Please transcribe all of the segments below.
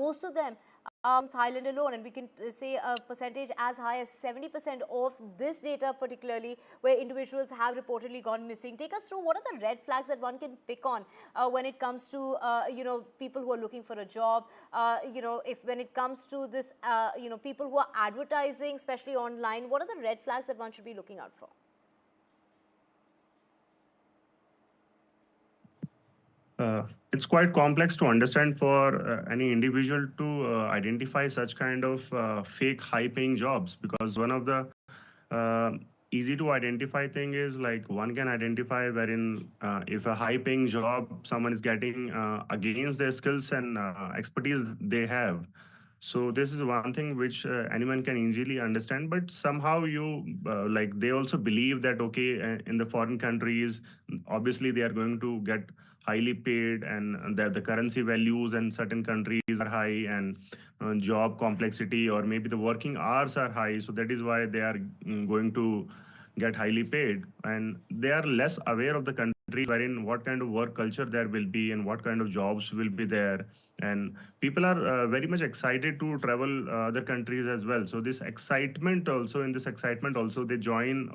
most of them, Thailand alone, and we can say a percentage as high as 70% of this data, particularly where individuals have reportedly gone missing. Take us through what are the red flags that one can pick on when it comes to people who are looking for a job. When it comes to this, people who are advertising, especially online, what are the red flags that one should be looking out for? It's quite complex to understand for any individual to identify such kind of fake high-paying jobs, because one of the uh, easy to identify thing is like one can identify wherein if a high-paying job someone is getting against their skills and expertise they have. So this is one thing which anyone can easily understand, but somehow like they also believe that okay, in the foreign countries, obviously they are going to get highly paid, and that the currency values in certain countries are high, and job complexity or maybe the working hours are high. So that is why they are going to get highly paid, and they are less aware of the country wherein what kind of work culture there will be and what kind of jobs will be there. And people are very much excited to travel other countries as well. So this excitement also they join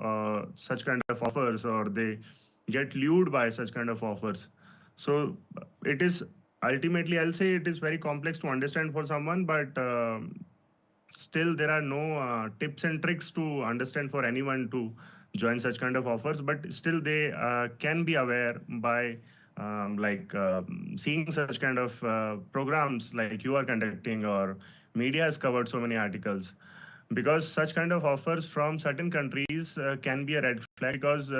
such kind of offers, or they get lured by such kind of offers. So it is ultimately, I'll say, it is very complex to understand for someone, but still there are no tips and tricks to understand for anyone to join such kind of offers. But still they can be aware by seeing such kind of programs like you are conducting, or media has covered so many articles, because such kind of offers from certain countries can be a red flag, because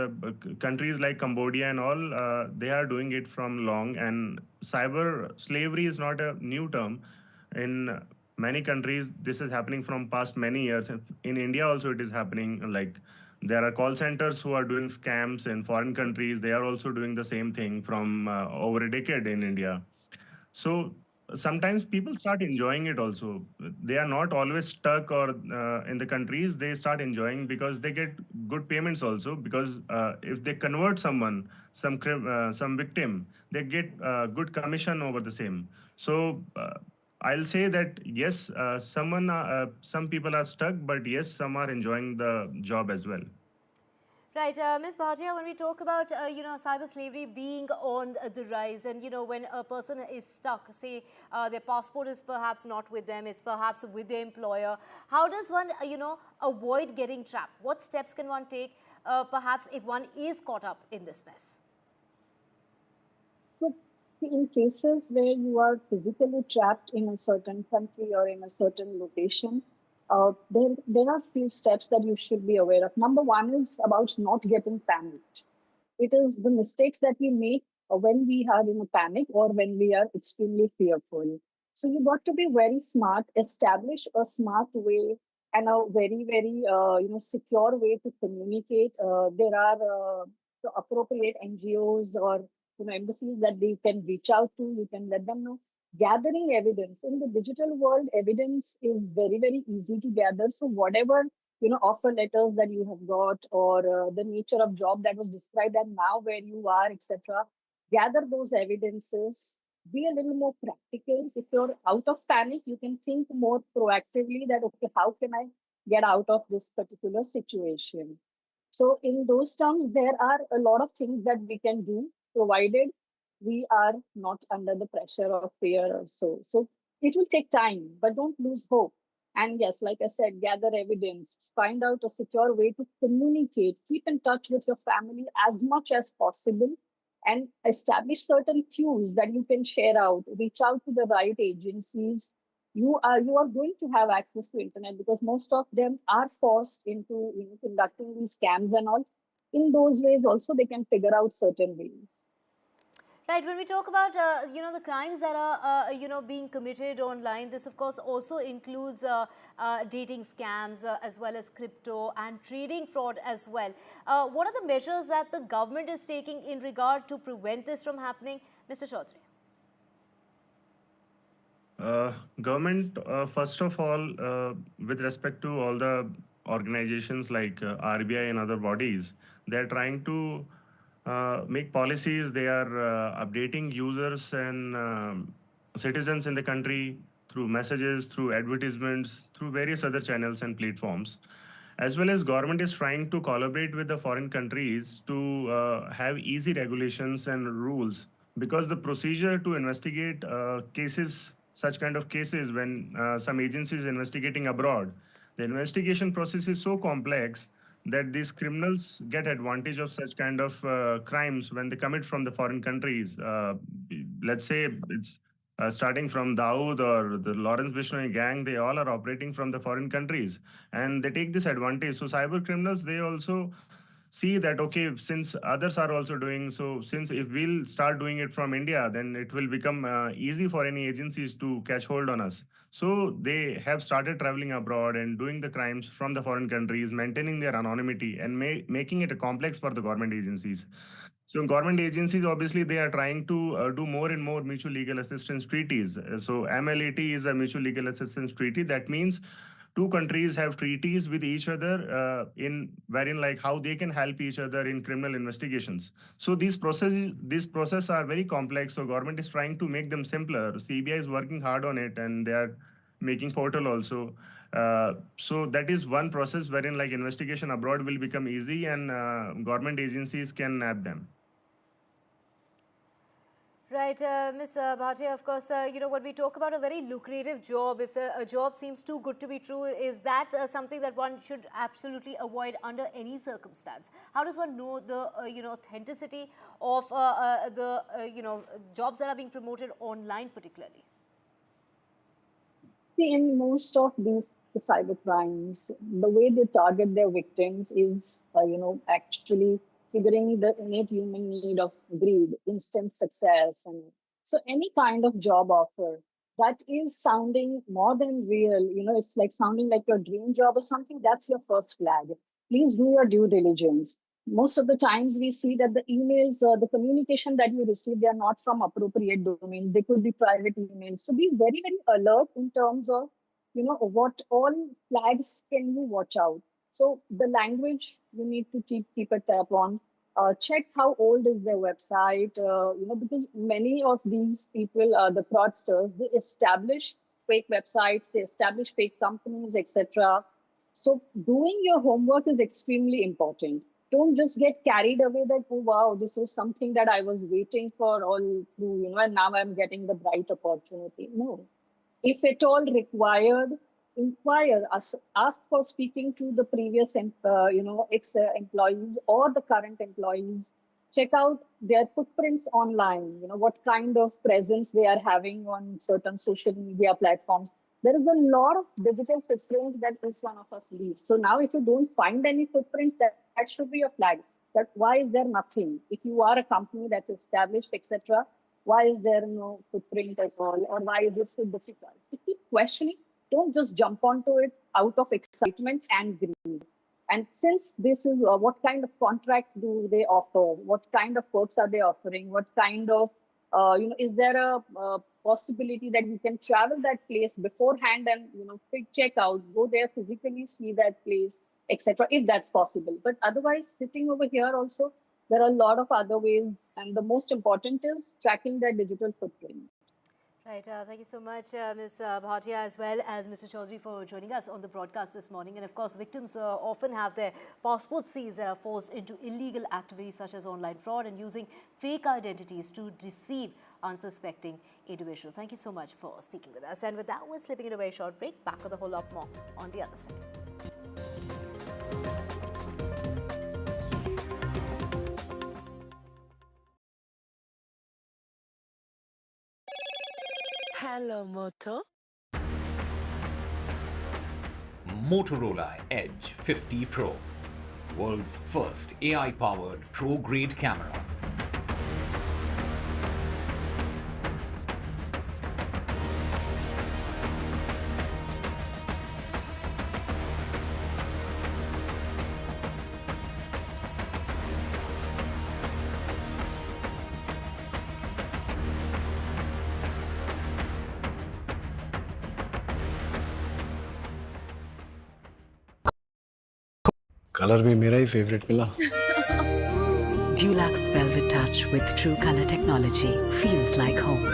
countries like Cambodia and all, they are doing it from long, and cyber slavery is not a new term. In many countries this is happening from past many years, and in India also it is happening. Like there are call centers who are doing scams in foreign countries, they are also doing the same thing from over a decade in India. So sometimes people start enjoying it also. They are not always stuck or in the countries. They start enjoying because they get good payments also. Because if they convert someone, some victim, they get good commission over the same. So I'll say that yes, some people are stuck, but yes, some are enjoying the job as well. Right, Ms. Bhatia, when we talk about, cyber slavery being on the rise, and, when a person is stuck, say their passport is perhaps not with them, it's perhaps with their employer, how does one, avoid getting trapped? What steps can one take, perhaps if one is caught up in this mess? So, see, in cases where you are physically trapped in a certain country or in a certain location, there are few steps that you should be aware of. Number one is about not getting panicked. It is the mistakes that we make when we are in a panic or when we are extremely fearful. So you got to be very smart, establish a smart way and a very, very secure way to communicate. There are the appropriate NGOs or embassies that they can reach out to. You can let them know. Gathering evidence in the digital world, evidence is very, very easy to gather. So whatever offer letters that you have got, or the nature of job that was described and now where you are, etc., gather those evidences. Be a little more practical. If you're out of panic, you can think more proactively that okay, how can I get out of this particular situation? So in those terms, there are a lot of things that we can do, provided we are not under the pressure of fear or so. So it will take time, but don't lose hope. And yes, like I said, gather evidence, find out a secure way to communicate, keep in touch with your family as much as possible, and establish certain cues that you can share out. Reach out to the right agencies. You are going to have access to internet because most of them are forced into conducting these scams and all. In those ways, also they can figure out certain ways. Right, when we talk about, the crimes that are, being committed online, this of course also includes dating scams as well as crypto and trading fraud as well. What are the measures that the government is taking in regard to prevent this from happening? Mr. Chaudhary. Government, first of all, with respect to all the organizations like RBI and other bodies, they're trying to make policies. They are updating users and citizens in the country through messages, through advertisements, through various other channels and platforms. As well as government is trying to collaborate with the foreign countries to have easy regulations and rules, because the procedure to investigate cases, such kind of cases, when some agency is investigating abroad, the investigation process is so complex that these criminals get advantage of such kind of crimes when they commit from the foreign countries. Let's say it's starting from Dawood or the Lawrence Bishnoi gang, they all are operating from the foreign countries, and they take this advantage. So cyber criminals, they also see that, okay, since others are also doing so, since if we'll start doing it from India, then it will become easy for any agencies to catch hold on us. So they have started traveling abroad and doing the crimes from the foreign countries, maintaining their anonymity and making it a complex for the government agencies. So government agencies, obviously, they are trying to do more and more mutual legal assistance treaties. So MLAT is a mutual legal assistance treaty. That means two countries have treaties with each other in wherein like how they can help each other in criminal investigations. So these processes are very complex. So government is trying to make them simpler. CBI is working hard on it, and they are making portal also. So that is one process wherein like investigation abroad will become easy, and government agencies can nab them. Right, Ms. Bhatia, of course, when we talk about a very lucrative job, if a job seems too good to be true, is that something that one should absolutely avoid under any circumstance? How does one know the, authenticity of jobs that are being promoted online particularly? See, in most of these cyber crimes, the way they target their victims is, actually figuring the innate human need of greed, instant success. And so any kind of job offer that is sounding more than real, it's like sounding like your dream job or something, that's your first flag. Please do your due diligence. Most of the times we see that the emails, the communication that you receive, they are not from appropriate domains. They could be private emails. So be very, very alert in terms of, what all flags can you watch out. So the language you need to keep a tab on. Check how old is their website, because many of these people, the fraudsters, they establish fake websites, they establish fake companies, etc. So doing your homework is extremely important. Don't just get carried away that, oh, wow, this is something that I was waiting for all through, and now I'm getting the bright opportunity. No. If at all required, inquire, ask for speaking to the previous, ex-employees or the current employees. Check out their footprints online, what kind of presence they are having on certain social media platforms. There is a lot of digital footprints that each one of us leaves. So now if you don't find any footprints, that should be a flag. That why is there nothing? If you are a company that's established, etc., why is there no footprint at all? Or why is it so difficult? So keep questioning. Don't just jump onto it out of excitement and greed. And since this is what kind of contracts do they offer? What kind of perks are they offering? What kind of, is there a possibility that you can travel that place beforehand and, check out, go there physically, see that place, etc., if that's possible. But otherwise, sitting over here also, there are a lot of other ways. And the most important is tracking their digital footprint. Right. Thank you so much, Ms. Bhatia, as well as Mr. Chaudhary, for joining us on the broadcast this morning. And of course, victims often have their passports seized and are forced into illegal activities such as online fraud and using fake identities to deceive unsuspecting individuals. Thank you so much for speaking with us. And with that, we're slipping into a very short break. Back with a whole lot more on the other side. Hello, Moto. Motorola Edge 50 Pro, world's first AI-powered pro-grade camera. Colour भी मेरा ही favourite मिला। Dulux Velvet Touch with True Color technology feels like home.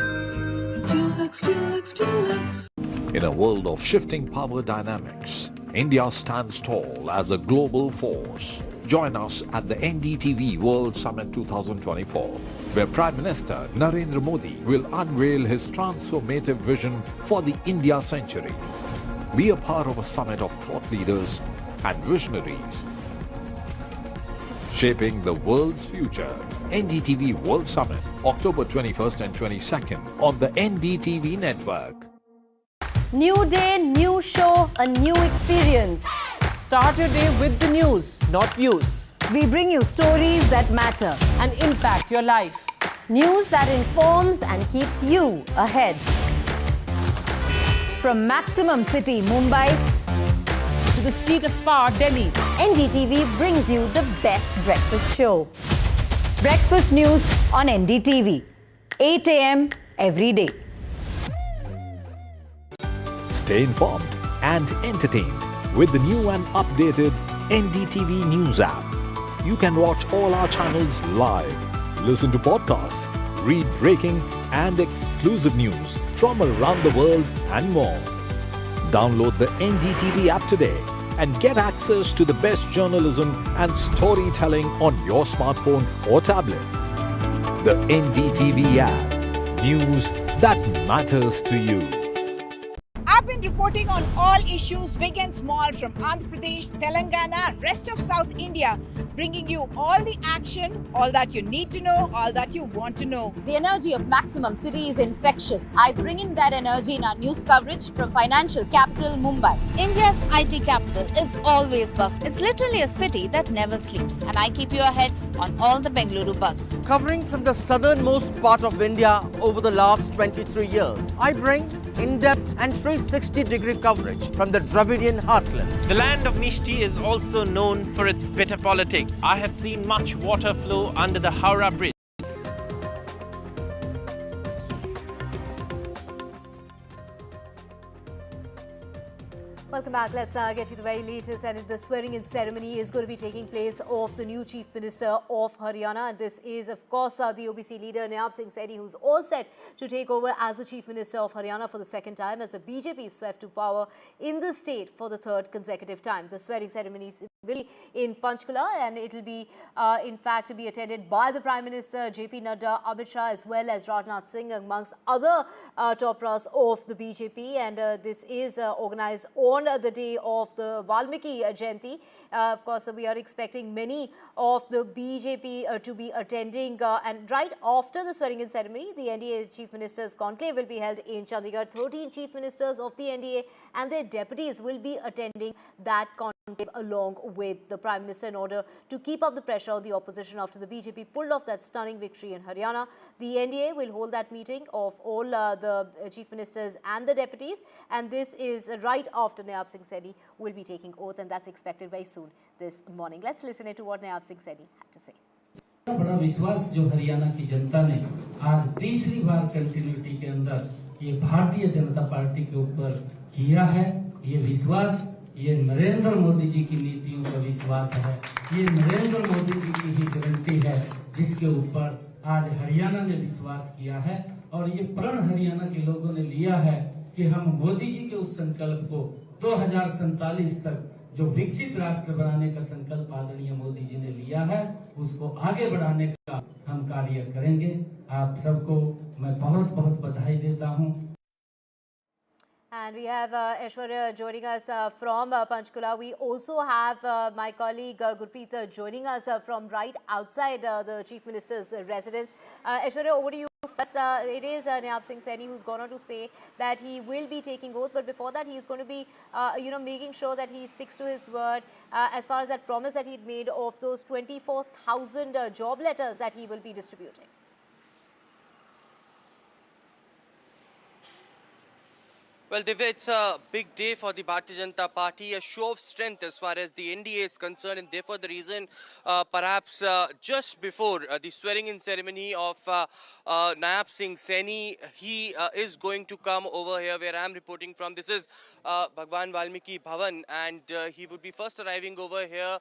Dulux, Dulux, Dulux. In a world of shifting power dynamics, India stands tall as a global force. Join us at the NDTV World Summit 2024, where Prime Minister Narendra Modi will unveil his transformative vision for the India century. Be a part of a summit of thought leaders and visionaries shaping the world's future. NDTV World Summit, October 21st and 22nd on the NDTV network. New day, new show, a new experience. Start your day with the news, not views. We bring you stories that matter And impact your life. news that informs and keeps you ahead. From Maximum City, Mumbai, To the seat of power, Delhi. NDTV brings you the best breakfast show. Breakfast news on NDTV, 8 a.m. every day. Stay informed and entertained with the new and updated NDTV News app. You can watch all our channels live, listen to podcasts, read breaking and exclusive news from around the world and more. Download the NDTV app today and get access to the best journalism and storytelling on your smartphone or tablet. The NDTV app, news that matters to you. I've been reporting on all issues, big and small, from Andhra Pradesh, Telangana, rest of South India, bringing you all the action, all that you need to know, all that you want to know. The energy of Maximum City is infectious. I bring in that energy in our news coverage from financial capital Mumbai. India's IT capital is always buzz. It's literally a city that never sleeps. And I keep you ahead on all the Bengaluru buzz. Covering from the southernmost part of India over the last 23 years, I bring in-depth and 360-degree coverage from the Dravidian heartland. The land of Mishti is also known for its bitter politics. I have seen much water flow under the Howrah Bridge. Welcome back. Let's get you the very latest. And the swearing-in ceremony is going to be taking place of the new Chief Minister of Haryana. And this is, of course, the OBC leader Nayab Saini, who's all set to take over as the Chief Minister of Haryana for the second time as the BJP swept to power in the state for the third consecutive time. The swearing ceremony will be in Panchkula, and it will be, in fact, to be attended by the Prime Minister, JP Nadda, Amit Shah, as well as Rajnath Singh, amongst other top brass of the BJP. And this is organized on the day of the Valmiki Jayanti. Of course, we are expecting many of the BJP to be attending. And right after the swearing-in ceremony, the NDA Chief Minister's conclave will be held in Chandigarh. 13 Chief Ministers of the NDA and their deputies will be attending that conclave along with the Prime Minister in order to keep up the pressure on the opposition after the BJP pulled off that stunning victory in Haryana. The NDA will hold that meeting of all the Chief Ministers and the deputies, and this is right after Nayab Saini will be taking oath, and that's expected very soon this morning. Let's listen to what Nayab Saini had to say. बड़ा विश्वास जो हरियाणा की जनता ने आज तीसरी बार continuity के अंदर ये भारतीय जनता पार्टी के ऊपर किया है, ये विश्वास ये नरेंद्र मोदी जी की नीतियों का विश्वास है, ये नरेंद्र मोदी जी की ही गारंटी है जिसके ऊपर आज हरियाणा ने विश्वास किया है। और ये प्रण हरियाणा के लोगों ने लिया है कि हम मोदी जी के उस संकल्प को 2047 तक जो विकसित राष्ट्र बनाने का संकल्प आदरणीय मोदी जी ने लिया है, उसको आगे बढ़ाने का हम कार्य करेंगे। आप सबको मैं बहुत बहुत बधाई देता हूं। And we have Aishwarya joining us from Panchkula. We also have my colleague Gurpreet joining us from right outside the Chief Minister's residence. Aishwarya, over to you. First, it is Nayab Saini who's going on to say that he will be taking oath, but before that he's going to be, making sure that he sticks to his word as far as that promise that he'd made of those 24,000 job letters that he will be distributing. Well, Divya, it's a big day for the Bharatiya Janata Party, a show of strength as far as the NDA is concerned, and therefore the reason perhaps just before the swearing-in ceremony of Nayab Saini, he is going to come over here where I am reporting from. This is Bhagwan Valmiki Bhavan, and he would be first arriving over here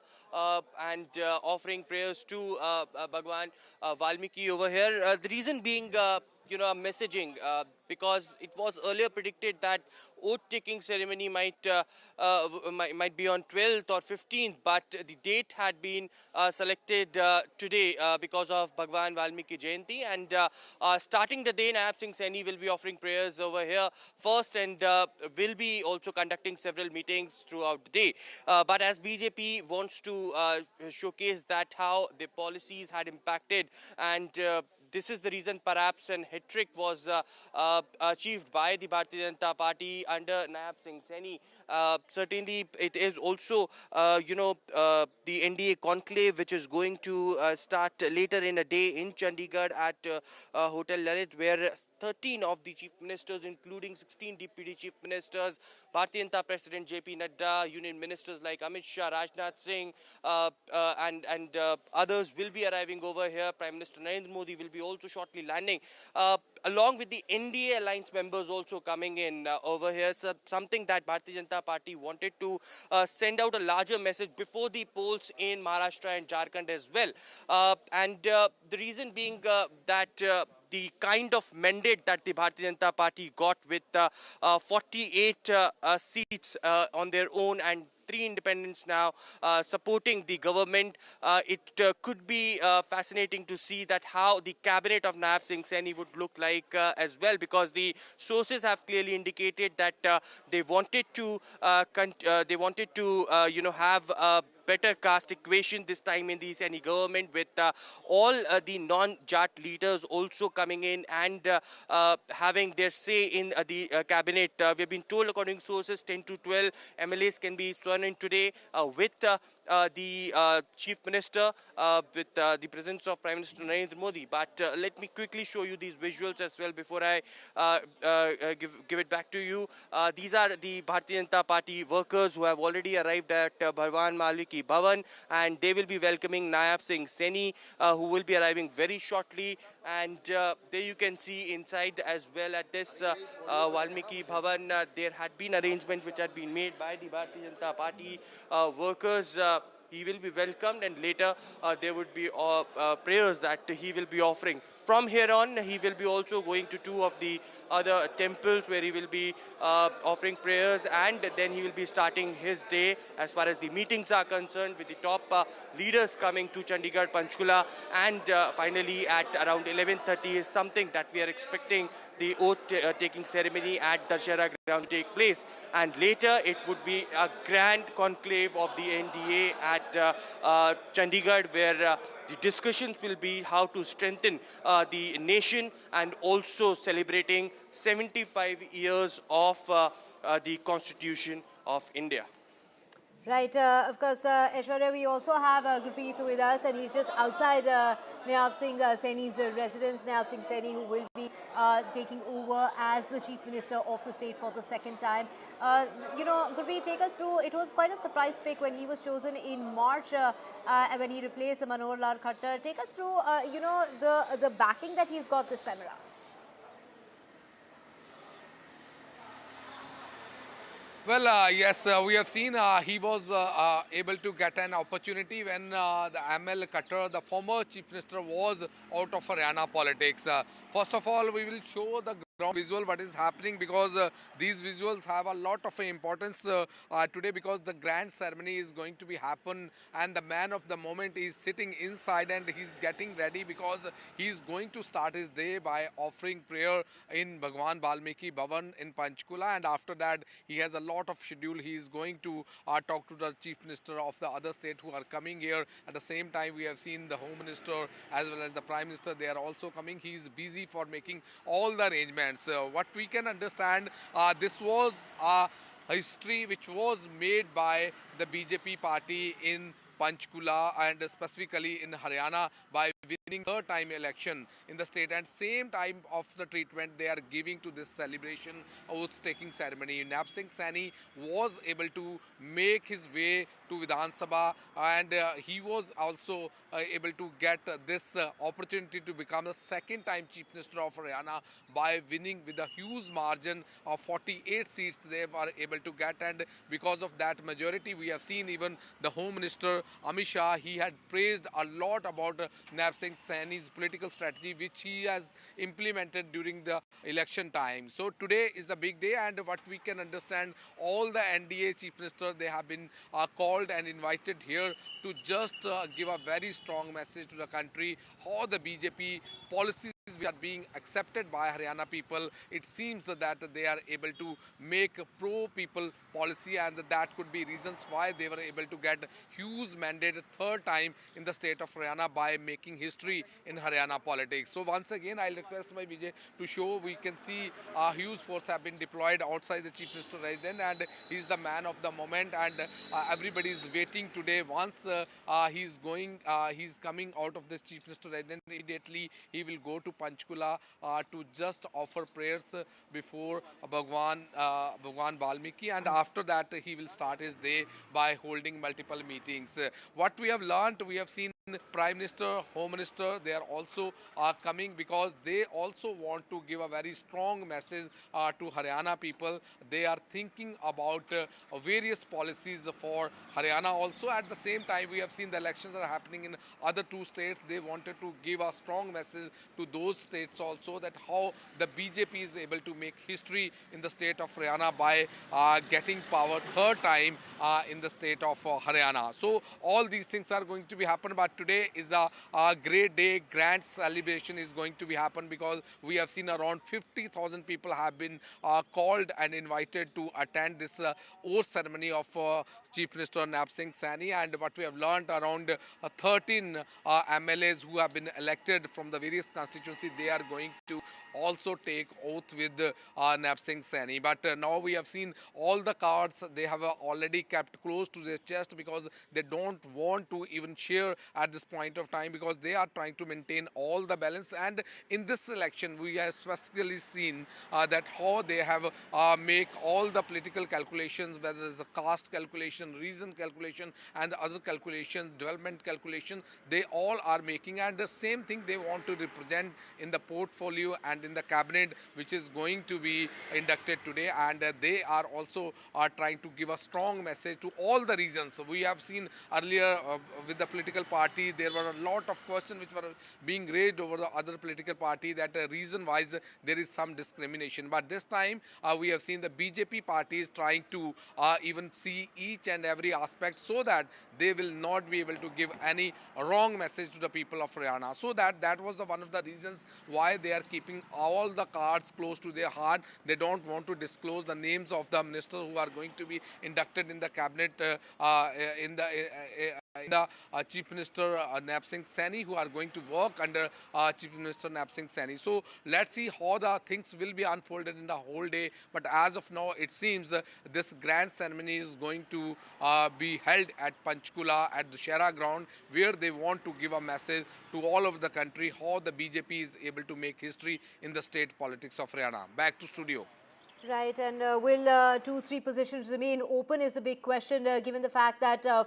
and offering prayers to Bhagwan Valmiki over here. The reason being, a messaging because it was earlier predicted that oath-taking ceremony might be on 12th or 15th, but the date had been selected today because of Bhagwan Valmiki Jayanti, and starting the day, Nayab Saini will be offering prayers over here first, and will be also conducting several meetings throughout the day. But as BJP wants to showcase that how the policies had impacted, and this is the reason perhaps an hat-trick was achieved by the Bharatiya Janata Party under Nayab Saini. Certainly, it is also, the NDA conclave, which is going to start later in a day in Chandigarh at Hotel Dalit, where 13 of the chief ministers, including 16 deputy chief ministers, Bharatiya Janata President JP Nadda, union ministers like Amit Shah, Rajnath Singh, and others will be arriving over here. Prime Minister Narendra Modi will be also shortly landing, along with the NDA alliance members also coming in over here. So something that Bharatiya Janata Party wanted to send out a larger message before the polls in Maharashtra and Jharkhand as well. And the reason being that the kind of mandate that the Bharatiya Janata Party got with 48 seats on their own and 3 independents now supporting the government, it could be fascinating to see that how the cabinet of Nayab Saini would look like as well, because the sources have clearly indicated that they wanted to have a better caste equation this time in the Saini government, with all the non-Jat leaders also coming in and having their say in the cabinet. We've been told, according to sources, 10 to 12 MLAs can be sworn in today with the Chief Minister, with the presence of Prime Minister Narendra Modi. But let me quickly show you these visuals as well before I give it back to you. These are the Bharatiya Janata Party workers who have already arrived at Bhagwan Valmiki Bhavan, and they will be welcoming Nayab Saini, who will be arriving very shortly. And there you can see inside as well at this Valmiki Bhavan, there had been arrangements which had been made by the Bharatiya Janata Party workers. He will be welcomed, and later there would be prayers that he will be offering. From here on, he will be also going to 2 of the other temples where he will be offering prayers, and then he will be starting his day as far as the meetings are concerned, with the top leaders coming to Chandigarh, Panchkula, and finally at around 11:30 is something that we are expecting the oath-taking ceremony at Darshara ground to take place. And later it would be a grand conclave of the NDA at Chandigarh, where the discussions will be how to strengthen the nation, and also celebrating 75 years of the Constitution of India. Right, of course, Aishwarya, we also have Gurpreet with us, and he's just outside Nayab Saini's residence. Nayab Saini, who will be taking over as the Chief Minister of the state for the 2nd time. Gurpreet, take us through. It was quite a surprise pick when he was chosen in March, when he replaced Manohar Lal Khattar. Take us through, the backing that he's got this time around. Well, yes, we have seen he was able to get an opportunity when the ML Khattar, the former Chief Minister, was out of Haryana politics. First of all, we will show the ground visual what is happening, because these visuals have a lot of importance today, because the grand ceremony is going to be happen, and the man of the moment is sitting inside and he's getting ready, because he is going to start his day by offering prayer in Bhagwan Valmiki Bhavan in Panchkula, and after that he has a lot of schedule. He is going to talk to the Chief Minister of the other state who are coming here. At the same time, we have seen the Home Minister as well as the Prime Minister. They are also coming. He is busy for making all the arrangements. What we can understand, this was a history which was made by the BJP party in Panchkula and specifically in Haryana by winning 3rd time election in the state, and same time of the treatment they are giving to this celebration oath-taking ceremony. Nayab Saini was able to make his way to Vidhan Sabha, and he was also able to get this opportunity to become the 2nd time Chief Minister of Haryana by winning with a huge margin of 48 seats they were able to get, and because of that majority we have seen even the Home Minister Amit Shah, he had praised a lot about Nayab Saini's political strategy, which he has implemented during the election time. So today is a big day, and what we can understand, all the NDA chief minister, they have been called and invited here to just give a very strong message to the country how the BJP policies are being accepted by Haryana people. It seems that they are able to make pro-people policy, and that could be reasons why they were able to get huge mandate third time in the state of Haryana by making history in Haryana politics. So once again, I'll request my Vijay to show. We can see a huge force have been deployed outside the chief minister residence, and he's the man of the moment, and everybody is waiting today. Once he's coming out of this chief minister residence, immediately he will go to Panchkula to just offer prayers before Bhagwan Valmiki, and after that he will start his day by holding multiple meetings. What we have learned, we have seen Prime Minister, Home Minister, they are also coming because they also want to give a very strong message to Haryana people. They are thinking about various policies for Haryana also. At the same time, we have seen the elections are happening in other two states. They wanted to give a strong message to those states also that how the BJP is able to make history in the state of Haryana by getting power third time in the state of Haryana. So all these things are going to be happen, but today is a great day. Grand celebration is going to be happen because we have seen around 50,000 people have been called and invited to attend this oath ceremony of Chief Minister Nayab Saini, and what we have learned, around 13 MLAs who have been elected from the various constituencies, they are going to also take oath with Nayab Saini. But now we have seen all the cards they have already kept close to their chest because they don't want to even share at this point of time, because they are trying to maintain all the balance. And in this election we have specifically seen that how they have make all the political calculations, whether it's a caste calculation, region calculation, and other calculations, development calculation, they all are making, and the same thing they want to represent in the portfolio and in the cabinet which is going to be inducted today. And they are also trying to give a strong message to all the regions. We have seen earlier with the political party, there were a lot of questions which were being raised over the other political party that reason wise there is some discrimination. But this time we have seen the BJP party is trying to even see each and every aspect so that they will not be able to give any wrong message to the people of Haryana. So that was one of the reasons why they are keeping all the cards close to their heart. They don't want to disclose the names of the ministers who are going to be inducted in the cabinet in the Chief Minister Nayab Saini, who are going to work under Chief Minister Nayab Saini. So let's see how the things will be unfolded in the whole day. But as of now, it seems this grand ceremony is going to be held at Panchkula at the Shera ground, where they want to give a message to all over the country how the BJP is able to make history in the state politics of Haryana. Back to studio. Right, and will 2-3 positions remain open is the big question, given the fact that there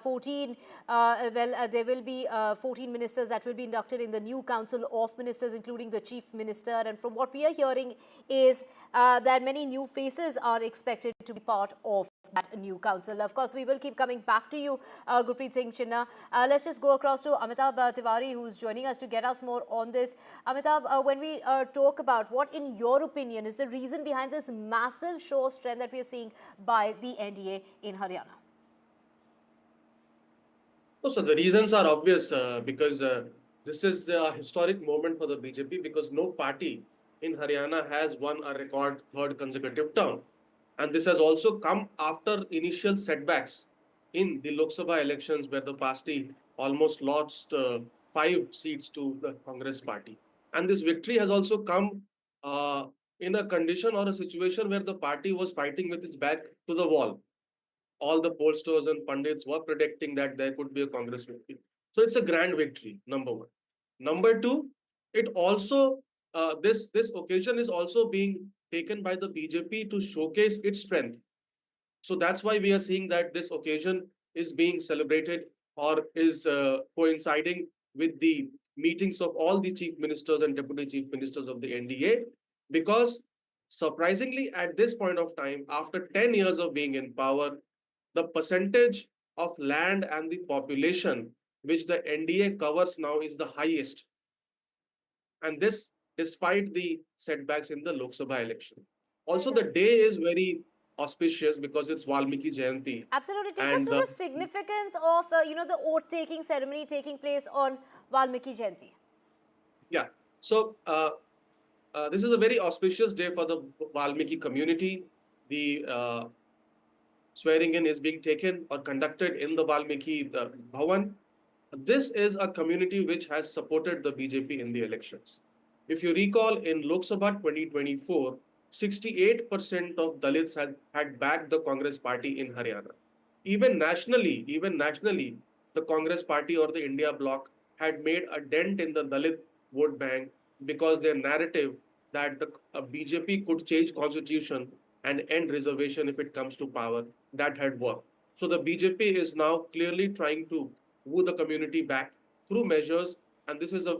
will be 14 ministers that will be inducted in the new Council of Ministers, including the Chief Minister. And from what we are hearing is that many new faces are expected to be part of that new council. Of course, we will keep coming back to you, Gurpreet Singh Chinna. Let's just go across to Amitabh Tiwari, who's joining us to get us more on this. Amitabh, when we talk about what, in your opinion, is the reason behind this massive show of strength that we are seeing by the NDA in Haryana? So the reasons are obvious because this is a historic moment for the BJP, because no party in Haryana has won a record third consecutive term. And this has also come after initial setbacks in the Lok Sabha elections, where the party almost lost 5 seats to the Congress party. And this victory has also come in a condition or a situation where the party was fighting with its back to the wall. All the pollsters and pundits were predicting that there could be a Congress victory. So it's a grand victory, number one. Number two, it also, this occasion is also being taken by the BJP to showcase its strength. So that's why we are seeing that this occasion is being celebrated or is coinciding with the meetings of all the chief ministers and deputy chief ministers of the NDA, because surprisingly at this point of time, after 10 years of being in power, the percentage of land and the population which the NDA covers now is the highest And this despite the setbacks in the Lok Sabha election. Also, the day is very auspicious because it's Valmiki Jayanti. Absolutely. Take us And through the significance of, the oath-taking ceremony taking place on Valmiki Jayanti. Yeah. So, this is a very auspicious day for the Valmiki community. The swearing in is being taken or conducted in the Valmiki Bhavan. This is a community which has supported the BJP in the elections. If you recall, in Lok Sabha 2024, 68% of Dalits had backed the Congress party in Haryana. Even nationally, the Congress party or the India bloc had made a dent in the Dalit vote bank because their narrative that the BJP could change constitution and end reservation if it comes to power, that had worked. So the BJP is now clearly trying to woo the community back through measures, and this is a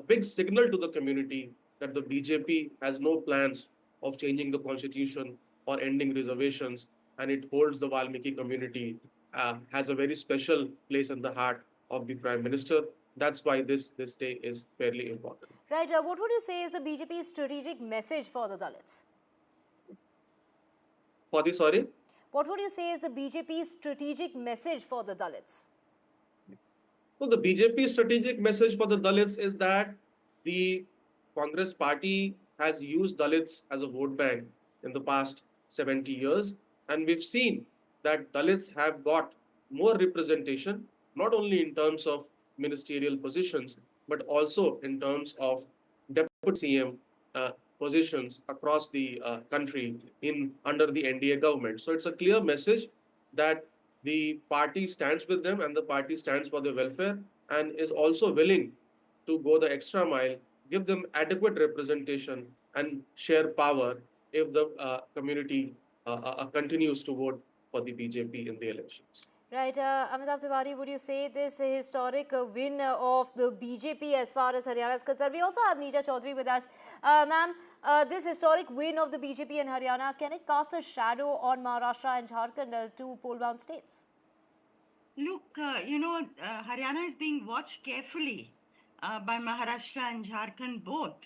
big signal to the community that the BJP has no plans of changing the constitution or ending reservations, and it holds the Valmiki community, has a very special place in the heart of the Prime Minister. That's why this day is fairly important. Right. What would you say is the BJP's strategic message for the Dalits? Sorry? What would you say is the BJP's strategic message for the Dalits? So the BJP strategic message for the Dalits is that the Congress party has used Dalits as a vote bank in the past 70 years. And we've seen that Dalits have got more representation, not only in terms of ministerial positions, but also in terms of deputy CM positions across the country under the NDA government. So it's a clear message that the party stands with them and the party stands for their welfare and is also willing to go the extra mile, give them adequate representation and share power if the community continues to vote for the BJP in the elections. Right. Amitabh Tiwari, would you say this historic win of the BJP as far as Haryana is concerned? We also have Neeja Chaudhary with us. Ma'am, this historic win of the BJP in Haryana, can it cast a shadow on Maharashtra and Jharkhand, two poll-bound states? Look, Haryana is being watched carefully by Maharashtra and Jharkhand both.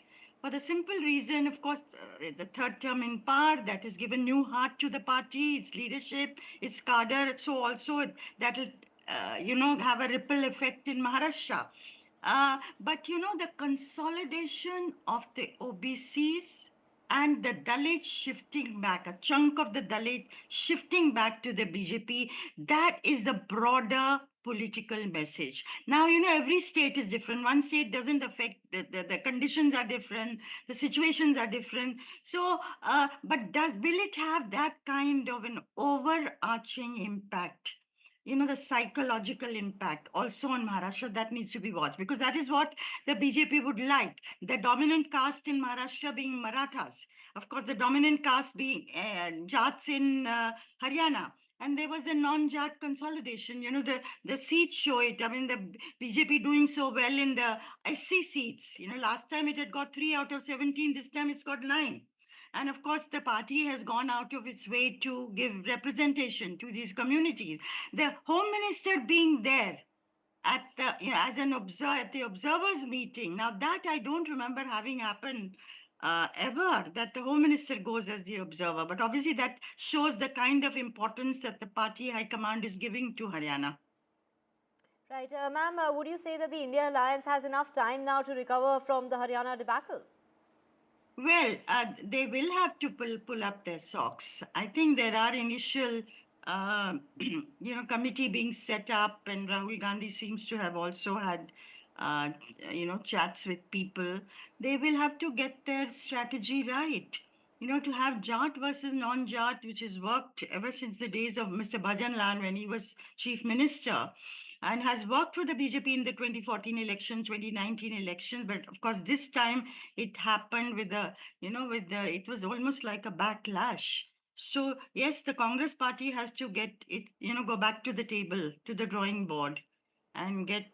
For the simple reason, of course, the third term in power that has given new heart to the party, its leadership, its cadre. So also that will, have a ripple effect in Maharashtra. But, the consolidation of the OBCs and the Dalit shifting back, a chunk of the Dalit shifting back to the BJP, that is the broader political message. Now, every state is different. One state doesn't affect, the conditions are different, the situations are different. So, but will it have that kind of an overarching impact? The psychological impact also on Maharashtra, that needs to be watched, because that is what the BJP would like. The dominant caste in Maharashtra being Marathas, of course, the dominant caste being Jats in Haryana. And there was a non-Jat consolidation. The seats show it. I mean, the BJP doing so well in the SC seats. Last time it had got 3 out of 17. This time it's got 9. And of course, the party has gone out of its way to give representation to these communities. The Home Minister being there at the, as an at the observers meeting. Now that I don't remember having happened ever, that the Home Minister goes as the observer. But obviously that shows the kind of importance that the party high command is giving to Haryana. Right. Ma'am, would you say that the India Alliance has enough time now to recover from the Haryana debacle? Well, they will have to pull up their socks. I think there are initial, committee being set up, and Rahul Gandhi seems to have also had, chats with people. They will have to get their strategy right. To have Jat versus non-Jat, which has worked ever since the days of Mr. Bhajan Lal when he was chief minister, and has worked for the BJP in the 2014 elections, 2019 elections. But of course, this time it happened with it was almost like a backlash. So yes, the Congress party has to get it, go back to the table, to the drawing board, and get,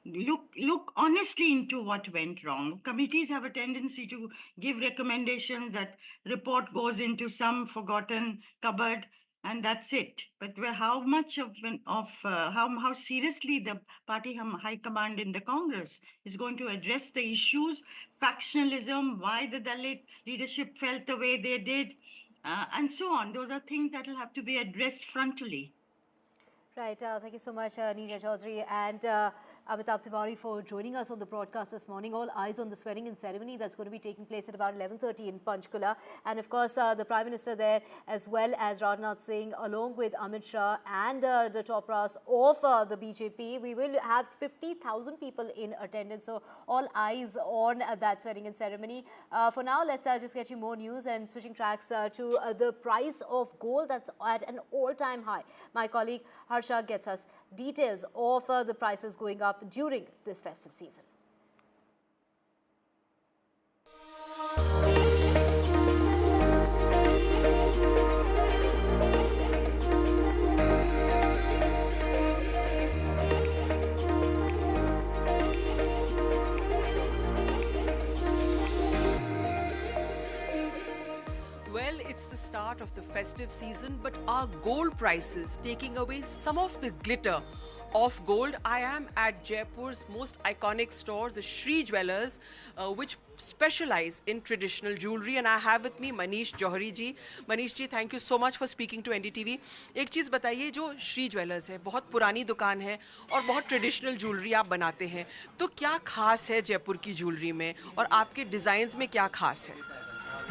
look honestly into what went wrong. Committees have a tendency to give recommendations. That report goes into some forgotten cupboard. and that's it. But how much how seriously the party high command in the Congress is going to address the issues, factionalism, why the Dalit leadership felt the way they did, and so on. Those are things that will have to be addressed frontally. Right. Thank you so much, Neerja Chaudhary and Amitabh Tiwari for joining us on the broadcast this morning. All eyes on the swearing-in ceremony that's going to be taking place at about 11:30 in Panchkula. And of course, the Prime Minister there, as well as Rajnath Singh, along with Amit Shah and the top brass of the BJP. We will have 50,000 people in attendance. So all eyes on that swearing-in ceremony. For now, let's just get you more news and switching tracks to the price of gold that's at an all-time high. My colleague Harsha gets us details of the prices going up during this festive season. Well, it's the start of the festive season, but are gold prices taking away some of the glitter of gold? I am at Jaipur's most iconic store, the Shree Jewellers, which specialize in traditional jewelry, and I have with me Manish Johari ji. Manish ji, thank you so much for speaking to NDTV. एक चीज़ बताइए, जो Shri jewellers है, बहुत पुरानी दुकान है और बहुत ट्रेडिशनल ज्वेलरी आप बनाते हैं, तो क्या खास है जयपुर की ज्वेलरी में और आपके डिज़ाइंस में क्या खास है?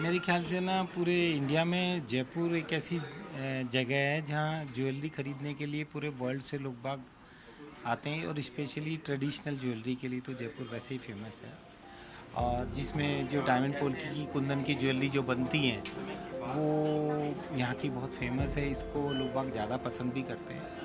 मेरे ख्याल से ना पूरे इंडिया में जयपुर एक ऐसी जगह है जहाँ ज्वेलरी ख़रीदने के लिए पूरे वर्ल्ड से लोग बाग आते हैं, और स्पेशली ट्रेडिशनल ज्वेलरी के लिए तो जयपुर वैसे ही फेमस है। और जिसमें जो डायमंड पोल्की की कुंदन की ज्वेलरी जो बनती हैं वो यहाँ की बहुत फेमस है, इसको लोग बाग ज़्यादा पसंद भी करते हैं।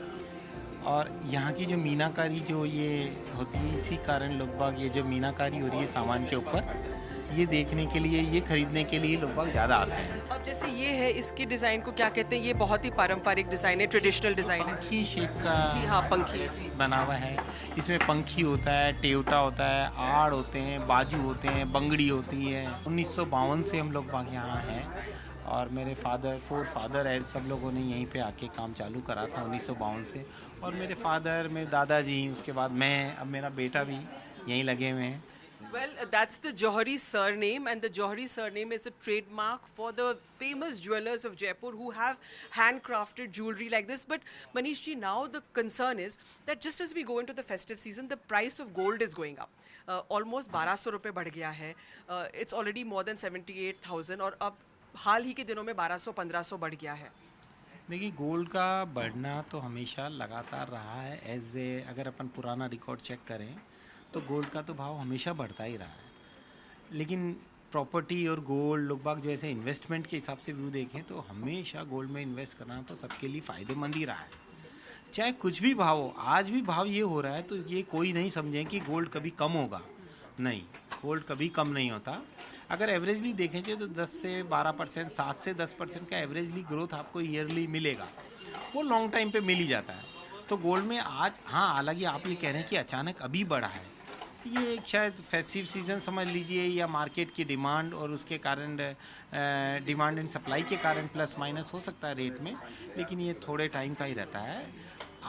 और यहाँ की जो मीनाकारी जो ये होती है, इसी कारण लोग बाग ये जो मीनाकारी हो रही है सामान के ऊपर, ये देखने के लिए, ये खरीदने के लिए लोग बाग ज़्यादा आते हैं। अब जैसे ये है, इसके डिज़ाइन को क्या कहते हैं? ये बहुत ही पारंपरिक डिज़ाइन है, ट्रेडिशनल डिज़ाइन है। पंखी शेप का, जी हाँ, पंखी बना हुआ है। इसमें पंखी होता है, टेवटा होता है, आड़ होते हैं, बाजू होते हैं, बंगड़ी होती है। 1952 से हम लोग बाग यहाँ हैं, और मेरे फोर फादर है, सब लोगों ने यहीं पे आके काम चालू करा था 1952 से। और मेरे फादर, मेरे दादाजी, उसके बाद मैं, अब मेरा बेटा भी यहीं लगे हुए हैं। Well, that's the Johari surname, and the Johari surname is a trademark for the famous jewelers of Jaipur who have handcrafted jewelry like this. But Manish ji, now the concern is that just as we go into the festive season, the price of gold is going up. Almost 1200 रुपए बढ़ गया है. It's already more than 78,000, और अब हाल ही के दिनों में 1200-1500 बढ़ गया है. देखिए, गोल्ड का बढ़ना तो हमेशा लगातार रहा है। अगर अपन पुराना रिकॉर्ड चेक करें तो गोल्ड का तो भाव हमेशा बढ़ता ही रहा है। लेकिन प्रॉपर्टी और गोल्ड, लोग बाग जैसे इन्वेस्टमेंट के हिसाब से व्यू देखें तो हमेशा गोल्ड में इन्वेस्ट करना तो सबके लिए फ़ायदेमंद ही रहा है, चाहे कुछ भी भाव हो। आज भी भाव ये हो रहा है तो ये कोई नहीं समझे कि गोल्ड कभी कम होगा, नहीं, गोल्ड कभी कम नहीं होता। अगर एवरेजली देखेंगे तो 10 से 12%, 7 से 10% का एवरेजली ग्रोथ आपको ईयरली मिलेगा, वो लॉन्ग टाइम पे मिल ही जाता है। तो गोल्ड में आज, हाँ, हालांकि आप ये कह रहे हैं कि अचानक अभी बढ़ा है, ये एक शायद फेस्टिव सीज़न समझ लीजिए, या मार्केट की डिमांड और उसके कारण, डिमांड एंड सप्लाई के कारण प्लस माइनस हो सकता है रेट में, लेकिन ये थोड़े टाइम का ही रहता है।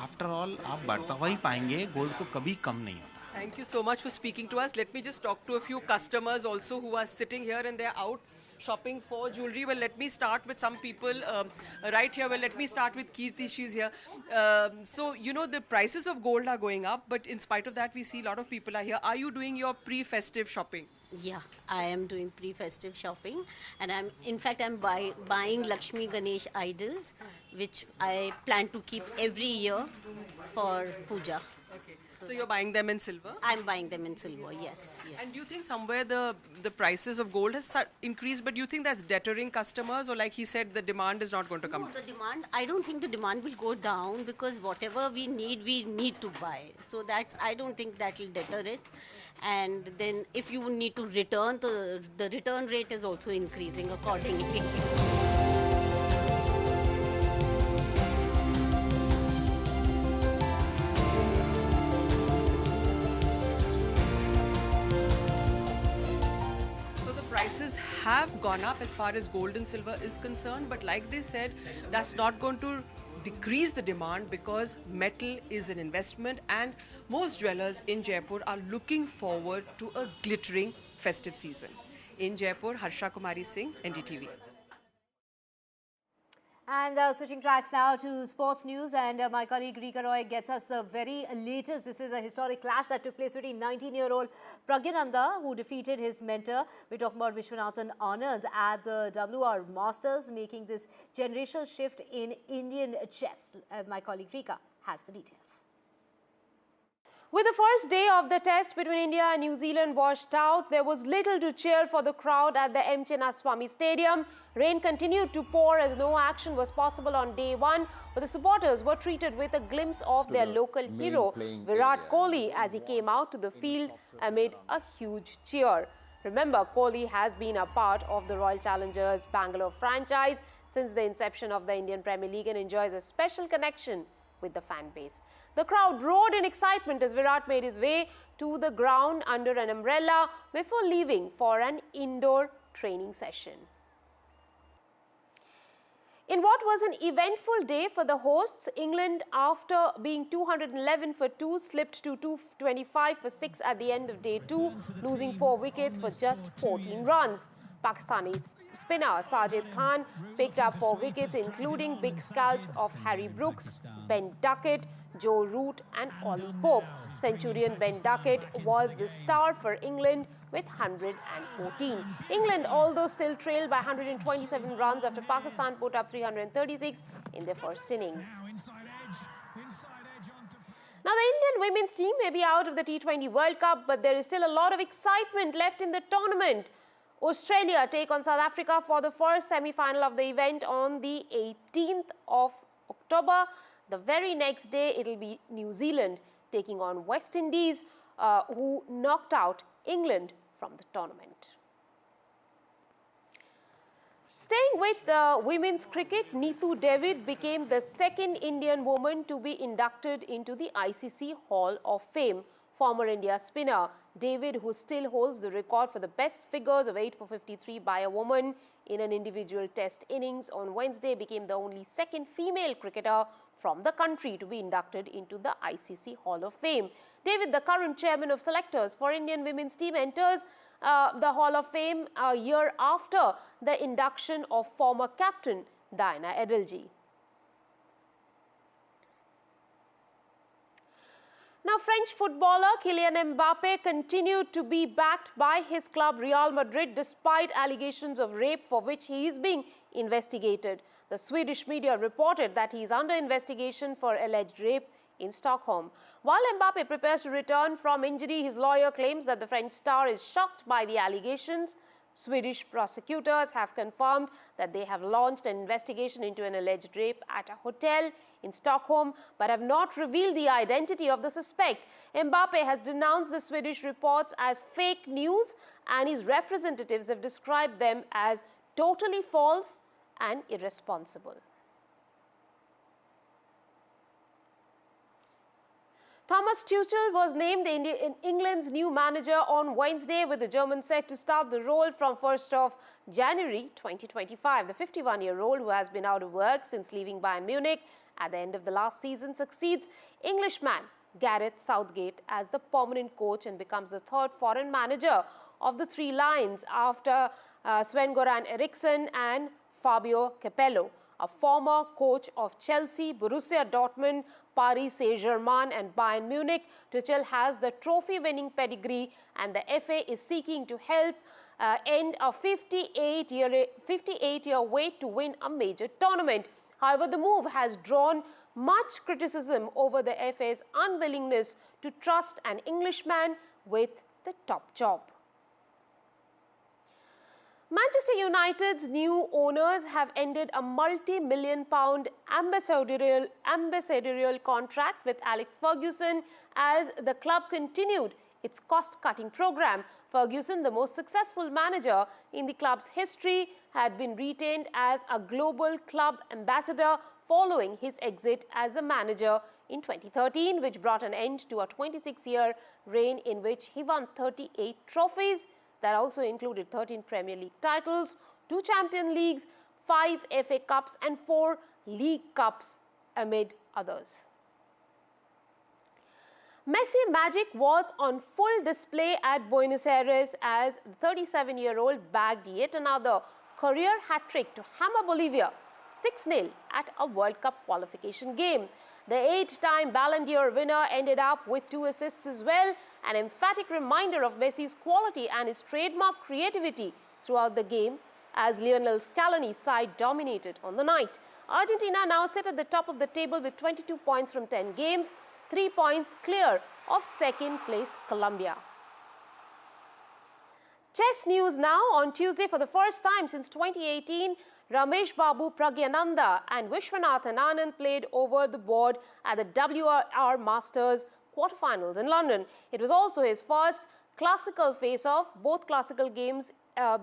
आफ्टर ऑल आप बढ़ता हुआ ही पाएंगे, गोल्ड को कभी कम नहीं होता। Thank you so much for speaking to us. Let me just talk to a few customers also who are sitting here and they're out shopping for jewelry. Well, let me start with some people right here. Well, let me start with Kirti. She's here. So, you know, the prices of gold are going up, but in spite of that, we see a lot of people are here. Are you doing your pre-festive shopping? Yeah, I am doing pre-festive shopping, and I'm buying Lakshmi Ganesh idols, which I plan to keep every year for puja. Okay. So you're buying them in silver? I'm buying them in silver, yes. And do you think somewhere the prices of gold has increased, but do you think that's deterring customers, or like he said, the demand is not going to come down? No, the demand, I don't think the demand will go down, because whatever we need to buy. So I don't think that will deter it. And then if you need to return, the return rate is also increasing accordingly. prices have gone up as far as gold and silver is concerned, but like they said, that's not going to decrease the demand because metal is an investment and most dwellers in Jaipur are looking forward to a glittering festive season. In Jaipur, Harsha Kumari Singh, NDTV. And switching tracks now to sports news, and my colleague Rika Roy gets us the very latest. This is a historic clash that took place between 19-year-old Pragyananda, who defeated his mentor. We're talking about Vishwanathan Anand at the WR Masters, making this generational shift in Indian chess. My colleague Rika has the details. With the first day of the test between India and New Zealand washed out, there was little to cheer for the crowd at the M. Chinnaswamy Stadium. Rain continued to pour as no action was possible on day one, but the supporters were treated with a glimpse of their local hero, Virat Kohli, as he came out to the field amid a huge cheer. Remember, Kohli has been a part of the Royal Challengers Bangalore franchise since the inception of the Indian Premier League and enjoys a special connection with the fan base. The crowd roared in excitement as Virat made his way to the ground under an umbrella before leaving for an indoor training session. In what was an eventful day for the hosts, England, after being 211 for 2, slipped to 225 for 6 at the end of day 2, losing 4 wickets for just 14 runs. Pakistani spinner Sajid Khan picked up 4 wickets, including big scalps of Harry Brooks, Ben Duckett, Joe Root and Ollie Pope. Centurion Ben Duckett was the star for England with 114. England, although still trailed by 127 runs after Pakistan put up 336 in their first innings. Now, the Indian women's team may be out of the T20 World Cup, but there is still a lot of excitement left in the tournament. Australia take on South Africa for the first semi-final of the event on the 18th of October. The very next day, it will be New Zealand taking on West Indies, who knocked out England from the tournament. Staying with women's cricket, Neetu David became the second Indian woman to be inducted into the ICC Hall of Fame. Former India spinner David, who still holds the record for the best figures of 8 for 53 by a woman in an individual test innings on Wednesday, became the only second female cricketer from the country to be inducted into the ICC Hall of Fame. David, the current chairman of selectors for Indian women's team, enters the Hall of Fame a year after the induction of former captain Diana Edelji. Now, French footballer Kylian Mbappe continued to be backed by his club Real Madrid despite allegations of rape for which he is being investigated. The Swedish media reported that he is under investigation for alleged rape in Stockholm. While Mbappe prepares to return from injury, his lawyer claims that the French star is shocked by the allegations. Swedish prosecutors have confirmed that they have launched an investigation into an alleged rape at a hotel in Stockholm, but have not revealed the identity of the suspect. Mbappe has denounced the Swedish reports as fake news, and his representatives have described them as totally false and irresponsible. Thomas Tuchel was named England's new manager on Wednesday, with the German set to start the role from 1st of January 2025. The 51-year-old, who has been out of work since leaving Bayern Munich at the end of the last season, succeeds Englishman Gareth Southgate as the permanent coach and becomes the third foreign manager of the Three Lions after Sven-Goran Eriksson and Fabio Capello. A former coach of Chelsea, Borussia Dortmund, Paris Saint-Germain and Bayern Munich, Tuchel has the trophy-winning pedigree, and the FA is seeking to help end a 58-year wait to win a major tournament. However, the move has drawn much criticism over the FA's unwillingness to trust an Englishman with the top job. Manchester United's new owners have ended a multi-million-pound ambassadorial contract with Alex Ferguson as the club continued its cost-cutting program. Ferguson, the most successful manager in the club's history, had been retained as a global club ambassador following his exit as the manager in 2013, which brought an end to a 26-year reign in which he won 38 trophies. that also included 13 Premier League titles, 2 Champions Leagues, 5 FA Cups and 4 League Cups amid others. Messi magic was on full display at Buenos Aires as the 37-year-old bagged yet another career hat-trick to hammer Bolivia 6-0 at a World Cup qualification game. The 8-time Ballon d'Or winner ended up with 2 assists as well, an emphatic reminder of Messi's quality and his trademark creativity throughout the game as Lionel Scaloni's side dominated on the night. Argentina now sit at the top of the table with 22 points from 10 games, 3 points clear of second-placed Colombia. Chess news now. On Tuesday, for the first time since 2018, Ramesh Babu Pragyananda and Vishwanathan Anand played over the board at the WR Masters quarterfinals in London. It was also his first classical face-off. Both classical games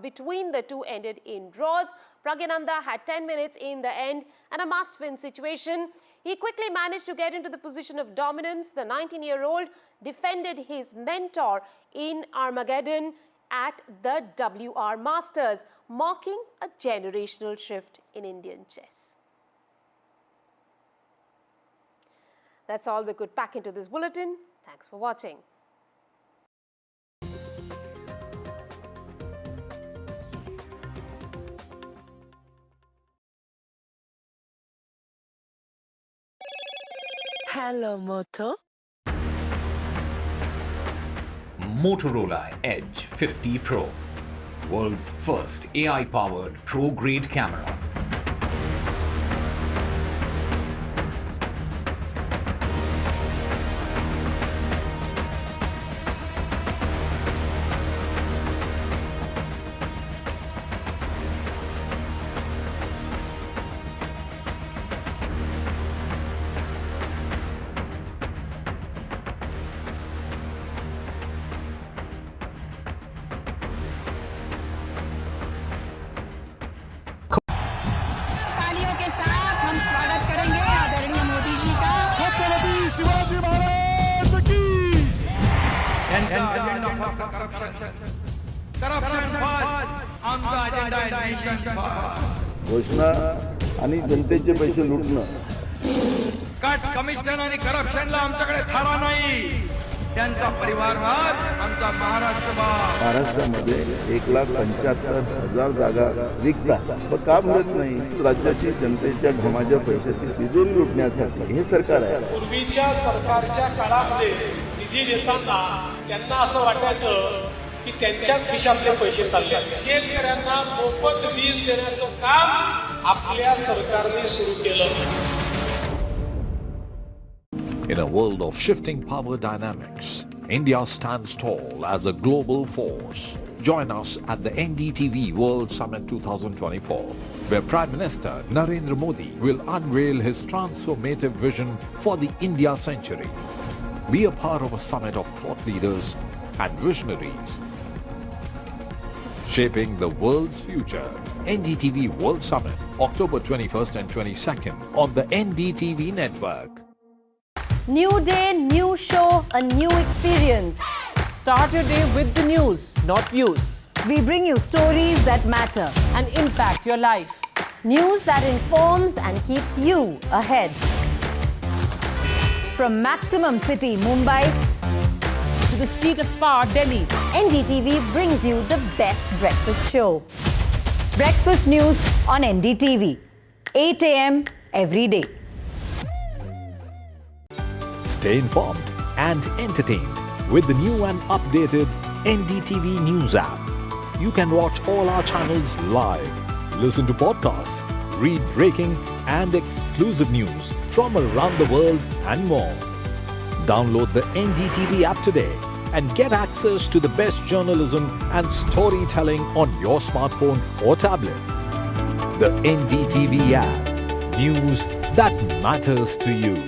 between the two ended in draws. Pragyananda had 10 minutes in the end and a must-win situation. He quickly managed to get into the position of dominance. The 19-year-old defended his mentor in Armageddon at the WR Masters, marking a generational shift in Indian chess. That's all we could pack into this bulletin. Thanks for watching. Hello, Moto. Motorola Edge 50 Pro, world's first AI-powered pro-grade camera. घोषणा आणि जनतेचे पैसे लुटणं. Cut commission आणि करप्शनला आमच्याकडे थारा नाही. त्यांचा परिवारवाद आमचा महाराष्ट्रामध्ये 1,75,000 जागा रिक्त आहेत. पण का भरत नाही? राज्याची जनतेच्या घमाच्या पैशाची तिजोरी लुटण्यासाठी हे सरकार आहे. पूर्वीच्या सरकारच्या काळामध्ये निधी देताना त्यांना असं वाटायचं की त्यांच्याच खिशातले पैसे चालले. शेतकऱ्यांना मोफत वीज देण्याचं काम आपल्या सरकारने सुरू केलं. In a world of shifting power dynamics, India stands tall as a global force. Join us at the NDTV World Summit 2024, where Prime Minister Narendra Modi will unveil his transformative vision for the India century. Be a part of a summit of thought leaders and visionaries, shaping the world's future. NDTV World Summit, October 21st and 22nd on the NDTV network. New day, new show, a new experience. Start your day with the news, not views. We bring you stories that matter and impact your life. News that informs and keeps you ahead. From Maximum City, Mumbai, to the seat of power, Delhi, NDTV brings you the best breakfast show. Breakfast news on NDTV, 8 a.m. every day. Stay informed and entertained with the new and updated NDTV News app. You can watch all our channels live, listen to podcasts, read breaking and exclusive news from around the world and more. Download the NDTV app today and get access to the best journalism and storytelling on your smartphone or tablet. The NDTV app. News that matters to you.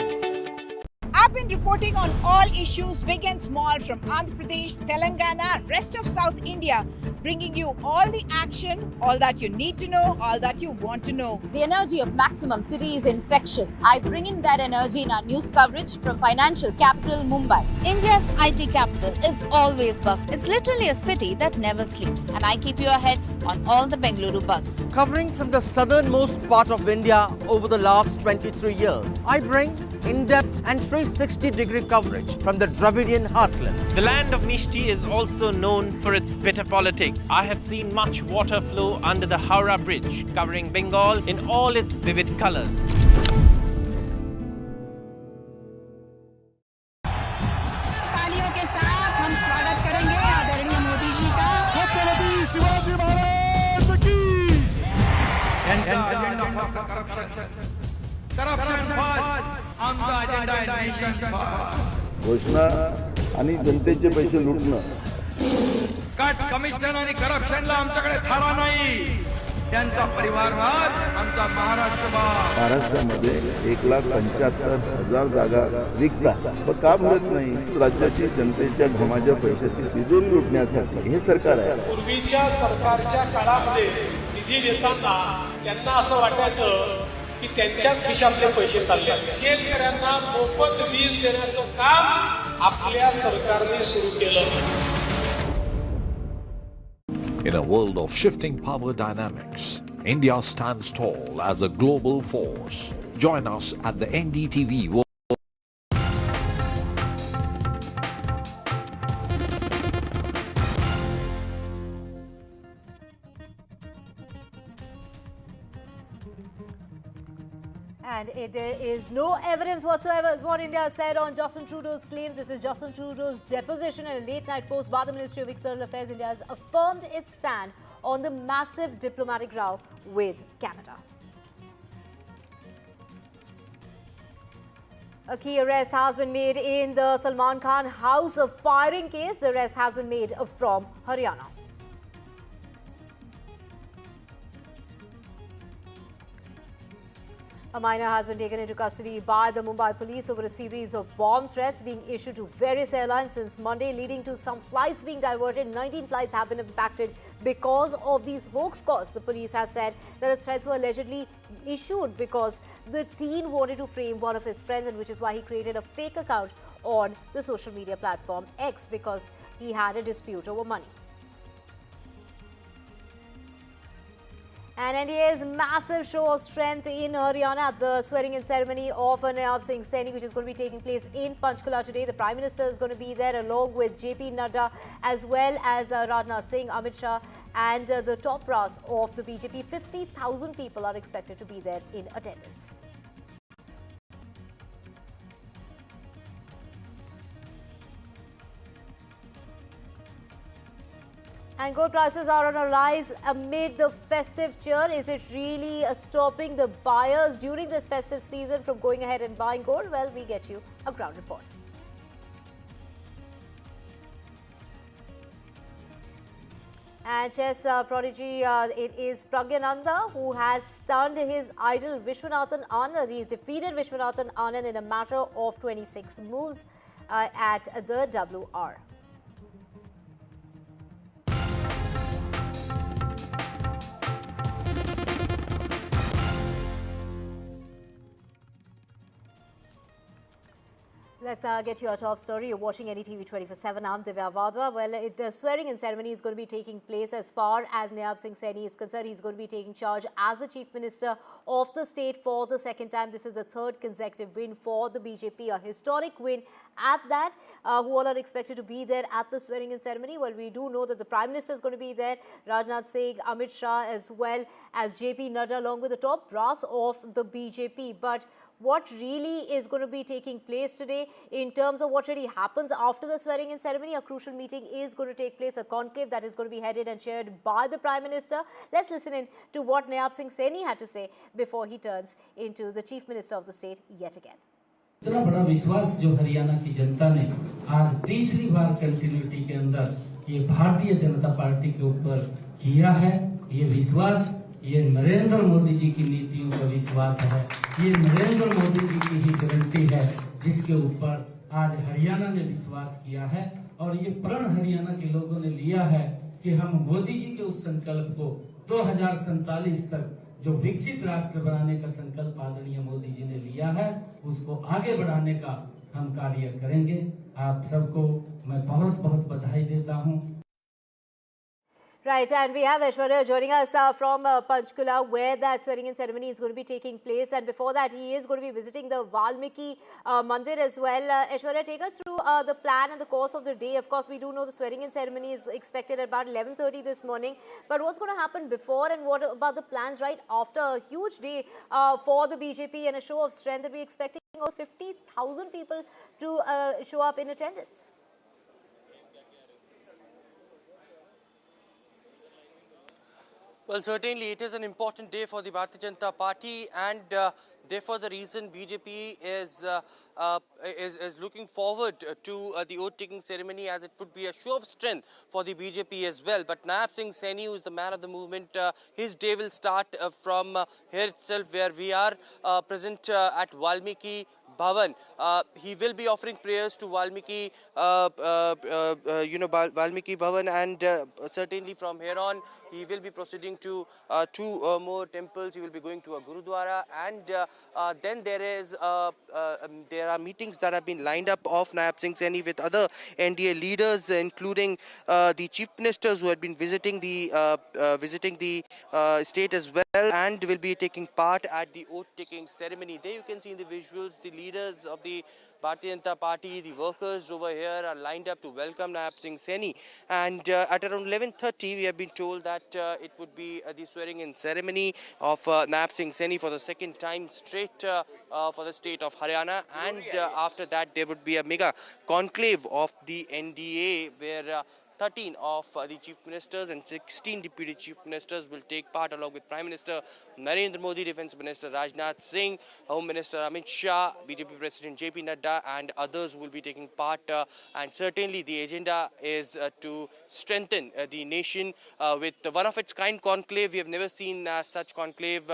been reporting on all issues, big and small, from Andhra Pradesh, Telangana, rest of South India, bringing you all the action, all that you need to know, all that you want to know. The energy of Maximum City is infectious. I bring in that energy in our news coverage from financial capital Mumbai. India's IT capital is always buzz. It's literally a city that never sleeps. And I keep you ahead on all the Bengaluru buzz. Covering from the southernmost part of India over the last 23 years, I bring in-depth and 360-degree coverage from the Dravidian heartland. The land of Mishti is also known for its bitter politics. I have seen much water flow under the Howrah Bridge, covering Bengal in all its vivid colors. तालियों के साथ हम स्वागत करेंगे आदरणीय मोदी जी का। छत्रपति शिवाजी महाराज की। यांचा अजेंडा फक्त करप्शन फर्स्ट, आमचा अजेंडा आहे नेशन फर्स्ट. घोषणा आणि जनतेचे पैसे लुटणं. कट कमिशन आणि करप्शनला आमच्याकडे थारा नाही. त्यांचा परिवारवाद आमचा महाराष्ट्रवाद. महाराष्ट्रामध्ये 1,75,000 जागा रिक्त आहेत. पण का भरत नाही? राज्याची जनतेच्या घमाच्या पैशाची तिजोरी लुटण्यासाठी हे सरकार आहे. पूर्वीच्या सरकारच्या काळामध्ये निधी देताना त्यांना असं वाटायचं की त्यांच्याच खिशातले पैसे चालले. शेतकऱ्यांना मोफत वीज देण्याचं काम आपल्या सरकारने सुरू केलं. In a world of shifting power dynamics, India stands tall as a global force. Join us at the NDTV World. And there is no evidence whatsoever, is what India said on Justin Trudeau's claims. This is Justin Trudeau's deposition in a late-night post by the Ministry of External Affairs. India has affirmed its stand on the massive diplomatic row with Canada. A key arrest has been made in the Salman Khan house of firing case. The arrest has been made from Haryana. A minor has been taken into custody by the Mumbai police over a series of bomb threats being issued to various airlines since Monday, leading to some flights being diverted. 19 flights have been impacted because of these hoax calls. The police has said that the threats were allegedly issued because the teen wanted to frame one of his friends, and which is why he created a fake account on the social media platform X because he had a dispute over money. And NDA's massive show of strength in Haryana at the swearing-in ceremony of Nayab Saini, which is going to be taking place in Panchkula today. The Prime Minister is going to be there along with JP Nadda as well as Rajnath Singh, Amit Shah and the top brass of the BJP. 50,000 people are expected to be there in attendance. And gold prices are on a rise amid the festive cheer. Is it really stopping the buyers during this festive season from going ahead and buying gold? Well, we get you a ground report. And chess prodigy, it is Pragyananda who has stunned his idol Vishwanathan Anand. He defeated Vishwanathan Anand in a matter of 26 moves at the WR. Let's get you our top story. You're watching NDTV 24/7. I'm Divya Vadwa. Well, the swearing-in ceremony is going to be taking place as far as Nayab Saini is concerned. He's going to be taking charge as the Chief Minister of the state for the second time. This is the third consecutive win for the BJP, a historic win at that. Who all are expected to be there at the swearing-in ceremony? Well, we do know that the Prime Minister is going to be there, Rajnath Singh, Amit Shah, as well as JP Nadda, along with the top brass of the BJP. But what really is going to be taking place today in terms of what really happens after the swearing-in ceremony? A crucial meeting is going to take place, a conclave that is going to be headed and chaired by the Prime Minister. Let's listen in to what Nayab Saini had to say before he turns into the Chief Minister of the state yet again. इतना बड़ा विश्वास जो हरियाणा की जनता ने आज तीसरी बार continuity के अंदर ये भारतीय जनता पार्टी के ऊपर किया है, ये विश्वास ये नरेंद्र मोदी जी की नीतियों का विश्वास है, ये नरेंद्र मोदी जी की ही गारंटी है जिसके ऊपर आज हरियाणा ने विश्वास किया है और ये प्रण हरियाणा के लोगों ने लिया है कि हम मोदी जी के उस संकल्प को 2047 तक जो विकसित राष्ट्र बनाने का संकल्प आदरणीय मोदी जी ने लिया है उसको आगे बढ़ाने का हम कार्य करेंगे। आप सबको मैं बहुत बहुत बधाई देता हूँ। Right, and we have Aishwarya joining us from Panchkula, where that swearing-in ceremony is going to be taking place. And before that, he is going to be visiting the Valmiki Mandir as well. Aishwarya, take us through the plan and the course of the day. Of course, we do know the swearing-in ceremony is expected at about 11:30 this morning. But what's going to happen before, and what about the plans right after? A huge day for the BJP and a show of strength that we're expecting almost 50,000 people to show up in attendance. Well, certainly it is an important day for the Bharatiya Janata Party, and therefore the reason BJP is looking forward to the oath-taking ceremony, as it would be a show of strength for the BJP as well. But Nayab Saini, who is the man of the movement, his day will start from here itself, where we are present at Valmiki Bhavan. He will be offering prayers to Valmiki, Valmiki Bhavan, and certainly from here on he will be proceeding to two more temples. He will be going to a Gurudwara, and then there are meetings that have been lined up of Nayab Saini with other NDA leaders, including the chief ministers who had been visiting the state as well, and will be taking part at the oath-taking ceremony. There you can see in the visuals the leaders of the Bharatiya Janata Party, the workers over here are lined up to welcome Nayab Saini. And at around 11:30, we have been told that it would be the swearing-in ceremony of Nayab Saini for the second time straight for the state of Haryana. And after that, there would be a mega conclave of the NDA, where 13 of the chief ministers and 16 deputy chief ministers will take part, along with Prime Minister Narendra Modi, Defence Minister Rajnath Singh, Home Minister Amit Shah, BJP President JP Nadda, and others will be taking part. And certainly the agenda is to strengthen the nation with one of its kind conclave. We have never seen such conclave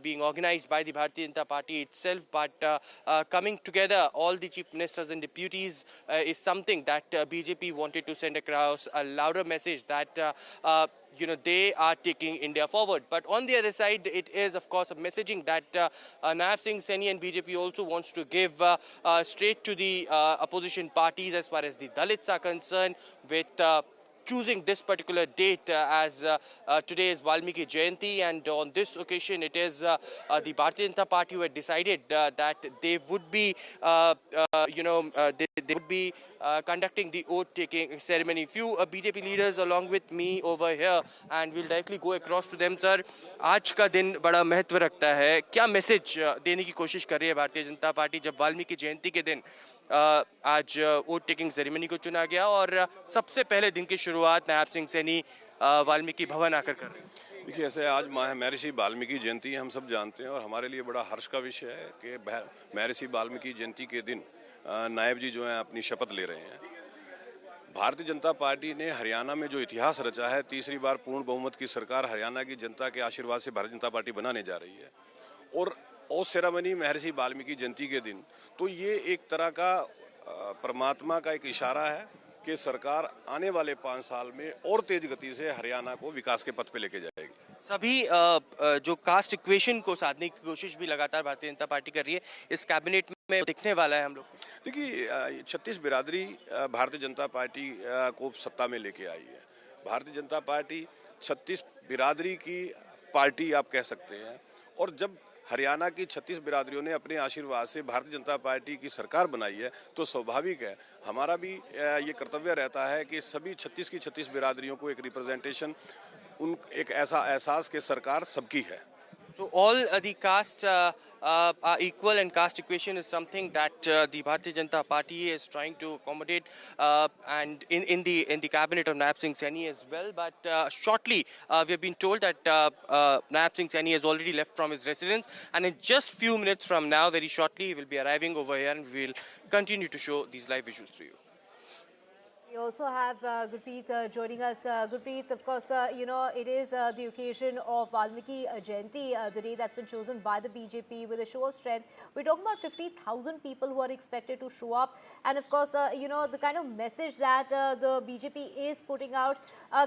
being organized by the Bharatiya Janata Party itself, but coming together all the chief ministers and deputies is something that BJP wanted to send across a louder message that they are taking India forward. But on the other side, it is of course a messaging that Nayab Saini and BJP also wants to give straight to the opposition parties as far as the Dalits are concerned, with choosing this particular date as today is Valmiki Jayanti, and on this occasion it is the Bharatiya Janata Party who had decided that they would be they would be conducting the oath-taking ceremony. Few BJP leaders along with me over here, and we'll directly go across to them. Sir, आज का दिन बड़ा महत्व रखता है, क्या message देने की कोशिश कर रही है भारतीय जनता पार्टी जब वाल्मीकि जयंती के दिन आज वोट टेकिंग सेरेमनी को चुना गया और सबसे पहले दिन की शुरुआत नायब सिंह सैनी वाल्मीकि भवन आकर कर रहे हैं? देखिए, ऐसे आज महर्षि वाल्मीकि जयंती हम सब जानते हैं और हमारे लिए बड़ा हर्ष का विषय है कि महर्षि वाल्मीकि जयंती के दिन नायब जी जो हैं अपनी शपथ ले रहे हैं। भारतीय जनता पार्टी ने हरियाणा में जो इतिहास रचा है, तीसरी बार पूर्ण बहुमत की सरकार हरियाणा की जनता के आशीर्वाद से भारतीय जनता पार्टी बनाने जा रही है, और ओथ सेरेमनी महर्षि वाल्मीकि जयंती के दिन, तो ये एक तरह का परमात्मा का एक इशारा है कि सरकार आने वाले 5 साल में और तेज गति से हरियाणा को विकास के पथ पे लेके जाएगी। सभी जो कास्ट इक्वेशन को साधने की कोशिश भी लगातार भारतीय जनता पार्टी कर रही है, इस कैबिनेट में दिखने वाला है हम लोग। देखिए, 36 बिरादरी भारतीय जनता पार्टी को सत्ता में लेके आई है। भारतीय जनता पार्टी 36 बिरादरी की पार्टी आप कह सकते हैं, और जब हरियाणा की 36 बिरादरियों ने अपने आशीर्वाद से भारतीय जनता पार्टी की सरकार बनाई है, तो स्वाभाविक है हमारा भी ये कर्तव्य रहता है कि सभी 36 की 36 बिरादरियों को एक रिप्रेजेंटेशन, एक ऐसा एहसास कि सरकार सबकी है। So all the castes are equal, and caste equation is something that the Bharatiya Janata Party is trying to accommodate, and in the cabinet of Nayab Singh Saini as well. But shortly we have been told that Nayab Singh Saini has already left from his residence, and in just few minutes from now, very shortly, he will be arriving over here, and we will continue to show these live visuals to you. We also have Gurpreet joining us. Gurpreet, of course, it is the occasion of Valmiki Jayanti, the day that's been chosen by the BJP with a show of strength. We're talking about 50,000 people who are expected to show up. And of course, the kind of message that the BJP is putting out.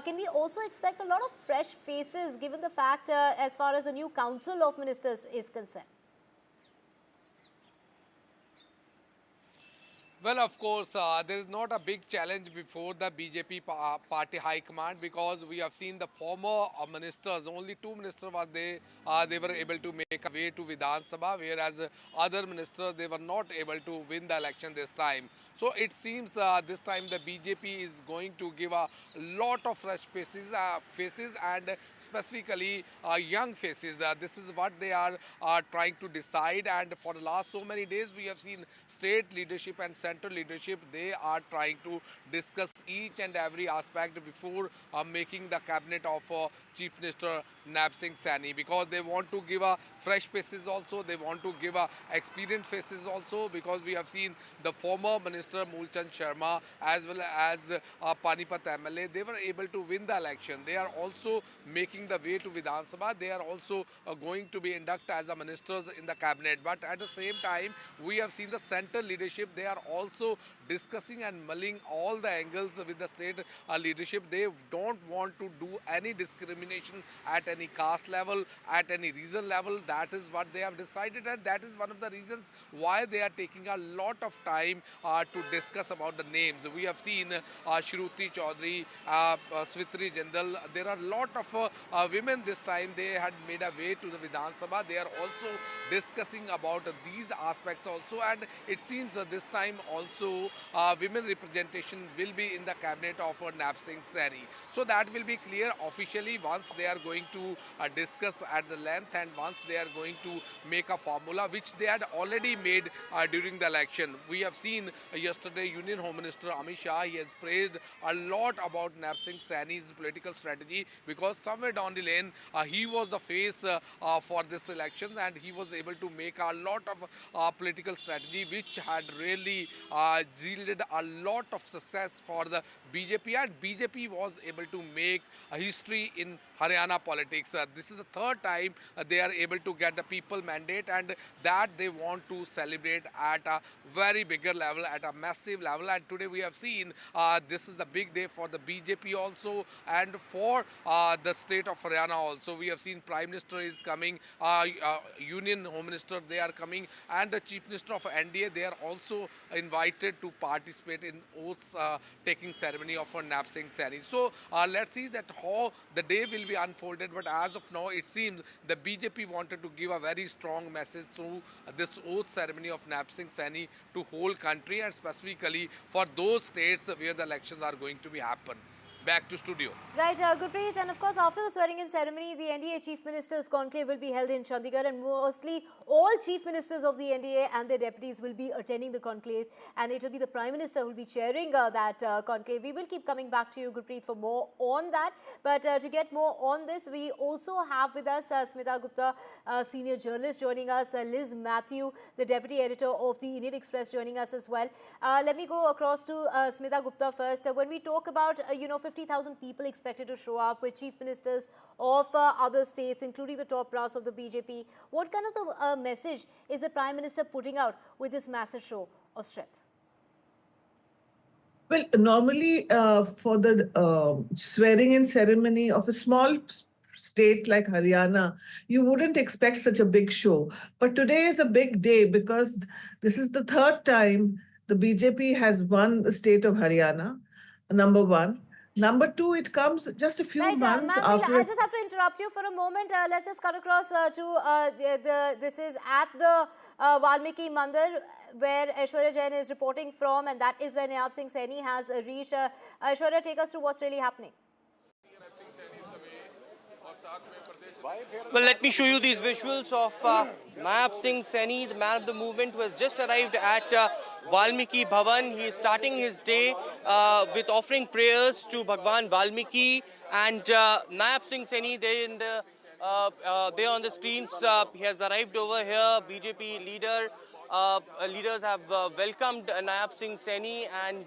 Can we also expect a lot of fresh faces given the fact as far as the new council of ministers is concerned? Well, of course, there is not a big challenge before the BJP party high command, because we have seen the former ministers, only 2 ministers were they were able to make a way to Vidhan Sabha, whereas other ministers, they were not able to win the election this time. So it seems this time the BJP is going to give a lot of fresh faces and specifically young faces. This is what they are trying to decide, and for the last so many days we have seen state leadership and central leadership, they are trying to discuss each and every aspect before making the cabinet of Chief Minister Nayab Saini, because they want to give a fresh faces also, they want to give a experienced faces also, because we have seen the former Minister Mulchand Sharma as well as Panipat MLA, they were able to win the election. They are also making the way to Vidhan Sabha. They are also going to be inducted as a ministers in the cabinet. But at the same time, we have seen the central leadership, they are also discussing and mulling all the angles with the state leadership. They don't want to do any discrimination at any caste level, at any region level. That is what they have decided, and that is one of the reasons why they are taking a lot of time to discuss about the names. We have seen Shruti Chaudhary, Switri Jindal. There are a lot of women this time. They had made a way to the Vidhan Sabha. They are also discussing about these aspects also, and it seems this time also women representation will be in the cabinet of Nayab Saini. So that will be clear officially once they are going to discuss at the length, and once they are going to make a formula which they had already made during the election. We have seen yesterday Union Home Minister Amit Shah, he has praised a lot about Nayab Saini's political strategy, because somewhere down the lane he was the face for this election, and he was able to make a lot of political strategy which had really yielded a lot of success for the BJP, and BJP was able to make a history in Haryana politics. This is the third time they are able to get the people mandate, and that they want to celebrate at a very bigger level, at a massive level. And today we have seen this is the big day for the BJP also, and for the state of Haryana also. We have seen Prime Minister is coming, Union Home Minister, they are coming, and the Chief Minister of NDA, they are also invited to participate in oaths taking ceremony of Nayab Saini. So let's see that how the day will be unfolded, but as of now it seems the BJP wanted to give a very strong message through this oath ceremony of Nayab Saini to whole country, and specifically for those states where the elections are going to be happen. Back to studio. Right, Gurpreet, and of course after the swearing-in ceremony, the NDA Chief Ministers Conclave will be held in Chandigarh, and mostly all Chief Ministers of the NDA and their deputies will be attending the conclave, and it will be the Prime Minister who will be chairing that conclave. We will keep coming back to you, Gurpreet, for more on that, but to get more on this, we also have with us Smita Gupta, senior journalist, joining us, Liz Matthew, the Deputy Editor of the Indian Express, joining us as well. Let me go across to Smita Gupta first. When we talk about, 50,000 people expected to show up with chief ministers of other states, including the top brass of the BJP, what kind of message is the Prime Minister putting out with this massive show of strength? Well, normally for the swearing-in ceremony of a small state like Haryana, you wouldn't expect such a big show. But today is a big day because this is the third time the BJP has won the state of Haryana, number one. Number two, it comes just a few months after. I just have to interrupt you for a moment. Let's just cut across to this is at the Valmiki Mandir, where Aishwarya Jain is reporting from, and that is where Nayab Saini has reached. Aishwarya, take us through what's really happening. Well, let me show you these visuals of Nayab Saini, the man of the movement, who has just arrived at Valmiki Bhavan. He is starting his day with offering prayers to Bhagwan Valmiki, and Nayab Saini, they in the there on the screens, he has arrived over here. BJP leaders have welcomed Nayab Saini, and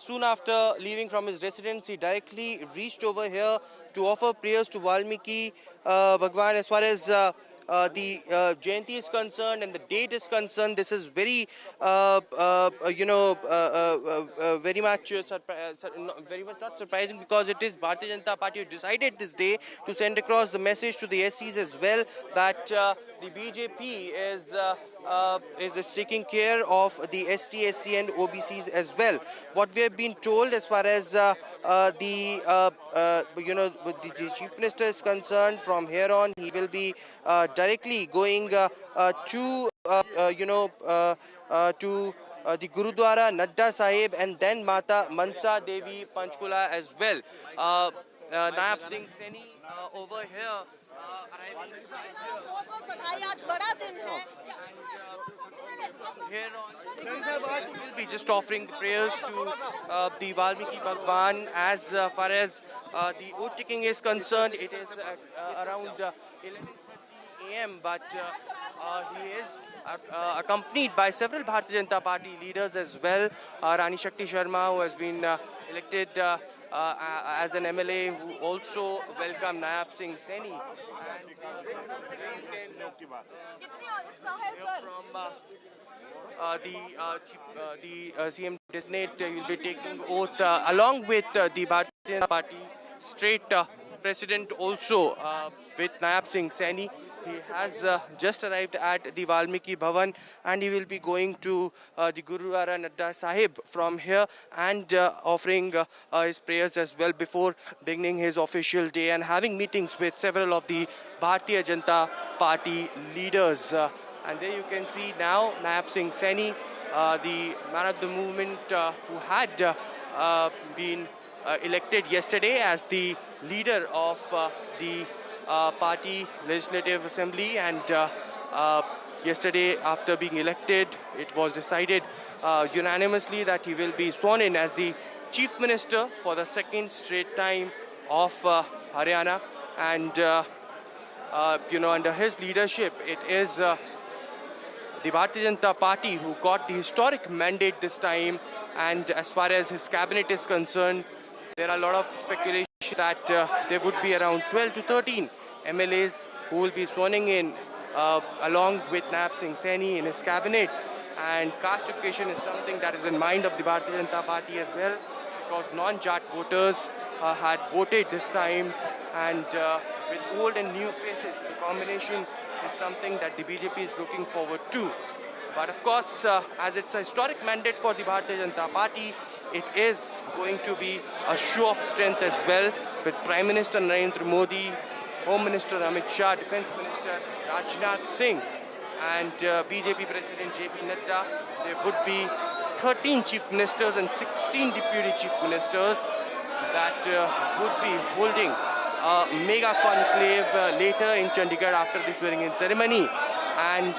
soon after leaving from his residence, he directly reached over here to offer prayers to Valmiki Bhagwan. As far as the Jayanti is concerned and the date is concerned, this is very, very much not surprising, because it is Bharatiya Janata Party who decided this day to send across the message to the SCs as well that the BJP is taking care of the ST, SC and OBCs as well. What we have been told as far as the Chief Minister is concerned, from here on he will be directly going to the Gurudwara Nadda Sahib and then Mata Mansa Devi Panchkula as well. Nayab Saini over here here on will be just offering the prayers to the Valmiki Bhagwan. As far as the oath taking is concerned, it is around 11:30 a.m. but he is accompanied by several Bharatiya Janata Party leaders as well. Rani Shakti Sharma, who has been elected as an MLA, who also welcomed Nayab Saini. And the CM designate will be taking oath along with the Bharatiya Janata Party state president also with Nayab Saini. He has just arrived at the Valmiki Bhavan, and he will be going to the Gurudwara Nadda Sahib from here and offering his prayers as well before beginning his official day and having meetings with several of the Bharatiya Janata Party leaders. And there you can see now Nayab Saini, the man of the movement who had been elected yesterday as the leader of the party legislative assembly, and yesterday after being elected it was decided unanimously that he will be sworn in as the chief minister for the second straight time of Haryana. And under his leadership it is the Bharatiya Janata Party who got the historic mandate this time. And as far as his cabinet is concerned, there are a lot of speculation that there would be around 12 to 13 MLAs who will be sworning in along with Nayab Saini in his cabinet. And caste equation is something that is in mind of the Bharatiya Janata Party as well, because non-Jat voters had voted this time, and with old and new faces, the combination is something that the BJP is looking forward to. But of course, as it's a historic mandate for the Bharatiya Janata Party, it is going to be a show of strength as well, with Prime Minister Narendra Modi, Home Minister Amit Shah, Defence Minister Rajnath Singh, and BJP President JP Nadda. There would be 13 Chief Ministers and 16 Deputy Chief Ministers that would be holding a mega conclave later in Chandigarh after the swearing-in ceremony. And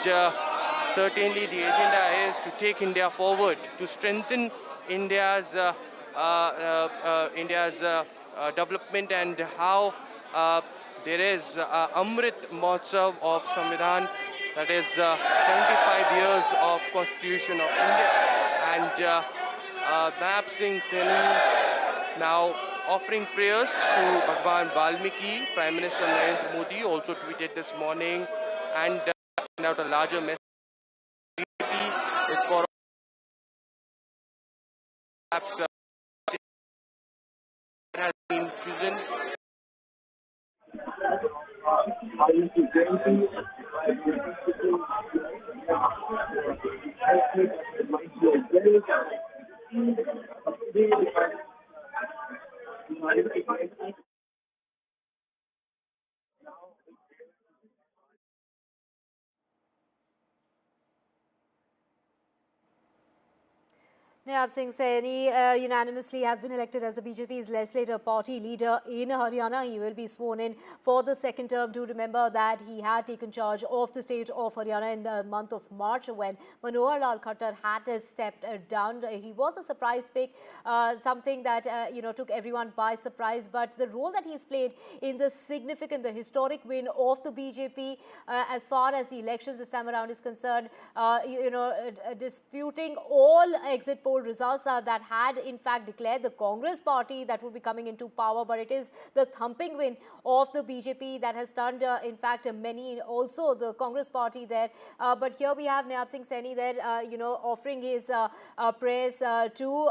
certainly the agenda is to take India forward, to strengthen India's development, and how there is Amrit Mahotsav of Samvidhan, that is 75 years of Constitution of India. And Nayab Saini now offering prayers to Bhagwan Valmiki. Prime Minister Narendra Modi also tweeted this morning and sent out a larger message. BJP is for perhaps has been chosen. Nayab Saini unanimously has been elected as the BJP's legislative party leader in Haryana. He will be sworn in for the second term. Do remember that he had taken charge of the state of Haryana in the month of March when Manohar Lal Khattar had stepped down. He was a surprise pick, something that took everyone by surprise. But the role that he's played in the historic win of the BJP as far as the elections this time around is concerned, disputing all exit poll results that had in fact declared the Congress party that would be coming into power, but it is the thumping win of the BJP that has stunned in fact many, also the Congress party there. But here we have Nayab Saini there, offering his prayers to,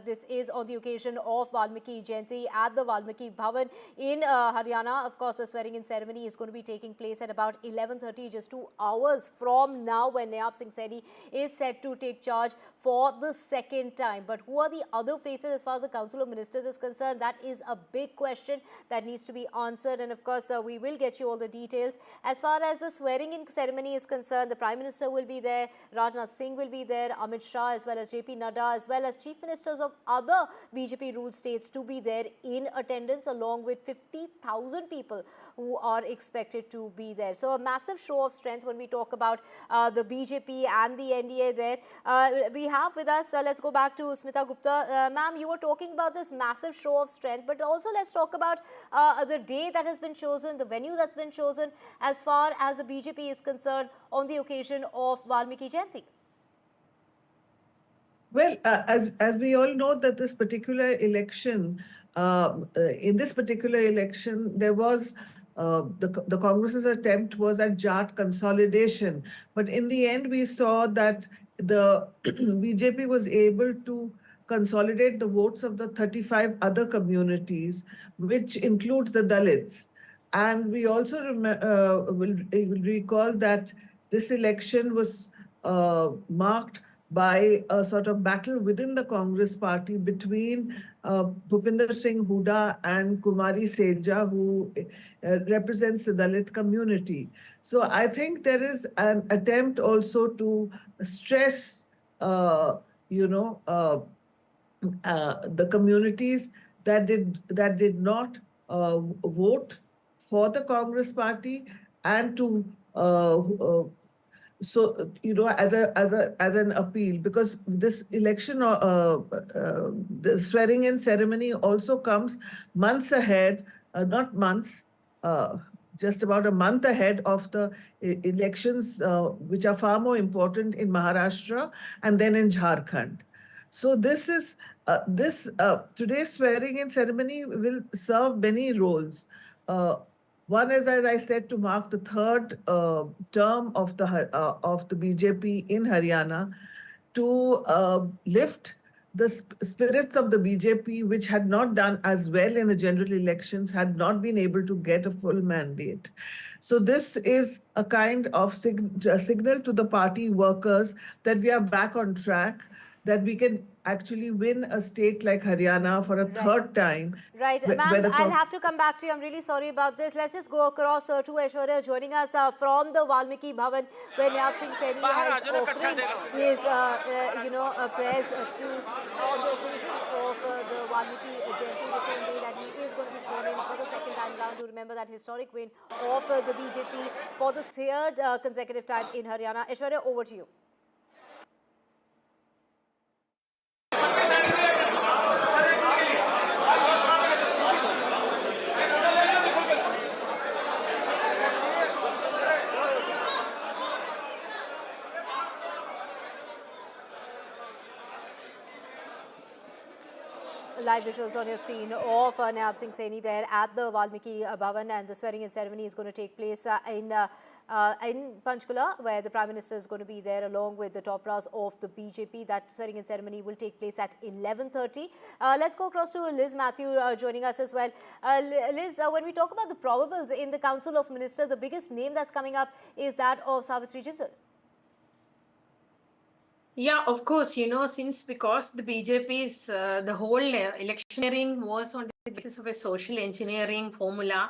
this is on the occasion of Valmiki Jayanti at the Valmiki Bhavan in Haryana. Of course, the swearing in ceremony is going to be taking place at about 11:30, just 2 hours from now, when Nayab Saini is set to take charge for the second time. But who are the other faces as far as the Council of Ministers is concerned? That is a big question that needs to be answered, and of course we will get you all the details. As far as the swearing in ceremony is concerned, the Prime Minister will be there, Rajnath Singh will be there, Amit Shah as well as JP Nadda as well as Chief Ministers of other BJP ruled states to be there in attendance, along with 50,000 people who are expected to be there. So a massive show of strength when we talk about the BJP and the NDA there. We have with us, let's go back to Smita Gupta. Ma'am, you were talking about this massive show of strength, but also let's talk about the day that has been chosen, the venue that's been chosen as far as the BJP is concerned on the occasion of Valmiki Jayanti. Well, as we all know that this particular election, in this particular election, there was the Congress's attempt was at Jat consolidation, but in the end we saw that the BJP was able to consolidate the votes of the 35 other communities, which include the Dalits. And we also will recall that this election was marked by a sort of battle within the Congress party between Bhupinder Singh Hooda and Kumari Seja, who represents the Dalit community. So I think there is an attempt also to stress, the communities that did not vote for the Congress party, and to as an appeal, because this election, the swearing in ceremony also comes months ahead, not months, just about a month ahead of the elections, which are far more important in Maharashtra and then in Jharkhand. So this is today's swearing in ceremony will serve many roles. One is, as I said, to mark the third term of the BJP in Haryana, to lift the spirits of the BJP, which had not done as well in the general elections, had not been able to get a full mandate. So this is a kind of signal to the party workers that we are back on track, that we can actually win a state like Haryana for a third time. Right, ma'am, I'll have to come back to you. I'm really sorry about this. Let's just go across to Aishwarya joining us from the Valmiki Bhavan, where Nayab Saini is offering his, prayers on the occasion of the Valmiki Jayanti, the same day that he is going to be sworn in for the second time round, to remember that historic win of the BJP for the third consecutive time in Haryana. Aishwarya, over to you. Live visuals on your screen of Nayab Saini there at the Valmiki Bhavan, and the swearing in ceremony is going to take place in Panchkula, where the Prime Minister is going to be there along with the top brass of the BJP. That swearing in ceremony will take place at 11:30. Let's go across to Liz Matthew joining us as well. Liz, when we talk about the probables in the Council of Ministers, the biggest name that's coming up is that of Savitri Jindal. Yeah, of course, because the BJP's, the whole electioneering was on basis of a social engineering formula,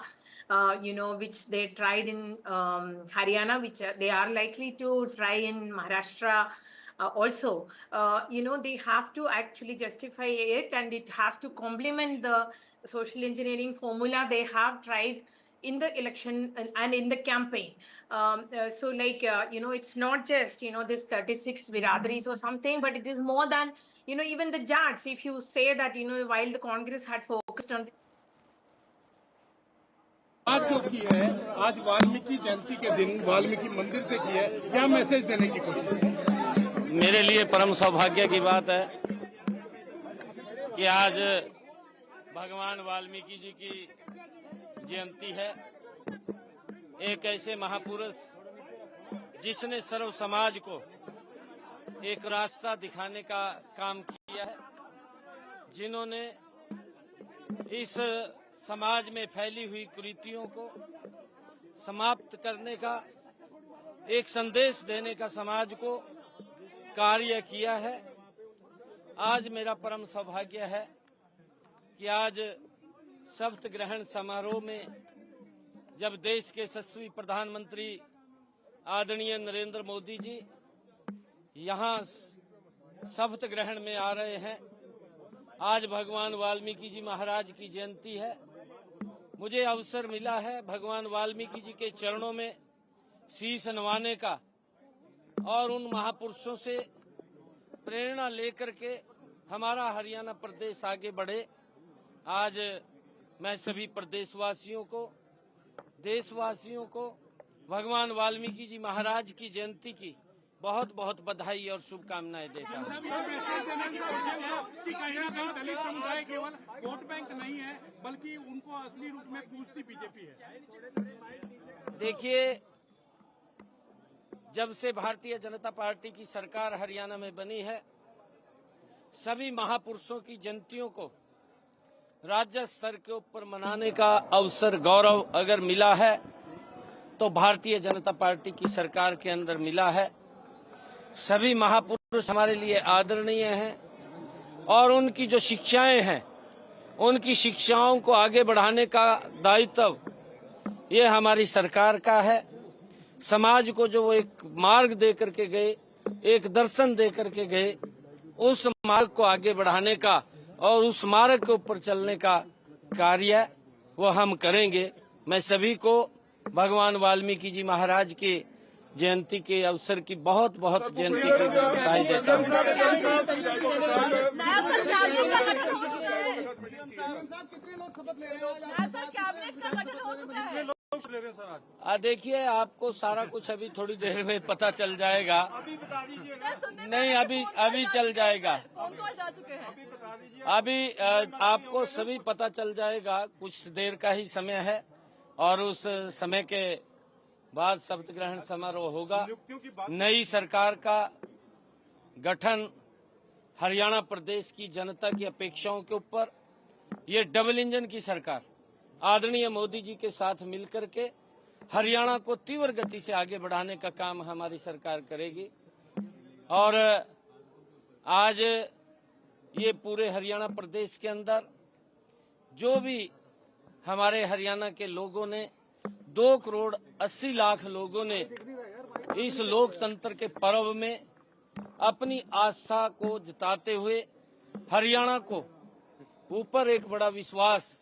which they tried in Haryana, which they are likely to try in Maharashtra also. They have to actually justify it, and it has to complement the social engineering formula they have tried in the election and in the campaign. It's not just, this 36 Viradaris or something, but it is more than, even the Jats. If you say that, while the Congress had focused on आज जो की है, आज वाल्मीकि जयंती के दिन वाल्मीकि मंदिर से की है, क्या मैसेज देने की कोशिश? मेरे लिए परम सौभाग्य की बात है कि आज भगवान वाल्मीकि जी की जयंती है। एक ऐसे महापुरुष जिसने सर्व समाज को एक रास्ता दिखाने का काम किया है, जिन्होंने इस समाज में फैली हुई कुरीतियों को समाप्त करने का, एक संदेश देने का समाज को कार्य किया है। आज मेरा परम सौभाग्य है कि आज शपथ ग्रहण समारोह में जब देश के यशस्वी प्रधानमंत्री आदरणीय नरेंद्र मोदी जी यहाँ शपथ ग्रहण में आ रहे हैं, आज भगवान वाल्मीकि जी महाराज की जयंती है। मुझे अवसर मिला है भगवान वाल्मीकि जी के चरणों में शीश नवाने का और उन महापुरुषों से प्रेरणा लेकर के हमारा हरियाणा प्रदेश आगे बढ़े। आज मैं सभी प्रदेशवासियों को, देशवासियों को भगवान वाल्मीकि जी महाराज की जयंती की बहुत बहुत बधाई और शुभकामनाएं देता हूँ। दलित समुदाय केवल वोट बैंक नहीं है, बल्कि उनको असली रूप में पूजती बीजेपी है। देखिए, जब से भारतीय जनता पार्टी की सरकार हरियाणा में बनी है, सभी महापुरुषों की जयंतियों को राज्य स्तर के ऊपर मनाने का अवसर, गौरव अगर मिला है तो भारतीय जनता पार्टी की सरकार के अंदर मिला है। सभी महापुरुष हमारे लिए आदरणीय हैं और उनकी जो शिक्षाएं हैं, उनकी शिक्षाओं को आगे बढ़ाने का दायित्व ये हमारी सरकार का है। समाज को जो वो एक मार्ग दे करके गए, एक दर्शन दे करके गए, उस मार्ग को आगे बढ़ाने का और उस मार्ग के ऊपर चलने का कार्य वो हम करेंगे। मैं सभी को भगवान वाल्मीकि जी महाराज के जयंती के अवसर की बहुत बहुत जयंती की बधाई देता हूँ। देखिए, आपको सारा कुछ अभी थोड़ी देर में पता चल जाएगा। नहीं, अभी चल जाएगा। अभी आपको सभी पता चल जाएगा। कुछ देर का ही समय है और उस समय के बाद शपथ ग्रहण समारोह होगा। नई सरकार का गठन हरियाणा प्रदेश की जनता की अपेक्षाओं के ऊपर, ये डबल इंजन की सरकार आदरणीय मोदी जी के साथ मिलकर के हरियाणा को तीव्र गति से आगे बढ़ाने का काम हमारी सरकार करेगी। और आज ये पूरे हरियाणा प्रदेश के अंदर जो भी हमारे हरियाणा के लोगों ने, 2 करोड़ 80 लाख लोगों ने इस लोकतंत्र के पर्व में अपनी आस्था को जताते हुए हरियाणा को ऊपर एक बड़ा विश्वास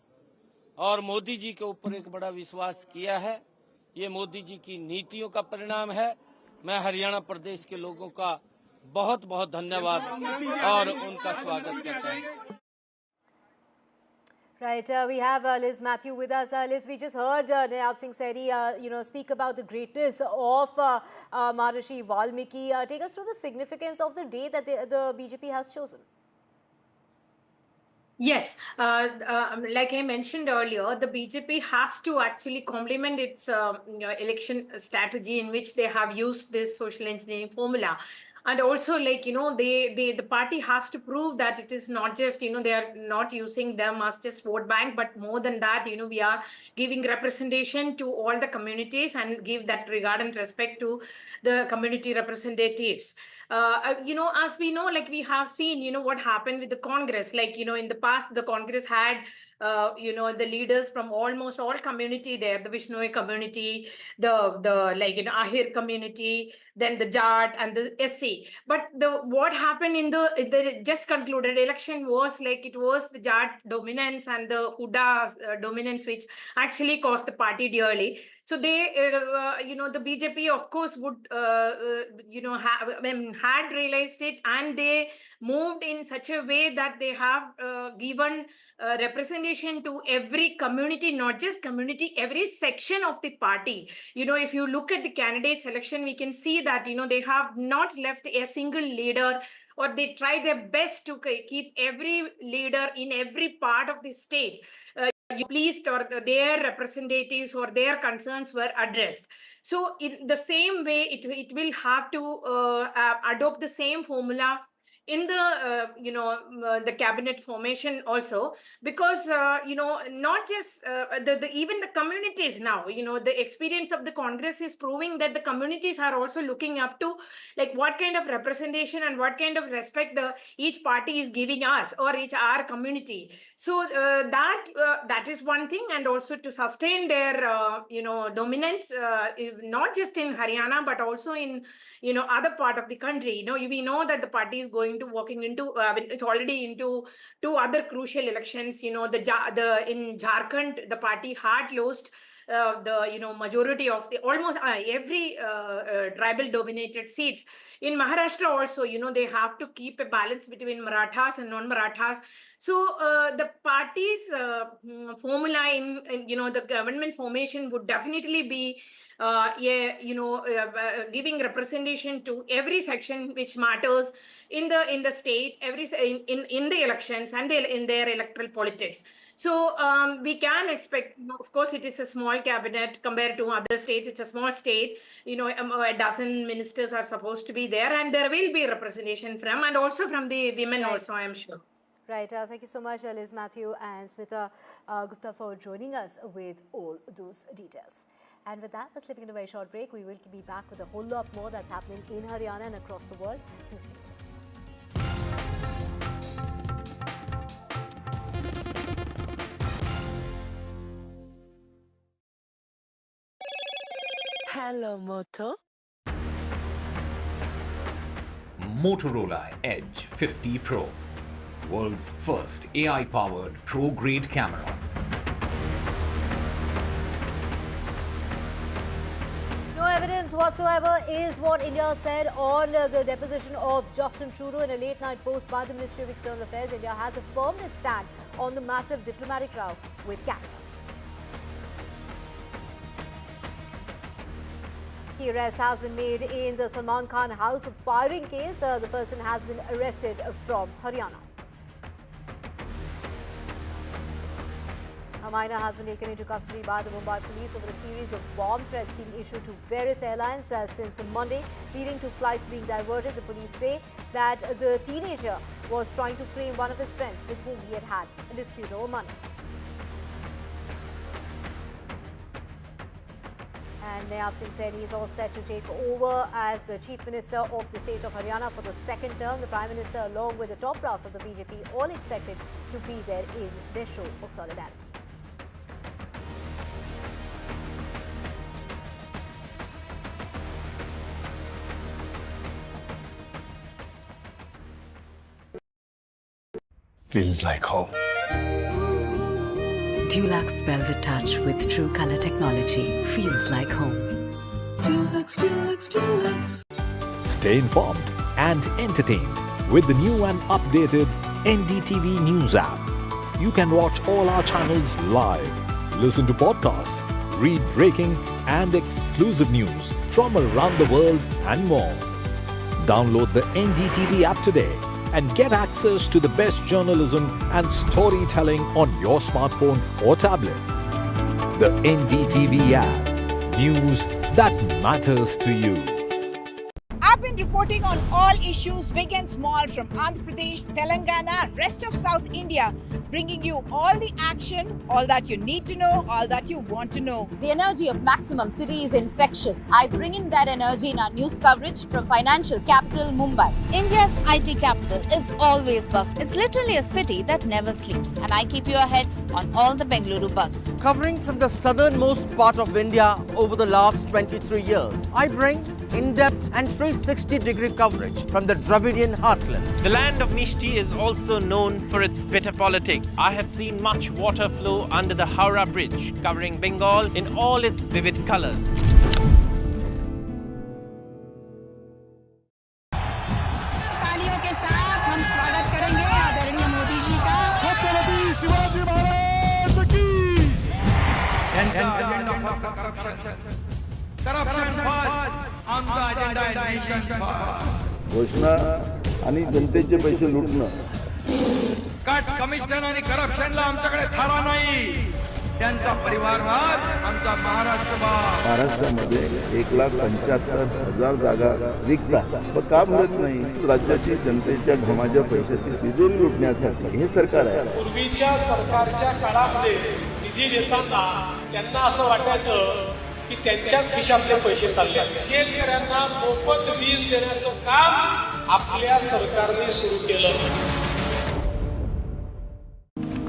और मोदी जी के ऊपर एक बड़ा विश्वास किया है। ये मोदी जी की नीतियों का परिणाम है। मैं हरियाणा प्रदेश के लोगों का बहुत बहुत धन्यवाद और उनका स्वागत करता हूँ। Right, we have Liz Matthew with us. Liz, we just heard Nayab Saini, speak about the greatness of Maharishi Valmiki. Take us through the significance of the day that the BJP has chosen. Yes, like I mentioned earlier, the BJP has to actually complement its election strategy in which they have used this social engineering formula. and also like, the party has to prove that it is not just, they are not using them as just vote bank, but more than that, we are giving representation to all the communities and give that regard and respect to the community representatives. As we know, like we have seen, what happened with the Congress, like, in the past, the Congress had, the leaders from almost all community there, the Vishnoi community, the like, Ahir community, then the Jat and the SC. But what happened in the just concluded election was like, it was the Jat dominance and the Huda dominance, which actually cost the party dearly. So they, the BJP, of course, would, had realized it, and they moved in such a way that they have given representation to every community, not just community, every section of the party. If you look at the candidate selection, we can see that, they have not left a single leader, or they try their best to keep every leader in every part of the state pleased, or their representatives or their concerns were addressed. So in the same way, it will have to adopt the same formula in the the cabinet formation also, because not just even the communities now, the experience of the Congress is proving that the communities are also looking up to like what kind of representation and what kind of respect each party is giving us or our community. So that is one thing, and also to sustain their dominance, not just in Haryana but also in other part of the country. We know that the party is going to walking into it's already into two other crucial elections. In Jharkhand, the party had lost the majority of the almost every tribal dominated seats. In Maharashtra also, they have to keep a balance between Marathas and non-Marathas. So the party's formula in the government formation would definitely be giving representation to every section which matters in the state, in the elections and in their electoral politics. So we can expect, of course, it is a small cabinet compared to other states. It's a small state. A dozen ministers are supposed to be there, and there will be representation from, and also from the women also, I am sure. Right. Thank you so much, Liz Matthew and Smita Gupta, for joining us with all those details. And with that, we're slipping into a very short break. We will be back with a whole lot more that's happening in Haryana and across the world. Do stay with us. Hello, Moto. Motorola Edge 50 Pro, world's first AI-powered pro-grade camera. No evidence whatsoever is what India said on the deposition of Justin Trudeau in a late-night post by the Ministry of External Affairs. India has affirmed its stand on the massive diplomatic row with Canada. Key arrest has been made in the Salman Khan house firing case. The person has been arrested from Haryana. A minor has been taken into custody by the Mumbai police over a series of bomb threats being issued to various airlines since Monday, leading to flights being diverted. The police say that the teenager was trying to frame one of his friends with whom he had a dispute over money. And Nayab Saini is all set to take over as the Chief Minister of the state of Haryana for the second term. The Prime Minister, along with the top brass of the BJP, all expected to be there in their show of solidarity. Feels like home. Dulux Velvet Touch with True Color Technology feels like home. Stay informed and entertained with the new and updated NDTV News app. You can watch all our channels live, listen to podcasts, read breaking and exclusive news from around the world and more. Download the NDTV app today and get access to the best journalism and storytelling on your smartphone or tablet. The NDTV app. News that matters to you. I've been reporting on all issues big and small from Andhra Pradesh, Telangana, rest of South India, bringing you all the action, all that you need to know, all that you want to know. The energy of Maximum City is infectious. I bring in that energy in our news coverage from financial capital Mumbai. India's IT capital is always buzz. It's literally a city that never sleeps. And I keep you ahead on all the Bengaluru buzz. Covering from the southernmost part of India over the last 23 years, I bring in-depth and 360-degree coverage from the Dravidian heartland. The land of Mishti is also known for its bitter politics. I have seen much water flow under the Howrah Bridge, covering Bengal in all its vivid colors. तालियों के साथ हम स्वागत करेंगे आदरणीय मोदी जी का छत्रपति शिवाजी महाराज की corruption first on the agenda nation first घोषणा आणि जनतेचे पैसे लुटणं कट कमिशन आणि करप्शनला आमच्याकडे थारा नाही त्यांचा परिवारवाद आमचा महाराष्ट्रवाद महाराष्ट्रामध्ये 1,75,000 जागा रिक्त आहेत. पण का भरत नाही? राज्याची जनतेच्या घमाच्या पैशाची तिजोरी लुटण्यासाठी हे सरकार आहे. पूर्वीच्या सरकारच्या काळामध्ये निधी देताना त्यांना असं वाटायचं की त्यांच्याच खिशातले पैसे चालले आहेत. शेतकऱ्यांना मोफत वीज देण्याचं काम आपल्या सरकारने सुरू केलं.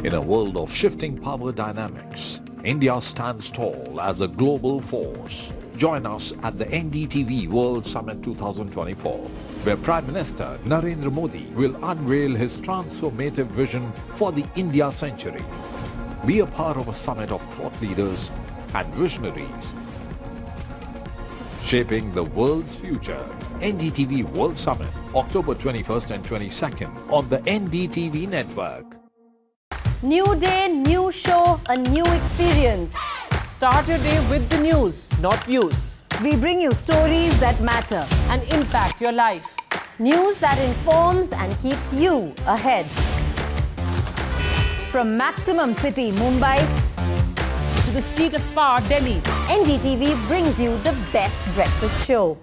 In a world of shifting power dynamics, India stands tall as a global force. Join us at the NDTV World Summit 2024, where Prime Minister Narendra Modi will unveil his transformative vision for the India century. Be a part of a summit of thought leaders and visionaries, shaping the world's future. NDTV World Summit, October 21st and 22nd on the NDTV network. New day, new show, a new experience. Start your day with the news, not views. We bring you stories that matter And impact your life. news that informs and keeps you ahead. From Maximum City, Mumbai, To the seat of power, Delhi. NDTV brings you the best breakfast show.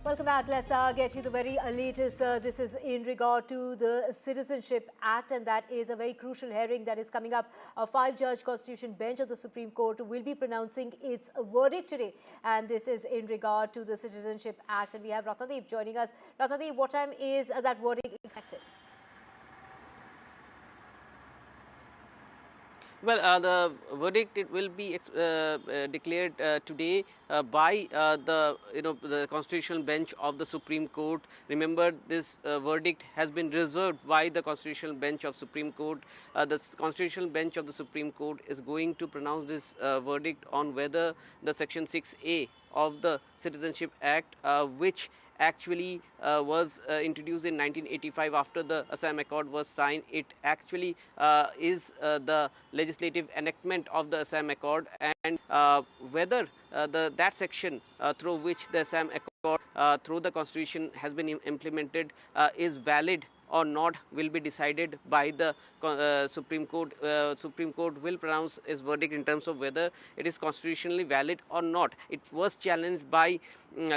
Welcome back. Let's get you the very latest. This is in regard to the Citizenship Act, and that is a very crucial hearing that is coming up. A 5-judge Constitution bench of the Supreme Court will be pronouncing its verdict today, and this is in regard to the Citizenship Act. And we have Ratnadeep joining us. Ratnadeep, what time is that verdict expected? Well, the verdict it will be declared today by the constitutional bench of the Supreme Court. Remember, this verdict has been reserved by the constitutional bench of Supreme Court. The constitutional bench of the Supreme Court is going to pronounce this verdict on whether the Section 6A of the Citizenship Act, which actually was introduced in 1985 after the Assam Accord was signed. It actually is the legislative enactment of the Assam Accord, and whether that section through which the Assam Accord through the constitution has been implemented is valid or not will be decided by the Supreme Court. Supreme Court will pronounce its verdict in terms of whether it is constitutionally valid or not. It was challenged by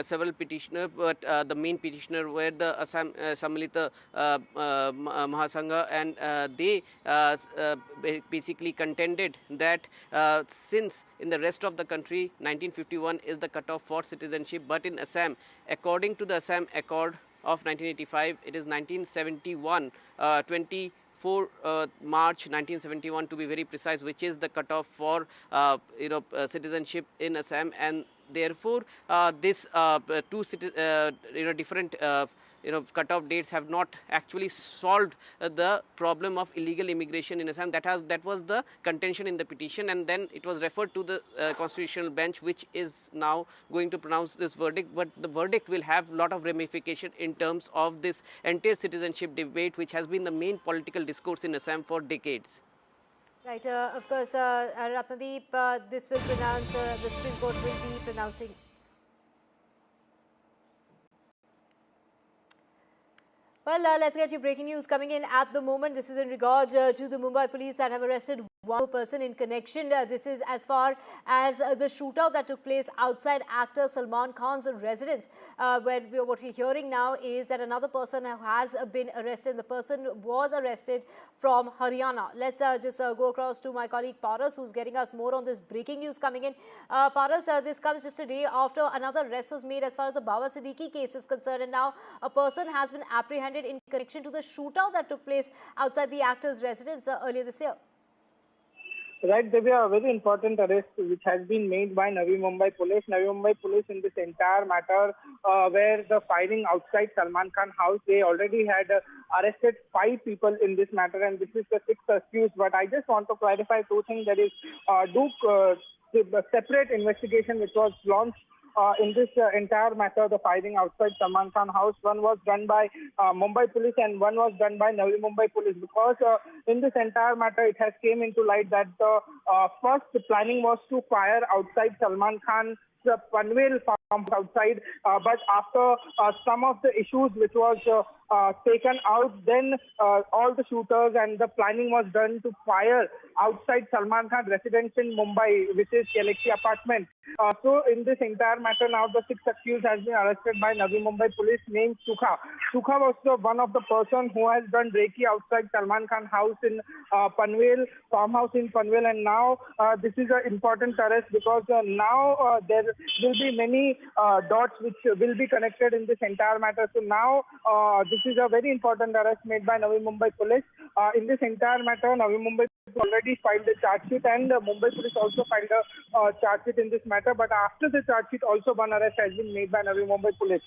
several petitioners, but the main petitioner were the Assam Sammalita Mahasangha, and they basically contended that since in the rest of the country 1951 is the cutoff for citizenship, but in Assam, according to the Assam Accord of 1985, it is 1971, 24 March 1971 to be very precise, which is the cutoff for citizenship in Assam, and therefore this two different cutoff dates have not actually solved the problem of illegal immigration in Assam. That was the contention in the petition, and then it was referred to the constitutional bench, which is now going to pronounce this verdict. But the verdict will have a lot of ramification in terms of this entire citizenship debate, which has been the main political discourse in Assam for decades. Right, of course, Ratnadeep, this will pronounce, the Supreme Court will be pronouncing Well, let's get you breaking news coming in at the moment. This is in regard to the Mumbai police that have arrested one person in connection. This is as far as the shootout that took place outside actor Salman Khan's residence. What we're hearing now is that another person has been arrested. The person was arrested from Haryana. Let's just go across to my colleague Paras, who's getting us more on this breaking news coming in. Paras, this comes just a day after another arrest was made as far as the Siddique case is concerned, and now a person has been apprehended in connection to the shootout that took place outside the actor's residence earlier this year. Right, there were a very important arrest which has been made by Navi Mumbai Police. Navi Mumbai Police in this entire matter where the firing outside Salman Khan house, they already had arrested 5 people in this matter, and this is the 6th accused. But I just want to clarify 2 things. There is separate investigation which was launched in this entire matter, the firing outside Salman Khan house. One was done by Mumbai police and one was done by Navi Mumbai police, because in this entire matter it has came into light that the first planning was to fire outside Salman Khan's Panvel farm outside, but after some of the issues which was taken out, then all the shooters and the planning was done to fire outside Salman Khan residence in Mumbai, which is Galaxy apartment. So in this entire matter, now the 6th accused has been arrested by Navi Mumbai police named Sukha. Sukha was one of the person who has done Reiki outside Salman Khan house in Panvel, farmhouse in Panvel, and now this is an important arrest because now there will be many dots which will be connected in this entire matter. So now this is a very important arrest made by Navi Mumbai police. In this entire matter, Navi Mumbai already filed a charge sheet, and Mumbai police also filed a charge sheet in this matter. But after the charge sheet, also one arrest has been made by Navi Mumbai police.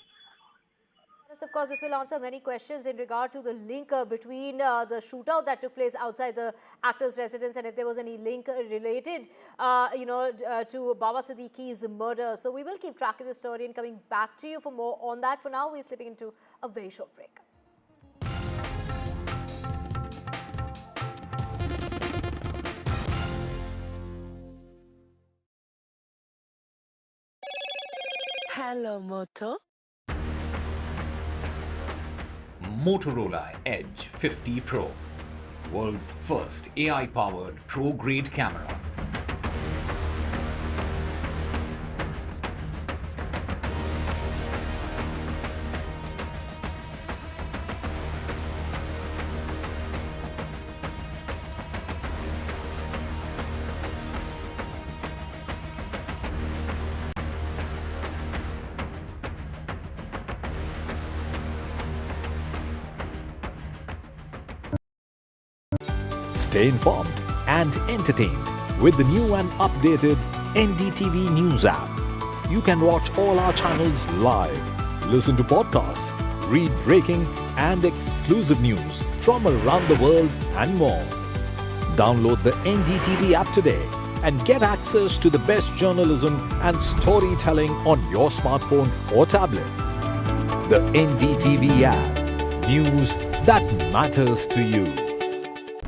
Yes, of course, this will answer many questions in regard to the link between the shootout that took place outside the actor's residence, and if there was any link related, to Baba Siddique's murder. So we will keep track of the story and coming back to you for more on that. For now, we're slipping into a very short break. Hello, Moto. Motorola Edge 50 Pro, world's first AI-powered pro-grade camera. Stay informed and entertained with the new and updated NDTV News app. You can watch all our channels live, listen to podcasts, read breaking and exclusive news from around the world and more. Download the NDTV app today and get access to the best journalism and storytelling on your smartphone or tablet. The NDTV app. News that matters to you.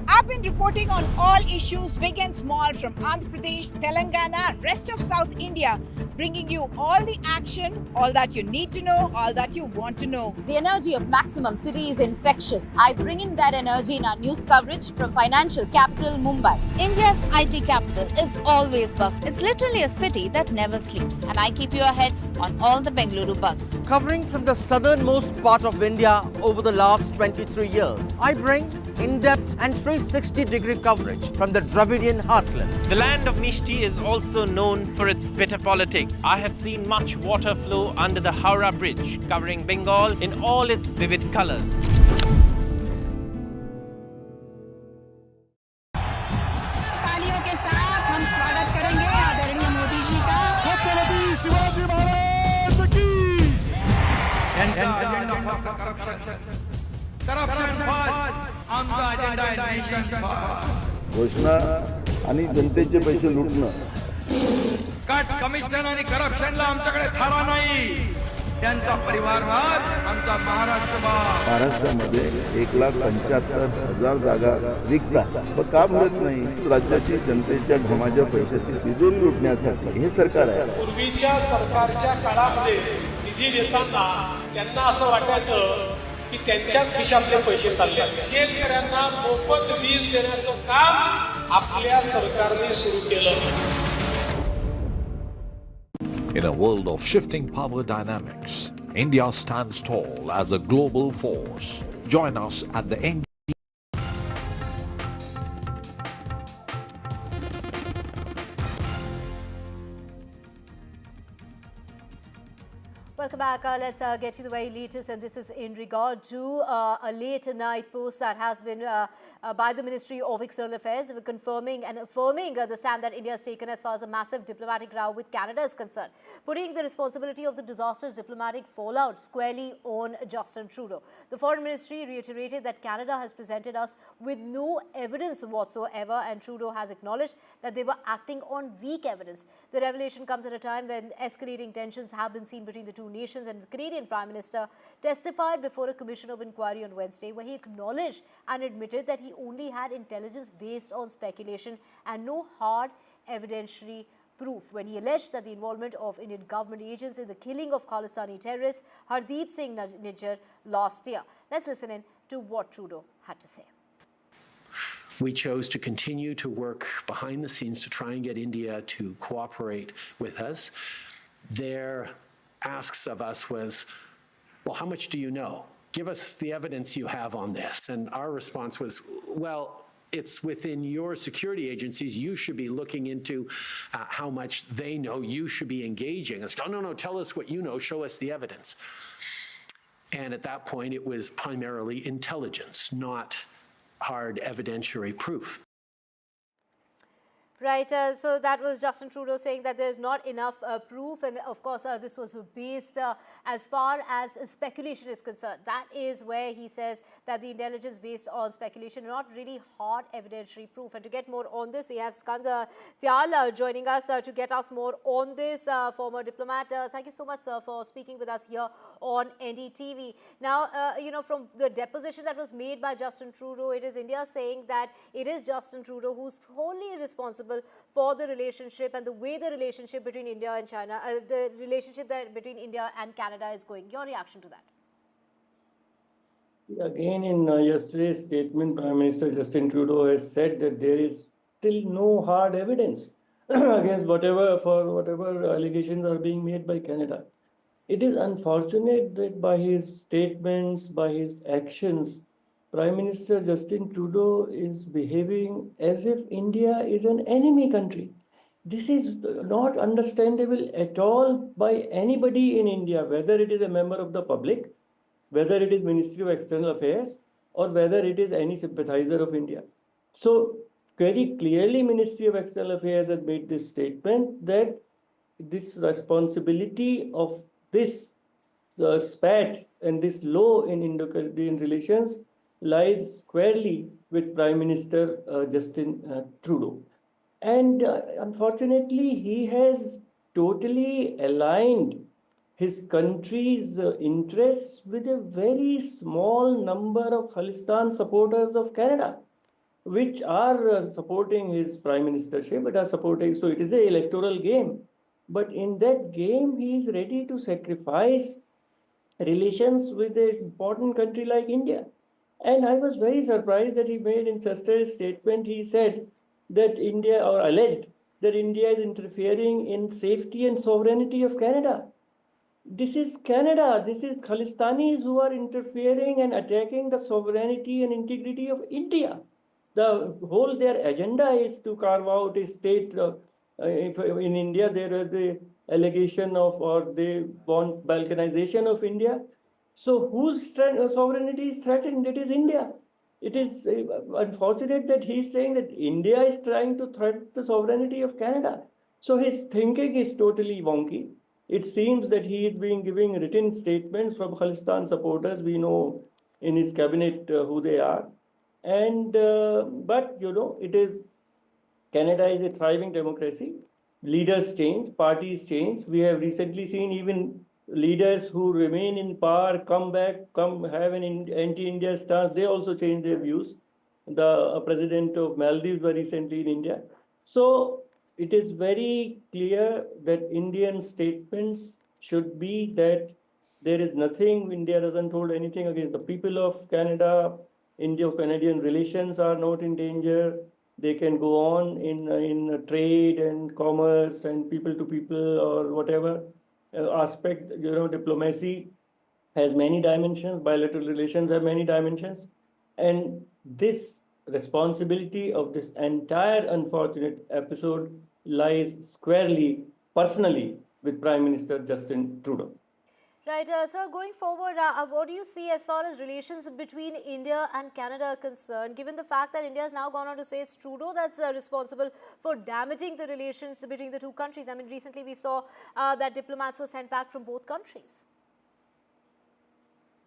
I've been reporting on all issues big and small from Andhra Pradesh, Telangana, rest of South India, bringing you all the action, all that you need to know, all that you want to know. The energy of maximum city is infectious. I bring in that energy in our news coverage from financial capital Mumbai. India's IT capital is always buzz. It's literally a city that never sleeps. And I keep you ahead on all the Bengaluru buzz. Covering from the southernmost part of India over the last 23 years, I bring in-depth and 360-degree coverage from the Dravidian heartland. The land of Mishti is also known for its bitter politics. I have seen much water flow under the Howrah Bridge, covering Bengal in all its vivid colors. तालियों के साथ हम स्वागत करेंगे आदरणीय मोदी जी का। छत्रपति शिवाजी महाराज की। Corruption first, on the agenda and nation first. घोषणा आणि जनतेचे पैसे लुटणं. कट कमिशन आणि करप्शनला आमच्याकडे थारा नाही. त्यांचा परिवारवाद आमचा महाराष्ट्रवाद. महाराष्ट्रामध्ये 1,75,000 जागा रिक्त आहेत. पण का भरत नाही? राज्याची जनतेच्या घमाच्या पैशाची तिजोरी लुटण्यासाठी हे सरकार आहे. पूर्वीच्या सरकारच्या काळामध्ये निधी देताना त्यांना असं वाटायचं की त्यांच्याच खिशातले पैसे चालले आहेत. शेतकऱ्यांना मोफत वीज देण्याचं काम आपल्या सरकारने सुरू केलं. In a world of shifting power dynamics, India stands tall as a global force. Join us at the NDTV. Welcome back. Let's get to the very latest, and this is in regard to a late night post that has been by the Ministry of External Affairs, confirming and affirming the stand that India has taken as far as a massive diplomatic row with Canada is concerned, putting the responsibility of the disastrous diplomatic fallout squarely on Justin Trudeau. The Foreign Ministry reiterated that Canada has presented us with no evidence whatsoever, and Trudeau has acknowledged that they were acting on weak evidence. The revelation comes at a time when escalating tensions have been seen between the two nations, and the Canadian Prime Minister testified before a commission of inquiry on Wednesday, where he acknowledged and admitted that he only had intelligence based on speculation and no hard evidentiary proof, when he alleged that the involvement of Indian government agents in the killing of Khalistani terrorist Hardeep Singh Nijjar last year. Let's listen in to what Trudeau had to say. We chose to continue to work behind the scenes to try and get India to cooperate with us. Their asks of us was, well, how much do you know? Give us the evidence you have on this. And our response was, well, it's within your security agencies. You should be looking into how much they know. You should be engaging. It's, oh, no, tell us what you know. Show us the evidence. And at that point, it was primarily intelligence, not hard evidentiary proof. Right, so that was Justin Trudeau saying that there's not enough proof, and of course this was based as far as speculation is concerned. That is where he says that the intelligence based on speculation, not really hard evidentiary proof. And to get more on this, we have Skanda Tyal joining us to get us more on this, former diplomat. Thank you so much, sir, for speaking with us here on NDTV. Now, from the deposition that was made by Justin Trudeau, it is India saying that it is Justin Trudeau who's wholly responsible for the relationship and the way the relationship between India and China, the relationship that between India and Canada is going. Your reaction to that? Again, in yesterday's statement, Prime Minister Justin Trudeau has said that there is still no hard evidence against whatever allegations are being made by Canada. It is unfortunate that by his statements, by his actions, Prime Minister Justin Trudeau is behaving as if India is an enemy country. This is not understandable at all by anybody in India, whether it is a member of the public, whether it is Ministry of External Affairs, or whether it is any sympathizer of India. So very clearly, Ministry of External Affairs has made this statement that this responsibility of this spat and this law in Indo-Canadian relations lies squarely with Prime Minister Justin Trudeau. And unfortunately, he has totally aligned his country's interests with a very small number of Khalistan supporters of Canada, which are supporting his prime ministership, but are supporting, so it is an electoral game. But in that game, he is ready to sacrifice relations with an important country like India. And I was very surprised that he made in yesterday's statement, he said that India, or alleged that India is interfering in safety and sovereignty of Canada. This is Canada, this is Khalistanis who are interfering and attacking the sovereignty and integrity of India. The whole, their agenda is to carve out a state. If in India, there is the allegation of, or they want balkanization of India. So whose sovereignty is threatened? It is India. It is unfortunate that he is saying that India is trying to threaten the sovereignty of Canada. So his thinking is totally wonky. It seems that he is giving written statements from Khalistan supporters. We know in his cabinet who they are. And but it is, Canada is a thriving democracy. Leaders change, parties change. We have recently seen even leaders who remain in power come back, have an anti-India stance. They also change their views. The president of Maldives was recently in India. So it is very clear that Indian statements should be that there is nothing, India doesn't hold anything against the people of Canada. Indo-Canadian relations are not in danger. They can go on in trade and commerce and people to people or whatever aspect. Diplomacy has many dimensions, bilateral relations have many dimensions. And this responsibility of this entire unfortunate episode lies squarely, personally, with Prime Minister Justin Trudeau. Right, sir, going forward, what do you see as far as relations between India and Canada are concerned, given the fact that India has now gone on to say it's Trudeau that's responsible for damaging the relations between the two countries? I mean, recently we saw that diplomats were sent back from both countries.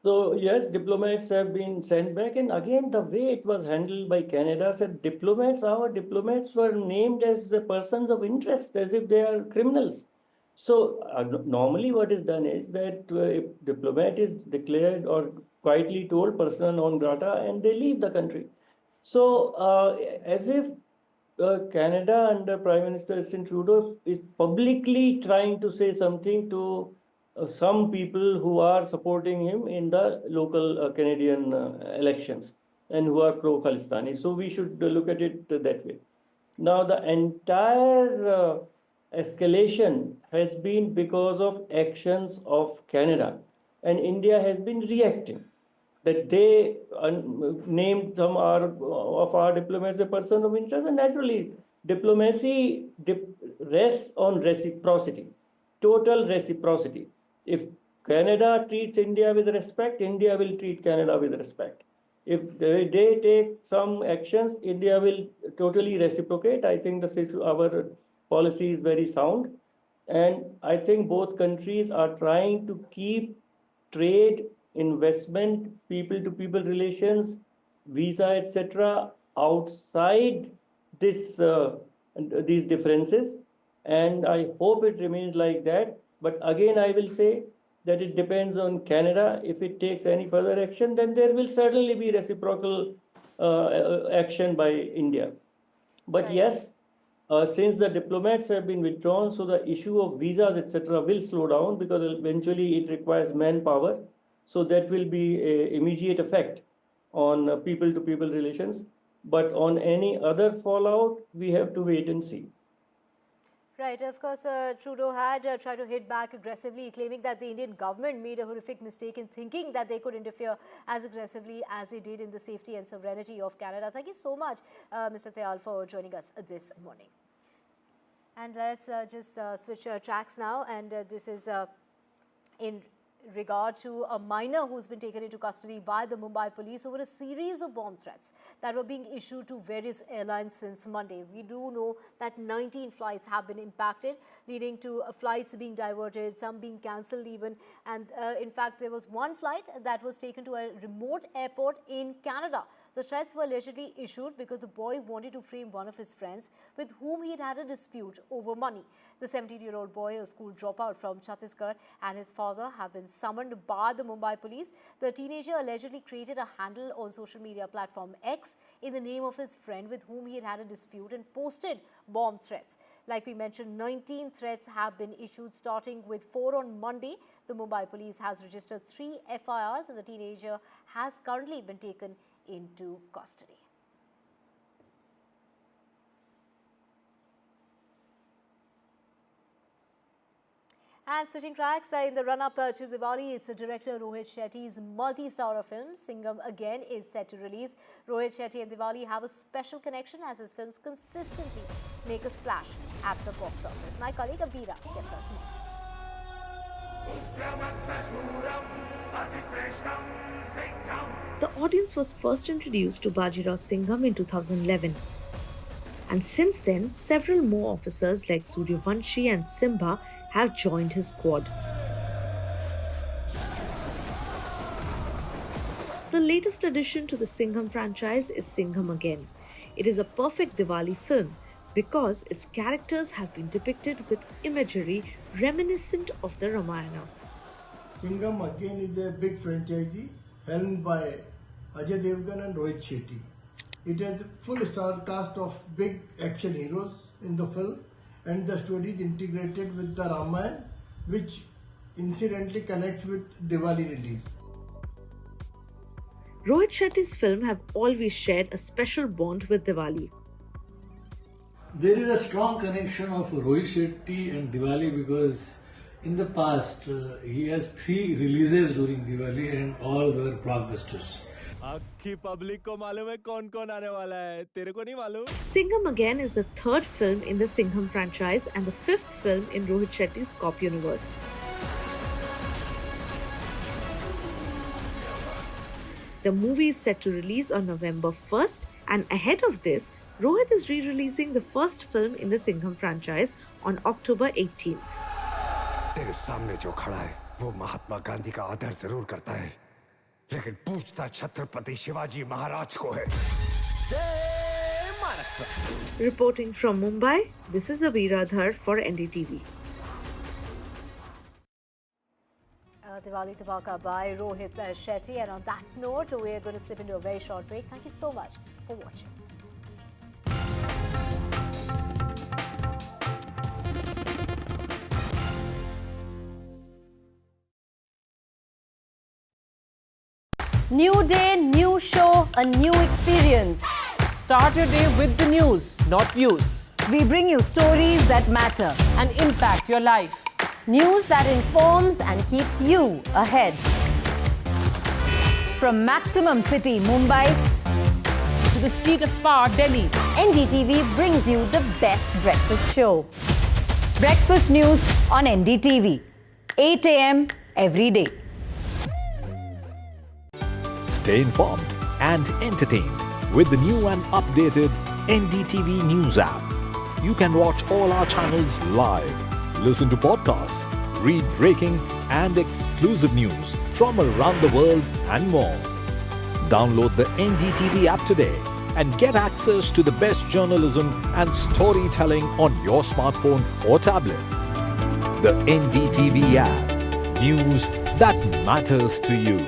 So, yes, diplomats have been sent back. And again, the way it was handled by Canada said our diplomats were named as the persons of interest, as if they are criminals. So, normally what is done is that if diplomat is declared or quietly told persona non grata and they leave the country. So, as if Canada under Prime Minister Justin Trudeau is publicly trying to say something to some people who are supporting him in the local Canadian elections and who are pro-Khalistani. So we should look at it that way. Now, the entire escalation has been because of actions of Canada, and India has been reacting. That they named some of our diplomats a person of interest, and naturally, diplomacy rests on reciprocity, total reciprocity. If Canada treats India with respect, India will treat Canada with respect. If they take some actions, India will totally reciprocate. I think our policy is very sound. And I think both countries are trying to keep trade, investment, people-to-people relations, visa, etc., outside these differences. And I hope it remains like that. But again, I will say that it depends on Canada. If it takes any further action, then there will certainly be reciprocal action by India. But yes, since the diplomats have been withdrawn, so the issue of visas, etc., will slow down because eventually it requires manpower. So that will be an immediate effect on people-to-people relations. But on any other fallout, we have to wait and see. Right, of course, Trudeau had tried to hit back aggressively, claiming that the Indian government made a horrific mistake in thinking that they could interfere as aggressively as they did in the safety and sovereignty of Canada. Thank you so much, Mr. Thayal, for joining us this morning. And let's just switch tracks now, and this is in regard to a minor who's been taken into custody by the Mumbai police over a series of bomb threats that were being issued to various airlines since Monday. We do know that 19 flights have been impacted, leading to flights being diverted, some being cancelled even. And in fact, there was one flight that was taken to a remote airport in Canada. The threats were allegedly issued because the boy wanted to frame one of his friends with whom he had a dispute over money. The 17-year-old boy, a school dropout from Chhattisgarh, and his father have been summoned by the Mumbai police. The teenager allegedly created a handle on social media platform X in the name of his friend with whom he had a dispute and posted bomb threats. Like we mentioned, 19 threats have been issued, starting with 4 on Monday. The Mumbai police has registered 3 FIRs and the teenager has currently been taken into custody. And switching tracks, in the run-up to Diwali, it's director Rohit Shetty's multi-starrer film, Singham Again, is set to release. Rohit Shetty and Diwali have a special connection as his films consistently make a splash at the box office. My colleague Abira gets us more. The audience was first introduced to Bajirao Singham in 2011. And since then, several more officers like Suryavanshi and Simba have joined his squad. The latest addition to the Singham franchise is Singham Again. It is a perfect Diwali film because its characters have been depicted with imagery reminiscent of the Ramayana. Singham Again is a big franchise helmed by Ajay Devgan and Rohit Shetty. It has a full star cast of big action heroes in the film, and the story is integrated with the Ramayana, which incidentally connects with Diwali release. Rohit Shetty's films have always shared a special bond with Diwali. There is a strong connection of Rohit Shetty and Diwali because in the past he has 3 releases during Diwali and all were blockbusters. आखी public को मालूम है कौन-कौन आने वाला है तेरे को नहीं मालूम Singham Again is the 3rd film in the Singham franchise and the 5th film in Rohit Shetty's Cop universe. The movie is set to release on November 1st, and ahead of this, Rohit is re-releasing the first film in the Singham franchise on October 18th. तेरे सामने जो खड़ा है वो महात्मा गांधी का आदर जरूर करता है लेकिन पूछता छत्रपति शिवाजी महाराज को है Reporting from Mumbai, this is Abira Dhar for NDTV. Diwali Tabaka by Rohit Shetty. And on that note, we are going to slip into a very short break. Thank you so much for watching. New day, new show, a new experience. Start your day with the news, not views. We bring you stories that matter and impact your life. News that informs and keeps you ahead. From Maximum City, Mumbai, to the seat of power, Delhi, NDTV brings you the best breakfast show. Breakfast news on NDTV, 8 a.m. every day. Stay informed and entertained with the new and updated NDTV News app. You can watch all our channels live, listen to podcasts, read breaking and exclusive news from around the world and more. Download the NDTV app today and get access to the best journalism and storytelling on your smartphone or tablet. The NDTV app. News that matters to you.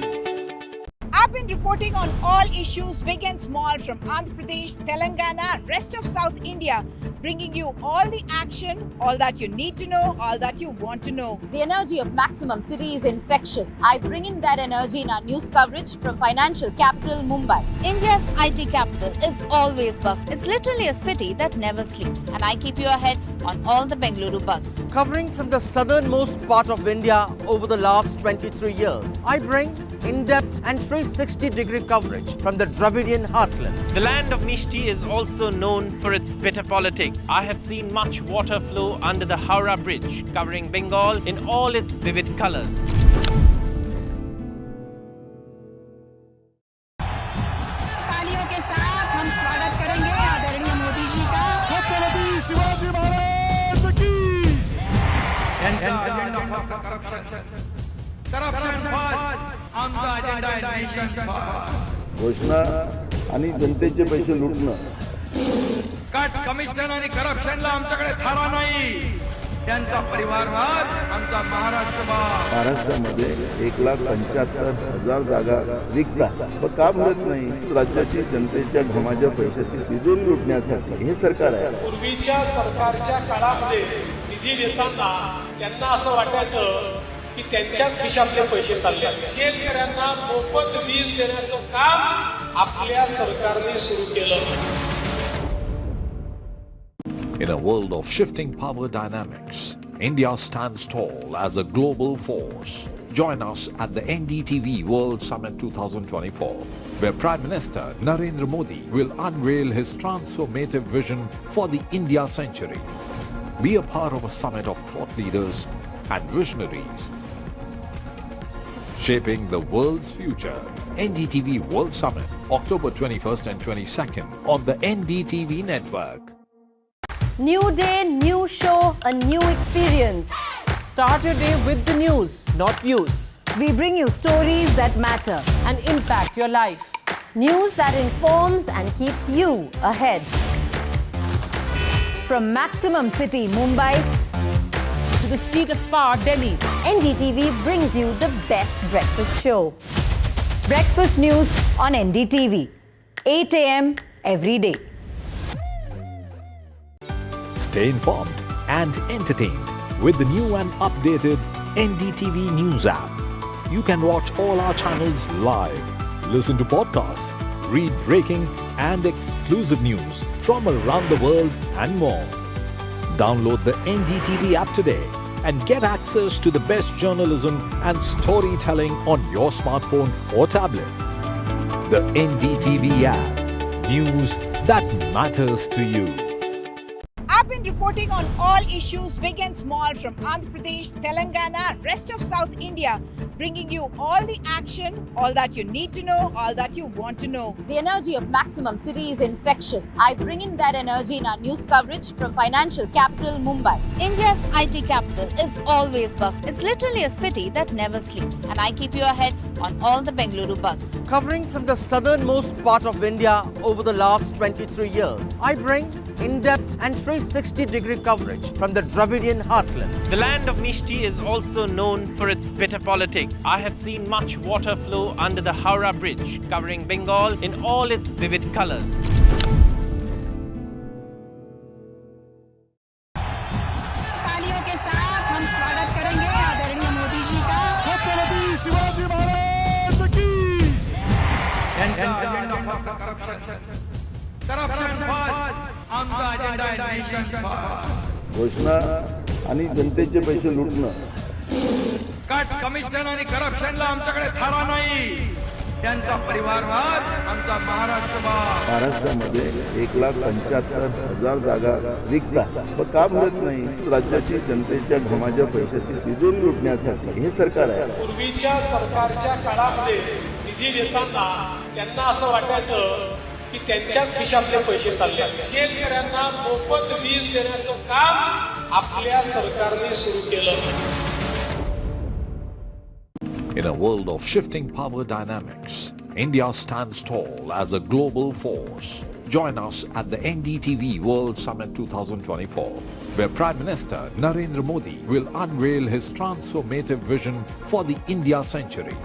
I've been reporting on all issues big and small from Andhra Pradesh, Telangana, rest of South India, bringing you all the action, all that you need to know, all that you want to know. The energy of Maximum City is infectious. I bring in that energy in our news coverage from financial capital Mumbai. India's IT capital is always buzz. It's literally a city that never sleeps. And I keep you ahead on all the Bengaluru buzz. Covering from the southernmost part of India over the last 23 years, I bring in-depth and 360-degree coverage from the Dravidian heartland. The land of Mishti is also known for its bitter politics. I have seen much water flow under the Howrah Bridge, covering Bengal in all its vivid colors. तालियों के साथ हम स्वागत करेंगे आदरणीय मोदी जी का छत्रपति शिवाजी महाराज की घोषणा आणि जनतेचे पैसे लुटणं कट कमिशन आणि करप्शनला आमच्याकडे थारा नाही त्यांचा परिवारवाद आमचा महाराष्ट्रवाद महाराष्ट्रामध्ये 1,75,000 जागा रिक्त आहेत पण का भरत नाही राज्याची जनतेच्या घमाच्या पैशाची तिजोरी लुटण्यासाठी हे सरकार आहे पूर्वीच्या सरकारच्या काळामध्ये निधी देताना त्यांना असं वाटायचं की त्यांच्याच खिशातले पैसे चालले शेतकऱ्यांना मोफत वीज देण्याचं काम आपल्या सरकारने सुरू केलं In a world of shifting power dynamics, India stands tall as a global force. Join us at the NDTV World Summit 2024, where Prime Minister Narendra Modi will unveil his transformative vision for the India century. Be a part of a summit of thought leaders and visionaries, shaping the world's future. NDTV World Summit, October 21st and 22nd on the NDTV network. New day, new show, a new experience. Start your day with the news, not views. We bring you stories that matter and impact your life. News that informs and keeps you ahead. From Maximum City, Mumbai, to the seat of power, Delhi, NDTV brings you the best breakfast show. Breakfast news on NDTV, 8 a.m. every day. Stay informed and entertained with the new and updated NDTV News app. You can watch all our channels live, listen to podcasts, read breaking and exclusive news from around the world and more. Download the NDTV app today and get access to the best journalism and storytelling on your smartphone or tablet. The NDTV app. News that matters to you. I've been reporting on all issues big and small from Andhra Pradesh, Telangana, rest of South India, bringing you all the action, all that you need to know, all that you want to know. The energy of maximum city is infectious. I bring in that energy in our news coverage from financial capital Mumbai. India's IT capital is always buzz. It's literally a city that never sleeps. And I keep you ahead on all the Bengaluru buzz. Covering from the southernmost part of India over the last 23 years, I bring in-depth and 360-degree coverage from the Dravidian heartland. The land of Mishti is also known for its bitter politics. I have seen much water flow under the Howrah Bridge, covering Bengal in all its vivid colors. तालियों के साथ हम स्वागत करेंगे आदरणीय मोदी जी का। छत्रपति शिवाजी महाराज की। Corruption first. आमचा अजेंडा आहे नेशन फर्स्ट. घोषणा आणि जनतेचे पैसे लुटणं. कट कमिशन आणि करप्शनला आमच्याकडे थारा नाही. त्यांचा परिवारवाद आमचा महाराष्ट्रवाद. महाराष्ट्रामध्ये 1,75,000 जागा रिक्त आहेत. पण का भरत नाही? राज्याची जनतेच्या घमाच्या पैशाची तिजोरी लुटण्यासाठी हे सरकार आहे. पूर्वीच्या सरकारच्या काळामध्ये निधी देताना त्यांना असं वाटायचं की त्यांच्याच खिशातले पैसे चालले. शेतकऱ्यांना मोफत वीज देण्याचं काम आपल्या सरकारने सुरू केलं. In a world of shifting power dynamics, India stands tall as a global force. Join us at the NDTV World Summit 2024, where Prime Minister Narendra Modi will unveil his transformative vision for the India century.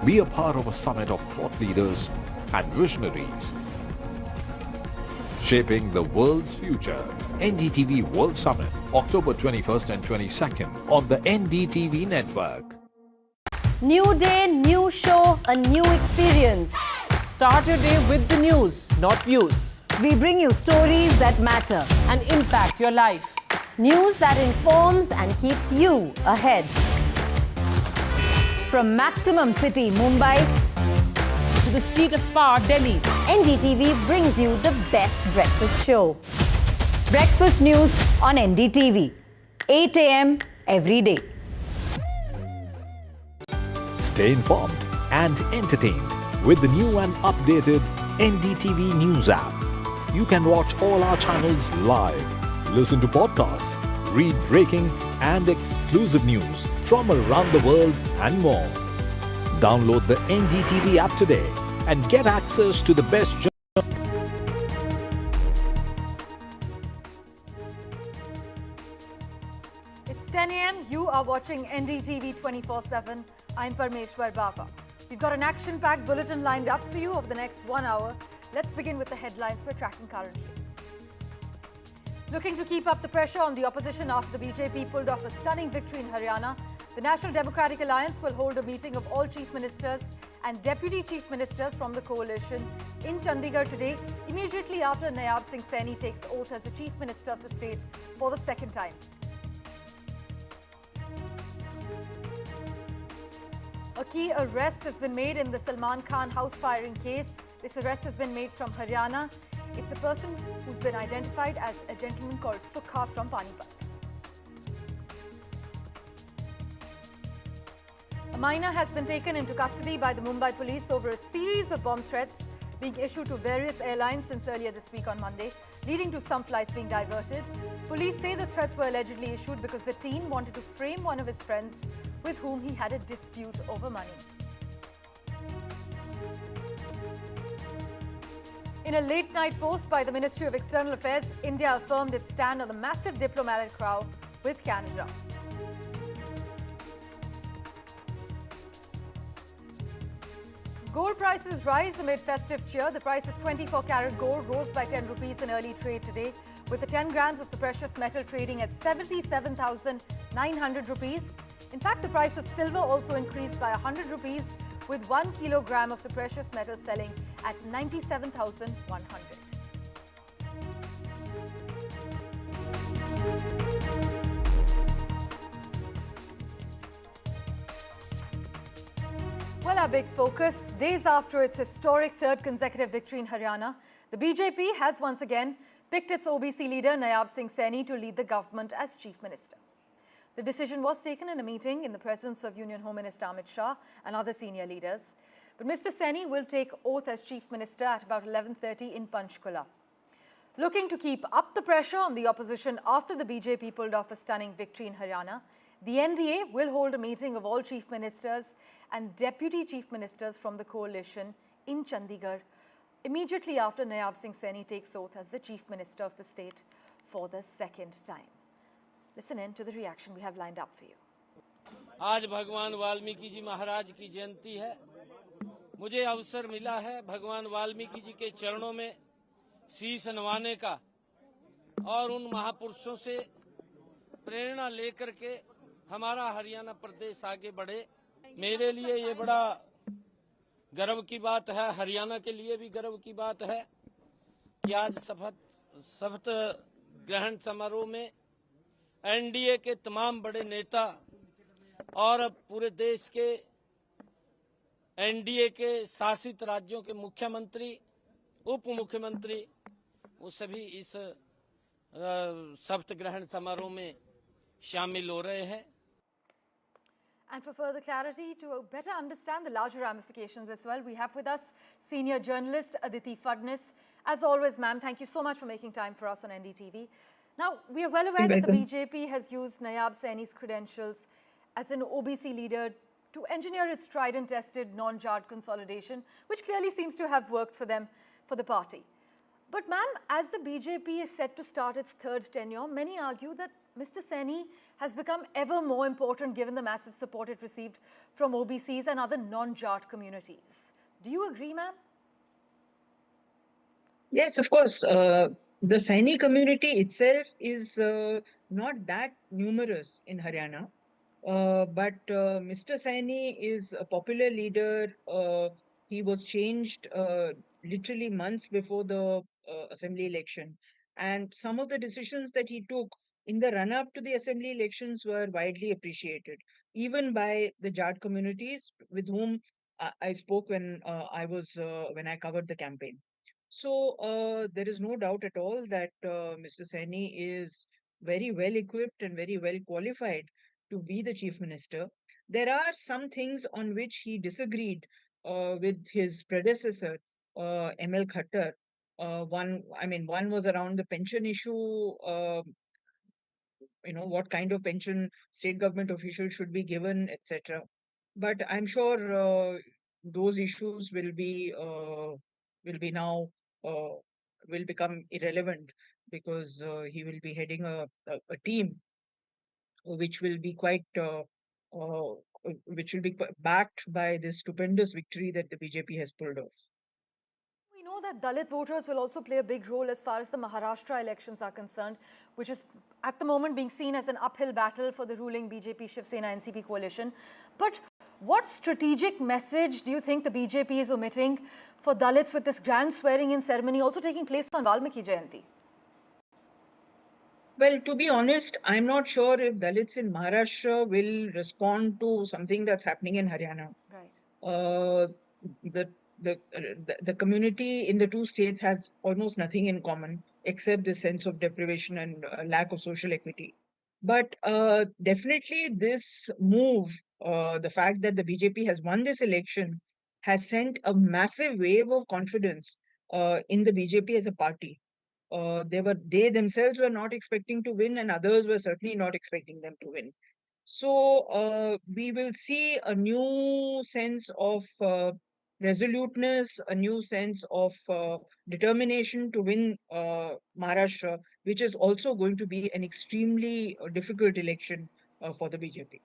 Be a part of a summit of thought leaders and visionaries, shaping the world's future. NDTV World Summit, October 21st and 22nd on the NDTV network. New day, new show, a new experience. Start your day with the news, not views. We bring you stories that matter and impact your life. News that informs and keeps you ahead. From maximum city Mumbai to the seat of power Delhi, NDTV brings you the best breakfast show. Breakfast news on NDTV, 8 a.m. every day. Stay informed and entertained with the new and updated NDTV News app. You can watch all our channels live, listen to podcasts, read breaking and exclusive news from around the world and more. Download the NDTV app today and get access to the best It's 10 a.m. You are watching NDTV 24/7. I'm Parmeshwar Bava. We've got an action-packed bulletin lined up for you over the next 1 hour. Let's begin with the headlines we're tracking currently. Looking to keep up the pressure on the opposition after the BJP pulled off a stunning victory in Haryana, the National Democratic Alliance will hold a meeting of all chief ministers and deputy chief ministers from the coalition in Chandigarh today, immediately after Nayab Saini takes oath as the chief minister of the state for the second time. A key arrest has been made in the Salman Khan house firing case. This arrest has been made from Haryana. It's a person who's been identified as a gentleman called Sukha from Panipat. A minor has been taken into custody by the Mumbai police over a series of bomb threats being issued to various airlines since earlier this week on Monday, leading to some flights being diverted. Police say the threats were allegedly issued because the teen wanted to frame one of his friends with whom he had a dispute over money. In a late-night post by the Ministry of External Affairs, India affirmed its stand on the massive diplomatic row with Canada. Gold prices rise amid festive cheer. The price of 24-carat gold rose by 10 rupees in early trade today, with the 10 grams of the precious metal trading at 77,900 rupees. In fact, the price of silver also increased by 100 rupees, with 1 kilogram of the precious metal selling at 97,100. Well, our big focus, days after its historic third consecutive victory in Haryana, the BJP has once again picked its OBC leader Nayab Saini to lead the government as Chief Minister. The decision was taken in a meeting in the presence of Union Home Minister Amit Shah and other senior leaders. But Mr. Saini will take oath as Chief Minister at about 11:30 in Panchkula. Looking to keep up the pressure on the opposition after the BJP pulled off a stunning victory in Haryana, the NDA will hold a meeting of all Chief Ministers and Deputy Chief Ministers from the coalition in Chandigarh immediately after Nayab Saini takes oath as the Chief Minister of the state for the second time. Listen in to the reaction we have lined up for you. आज भगवान वाल्मीकि जी महाराज की जयंती है। मुझे अवसर मिला है भगवान वाल्मीकि जी के चरणों में शीश नवाने का और उन महापुरुषों से प्रेरणा लेकर के हमारा हरियाणा प्रदेश आगे बढ़े। मेरे लिए ये बड़ा गर्व की बात है, हरियाणा के लिए भी गर्व की बात है कि आज शपथ ग्रहण समारोह में एनडीए के तमाम बड़े नेता और पूरे देश के एनडीए के शासित राज्यों के मुख्यमंत्री, उप मुख्यमंत्री, वो सभी इस शपथ ग्रहण समारोह में शामिल हो रहे हैं। And for further clarity, to better understand the larger ramifications as well, we have with us senior journalist Aditi Fadnis. As always, ma'am, thank you so much for making time for us on NDTV. Now, we are well aware that the BJP has used Nayab Saini's credentials as an OBC leader to engineer its tried and tested non-Jat consolidation, which clearly seems to have worked for them, for the party. But ma'am, as the BJP is set to start its third tenure, many argue that Mr. Saini has become ever more important given the massive support it received from OBCs and other non-Jat communities. Do you agree, ma'am? Yes, of course. The Saini community itself is not that numerous in Haryana. But Mr. Saini is a popular leader. He was changed literally months before the assembly election. And some of the decisions that he took in the run-up to the assembly elections were widely appreciated, even by the Jat communities with whom I spoke when I covered the campaign. So there is no doubt at all that Mr. Saini is very well equipped and very well qualified to be the chief minister. There are some things on which he disagreed with his predecessor, ML Khattar. One was around the pension issue. What kind of pension state government officials should be given, etc. But I'm sure those issues will become irrelevant because he will be heading a team which will be backed by this stupendous victory that the BJP has pulled off. We know that Dalit voters will also play a big role as far as the Maharashtra elections are concerned, which is at the moment being seen as an uphill battle for the ruling BJP Shiv Sena NCP coalition. But what strategic message do you think the BJP is omitting for Dalits with this grand swearing-in ceremony also taking place on Valmiki Jayanti? Well, to be honest, I'm not sure if Dalits in Maharashtra will respond to something that's happening in Haryana. Right. The community in the two states has almost nothing in common except the sense of deprivation and lack of social equity. But definitely this move, the fact that the BJP has won this election, has sent a massive wave of confidence in the BJP as a party. They themselves were not expecting to win, and others were certainly not expecting them to win. So we will see a new sense of resoluteness, a new sense of determination to win Maharashtra, which is also going to be an extremely difficult election for the BJP.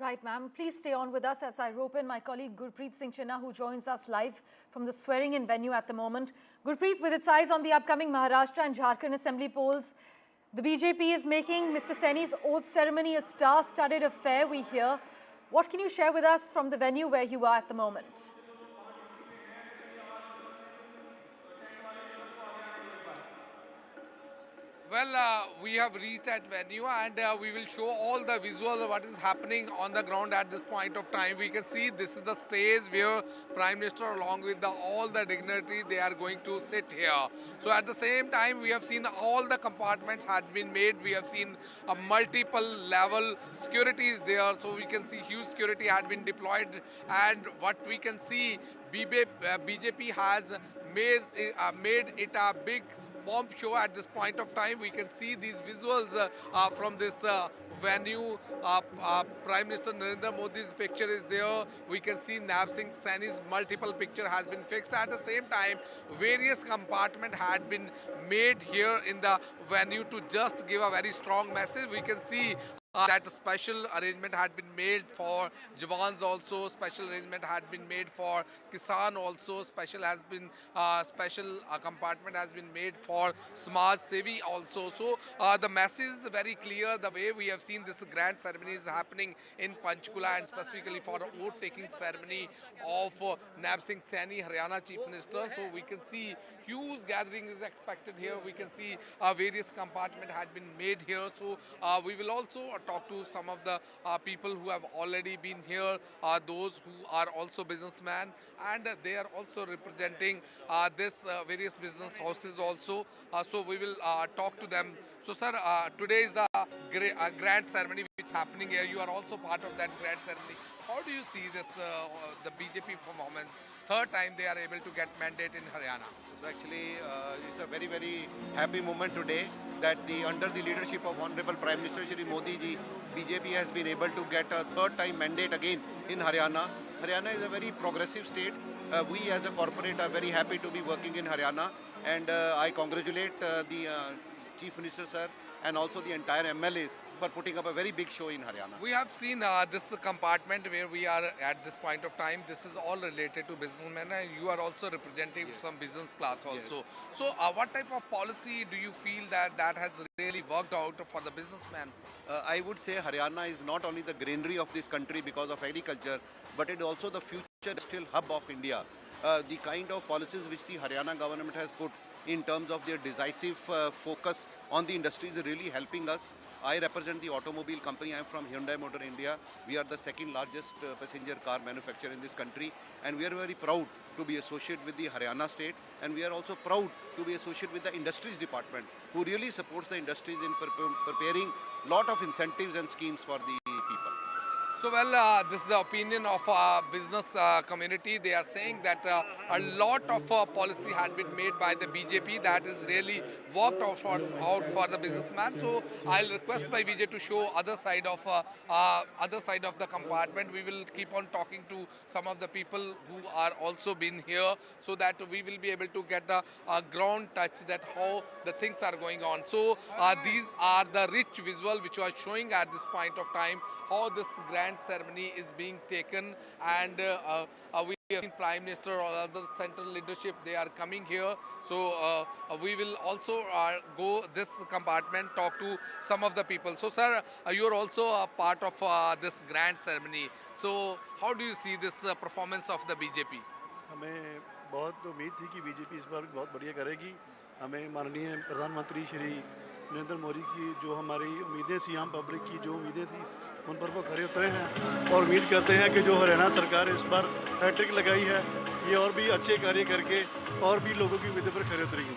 Right, ma'am. Please stay on with us as I rope in my colleague Gurpreet Singh Chinna, who joins us live from the swearing-in venue at the moment. Gurpreet, with its eyes on the upcoming Maharashtra and Jharkhand assembly polls, The BJP is making Mr. Saini's oath ceremony a star-studded affair, we hear. What can you share with us from the venue where you are at the moment? Well, we have reached that venue and we will show all the visual of what is happening on the ground at this point of time. We can see this is the stage where Prime Minister along with all the dignitaries, they are going to sit here. So at the same time, we have seen all the compartments had been made. We have seen a multiple level security is there. So we can see huge security had been deployed. And what we can see, BJP has made it a big bomb show at this point of time. We can see these visuals from this venue. Prime Minister Narendra Modi's picture is there. We can see Nayab Saini's multiple picture has been fixed. At the same time, various compartments had been made here in the venue to just give a very strong message. We can see that special arrangement had been made for Jawans also, special arrangement had been made for Kisan also, special compartment has been made for Samaj Sevi also. So the message is very clear. The way we have seen this grand ceremony is happening in Panchkula and specifically for the oath-taking ceremony of Nayab Saini, Haryana Chief Minister. So we can see huge gathering is expected here. We can see various compartments had been made here. So we will also talk to some of the people who have already been here, those who are also businessmen, and they are also representing this various business houses also. So we will talk to them. So sir, today is a grand ceremony which is happening here. You are also part of that grand ceremony. How do you see this, the BJP performance? Third time they are able to get mandate in Haryana. Actually, it's a very, very happy moment today that under the leadership of Honorable Prime Minister Shri Modi ji, BJP has been able to get a third time mandate again in Haryana. Haryana is a very progressive state. We as a corporate are very happy to be working in Haryana, and I congratulate the Chief Minister sir and also the entire MLAs for putting up a very big show in Haryana. We have seen this compartment where we are at this point of time. This is all related to businessmen, and you are also representing some business class also. Yes. So what type of policy do you feel that has really worked out for the businessman? I would say Haryana is not only the granary of this country because of agriculture, but it is also the future still hub of India. The kind of policies which the Haryana government has put in terms of their decisive focus on the industry is really helping us. I represent the automobile company. I am from Hyundai Motor India. We are the second largest passenger car manufacturer in this country, and we are very proud to be associated with the Haryana state, and we are also proud to be associated with the industries department, who really supports the industries in preparing lot of incentives and schemes for the people. So well, this is the opinion of business community. They are saying that a lot of policy had been made by the BJP that is really worked out for the businessman. So I'll request my Vijay to show other side of the compartment. We will keep on talking to some of the people who are also been here, so that we will be able to get a ground touch that how the things are going on. So these are the rich visual which was showing at this point of time how this grand ceremony is being taken, and we have seen Prime Minister or other central leadership, they are coming here. So we will also go this compartment, talk to some of the people. So sir, you are also a part of this grand ceremony. So how do you see this performance of the BJP? हमें बहुत उम्मीद थी कि BJP इस बार बहुत बढ़िया करेगी. हमें माननीय प्रधानमंत्री श्री नरेंद्र मोदी की जो हमारी उम्मीदें थी, आम पब्लिक की जो उम्मीदें थी, उन पर वो खरे उतरे हैं, और उम्मीद करते हैं कि जो हरियाणा सरकार इस बार हैट्रिक लगाई है, ये और भी अच्छे कार्य करके और भी लोगों की उम्मीदों पर खरे उतरेगी.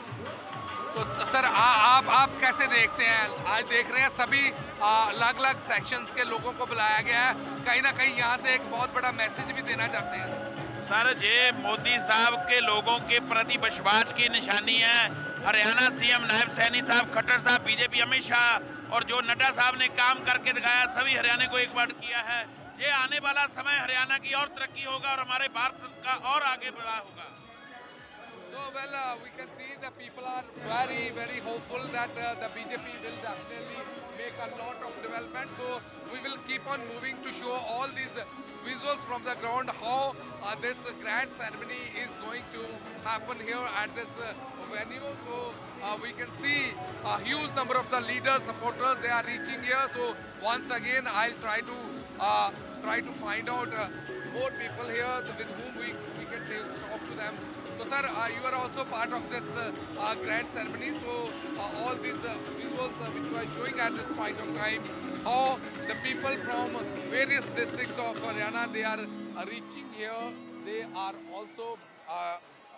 तो सर आप कैसे देखते हैं? आज देख रहे हैं सभी अलग अलग सेक्शंस के लोगों को बुलाया गया है. कहीं ना कहीं यहाँ से एक बहुत बड़ा मैसेज भी देना चाहते हैं. सर, ये मोदी साहब के लोगों के प्रति विश्वास की निशानी है. हरियाणा सीएम नायब सैनी साहब, खट्टर साहब, बीजेपी अमित शाह और जो नड्डा साहब ने काम करके दिखाया, सभी हरियाणा को एक बार किया है. ये आने वाला समय हरियाणा की और तरक्की होगा और हमारे भारत का और आगे बढ़ा होगा. So, well, we can see the people are very, very hopeful that the BJP will definitely make a lot of development. So, we will keep on moving to show all these visuals from the ground how this grand ceremony is going to happen here at this venue. So, we can see a huge number of the leaders, supporters, they are reaching here. So, once again, I'll try to find out more people here with whom we can talk to them. So, sir, you are also part of this grand ceremony. So, all these visuals which you are showing at this point of time, how the people from various districts of Haryana, they are reaching here. They are also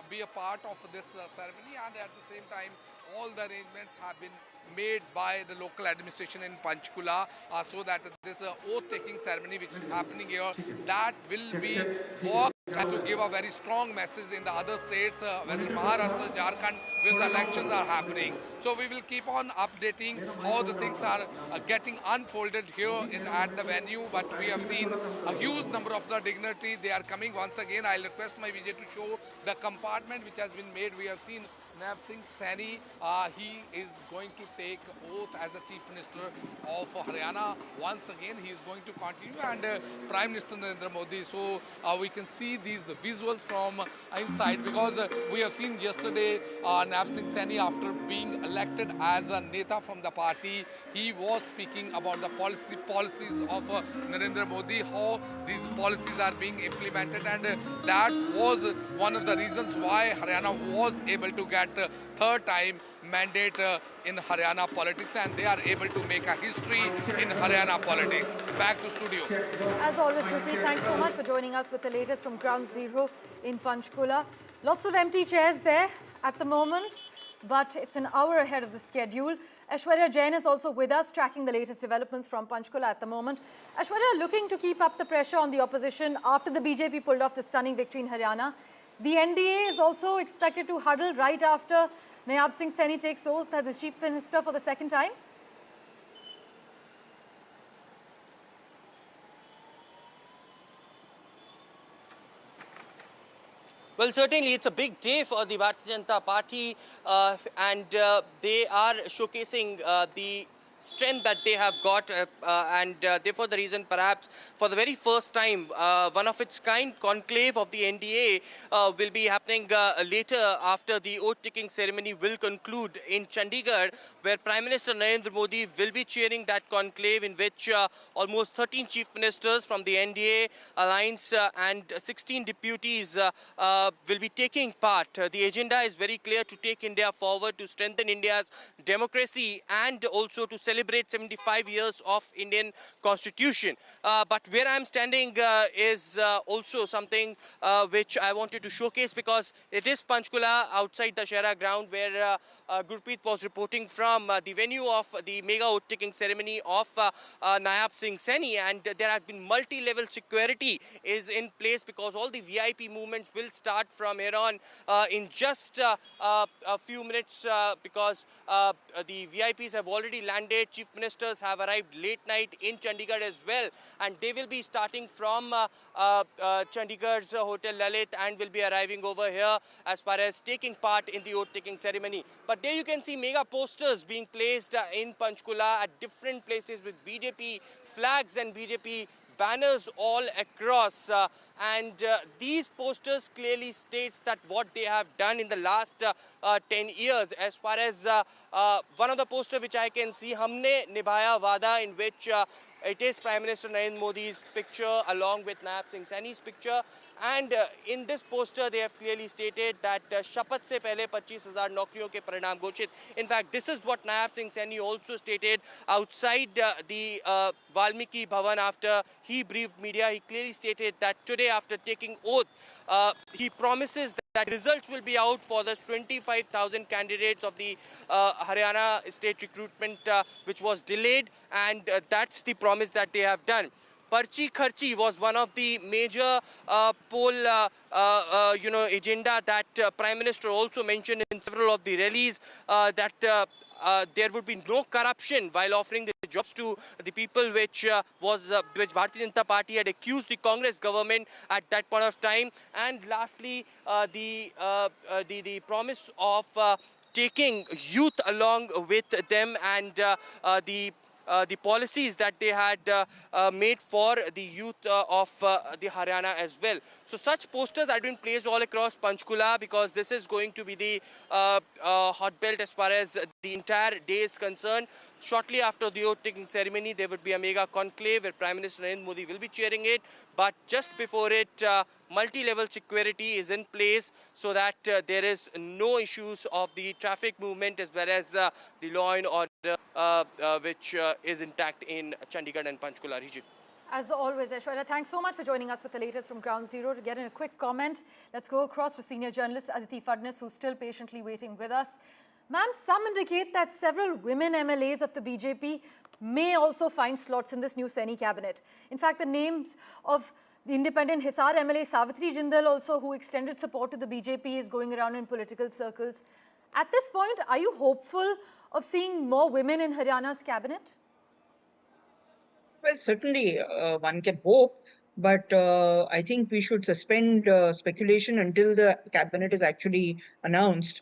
be a part of this ceremony, and at the same time, all the arrangements have been made by the local administration in Panchkula so that this oath-taking ceremony which is happening here, that will be worked to give a very strong message in the other states, whether Maharashtra, Jharkhand, where the elections are happening. So we will keep on updating how the things are getting unfolded here at the venue. But we have seen a huge number of the dignitaries. They are coming once again. I'll request my Vijay to show the compartment which has been made. We have seen Nayab Saini, he is going to take oath as the Chief Minister of Haryana. Once again, he is going to continue, and Prime Minister Narendra Modi. So we can see these visuals from inside, because we have seen yesterday Nayab Saini, after being elected as a Neta from the party, he was speaking about the policies of Narendra Modi, how these policies are being implemented, and that was one of the reasons why Haryana was able to get third time mandate in Haryana politics, and they are able to make a history in Haryana politics. Back to studio. As always, Gurpreet, thanks so much for joining us with the latest from Ground Zero in Panchkula. Lots of empty chairs there at the moment, but it's an hour ahead of the schedule. Aishwarya Jain is also with us, tracking the latest developments from Panchkula at the moment. Aishwarya, looking to keep up the pressure on the opposition after the BJP pulled off the stunning victory in Haryana. The NDA is also expected to huddle right after Nayab Saini takes oath as the Chief Minister for the second time. Well, certainly it's a big day for the Bharatiya Janata Party, and they are showcasing the strength that they have got, and therefore the reason perhaps for the very first time one of its kind conclave of the NDA will be happening later after the oath-taking ceremony will conclude in Chandigarh, where Prime Minister Narendra Modi will be chairing that conclave, in which almost 13 chief ministers from the NDA alliance and 16 deputies will be taking part. The agenda is very clear: to take India forward, to strengthen India's democracy, and also to celebrate 75 years of Indian Constitution. But where I am standing is also something which I wanted to showcase, because it is Panchkula, outside the Shahra ground, where Gurpreet was reporting from, the venue of the mega oath-taking ceremony of Nayab Saini, and there have been multi-level security is in place, because all the VIP movements will start from here on in just a few minutes, because the VIPs have already landed. Chief ministers have arrived late night in Chandigarh as well, and they will be starting from Chandigarh's Hotel Dalit and will be arriving over here as far as taking part in the oath-taking ceremony. But there you can see mega posters being placed in Panchkula at different places with BJP flags and BJP banners all across, and these posters clearly states that what they have done in the last 10 years. As far as one of the poster which I can see, Humne Nibhaya Wada, in which it is Prime Minister Narendra Modi's picture along with Nayab Saini's picture, and in this poster they have clearly stated that Shapat se pehle 25,000 naukriyon ke parinam ghoshit. In fact, this is what Nayab Saini also stated outside the Valmiki Bhavan after he briefed media. He clearly stated that today, after taking oath, he promises that results will be out for the 25,000 candidates of the Haryana state recruitment which was delayed, and that's the promise that they have done. Parchi Kharchi was one of the major poll agenda that Prime Minister also mentioned in several of the rallies, that there would be no corruption while offering the jobs to the people, which Bharatiya Janata Party had accused the Congress government at that point of time. And lastly, the promise of taking youth along with them, and the policies that they had made for the youth of the Haryana as well. So such posters have been placed all across Panchkula, because this is going to be the hot belt as far as the entire day is concerned. Shortly after the oath-taking ceremony, there would be a mega conclave where Prime Minister Narendra Modi will be chairing it. But just before it, multi-level security is in place, so that there is no issues of the traffic movement as well as the law and order, which is intact in Chandigarh and Panchkula region. As always, Aishwarya, thanks so much for joining us with the latest from Ground Zero. To get in a quick comment, let's go across to senior journalist Aditi Fadnis, who's still patiently waiting with us. Ma'am, some indicate that several women MLAs of the BJP may also find slots in this new Saini cabinet. In fact, the names of the independent Hisar MLA Savitri Jindal also, who extended support to the BJP, is going around in political circles. At this point, are you hopeful of seeing more women in Haryana's cabinet? Well, certainly one can hope, but I think we should suspend speculation until the cabinet is actually announced.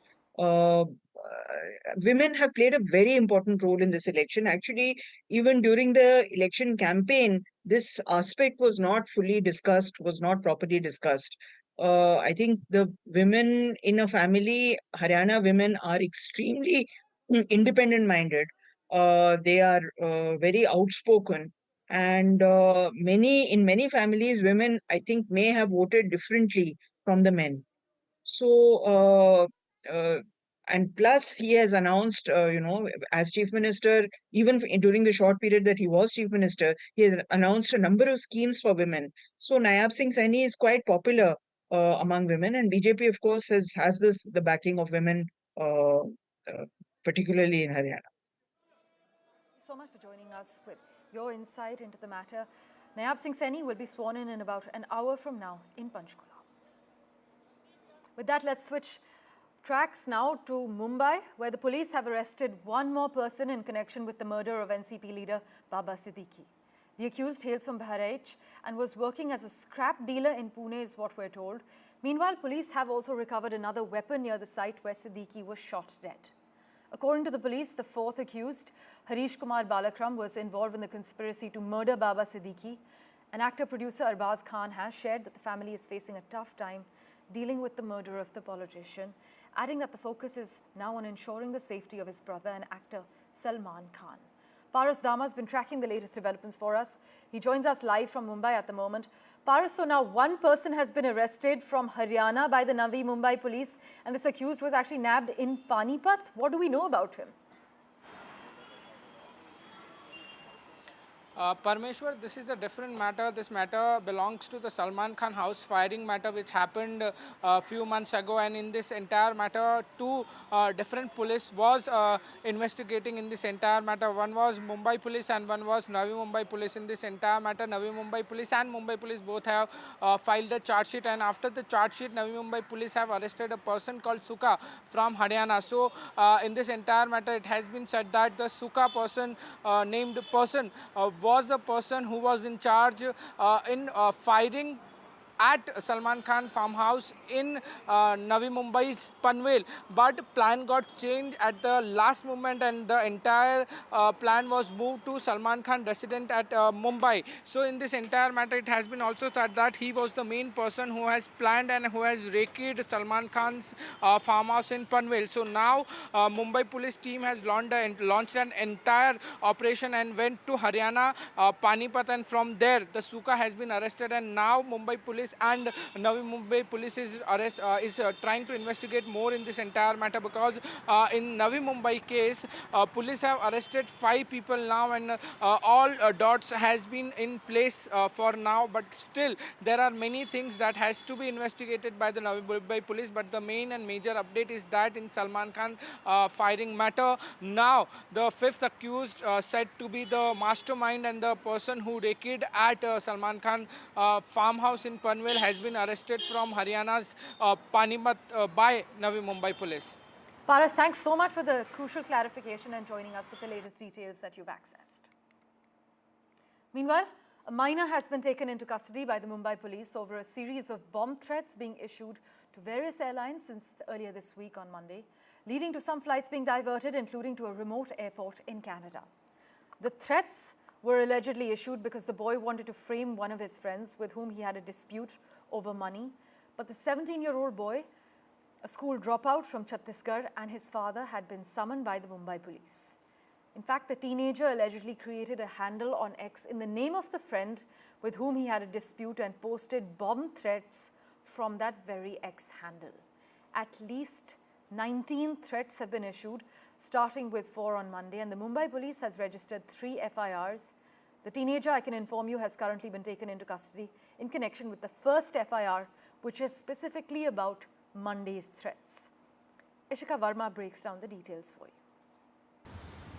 Women have played a very important role in this election. Actually, even during the election campaign, this aspect was not fully discussed, was not properly discussed. I think the women in a family, Haryana women, are extremely independent-minded. They are very outspoken. And in many families, women, I think, may have voted differently from the men. So, and plus he has announced, as chief minister, even during the short period that he was chief minister, he has announced a number of schemes for women. So Nayab Saini is quite popular among women, and BJP, of course, has the backing of women, particularly in Haryana. Thank you so much for joining us with your insight into the matter. Nayab Saini will be sworn in about an hour from now in Panchkula. With that, let's switch tracks now to Mumbai, where the police have arrested one more person in connection with the murder of NCP leader Baba Siddique. The accused hails from Bahraich and was working as a scrap dealer in Pune, is what we're told. Meanwhile, police have also recovered another weapon near the site where Siddique was shot dead. According to the police, the fourth accused, Harish Kumar Balakram, was involved in the conspiracy to murder Baba Siddique. An actor-producer, Arbaz Khan, has shared that the family is facing a tough time dealing with the murder of the politician, adding that the focus is now on ensuring the safety of his brother and actor Salman Khan. Paras Dama has been tracking the latest developments for us. He joins us live from Mumbai at the moment. Paras, so now one person has been arrested from Haryana by the Navi Mumbai police, and this accused was actually nabbed in Panipat. What do we know about him? Parmeshwar, this is a different matter. This matter belongs to the Salman Khan house firing matter, which happened a few months ago. And in this entire matter, two different police was investigating in this entire matter. One was Mumbai police and one was Navi Mumbai police. In this entire matter, Navi Mumbai police and Mumbai police both have filed a charge sheet. And after the charge sheet, Navi Mumbai police have arrested a person called Suka from Haryana. So in this entire matter, it has been said that the Suka person, named person, was the person who was in charge in firing at Salman Khan farmhouse in Navi Mumbai's Panvel, but plan got changed at the last moment and the entire plan was moved to Salman Khan resident at Mumbai. So in this entire matter, it has been also said that he was the main person who has planned and who has raided Salman Khan's farmhouse in Panvel. So now Mumbai police team has launched an entire operation and went to Haryana, Panipat, and from there the Suka has been arrested, and now Mumbai police Police and Navi Mumbai Police is trying to investigate more in this entire matter, because in Navi Mumbai case, police have arrested 5 people now, and all dots has been in place for now, but still there are many things that has to be investigated by the Navi Mumbai Police. But the main and major update is that in Salman Khan firing matter, now the 5th accused said to be the mastermind and the person who raided at Salman Khan farmhouse in Panvel has been arrested from Haryana's Panipat by Navi Mumbai Police. Paras, thanks so much for the crucial clarification and joining us with the latest details that you've accessed. Meanwhile, a minor has been taken into custody by the Mumbai Police over a series of bomb threats being issued to various airlines since earlier this week on Monday, leading to some flights being diverted, including to a remote airport in Canada. The threats were allegedly issued because the boy wanted to frame one of his friends with whom he had a dispute over money. But the 17-year-old boy, a school dropout from Chhattisgarh, and his father had been summoned by the Mumbai Police. In fact, the teenager allegedly created a handle on X in the name of the friend with whom he had a dispute and posted bomb threats from that very X handle. At least 19 threats have been issued, starting with 4 on Monday, and the Mumbai Police has registered 3 FIRs. The teenager, I can inform you, has currently been taken into custody in connection with the first FIR, which is specifically about Monday's threats. Ishika Verma breaks down the details for you.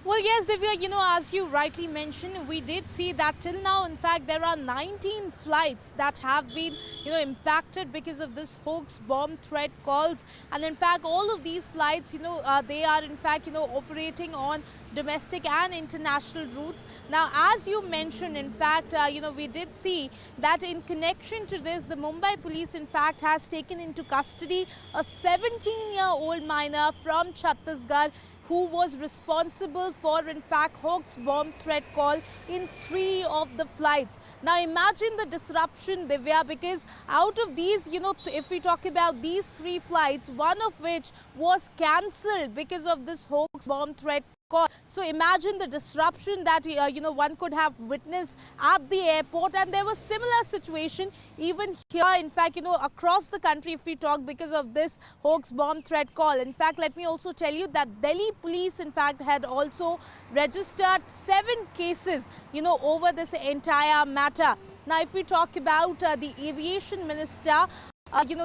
Well, yes, Divya, as you rightly mentioned, we did see that till now, in fact, there are 19 flights that have been, impacted because of this hoax bomb threat calls. And in fact, all of these flights, they are in fact, operating on domestic and international routes. Now, as you mentioned, in fact, we did see that in connection to this, the Mumbai Police, in fact, has taken into custody a 17-year-old minor from Chhattisgarh who was responsible for, in fact, hoax bomb threat call in 3 of the flights. Now, imagine the disruption, Divya, because out of these, if we talk about these 3 flights, one of which was cancelled because of this hoax bomb threat call. So imagine the disruption that, one could have witnessed at the airport. And there was similar situation even here, in fact, across the country if we talk, because of this hoax bomb threat call. In fact, let me also tell you that Delhi police, in fact, had also registered 7 cases, over this entire matter. Now, if we talk about the aviation minister,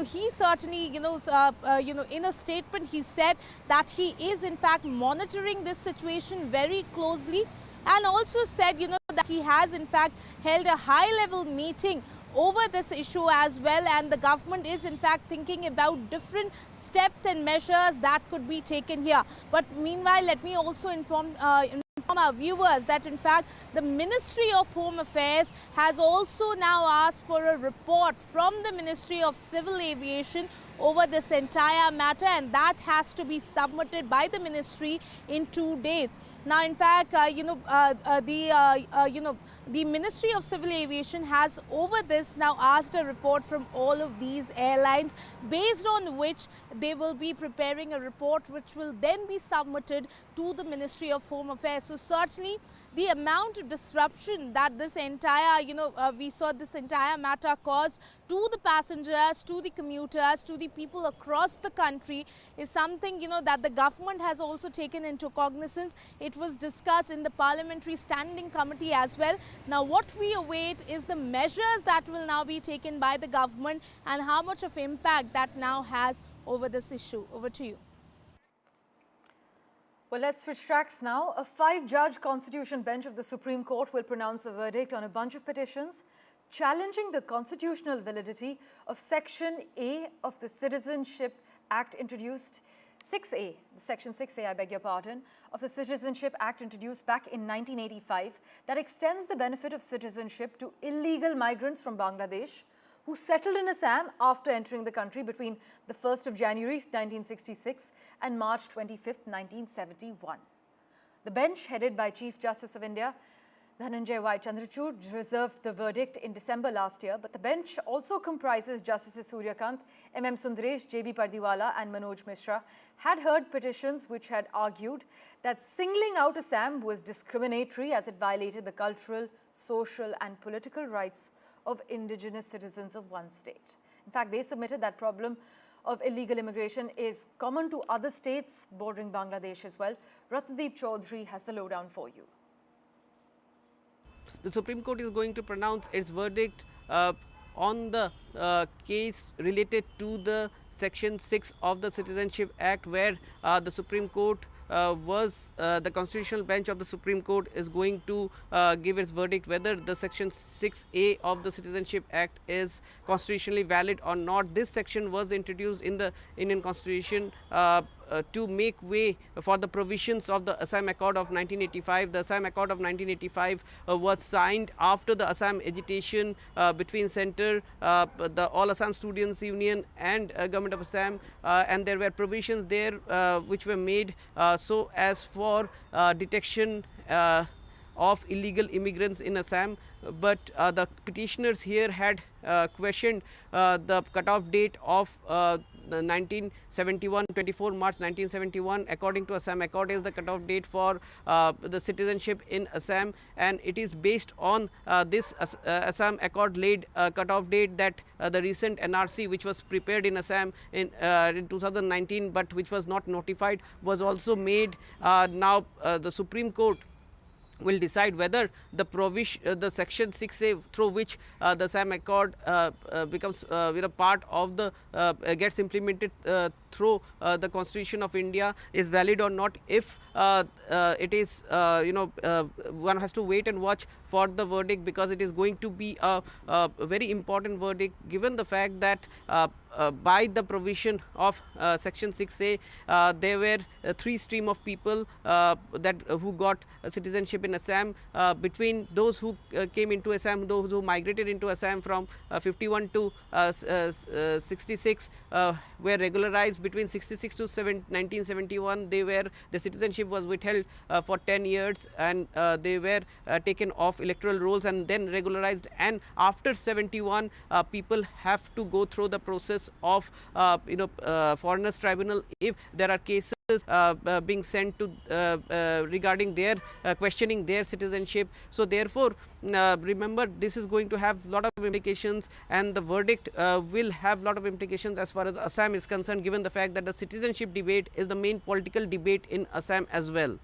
he certainly, in a statement, he said that he is, in fact, monitoring this situation very closely, and also said, that he has, in fact, held a high-level meeting over this issue as well, and the government is, in fact, thinking about different steps and measures that could be taken here. But meanwhile, let me also inform our viewers that, in fact, the Ministry of Home Affairs has also now asked for a report from the Ministry of Civil Aviation over this entire matter, and that has to be submitted by the ministry in 2 days. Now, in fact, the Ministry of Civil Aviation has over this now asked a report from all of these airlines, based on which they will be preparing a report which will then be submitted to the Ministry of Home Affairs. So certainly the amount of disruption that this entire, we saw this entire matter caused to the passengers, to the commuters, to the people across the country is something, that the government has also taken into cognizance. It was discussed in the Parliamentary Standing Committee as well. Now, what we await is the measures that will now be taken by the government and how much of impact that now has over this issue. Over to you. Well, let's switch tracks now. A 5-judge constitution bench of the Supreme Court will pronounce a verdict on a bunch of petitions challenging the constitutional validity of Section A of the Citizenship Act introduced, Section 6A, I beg your pardon, of the Citizenship Act introduced back in 1985 that extends the benefit of citizenship to illegal migrants from Bangladesh who settled in Assam after entering the country between the 1st of January 1966 and March 25th, 1971. The bench, headed by Chief Justice of India Dhananjay Y. Chandrachud, reserved the verdict in December last year, but the bench also comprises Justices Suryakant, M.M. Sundaresh, J.B. Pardiwala and Manoj Mishra, had heard petitions which had argued that singling out Assam was discriminatory as it violated the cultural, social and political rights of indigenous citizens of one state. In fact, they submitted that problem of illegal immigration is common to other states bordering Bangladesh as well. Ratnadeep Chaudhary has the lowdown for you. The Supreme Court is going to pronounce its verdict on the case related to the Section 6 of the Citizenship Act, where the Supreme Court the Constitutional Bench of the Supreme Court is going to give its verdict whether the Section 6A of the Citizenship Act is constitutionally valid or not. This section was introduced in the Indian Constitution to make way for the provisions of the Assam Accord of 1985. The Assam Accord of 1985 was signed after the Assam agitation between centre, the All Assam Students Union and Government of Assam, and there were provisions there which were made so as for detection of illegal immigrants in Assam. But the petitioners here had questioned the cutoff date of 1971, 24 March 1971. According to Assam Accord is the cutoff date for the citizenship in Assam, and it is based on this Assam Accord laid cutoff date that the recent NRC, which was prepared in Assam in 2019 but which was not notified, was also made. Now the Supreme Court will decide whether the the Section 6A through which the Assam Accord becomes part of the gets implemented through the Constitution of India is valid or not. If it is one has to wait and watch for the verdict, because it is going to be a very important verdict, given the fact that by the provision of Section 6A, there were three stream of people who got citizenship in Assam. Between those who came into Assam, those who migrated into Assam from 51 to 66 were regularized. Between 66 to 1971, the citizenship was withheld for 10 years, and they were taken off electoral rolls and then regularized. And after 71, people have to go through the process of foreigners tribunal if there are cases being sent to regarding their questioning their citizenship. So therefore, remember, this is going to have a lot of implications, and the verdict will have a lot of implications as far as Assam is concerned, given the fact that the citizenship debate is the main political debate in Assam as well.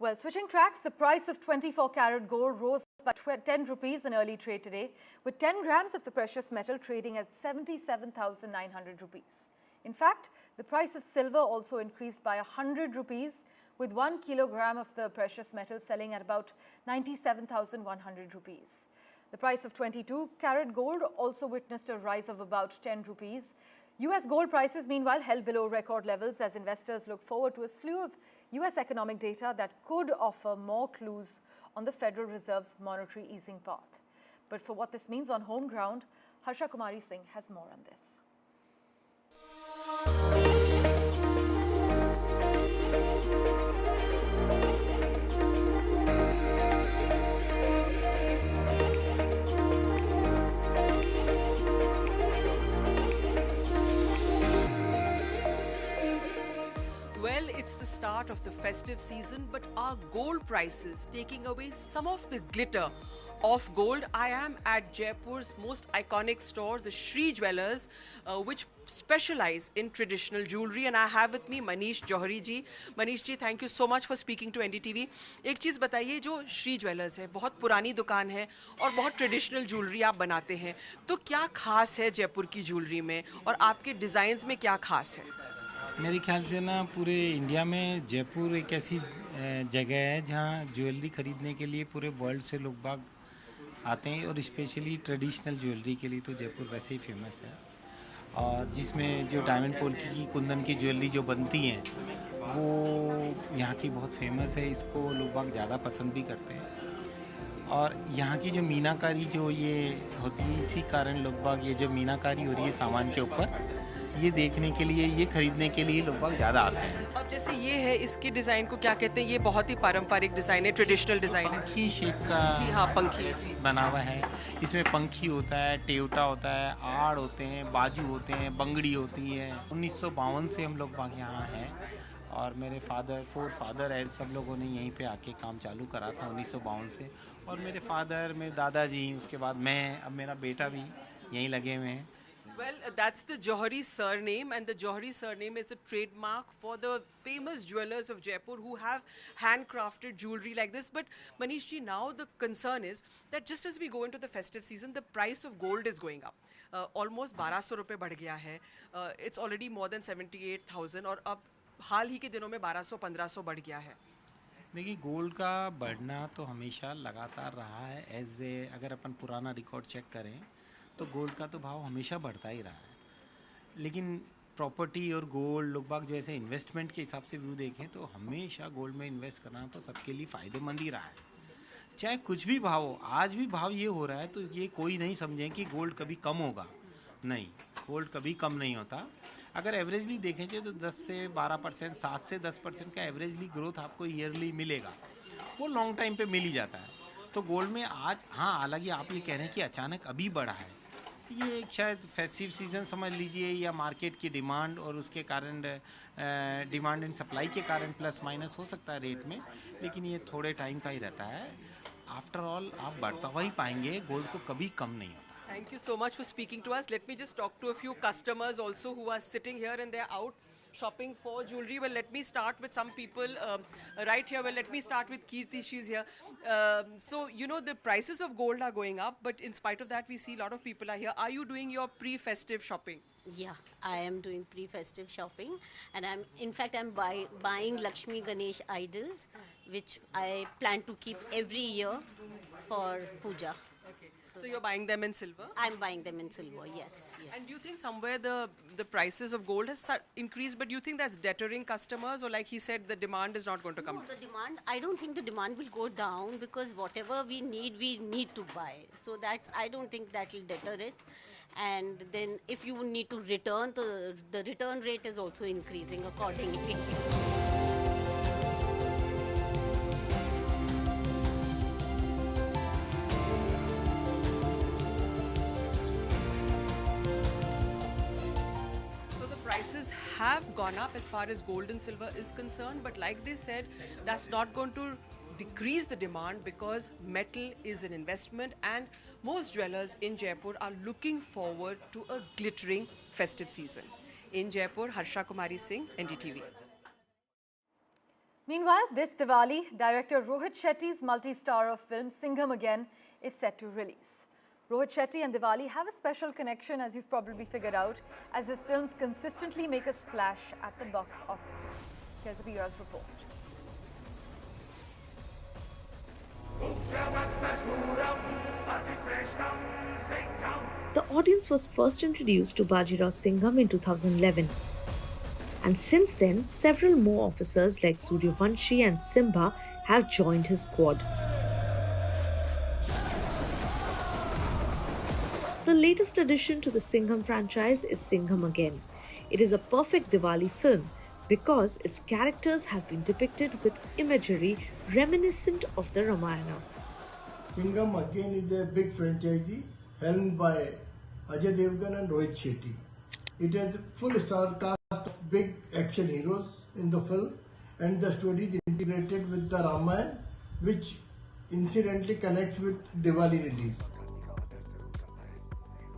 Well, switching tracks, the price of 24-carat gold rose by 10 rupees in early trade today, with 10 grams of the precious metal trading at 77,900 rupees. In fact, the price of silver also increased by 100 rupees, with 1 kilogram of the precious metal selling at about 97,100 rupees. The price of 22-carat gold also witnessed a rise of about 10 rupees. US gold prices, meanwhile, held below record levels as investors look forward to a slew of US economic data that could offer more clues on the Federal Reserve's monetary easing path. But for what this means on home ground, Harsha Kumari Singh has more on this. Well, it's the start of the festive season, but are gold prices taking away some of the glitter of gold? I am at Jaipur's most iconic store, the Shri Jewellers, which specialize in traditional jewelry, and I have with me Manish Johari ji. Manish ji, thank you so much for speaking to NDTV. एक चीज़ बताइए, जो Shri jewellers है, बहुत पुरानी दुकान है और बहुत ट्रेडिशनल ज्वेलरी आप बनाते हैं, तो क्या खास है जयपुर की ज्वेलरी में और आपके डिज़ाइंस में क्या खास है? मेरे ख्याल से ना पूरे इंडिया में जयपुर एक ऐसी जगह है जहाँ ज्वेलरी ख़रीदने के लिए पूरे वर्ल्ड से लोग बाग आते हैं, और स्पेशली ट्रेडिशनल ज्वेलरी के लिए तो जयपुर वैसे ही फेमस है। और जिसमें जो डायमंड पोल्की की कुंदन की ज्वेलरी जो बनती हैं वो यहाँ की बहुत फेमस है, इसको लोग बाग ज़्यादा पसंद भी करते हैं। और यहाँ की जो मीनाकारी जो ये होती है, इसी कारण लोग बाग ये जो मीनाकारी हो रही है सामान के ऊपर, ये देखने के लिए, ये खरीदने के लिए लोग बाग ज़्यादा आते हैं। अब जैसे ये है, इसके डिज़ाइन को क्या कहते हैं? ये बहुत ही पारंपरिक डिज़ाइन है, ट्रेडिशनल डिज़ाइन है। पंखी शेप का जी हाँ, पंखी बना हुआ है। इसमें पंखी होता है, टेवटा होता है, आड़ होते हैं, बाजू होते हैं, बंगड़ी होती है। 1952 से हम लोग बाग यहाँ हैं और मेरे फोर फादर है, सब लोगों ने यहीं पे आके काम चालू करा था 1952 से। और मेरे फादर, मेरे दादाजी, उसके बाद मैं, अब मेरा बेटा भी यहीं लगे हुए हैं। Well, that's the Johari surname, and the Johari surname is a trademark for the famous jewelers of Jaipur who have handcrafted jewelry like this. But Manish ji, now the concern is that just as we go into the festive season, the price of gold is going up. Almost 1200 रुपए बढ़ गया है. It's already more than 78,000 और अब हाल ही के दिनों में 1200-1500 बढ़ गया है. देखिए, गोल्ड का बढ़ना तो हमेशा लगातार रहा है। अगर अपन पुराना रिकॉर्ड चेक करें तो गोल्ड का तो भाव हमेशा बढ़ता ही रहा है। लेकिन प्रॉपर्टी और गोल्ड, लोग बाग जैसे इन्वेस्टमेंट के हिसाब से व्यू देखें तो हमेशा गोल्ड में इन्वेस्ट करना तो सबके लिए फ़ायदेमंद ही रहा है। चाहे कुछ भी भाव हो, आज भी भाव ये हो रहा है तो ये कोई नहीं समझें कि गोल्ड कभी कम होगा। नहीं, गोल्ड कभी कम नहीं होता। अगर एवरेजली देखें तो 10 से 12%, 7 से 10% का एवरेजली ग्रोथ आपको ईयरली मिलेगा। वो लॉन्ग टाइम पे मिल ही जाता है। तो गोल्ड में आज, हाँ, हालांकि आप ये कह रहे हैं कि अचानक अभी बढ़ा है, ये एक शायद फेस्टिव सीज़न समझ लीजिए, या मार्केट की डिमांड और उसके कारण डिमांड एंड सप्लाई के कारण प्लस माइनस हो सकता है रेट में, लेकिन ये थोड़े टाइम का ही रहता है। आफ्टर ऑल आप बढ़ता हुआ ही पाएंगे, गोल्ड को कभी कम नहीं होता। Thank you so much for speaking to us. Let me just talk to a few customers also who are sitting here and they're out shopping for jewelry. Well, let me start with some people right here. Well, let me start with Kirti. She's here. So, you know, the prices of gold are going up, but in spite of that, we see a lot of people are here. Are you doing your pre-festive shopping? Yeah, I am doing pre-festive shopping, and I'm buying Lakshmi Ganesh idols, which I plan to keep every year for puja. So you're buying them in silver? I'm buying them in silver, yes. And do you think somewhere the prices of gold has increased, but do you think that's deterring customers, or like he said, the demand is not going to come? No, the demand, I don't think the demand will go down, because whatever we need to buy. So I don't think that will deter it. And then if you need to return, the return rate is also increasing accordingly. Prices have gone up as far as gold and silver is concerned, but like they said, that's not going to decrease the demand, because metal is an investment and most jewelers in Jaipur are looking forward to a glittering festive season. In Jaipur, Harsha Kumari Singh, NDTV. Meanwhile, this Diwali, director Rohit Shetty's multi-star of film Singham Again is set to release. Rohit Shetty and Diwali have a special connection, as you've probably figured out, as his films consistently make a splash at the box office. Here's Abira's report. The audience was first introduced to Bajirao Singham in 2011. And since then, several more officers like Suryavanshi and Simba have joined his squad. The latest addition to the Singham franchise is Singham Again. It is a perfect Diwali film because its characters have been depicted with imagery reminiscent of the Ramayana. Singham Again is a big franchise helmed by Ajay Devgan and Rohit Shetty. It has a full star cast of big action heroes in the film, and the story is integrated with the Ramayana, which incidentally connects with Diwali release.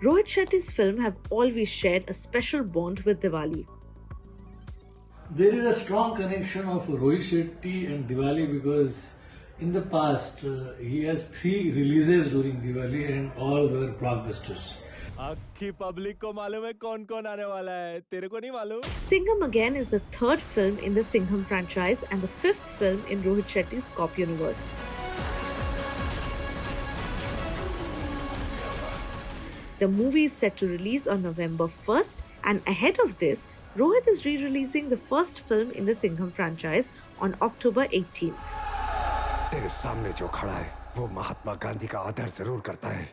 Rohit Shetty's films have always shared a special bond with Diwali. There is a strong connection of Rohit Shetty and Diwali because in the past he has 3 releases during Diwali and all were blockbusters. आखी public को मालूम है कौन-कौन आने वाला है, तेरे को नहीं मालूम? Singham Again is the 3rd film in the Singham franchise and the 5th film in Rohit Shetty's Cop universe. The movie is set to release on November 1st, and ahead of this, Rohit is re-releasing the first film in the Singham franchise on October 18th. तेरे सामने जो खड़ा है, वो महात्मा गांधी का आदर जरूर करता है,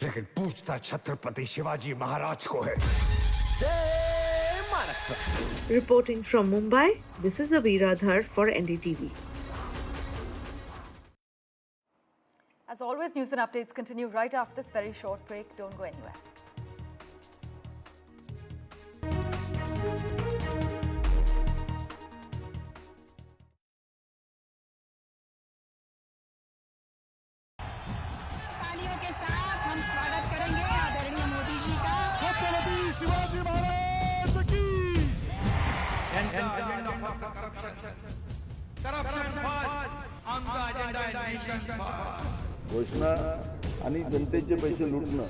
लेकिन पूछता छत्रपति शिवाजी महाराज को है। Reporting from Mumbai, this is Abira Dhar for NDTV. As always, news and updates continue right after this very short break. Don't go anywhere. Shivaji Maharaj की घोषणा आणि जनतेचे पैसे लुटणं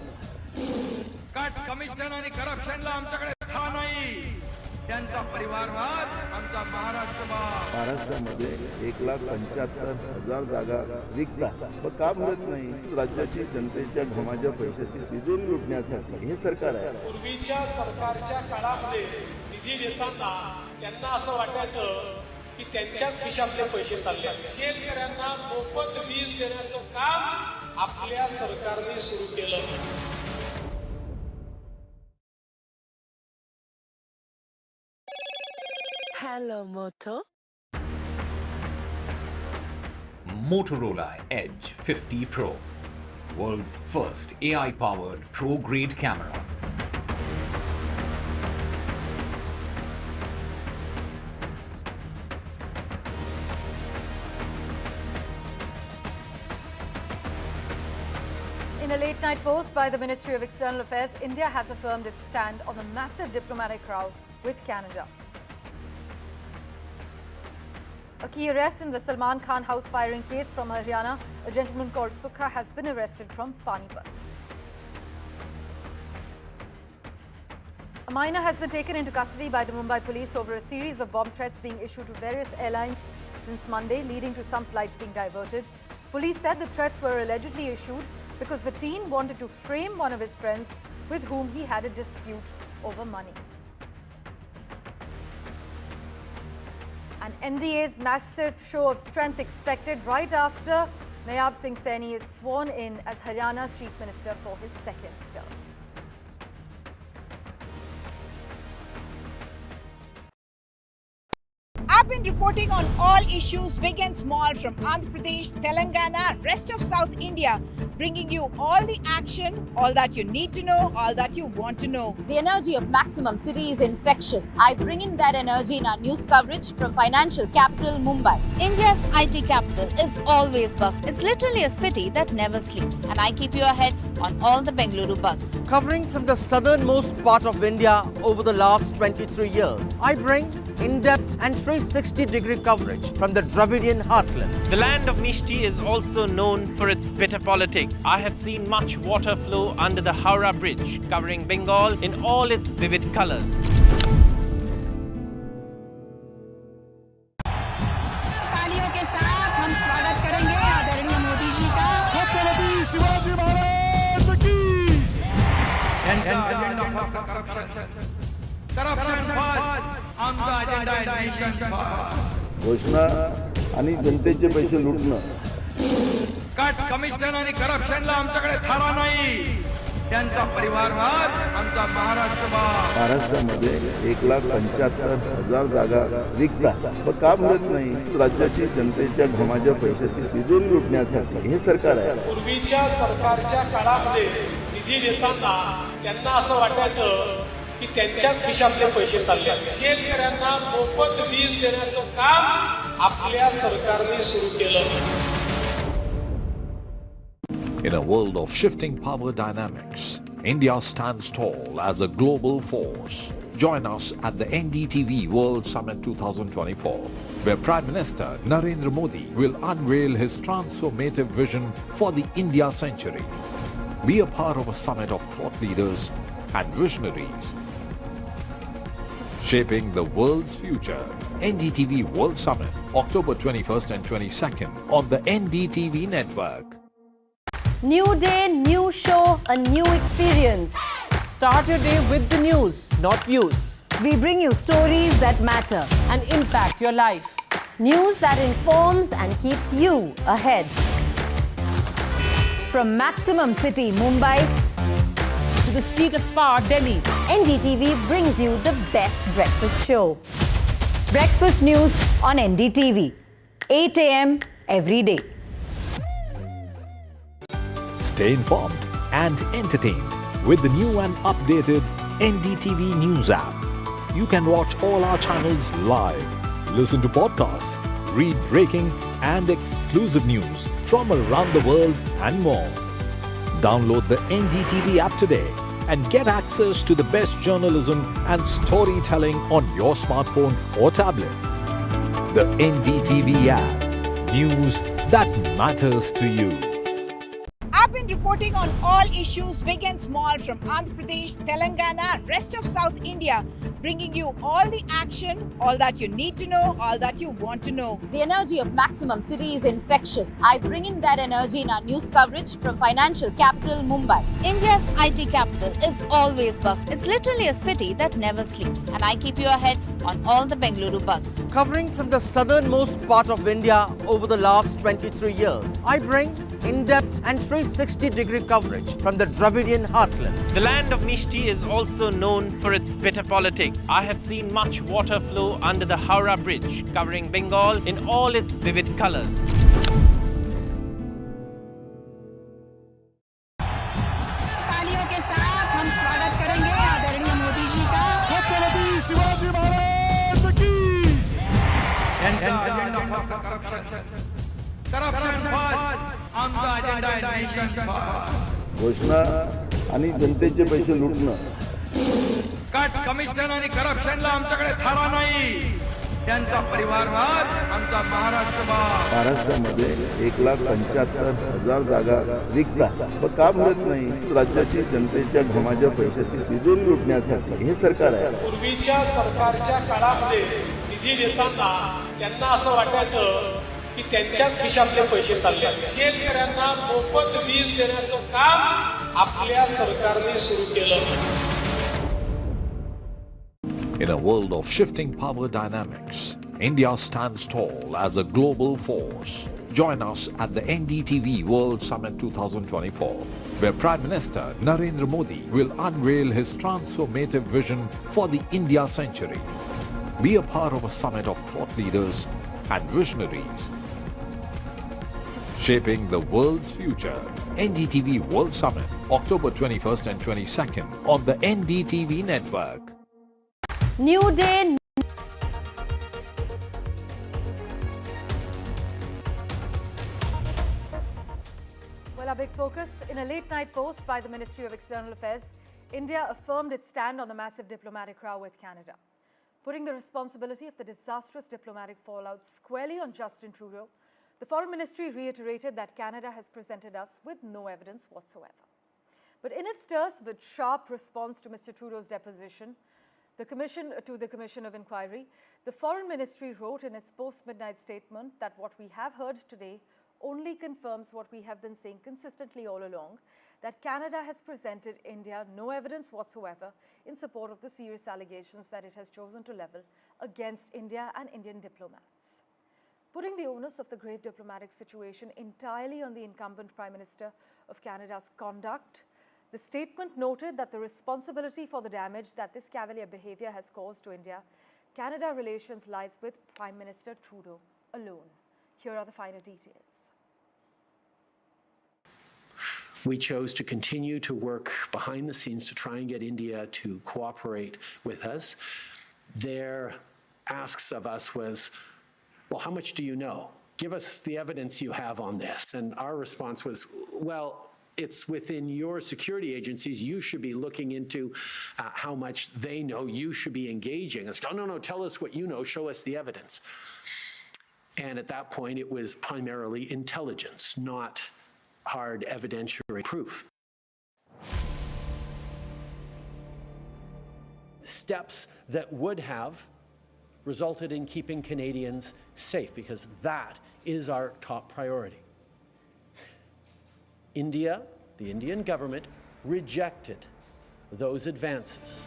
कट कमिशन आणि करप्शनला आमच्याकडे था नाही त्यांचा परिवारवाद आमचा महाराष्ट्रवाद महाराष्ट्रामध्ये 1,75,000 जागा रिक्त आहेत पण का भरत नाही राज्याची जनतेच्या घमाच्या पैशाची तिजोरी लुटण्यासाठी हे सरकार आहे पूर्वीच्या सरकारच्या काळामध्ये निधी देताना त्यांना असं वाटायचं की त्यांच्याच खिशातले पैसे चालले शेतकऱ्यांना मोफत वीज देण्याचं काम आपल्या सरकारने सुरू केलं Hello, Moto. Motorola Edge 50 Pro, world's first AI-powered pro-grade camera. In a late-night post by the Ministry of External Affairs, India has affirmed its stand on the massive diplomatic row with Canada. A key arrest in the Salman Khan house firing case from Haryana, a gentleman called Sukha has been arrested from Panipat. A minor has been taken into custody by the Mumbai police over a series of bomb threats being issued to various airlines since Monday, leading to some flights being diverted. Police said the threats were allegedly issued because the teen wanted to frame one of his friends with whom he had a dispute over money. An NDA's massive show of strength expected right after Nayab Saini is sworn in as Haryana's Chief Minister for his second term. I've been reporting on all issues, big and small, from Andhra Pradesh, Telangana, rest of South India, bringing you all the action, all that you need to know, all that you want to know. The energy of Maximum City is infectious. I bring in that energy in our news coverage from financial capital Mumbai. India's IT capital is always bustling. It's literally a city that never sleeps. And I keep you ahead on all the Bengaluru buzz. Covering from the southernmost part of India over the last 23 years, I bring in-depth and 360-degree coverage from the Dravidian heartland. The land of Mishti is also known for its bitter politics. I have seen much water flow under the Howrah Bridge, covering Bengal in all its vivid colors. तालियों के साथ हम स्वागत करेंगे आदरणीय मोदी जी का। छत्रपति शिवाजी महाराज की। घोषणा आणि जनतेचे पैसे लुटणं कट कमिशन आणि करप्शनला आमच्याकडे थारा नाही त्यांचा परिवारवाद आमचा महाराष्ट्रवाद. महाराष्ट्रामध्ये 1,75,000 जागा रिक्त आहेत पण का भरत नाही राज्याची जनतेच्या घमाच्या पैशाची तिजोरी लुटण्यासाठी हे सरकार आहे. पूर्वीच्या सरकारच्या काळामध्ये निधी देताना त्यांना असं वाटायचं की त्यांच्याच खिशातले पैसे चालले शेतकऱ्यांना मोफत वीज देण्याचं काम आपल्या सरकारने सुरू केलं. In a world of shifting power dynamics, India stands tall as a global force. Join us at the NDTV World Summit 2024, where Prime Minister Narendra Modi will unveil his transformative vision for the India century. Be a part of a summit of thought leaders and visionaries, shaping the world's future. NDTV World Summit, October 21st and 22nd on the NDTV network. New day, new show, a new experience. Start your day with the news, not views. We bring you stories that matter and impact your life. News that informs and keeps you ahead. From Maximum City, Mumbai, to the seat of power, Delhi, NDTV brings you the best breakfast show. breakfast news on NDTV, 8 a.m. every day. Stay informed and entertained with the new and updated NDTV News app. You can watch all our channels live, listen to podcasts, read breaking and exclusive news from around the world and more. Download the NDTV app today and get access to the best journalism and storytelling on your smartphone or tablet. The NDTV app. News that matters to you. I've been reporting on all issues big and small from Andhra Pradesh, Telangana, rest of South India, bringing you all the action, all that you need to know, all that you want to know. The energy of Maximum City is infectious. I bring in that energy in our news coverage from financial capital Mumbai. India's IT capital is always buzz. It's literally a city that never sleeps. And I keep you ahead on all the Bengaluru buzz. Covering from the southernmost part of India over the last 23 years, I bring in-depth and 360-degree coverage from the Dravidian heartland. The land of Mishti is also known for its bitter politics. I have seen much water flow under the Howrah Bridge, covering Bengal in all its vivid colors. तालियों के साथ हम स्वागत करेंगे आदरणीय मोदी जी का। छत्रपति शिवाजी महाराज की। Corruption first आमचा अजेंडा आहे नेशन फर्स्ट. घोषणा आणि जनतेचे पैसे लुटणं. कट कमिशन आणि करप्शनला आमच्याकडे थारा नाही. त्यांचा परिवारवाद आमचा महाराष्ट्रवाद. महाराष्ट्रामध्ये 1,75,000 जागा रिक्त आहेत. पण का भरत नाही? राज्याची जनतेच्या घमाच्या पैशाची तिजोरी लुटण्यासाठी हे सरकार आहे. पूर्वीच्या सरकारच्या काळामध्ये निधी देताना त्यांना असं वाटायचं की त्यांच्याच खिशातले पैसे चालले. शेतकऱ्यांना मोफत वीज देण्याचं काम आपल्या सरकारने सुरू केलं. In a world of shifting power dynamics, India stands tall as a global force. Join us at the NDTV World Summit 2024, where Prime Minister Narendra Modi will unveil his transformative vision for the India century. Be a part of a summit of thought leaders and visionaries, shaping the world's future. NDTV World Summit, October 21st and 22nd on the NDTV network. New day. Well, our big focus in a late-night post by the Ministry of External Affairs, India affirmed its stand on the massive diplomatic row with Canada, putting the responsibility of the disastrous diplomatic fallout squarely on Justin Trudeau. The Foreign Ministry reiterated that Canada has presented us with no evidence whatsoever. But in its terse but sharp response to Mr. Trudeau's deposition, the Commission of Inquiry, the Foreign Ministry wrote in its post-midnight statement that what we have heard today only confirms what we have been saying consistently all along, that Canada has presented India no evidence whatsoever in support of the serious allegations that it has chosen to level against India and Indian diplomats. Putting the onus of the grave diplomatic situation entirely on the incumbent Prime Minister of Canada's conduct, the statement noted that the responsibility for the damage that this cavalier behavior has caused to India-Canada relations lies with Prime Minister Trudeau alone. Here are the finer details. We chose to continue to work behind the scenes to try and get India to cooperate with us. Their asks of us was, well, how much do you know? Give us the evidence you have on this. And our response was, well, it's within your security agencies. You should be looking into how much they know. You should be engaging. It's, oh, no, tell us what you know. Show us the evidence. And at that point, it was primarily intelligence, not hard evidentiary proof. Steps that would have resulted in keeping Canadians safe, because that is our top priority. India, the Indian government, rejected those advances.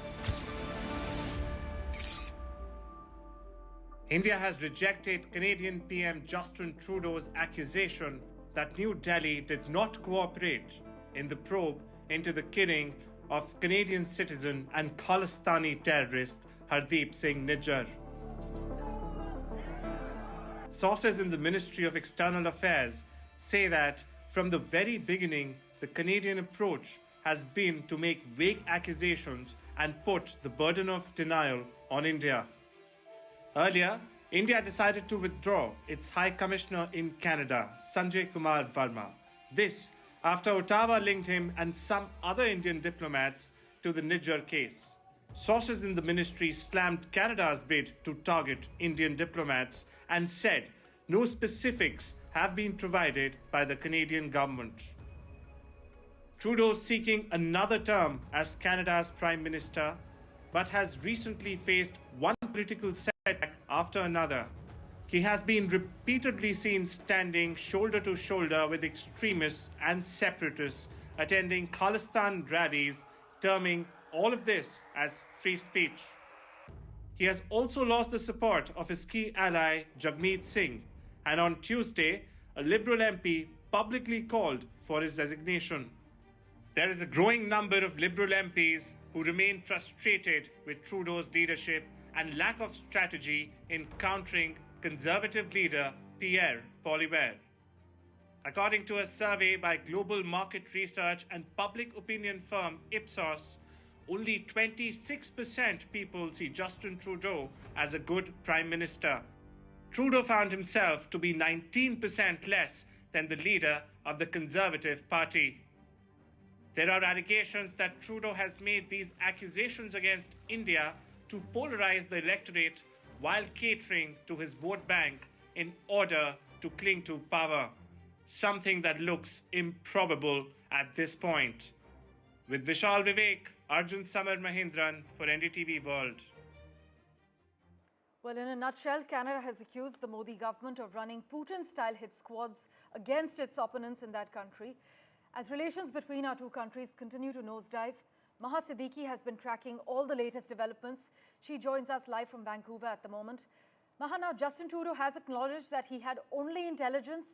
India has rejected Canadian PM Justin Trudeau's accusation that New Delhi did not cooperate in the probe into the killing of Canadian citizen and Khalistani terrorist Hardeep Singh Nijjar. Sources in the Ministry of External Affairs say that from the very beginning, the Canadian approach has been to make vague accusations and put the burden of denial on India. Earlier, India decided to withdraw its High Commissioner in Canada, Sanjay Kumar Verma. This after Ottawa linked him and some other Indian diplomats to the Niger case. Sources in the ministry slammed Canada's bid to target Indian diplomats and said no specifics have been provided by the Canadian government. Trudeau seeking another term as Canada's Prime Minister, but has recently faced one political setback after another. He has been repeatedly seen standing shoulder to shoulder with extremists and separatists, attending Khalistan rallies, terming all of this as free speech. He has also lost the support of his key ally, Jagmeet Singh, and on Tuesday, a Liberal MP publicly called for his resignation. There is a growing number of Liberal MPs who remain frustrated with Trudeau's leadership and lack of strategy in countering Conservative leader Pierre Poilievre. According to a survey by global market research and public opinion firm Ipsos, only 26% people see Justin Trudeau as a good Prime Minister. Trudeau found himself to be 19% less than the leader of the Conservative Party. There are allegations that Trudeau has made these accusations against India to polarize the electorate while catering to his vote bank in order to cling to power, something that looks improbable at this point. With Vishal Vivek, Arjun Samar Mahindran for NDTV World. Well, in a nutshell, Canada has accused the Modi government of running Putin-style hit squads against its opponents in that country. As relations between our two countries continue to nosedive, Maha Siddique has been tracking all the latest developments. She joins us live from Vancouver at the moment. Maha, now Justin Trudeau has acknowledged that he had only intelligence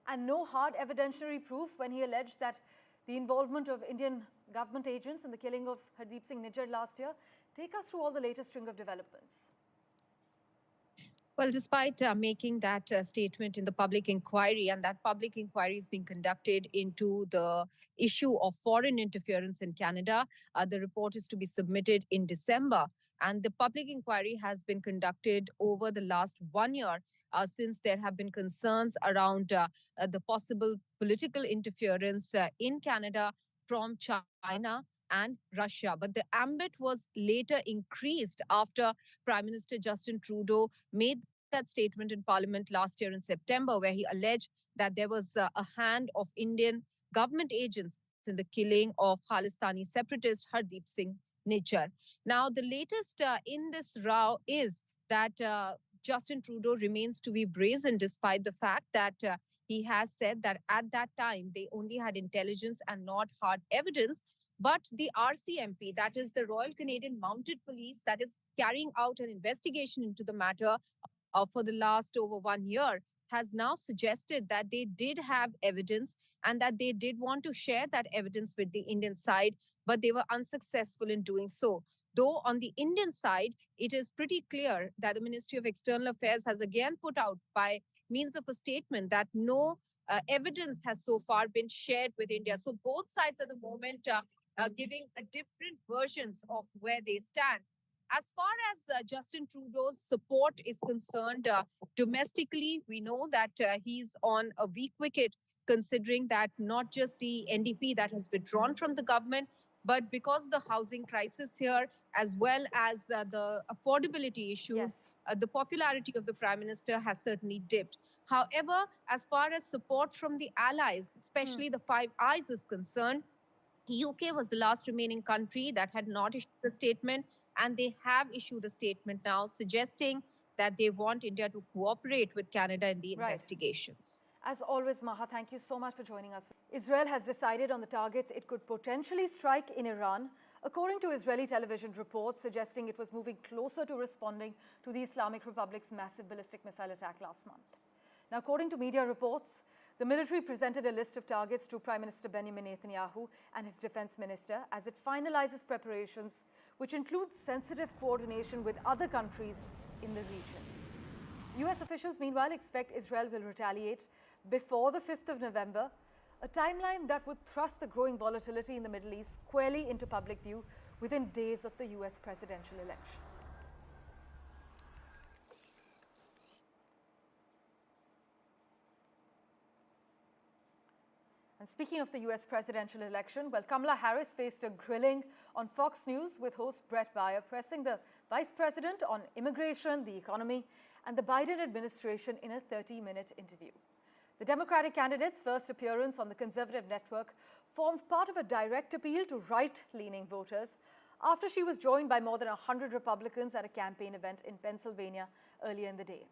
and no hard evidentiary proof when he alleged that the involvement of Indian government agents in the killing of Hardeep Singh Nijjar last year. Take us through all the latest string of developments. Well, despite making that statement in the public inquiry, and that public inquiry is being conducted into the issue of foreign interference in Canada, the report is to be submitted in December. And the public inquiry has been conducted over the last 1 year since there have been concerns around the possible political interference in Canada from China and Russia. But the ambit was later increased after Prime Minister Justin Trudeau made that statement in Parliament last year in September, where he alleged that there was a hand of Indian government agents in the killing of Khalistani separatist Hardeep Singh Nijjar. Now, the latest in this row is that Justin Trudeau remains to be brazen, despite the fact that he has said that at that time they only had intelligence and not hard evidence. But the RCMP, that is the Royal Canadian Mounted Police, that is carrying out an investigation into the matter for the last over 1 year, has now suggested that they did have evidence and that they did want to share that evidence with the Indian side, but they were unsuccessful in doing so. Though on the Indian side, it is pretty clear that the Ministry of External Affairs has again put out by means of a statement that no evidence has so far been shared with India. So both sides at the moment giving different versions of where they stand. As far as Justin Trudeau's support is concerned, domestically, we know that he's on a weak wicket, considering that not just the NDP that has withdrawn from the government, but because of the housing crisis here, as well as the affordability issues, the popularity of the Prime Minister has certainly dipped. However, as far as support from the allies, especially the Five Eyes is concerned, UK was the last remaining country that had not issued a statement, and they have issued a statement now suggesting that they want India to cooperate with Canada in the investigations. As always, Maha, thank you so much for joining us. Israel has decided on the targets it could potentially strike in Iran, according to Israeli television reports suggesting it was moving closer to responding to the Islamic Republic's massive ballistic missile attack last month. Now, according to media reports, the military presented a list of targets to Prime Minister Benjamin Netanyahu and his defense minister as it finalizes preparations, which includes sensitive coordination with other countries in the region. US officials, meanwhile, expect Israel will retaliate before the 5th of November, a timeline that would thrust the growing volatility in the Middle East squarely into public view within days of the US presidential election. And And speaking of the US presidential election, well, Kamala Harris faced a grilling on Fox News with host Brett Baier pressing the vice president on immigration, the economy, and the Biden administration in a 30-minute interview. The Democratic candidate's first appearance on the conservative network formed part of a direct appeal to right-leaning voters after she was joined by more than 100 Republicans at a campaign event in Pennsylvania earlier in the day.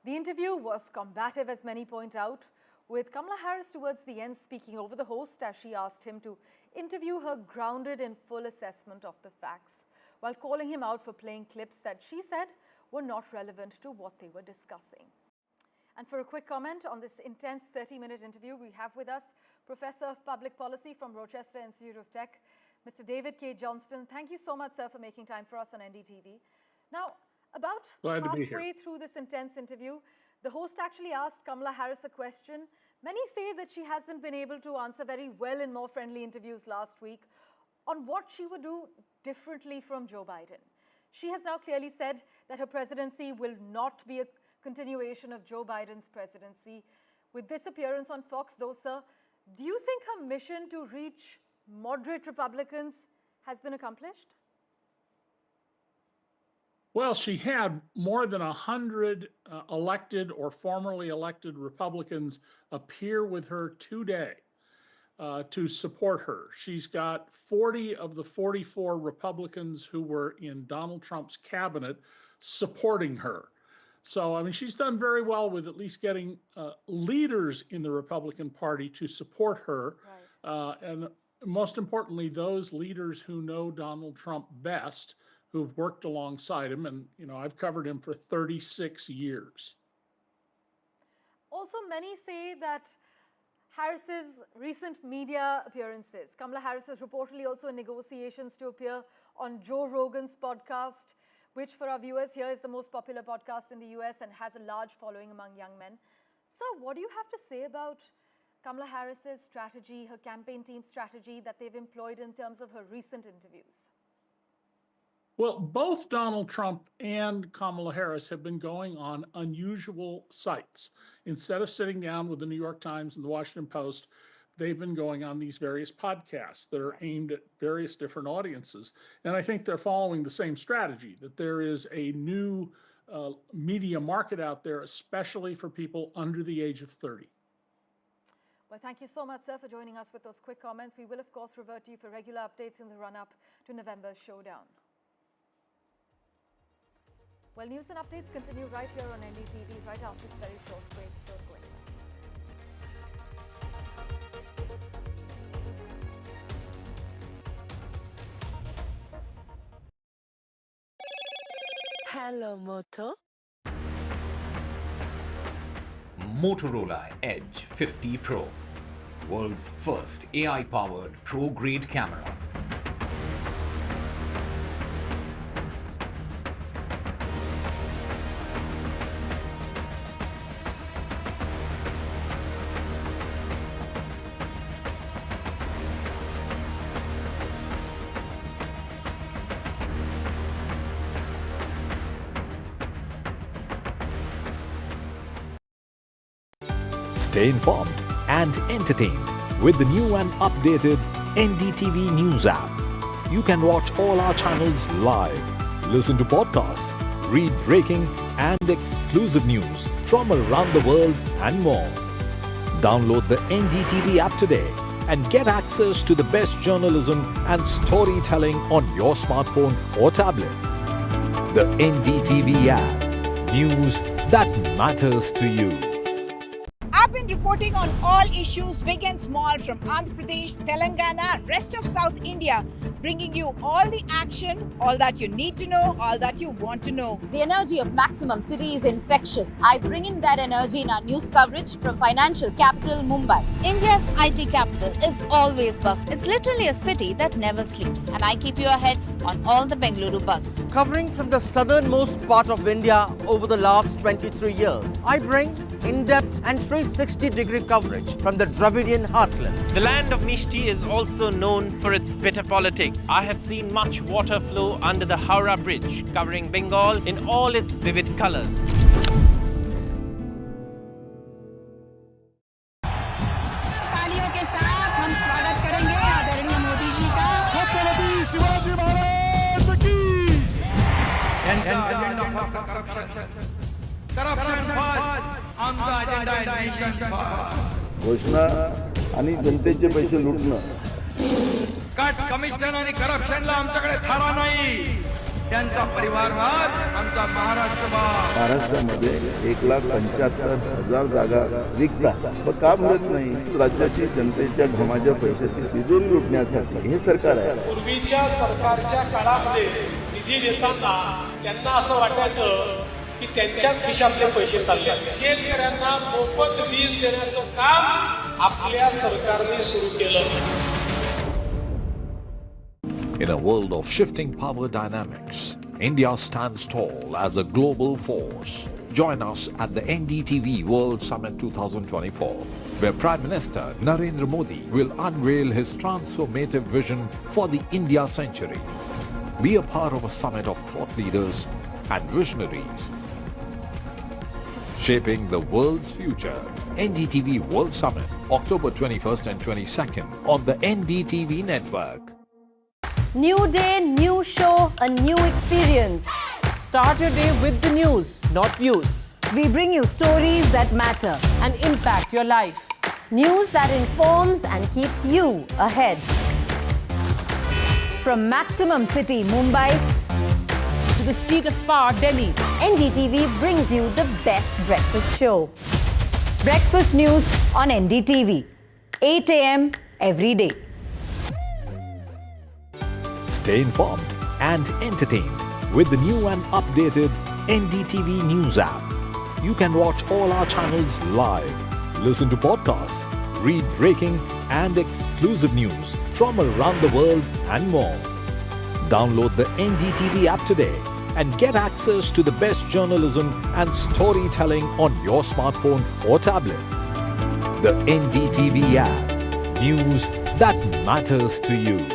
The interview was combative, as many point out, with Kamala Harris towards the end speaking over the host as she asked him to interview her grounded in full assessment of the facts, while calling him out for playing clips that she said were not relevant to what they were discussing. And for a quick comment on this intense 30-minute interview, we have with us Professor of Public Policy from Rochester Institute of Tech, Mr. David K. Johnston. Thank you so much, sir, for making time for us on NDTV. Now, about halfway through this intense interview, the host actually asked Kamala Harris a question. Many say that she hasn't been able to answer very well in more friendly interviews last week on what she would do differently from Joe Biden. She has now clearly said that her presidency will not be a continuation of Joe Biden's presidency. With this appearance on Fox, though, sir, do you think her mission to reach moderate Republicans has been accomplished? Well, she had more than 100 elected or formerly elected Republicans appear with her today to support her. She's got 40 of the 44 Republicans who were in Donald Trump's cabinet supporting her. So, I mean, she's done very well with at least getting leaders in the Republican Party to support her. Right. And most importantly, those leaders who know Donald Trump best, who've worked alongside him. And, you know, I've covered him for 36 years. Also, many say that Harris's recent media appearances, Kamala Harris is reportedly also in negotiations to appear on Joe Rogan's podcast, which for our viewers here is the most popular podcast in the US and has a large following among young men. So what do you have to say about Kamala Harris's strategy, her campaign team's strategy that they've employed in terms of her recent interviews? Well, both Donald Trump and Kamala Harris have been going on unusual sites. Instead of sitting down with the New York Times and the Washington Post, they've been going on these various podcasts that are aimed at various different audiences. And I think they're following the same strategy, that there is a new media market out there, especially for people under the age of 30. Well, thank you so much, sir, for joining us with those quick comments. We will, of course, revert to you for regular updates in the run-up to November's showdown. Well, news and updates continue right here on NDTV right after this very short break. Don't go anywhere. Hello, Moto. Motorola Edge 50 Pro, world's first AI-powered pro-grade camera. Stay informed and entertained with the new and updated NDTV News app. You can watch all our channels live, listen to podcasts, read breaking and exclusive news from around the world and more. Download the NDTV app today and get access to the best journalism and storytelling on your smartphone or tablet. The NDTV app. News that matters to you. I've been reporting on all issues big and small from Andhra Pradesh, Telangana, rest of South India, bringing you all the action, all that you need to know, all that you want to know. The energy of Maximum City is infectious. I bring in that energy in our news coverage from financial capital Mumbai. India's IT capital is always buzz. It's literally a city that never sleeps. And I keep you ahead on all the Bengaluru buzz. Covering from the southernmost part of India over the last 23 years, I bring in-depth and 360-degree coverage from the Dravidian heartland. The land of Mishti is also known for its bitter politics. I have seen much water flow under the Howrah Bridge, covering Bengal in all its vivid colors. तालियों के साथ agenda for corruption. Corruption first, आमचा agenda आहे nation first. घोषणा आणि जनतेचे पैसे लुटणं. Cut commission आणि करप्शनला आमच्याकडे थारा नाही. त्यांचा परिवारवाद आमचा महाराष्ट्रवाद. महाराष्ट्रामध्ये 1,75,000 जागा रिक्त आहेत. मग का भरत नाही? राज्याची जनतेच्या घमाच्या पैशाची तिजोरी लुटण्यासाठी हे सरकार आहे. पूर्वीच्या सरकारच्या काळामध्ये निधी देताना त्यांना असं वाटायचं की त्यांच्याच खिशातले पैसे चालले. शेतकऱ्यांना मोफत वीज देण्याचं काम आपल्या सरकारने सुरू केलं. In a world of shifting power dynamics, India stands tall as a global force. Join us at the NDTV World Summit 2024, where Prime Minister Narendra Modi will unveil his transformative vision for the India century. Be a part of a summit of thought leaders and visionaries, shaping the world's future. NDTV World Summit, October 21st and 22nd on the NDTV network. New day, new show, a new experience. Start your day with the news, not views. We bring you stories that matter and impact your life. News that informs and keeps you ahead. From maximum city, Mumbai, to the seat of power, Delhi, NDTV brings you the best breakfast show. breakfast news on NDTV, 8 a.m. every day. Stay informed and entertained with the new and updated NDTV News app. You can watch all our channels live, listen to podcasts, read breaking and exclusive news from around the world and more. Download the NDTV app today and get access to the best journalism and storytelling on your smartphone or tablet. The NDTV app. News that matters to you.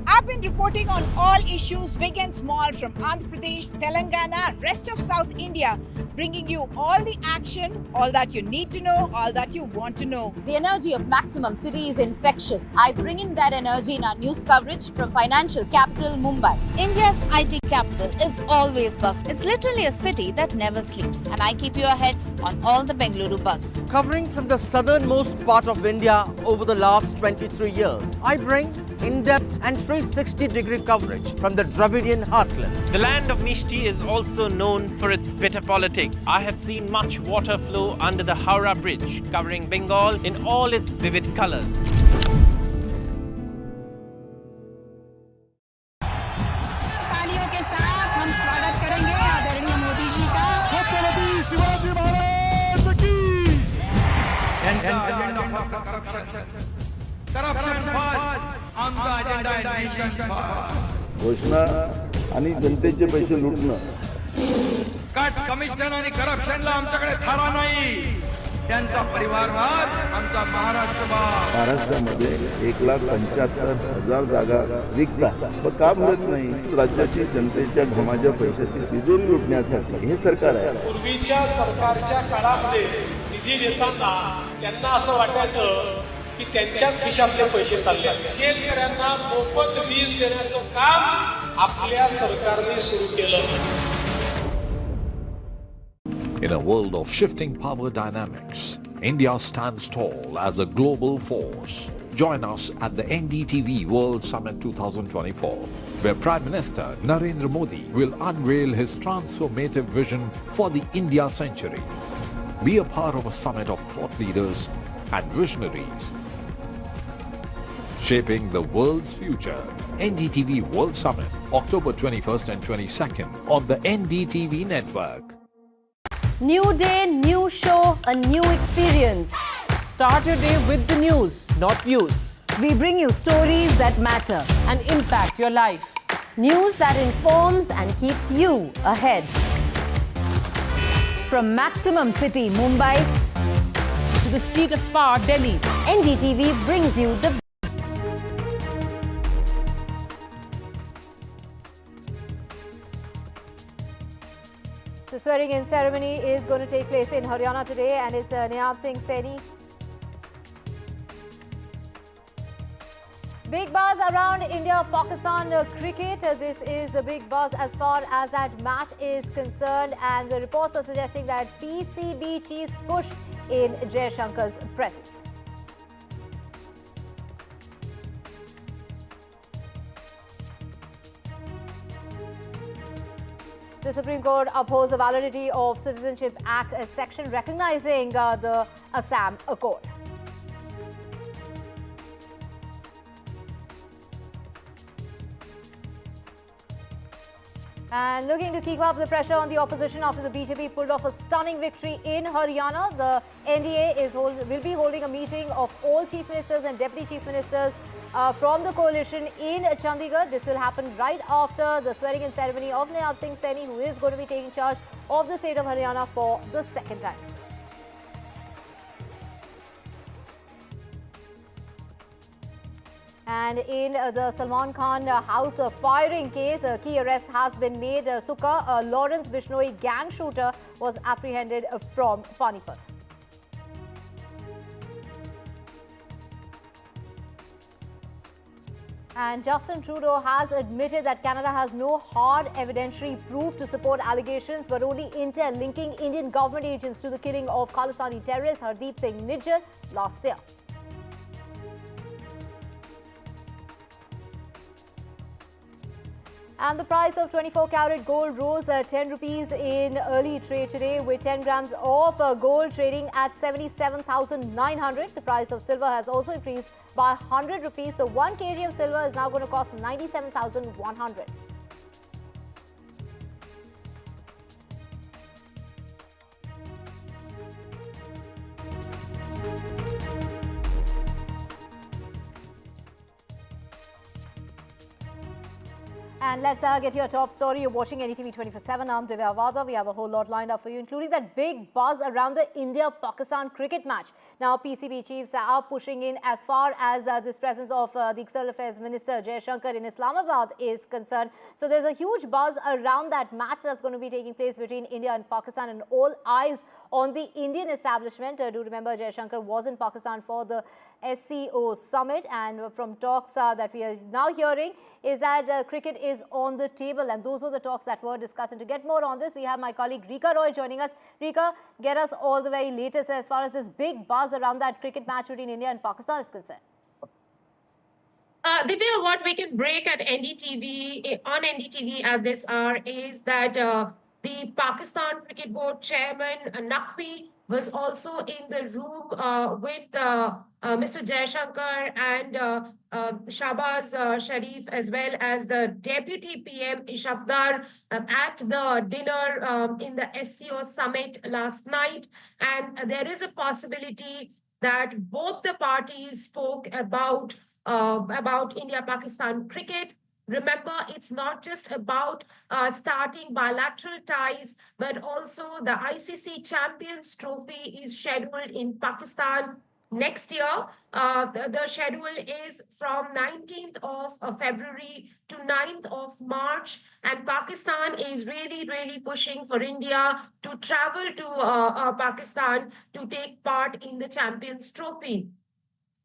I've been reporting on all issues big and small from Andhra Pradesh, Telangana, rest of South India, bringing you all the action, all that you need to know, all that you want to know. The energy of maximum city is infectious. I bring in that energy in our news coverage from financial capital Mumbai. India's IT capital is always buzz. It's literally a city that never sleeps. And I keep you ahead on all the Bengaluru buzz. Covering from the southernmost part of India over the last 23 years, I bring in-depth and 360-degree coverage from the Dravidian heartland. The land of Mishti is also known for its bitter politics. I have seen much water flow under the Howrah Bridge, covering Bengal in all its vivid colors. तालियों के साथ हम स्वागत करेंगे आदरणीय मोदी जी का. छत्रपति शिवाजी महाराज की. त्यांचा agenda for corruption. Corruption first, आमचा agenda आहे nation first. घोषणा आणि जनतेचे पैसे लुटणं. कट कमिशन आणि करप्शनला आमच्याकडे थारा नाही. त्यांचा परिवारवाद आमचा महाराष्ट्रवाद. महाराष्ट्रामध्ये 1,75,000 जागा रिक्त आहेत. मग का भरत नाही? राज्याची जनतेच्या घमाच्या पैशाची तिजोरी लुटण्यासाठी हे सरकार आहे. पूर्वीच्या सरकारच्या काळामध्ये निधी देताना त्यांना असं वाटायचं की त्यांच्याच खिशातले पैसे चालले. शेतकऱ्यांना मोफत वीज देण्याचं काम आपल्या सरकारने सुरू केलं. In a world of shifting power dynamics, India stands tall as a global force. Join us at the NDTV World Summit 2024, where Prime Minister Narendra Modi will unveil his transformative vision for the India century. Be a part of a summit of thought leaders and visionaries, shaping the world's future. NDTV World Summit, October 21st and 22nd on the NDTV network. New day, new show, a new experience. Start your day with the news, not views. We bring you stories that matter and impact your life. News that informs and keeps you ahead. From maximum city, Mumbai, to the seat of power, Delhi, NDTV brings you the The swearing-in ceremony is going to take place in Haryana today, and it's Nayab Saini. Big buzz around India-Pakistan cricket. This is the big buzz as far as that match is concerned, and the reports are suggesting that PCB chiefs push in Jayashankar's presence. The Supreme Court upholds the validity of Citizenship Act section recognizing the Assam Accord. And looking to keep up the pressure on the opposition after the BJP pulled off a stunning victory in Haryana, the NDA will be holding a meeting of all chief ministers and deputy chief ministers from the coalition in Chandigarh. This will happen right after the swearing-in ceremony of Nayab Saini, who is going to be taking charge of the state of Haryana for the second time. And in the Salman Khan house firing case, a key arrest has been made. Sukha, a Lawrence Bishnoi gang shooter, was apprehended from Panipat. And Justin Trudeau has admitted that Canada has no hard evidentiary proof to support allegations, but only intel linking Indian government agents to the killing of Khalistani terrorist Hardeep Singh Nijjar last year. And the price of 24-carat gold rose 10 rupees in early trade today, with 10 grams of gold trading at 77,900. The price of silver has also increased by 100 rupees. So 1 kg of silver is now going to cost 97,100. And let's get your top story. You're watching NDTV 24/7. I'm Divya Vada. We have a whole lot lined up for you, including that big buzz around the India-Pakistan cricket match. Now, PCB chiefs are pushing in as far as this presence of the External Affairs Minister Jayashankar in Islamabad is concerned. So there's a huge buzz around that match that's going to be taking place between India and Pakistan, and all eyes on the Indian establishment. Do remember, Jayashankar was in Pakistan for the SCO summit, and from talks that we are now hearing is that cricket is on the table, and those were the talks that were discussed. And to get more on this, we have my colleague Rika Roy joining us. Rika, get us all the very latest as far as this big buzz around that cricket match between India and Pakistan is concerned. Divya, what we can break at NDTV, on NDTV at this hour is that the Pakistan Cricket Board Chairman Naqvi was also in the room with Mr. Jayashankar and Shahbaz Sharif, as well as the Deputy PM Ishaqdar at the dinner in the SCO summit last night. And there is a possibility that both the parties spoke about India-Pakistan cricket. Remember, it's not just about starting bilateral ties, but also the ICC Champions Trophy is scheduled in Pakistan next year. The schedule is from 19th of February to 9th of March, and Pakistan is really pushing for India to travel to Pakistan to take part in the Champions Trophy.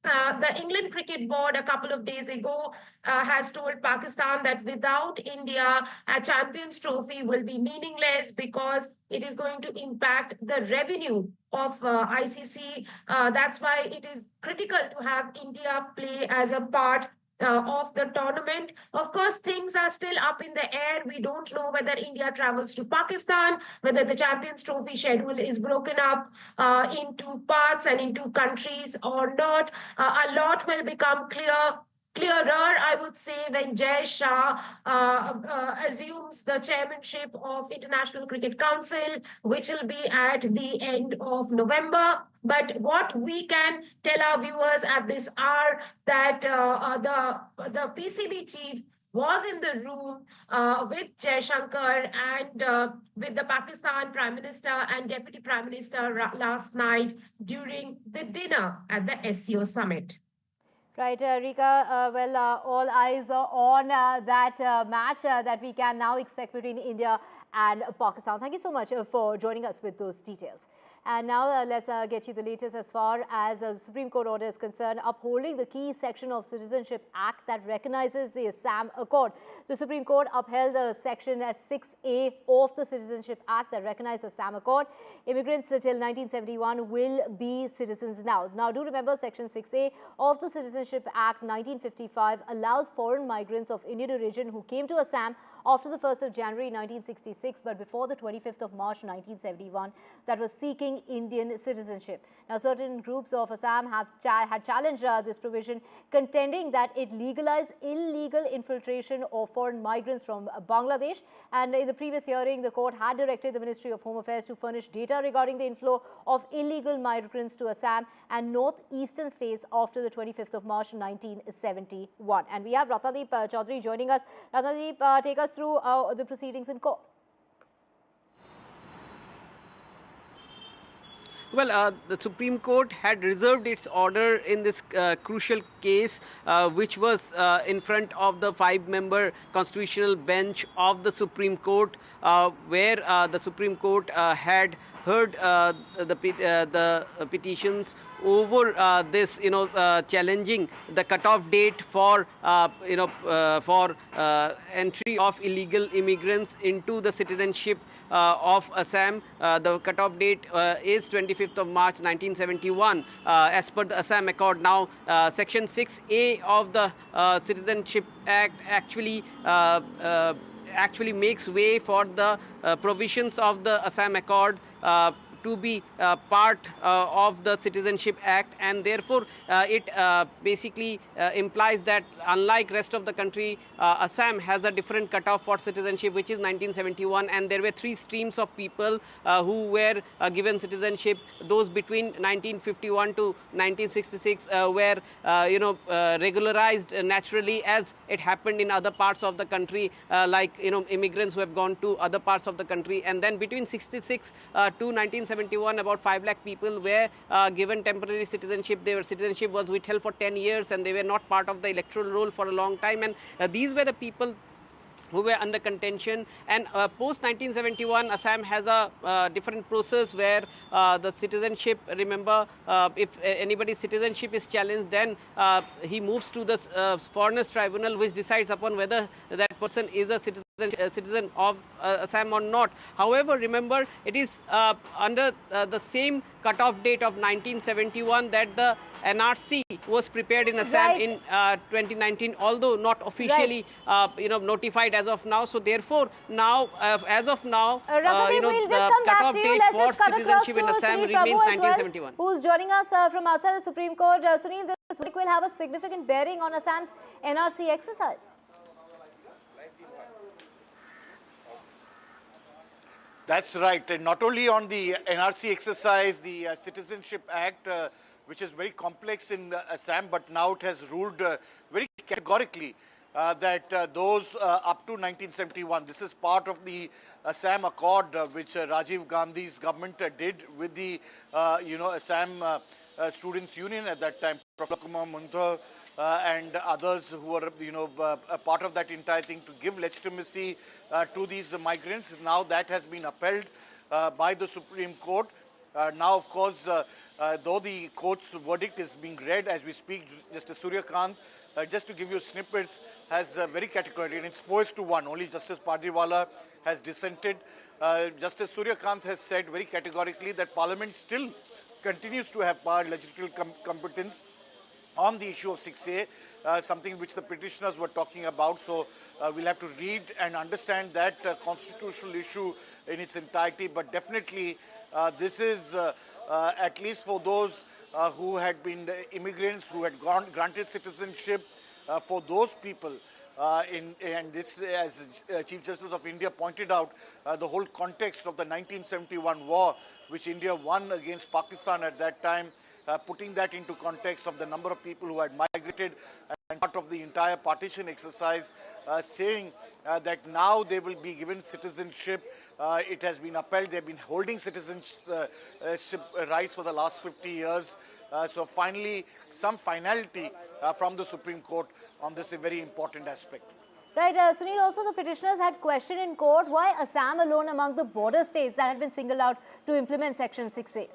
The England Cricket Board a couple of days ago has told Pakistan that without India, a Champions Trophy will be meaningless because it is going to impact the revenue of ICC. That's why it is critical to have India play as a part of the tournament. Of course, things are still up in the air. We don't know whether India travels to Pakistan, whether the Champions Trophy schedule is broken up into parts and into countries or not. A lot will become clearer, I would say, when Jai Shah assumes the chairmanship of International Cricket Council, which will be at the end of November. But what we can tell our viewers at this hour that the PCB chief was in the room with Jayashankar and with the Pakistan Prime Minister and Deputy Prime Minister last night during the dinner at the SCO summit. Right, Rika, all eyes are on that match that we can now expect between India and Pakistan. Thank you so much for joining us with those details. And now let's get you the latest as far as the Supreme Court order is concerned, upholding the key section of Citizenship Act that recognizes the Assam Accord. The Supreme Court upheld the section 6A of the Citizenship Act that recognizes the Assam Accord. Immigrants till 1971 will be citizens now. Now, do remember section 6A of the Citizenship Act 1955 allows foreign migrants of Indian origin who came to Assam after the 1st of January 1966 but before the 25th of March 1971 that was seeking Indian citizenship. Now, certain groups of Assam had challenged this provision, contending that it legalized illegal infiltration of foreign migrants from Bangladesh. And in the previous hearing, the court had directed the Ministry of Home Affairs to furnish data regarding the inflow of illegal migrants to Assam and northeastern states after the 25th of March 1971. And we have Ratnadeep Chaudhary joining us. Ratnadeep, take us through the proceedings in court. Well, the Supreme Court had reserved its order in this crucial case, which was in front of the 5-member constitutional bench of the Supreme Court, where the Supreme Court had heard the petitions over this, challenging the cutoff date for, entry of illegal immigrants into the citizenship of Assam. The cutoff date is 25th of March 1971 as per the Assam Accord. Now, Section 6A of the Citizenship Act actually makes way for the provisions of the Assam Accord to be part of the Citizenship Act, and therefore it basically implies that unlike rest of the country, Assam has a different cutoff for citizenship, which is 1971, and there were 3 streams of people who were given citizenship. Those between 1951 to 1966 were regularized naturally, as it happened in other parts of the country, like immigrants who have gone to other parts of the country. And then between 66 to 1971, about 5 lakh people were given temporary citizenship. Their citizenship was withheld for 10 years and they were not part of the electoral roll for a long time. And these were the people who were under contention. And post 1971, Assam has a different process where the citizenship, remember, if anybody's citizenship is challenged, then he moves to the Foreigners Tribunal, which decides upon whether that person is a citizen of Assam or not. However, remember, it is under the same cutoff date of 1971 that the NRC was prepared in Assam in 2019, although not officially notified as of now. So therefore, now as of now, the cutoff date for citizenship in Assam remains 1971. Who's joining us from outside the Supreme Court? Sunil, this week will have a significant bearing on Assam's NRC exercise. That's right. And not only on the NRC exercise, the Citizenship Act, which is very complex in Assam, but now it has ruled very categorically that those up to 1971, this is part of the Assam Accord, which Rajiv Gandhi's government did with the, Assam Students' Union at that time, Professor Kumar Mundhar, and others who were, a part of that entire thing to give legitimacy to these migrants. Now that has been upheld by the Supreme Court. Now, of course, though the court's verdict is being read as we speak, Justice Suryakant, just to give you snippets, has very categorically, and it's 4:1. Only Justice Pardiwala has dissented. Justice Suryakant has said very categorically that Parliament still continues to have power, legislative competence on the issue of 6A, something which the petitioners were talking about. So we'll have to read and understand that constitutional issue in its entirety. But definitely this is at least for those who had been immigrants, who had granted citizenship, for those people. And this, as Chief Justice of India pointed out, the whole context of the 1971 war, which India won against Pakistan at that time, putting that into context of the number of people who had migrated and part of the entire partition exercise, saying that now they will be given citizenship. It has been upheld. They've been holding citizenship rights for the last 50 years. So finally, some finality from the Supreme Court on this very important aspect. Right, Sunil, also the petitioners had questioned in court why Assam alone among the border states that had been singled out to implement Section 6A.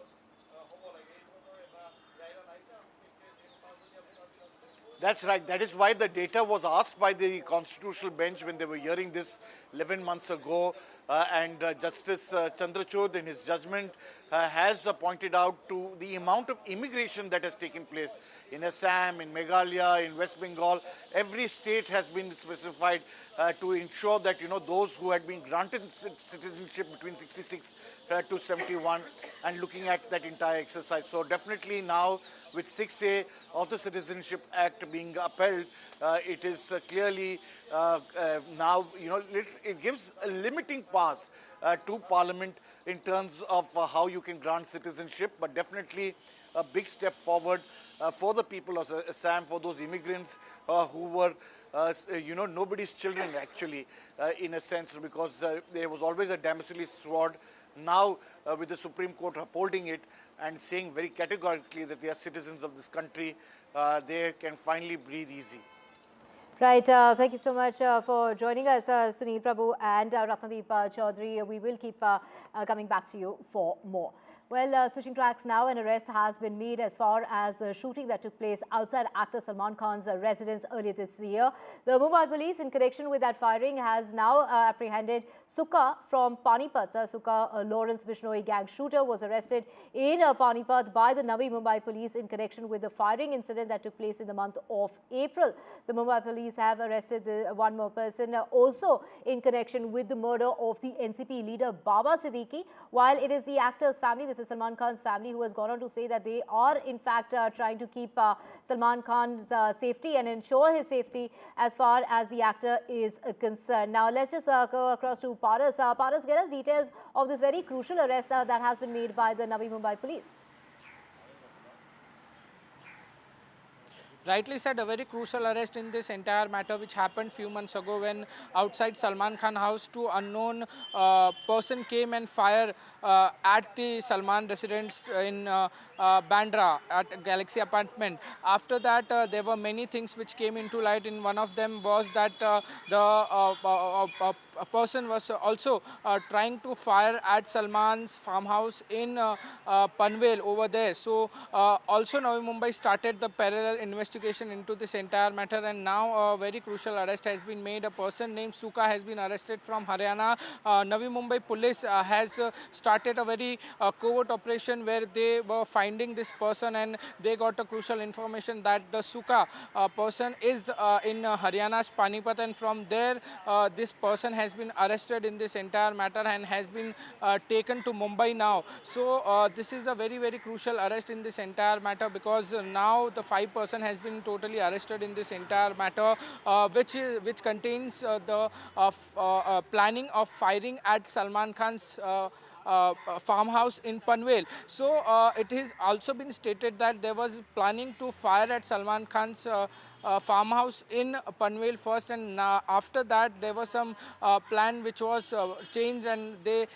That's right. That is why the data was asked by the constitutional bench when they were hearing this 11 months ago. And Justice Chandrachud in his judgment has pointed out to the amount of immigration that has taken place in Assam, in Meghalaya, in West Bengal. Every state has been specified to ensure that, those who had been granted citizenship between 66 to 71 and looking at that entire exercise. So definitely now with 6A of the Citizenship Act being upheld, it is clearly now, it gives a limiting pass to Parliament in terms of how you can grant citizenship, but definitely a big step forward for the people of Assam, for those immigrants who were, nobody's children actually, in a sense, because there was always a Damocles sword. Now, with the Supreme Court upholding it and saying very categorically that they are citizens of this country, they can finally breathe easy. Right. Thank you so much for joining us, Sunil Prabhu and Ratnadeep Chaudhary. We will keep coming back to you for more. Well, switching tracks now, an arrest has been made as far as the shooting that took place outside actor Salman Khan's residence earlier this year. The Mumbai police, in connection with that firing, has now apprehended Sukha from Panipat. Sukha, a Lawrence Bishnoi gang shooter, was arrested in Panipat by the Navi Mumbai police in connection with the firing incident that took place in the month of April. The Mumbai police have arrested one more person also in connection with the murder of the NCP leader Baba Siddique. While it is the actor's family, this is Salman Khan's family, who has gone on to say that they are in fact trying to keep Salman Khan's safety and ensure his safety as far as the actor is concerned. Now let's just go across to Paras. Paras, get us details of this very crucial arrest that has been made by the Navi Mumbai police. Rightly said, a very crucial arrest in this entire matter, which happened few months ago when outside Salman Khan house, two unknown person came and fired at the Salman residence in Bandra at Galaxy apartment. After that, there were many things which came into light. In one of them was that a person was also trying to fire at Salman's farmhouse in Panvel over there. So also Navi Mumbai started the parallel investigation into this entire matter, and now a very crucial arrest has been made. A person named Sukha has been arrested from Haryana. Navi Mumbai police has started a very covert operation where they were finding this person, and they got a crucial information that the Sukha person is in Haryana's Panipat, and from there this person has been arrested in this entire matter and has been taken to Mumbai now. So this is a very, very crucial arrest in this entire matter, because now the 5 person has been totally arrested in this entire matter, which contains the planning of firing at Salman Khan's farmhouse in Panvel. So it has also been stated that there was planning to fire at Salman Khan's farmhouse in Panvel first, and after that there was some plan which was changed, and they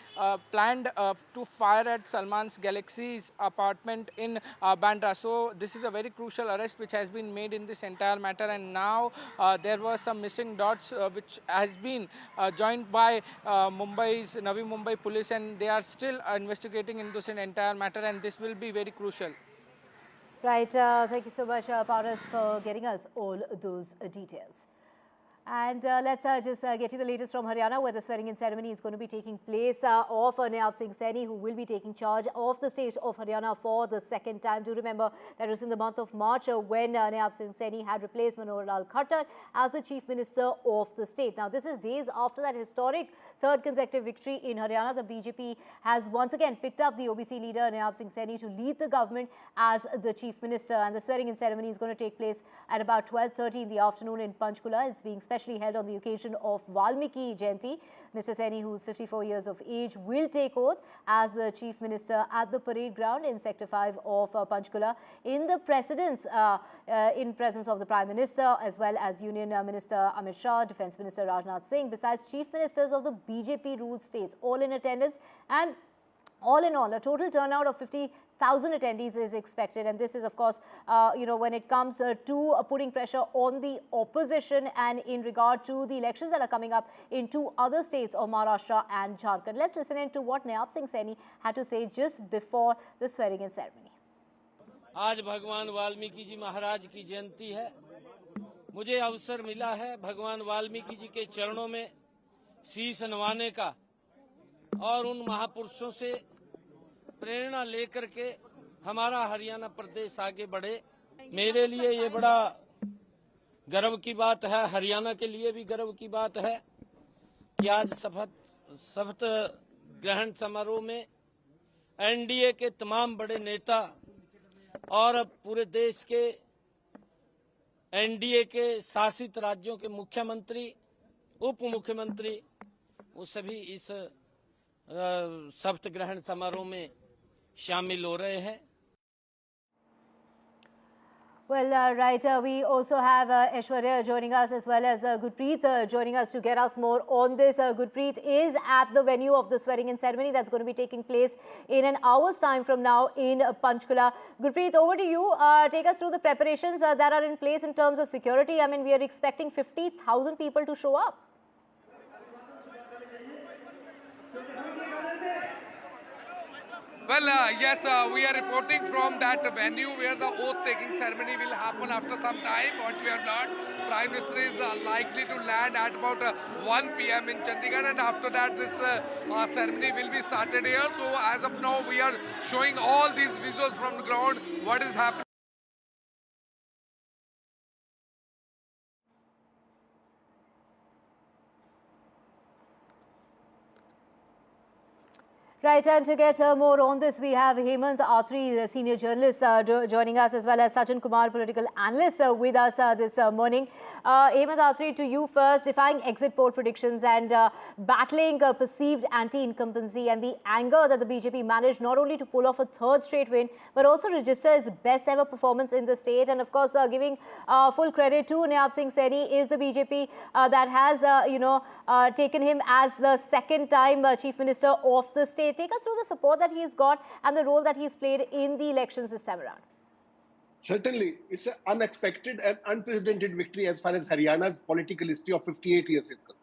planned to fire at Salman's Galaxy's apartment in Bandra. So this is a very crucial arrest which has been made in this entire matter, and now there were some missing dots which has been joined by Mumbai's Navi Mumbai police, and they are still investigating in this entire matter, and this will be very crucial. Right. Thank you so much, Paras, for getting us all those details. And let's just get you the latest from Haryana, where the swearing-in ceremony is going to be taking place of Nayab Saini, who will be taking charge of the state of Haryana for the second time. Do remember that it was in the month of March when Nayab Saini had replaced Manohar Lal Khattar as the Chief Minister of the state. Now, this is days after that historic third consecutive victory in Haryana. The BJP has once again picked up the OBC leader Nayab Saini to lead the government as the Chief Minister. And the swearing-in ceremony is going to take place at about 12:30 in the afternoon in Panchkula. It's being specially held on the occasion of Valmiki Jayanti. Mr. Saini, who's 54 years of age, will take oath as the Chief Minister at the parade ground in Sector 5 of Panchkula in the presence of the Prime Minister, as well as Union Minister Amit Shah, Defence Minister Rajnath Singh, besides Chief Ministers of the BJP ruled states, all in attendance. And all in all, a total turnout of 1,000 attendees is expected, and this is, of course, when it comes to putting pressure on the opposition and in regard to the elections that are coming up in two other states of Maharashtra and Jharkhand. Let's listen in to what Nayab Saini had to say just before the swearing-in ceremony. आज भगवान वाल्मीकि जी महाराज की जयंती है। मुझे अवसर मिला है भगवान वाल्मीकि जी के चरणों में शीश नवाने का और उन महापुरुषों से प्रेरणा लेकर के हमारा हरियाणा प्रदेश आगे बढ़े। मेरे लिए ये बड़ा गर्व की बात है, हरियाणा के लिए भी गर्व की बात है कि आज शपथ ग्रहण समारोह में एनडीए के तमाम बड़े नेता और पूरे देश के एनडीए के शासित राज्यों के मुख्यमंत्री, उप मुख्यमंत्री, वो सभी इस शपथ ग्रहण समारोह में शामिल हो रहे हैं। Well, we also have Aishwarya joining us as well as Gurpreet joining us to get us more on this. Gurpreet is at the venue of the swearing-in ceremony that's going to be taking place in an hour's time from now in Panchkula. Gurpreet, over to you. Take us through the preparations that are in place in terms of security. I mean, we are expecting 50,000 people to show up. Well, yes, we are reporting from that venue where the oath-taking ceremony will happen after some time. What we have learned, Prime Minister is likely to land at about 1 p.m. in Chandigarh, and after that this ceremony will be started here. So as of now, we are showing all these visuals from the ground, what is happening. Right, and to get more on this, we have Hemant Atri, the senior journalist, joining us, as well as Sajjan Kumar, political analyst, with us this morning. Hemant Atri, to you first, defying exit poll predictions and battling perceived anti-incumbency and the anger that the BJP managed not only to pull off a third straight win, but also register its best ever performance in the state. And of course, giving full credit to Nayab Saini is the BJP that has, taken him as the second time Chief Minister of the state. Take us through the support that he's got and the role that he's played in the elections this time around. Certainly, it's an unexpected and unprecedented victory as far as Haryana's political history of 58 years is concerned.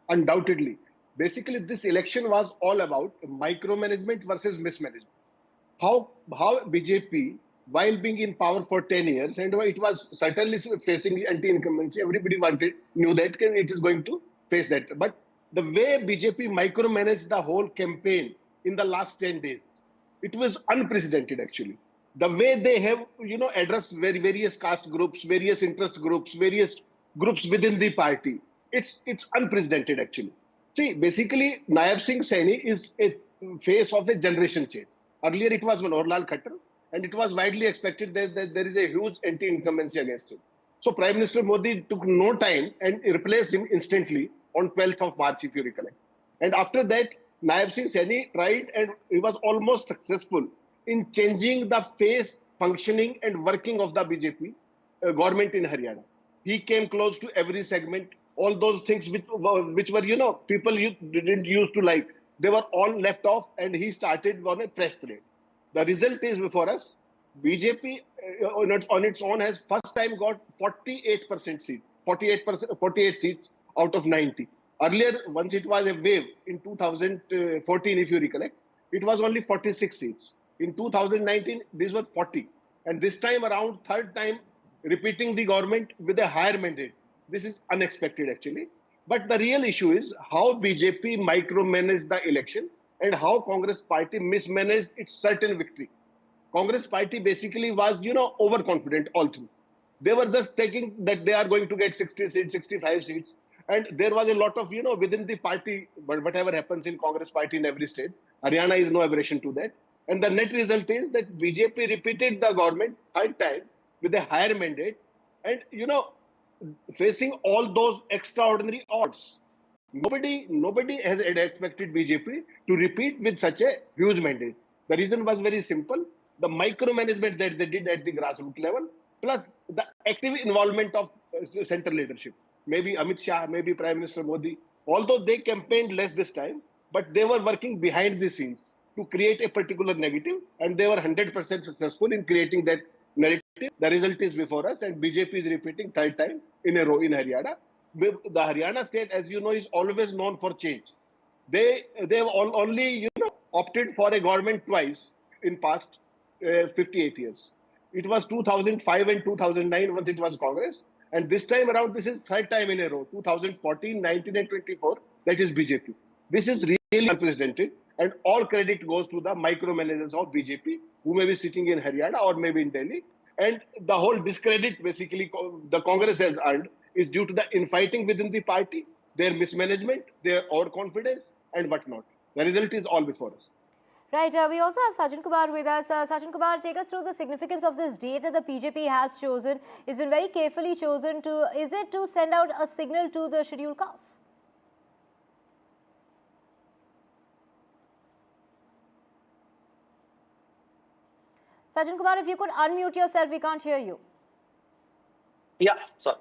Undoubtedly. Basically, this election was all about micromanagement versus mismanagement. How BJP, while being in power for 10 years, and it was certainly facing anti-incumbency, everybody knew that it is going to face that. But the way BJP micromanaged the whole campaign in the last 10 days, it was unprecedented actually. The way they have, addressed various caste groups, various interest groups, various groups within the party, it's unprecedented actually. See, basically, Nayab Saini is a face of a generation change. Earlier it was Manohar Khattar, and it was widely expected that there is a huge anti-incumbency against him. So Prime Minister Modi took no time and replaced him instantly on 12th of March, if you recollect. And after that, Nayab Saini tried, and he was almost successful in changing the face, functioning and working of the BJP government in Haryana. He came close to every segment. All those things which were, people didn't used to like, they were all left off, and he started on a fresh thread. The result is before us. BJP on its own has first time got 48% seats, 48 seats out of 90. Earlier, once it was a wave in 2014, if you recollect, it was only 46 seats. In 2019, these were 40. And this time around, third time, repeating the government with a higher mandate. This is unexpected, actually. But the real issue is how BJP micromanaged the election and how Congress party mismanaged its certain victory. Congress party basically was, overconfident all through. They were just taking that they are going to get 60 seats, 65 seats. And there was a lot of, within the party, but whatever happens in Congress party in every state, Haryana is no aberration to that. And the net result is that BJP repeated the government third time with a higher mandate and, facing all those extraordinary odds. Nobody has expected BJP to repeat with such a huge mandate. The reason was very simple. The micromanagement that they did at the grassroots level, plus the active involvement of central leadership. Maybe Amit Shah, maybe Prime Minister Modi, although they campaigned less this time, but they were working behind the scenes. to create a particular narrative, and they were 100% successful in creating that narrative. The result is before us, and BJP is repeating third time in a row in Haryana. The Haryana state, as you know, is always known for change. They have only opted for a government twice in past 58 years. It was 2005 and 2009 once it was Congress, and this time around this is third time in a row, 2014, 19 and 24, that is BJP. This is really unprecedented, and all credit goes to the micromanagers of BJP who may be sitting in Haryana or maybe in Delhi, and the whole discredit basically the Congress has earned is due to the infighting within the party, their mismanagement, their overconfidence and whatnot. The result is all before us. Right, we also have Sajjan Kumar with us. Sajjan Kumar, take us through the significance of this date that the BJP has chosen. It's been very carefully chosen is it to send out a signal to the scheduled castes? Sajjan Kumar, if you could unmute yourself, we can't hear you. Yeah, sorry.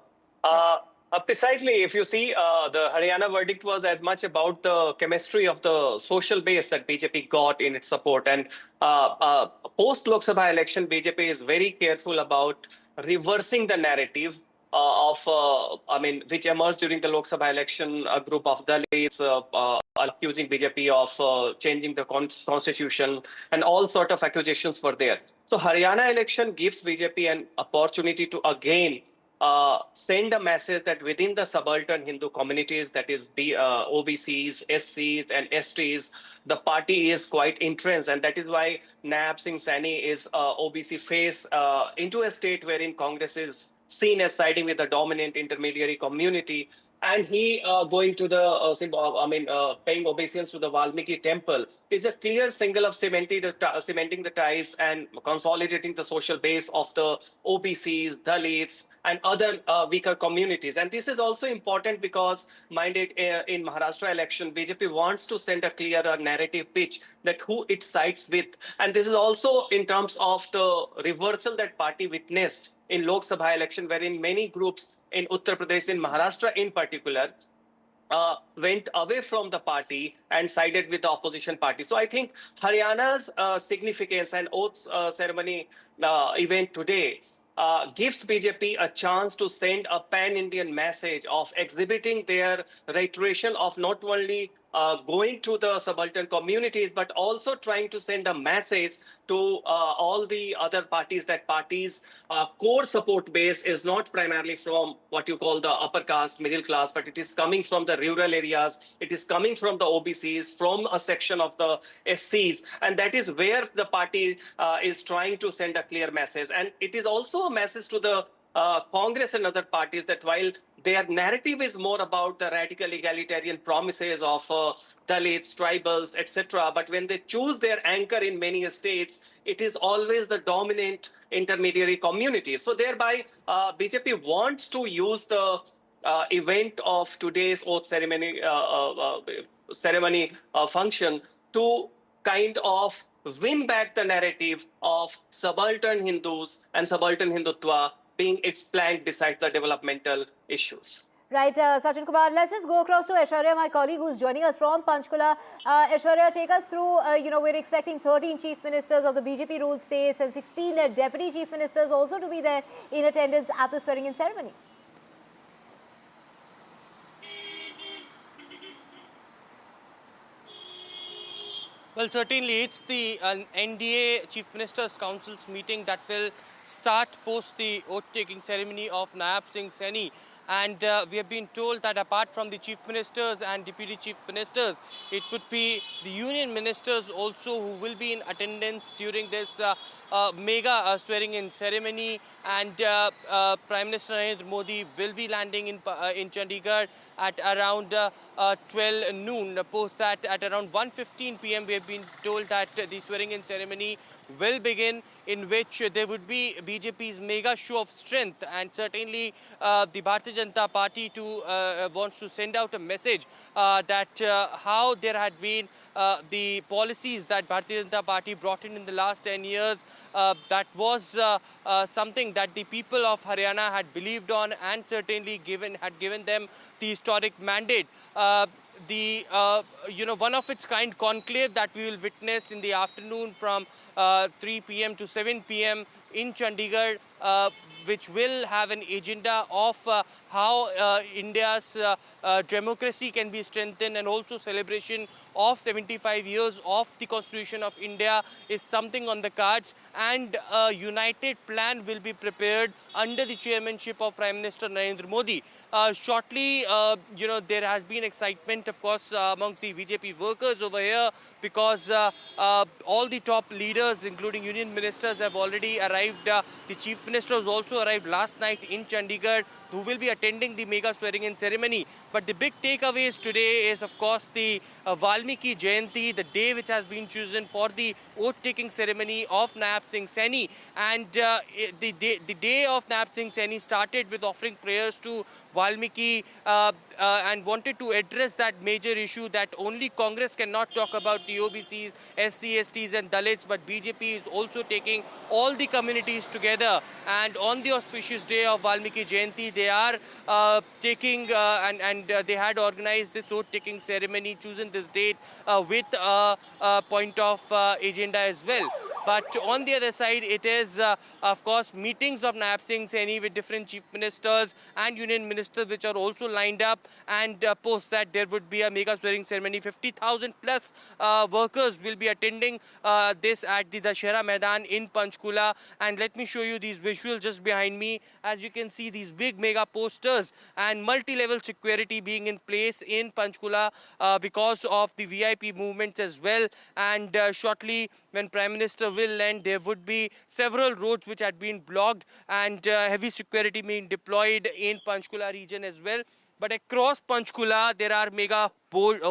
Precisely, if you see, the Haryana verdict was as much about the chemistry of the social base that BJP got in its support. And post Lok Sabha election, BJP is very careful about reversing the narrative which emerged during the Lok Sabha election. A group of Dalits accusing BJP of changing the constitution, and all sort of accusations were there. So Haryana election gives BJP an opportunity to again send a message that within the subaltern Hindu communities, that is the OBCs, SCs and STs, the party is quite entrenched, and that is why Nayab Saini is OBC face into a state wherein Congress is seen as siding with the dominant intermediary community, and he going to the paying obeisance to the Valmiki temple. It's a clear signal of cementing the ties and consolidating the social base of the OBCs, Dalits and other weaker communities. And this is also important because, mind it, in Maharashtra election, BJP wants to send a clearer narrative pitch that who it sides with. And this is also in terms of the reversal that party witnessed in Lok Sabha election, wherein many groups in Uttar Pradesh, in Maharashtra in particular, went away from the party and sided with the opposition party. So I think Haryana's significance and oath ceremony event today gives BJP a chance to send a pan-Indian message of exhibiting their reiteration of not only going to the subaltern communities, but also trying to send a message to all the other parties that parties' core support base is not primarily from what you call the upper caste, middle class, but it is coming from the rural areas. It is coming from the OBCs, from a section of the SCs. And that is where the party is trying to send a clear message. And it is also a message to the Congress and other parties that while their narrative is more about the radical egalitarian promises of Dalits, tribals, etc., but when they choose their anchor in many states, it is always the dominant intermediary community. So thereby, BJP wants to use the event of today's oath ceremony function to kind of win back the narrative of subaltern Hindus and subaltern Hindutva being its plank beside the developmental issues. Right, Sajjan Kumar, let's just go across to Aishwarya, my colleague who's joining us from Panchkula. Aishwarya, take us through, we're expecting 13 chief ministers of the BJP-ruled states and 16 deputy chief ministers also to be there in attendance at the swearing-in ceremony. Well, certainly it's the NDA Chief Ministers Council's meeting that will start post the oath-taking ceremony of Nayab Saini. And we have been told that apart from the Chief Ministers and Deputy Chief Ministers, it would be the Union Ministers also who will be in attendance during this mega swearing-in ceremony. And Prime Minister Narendra Modi will be landing in Chandigarh at around 12 noon. Post that at around 1:15 p.m. we have been told that the swearing-in ceremony will begin, in which there would be BJP's mega show of strength, and certainly the Bharatiya Janata Party wants to send out a message that how there had been the policies that Bharatiya Janata Party brought in the last 10 years, that was something that the people of Haryana had believed on and certainly had given them the historic mandate. the one of its kind conclave that we will witness in the afternoon from 3 p.m. to 7 p.m. in Chandigarh, which will have an agenda of how India's democracy can be strengthened, and also celebration of 75 years of the Constitution of India is something on the cards, and a united plan will be prepared under the chairmanship of Prime Minister Narendra Modi. Shortly, there has been excitement, of course, among the BJP workers over here, because all the top leaders, including union ministers, have already arrived. The chief minister has also arrived last night in Chandigarh, who will be attending the mega swearing-in ceremony. But the big takeaways today is, of course, the Valmiki Jayanti, the day which has been chosen for the oath-taking ceremony of Nayab Saini. And the day of Nayab Saini started with offering prayers to Valmiki and wanted to address that major issue that only Congress cannot talk about the OBCs, SC, STs and Dalits, but BJP is also taking all the communities together. And on the auspicious day of Valmiki Jayanti, they are taking and they had organized this oath-taking ceremony, chosen this date with a point of agenda as well. But on the other side, it is, of course, meetings of Nayab Saini with different chief ministers and union ministers, which are also lined up. And post that, there would be a mega swearing ceremony. 50,000 plus workers will be attending this at the Dashera Maidan in Panchkula. And let me show you these visuals just behind me. As you can see, these big mega posters and multi-level security being in place in Panchkula because of the VIP movements as well. And shortly, when Prime Minister will land, there would be several roads which had been blocked and heavy security being deployed in Panchkula region as well. But across Panchkula, there are mega boards,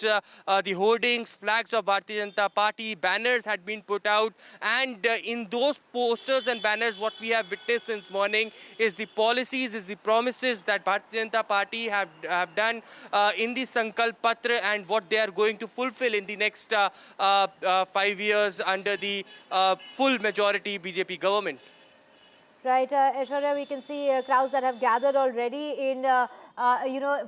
the hoardings, flags of Bharatiya Janata Party, banners had been put out. And in those posters and banners, what we have witnessed since morning is the policies, is the promises that Bharatiya Janata Party have done in the Sankalp Patra, and what they are going to fulfill in the next 5 years under the full majority BJP government. Right, Aishwarya, we can see crowds that have gathered already in,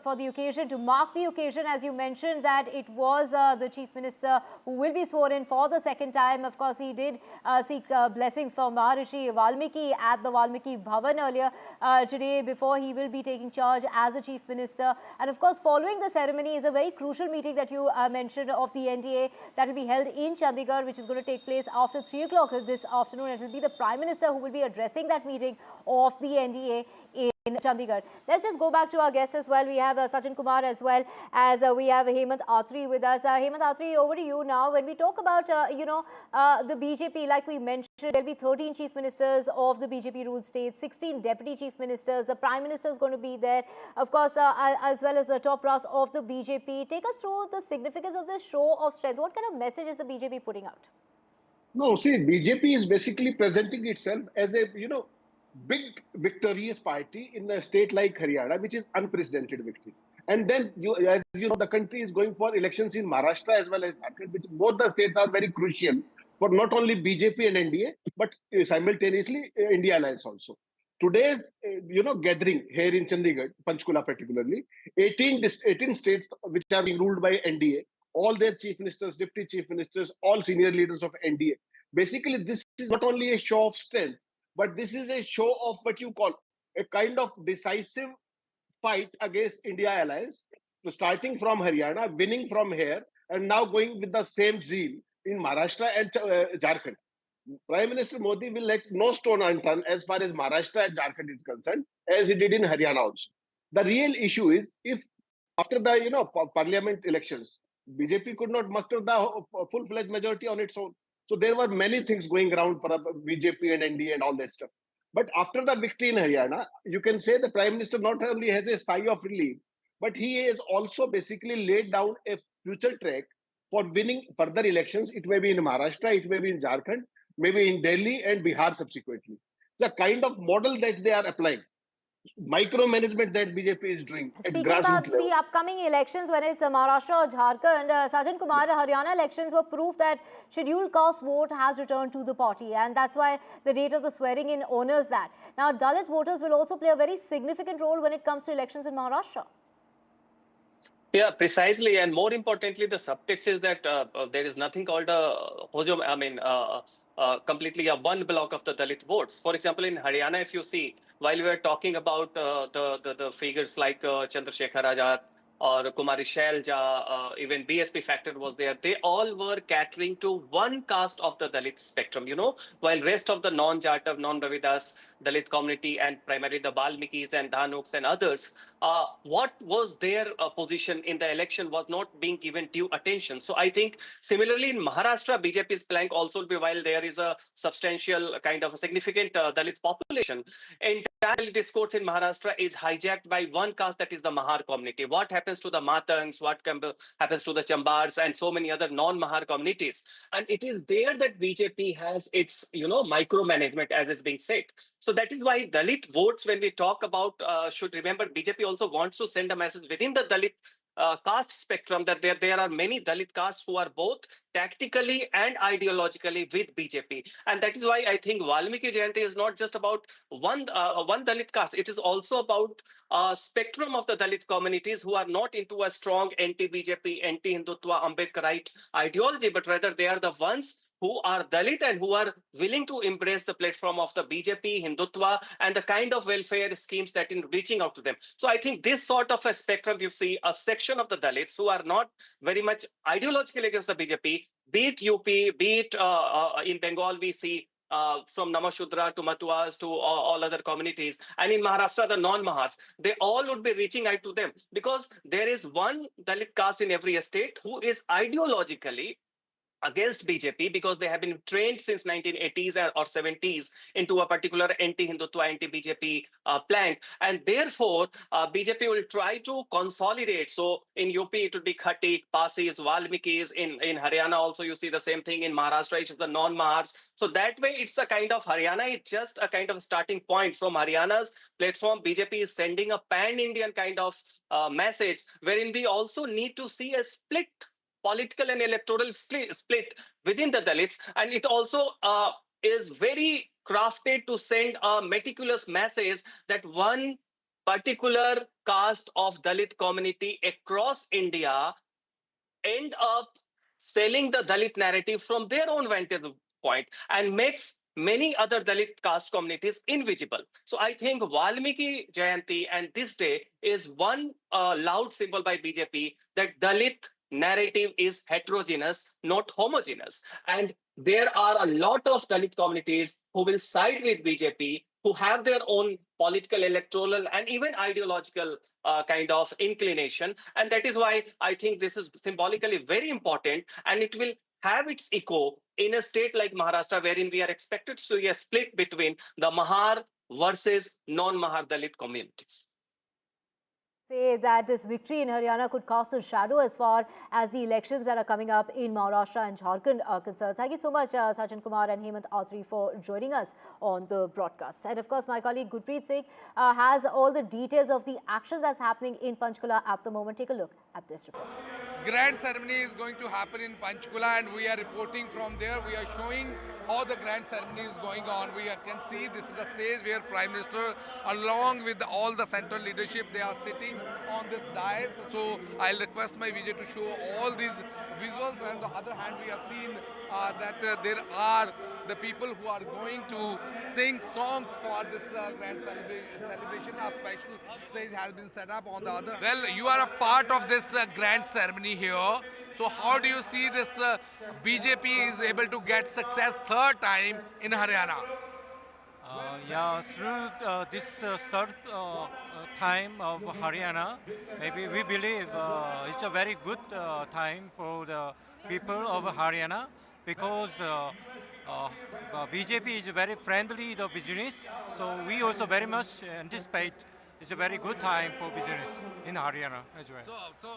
for the occasion, to mark the occasion. As you mentioned, that it was the Chief Minister who will be sworn in for the second time. Of course, he did seek blessings from Maharishi Valmiki at the Valmiki Bhavan earlier today, before he will be taking charge as a Chief Minister. And of course, following the ceremony is a very crucial meeting that you mentioned of the NDA that will be held in Chandigarh, which is going to take place after 3 o'clock this afternoon. It will be the Prime Minister who will be addressing that meeting of the NDA in Chandigarh. Let's just go back to our guests as well. We have Sajjan Kumar as well as we have Hemant Atri with us. Hemant Atri, over to you now. When we talk about, the BJP, like we mentioned, there will be 13 chief ministers of the BJP ruled states, 16 deputy chief ministers. The Prime Minister is going to be there, of course, as well as the top brass of the BJP. Take us through the significance of this show of strength. What kind of message is the BJP putting out? No, see, BJP is basically presenting itself as a, big victorious party in a state like Haryana, which is unprecedented victory. And then, as you know, the country is going for elections in Maharashtra as well as Jharkhand, which both the states are very crucial for not only BJP and NDA, but simultaneously India Alliance also. Today's, gathering here in Chandigarh, Panchkula particularly, 18 states which are being ruled by NDA, all their chief ministers, deputy chief ministers, all senior leaders of NDA. Basically, this is not only a show of strength, but this is a show of what you call a kind of decisive fight against India Alliance, so starting from Haryana, winning from here, and now going with the same zeal in Maharashtra and Jharkhand. Prime Minister Modi will let no stone unturned as far as Maharashtra and Jharkhand is concerned, as he did in Haryana also. The real issue is, if after the parliament elections, BJP could not muster the full-fledged majority on its own. So there were many things going around for BJP and NDA and all that stuff. But after the victory in Haryana, you can say the Prime Minister not only has a sigh of relief, but he has also basically laid down a future track for winning further elections. It may be in Maharashtra, it may be in Jharkhand, maybe in Delhi and Bihar subsequently. The kind of model that they are applying, micromanagement that BJP is doing at Speaking grassroots about level. the upcoming elections, when it's Maharashtra or Jharkhand, Sajjan Kumar, Haryana elections were proof that scheduled caste vote has returned to the party, and that's why the date of the swearing-in honors that. Now, Dalit voters will also play a very significant role when it comes to elections in Maharashtra. Yeah, precisely, and more importantly, the subtext is that there is nothing called completely a one block of the Dalit votes. For example, in Haryana, if you see, while we were talking about the figures like Chandrasekhar Azad or Kumari Shailja, even BSP factor was there, they all were catering to one caste of the Dalit spectrum, while rest of the non-Jatav, non-Ravidas, Dalit community, and primarily the Balmikis and Dhanuks and others, what was their position in the election was not being given due attention. So I think similarly in Maharashtra, BJP's plank also will be, while there is a substantial kind of a significant Dalit population, entire discourse in Maharashtra is hijacked by one caste, that is the Mahar community. What happens to the Matangs, what happens to the Chambars and so many other non-Mahar communities. And it is there that BJP has its, micromanagement, as is being said. So that is why Dalit votes, when we talk about, should remember, BJP also wants to send a message within the Dalit caste spectrum that there are many Dalit castes who are both tactically and ideologically with BJP. And that is why I think Valmiki Jayanti is not just about one Dalit caste. It is also about a spectrum of the Dalit communities who are not into a strong anti-BJP, anti-Hindutva, Ambedkarite ideology, but rather they are the ones who are Dalit and who are willing to embrace the platform of the BJP, Hindutva, and the kind of welfare schemes that in reaching out to them. So I think this sort of a spectrum, you see a section of the Dalits who are not very much ideologically against the BJP, be it UP, be it in Bengal, we see from Namashudra to Matuas to all other communities, and in Maharashtra, the non-Mahars, they all would be reaching out to them because there is one Dalit caste in every state who is ideologically against BJP because they have been trained since 1980s or 70s into a particular anti-Hindutva, anti-BJP plank. And therefore, BJP will try to consolidate. So in UP, it would be Khatik, Pasis, Valmikis. In Haryana also, you see the same thing. In Maharashtra, it is the non-Mahars. So that way, it's a kind of Haryana. It's just a kind of starting point. From Haryana's platform, BJP is sending a pan-Indian kind of message wherein we also need to see a split political and electoral split within the Dalits. And it also is very crafted to send a meticulous message that one particular caste of Dalit community across India end up selling the Dalit narrative from their own vantage point and makes many other Dalit caste communities invisible. So I think Valmiki Jayanti and this day is one loud symbol by BJP that Dalit narrative is heterogeneous, not homogeneous. And there are a lot of Dalit communities who will side with BJP, who have their own political, electoral, and even ideological kind of inclination. And that is why I think this is symbolically very important, and it will have its echo in a state like Maharashtra, wherein we are expected to see a split between the Mahar versus non-Mahar Dalit communities. Say that this victory in Haryana could cast a shadow as far as the elections that are coming up in Maharashtra and Jharkhand are concerned. Thank you so much, Sachin Kumar and Hemant Autry, for joining us on the broadcast. And of course, my colleague Gurpreet Singh has all the details of the action that's happening in Panchkula at the moment. Take a look at this report. Grand ceremony is going to happen in Panchkula, and we are reporting from there. We are showing how the grand ceremony is going on. We can see this is the stage where Prime Minister, along with all the central leadership, they are sitting on this dais. So I'll request my Vijay to show all these visuals. And on the other hand, we have seen that there are the people who are going to sing songs for this grand celebration. A special stage has been set up on the other. Well, you are a part of this grand ceremony here. So how do you see this BJP is able to get success third time in Haryana? Yeah, through this third time of Haryana, maybe we believe it's a very good time for the people of Haryana because BJP is very friendly to business. So we also very much anticipate it's a very good time for business in Haryana as well. So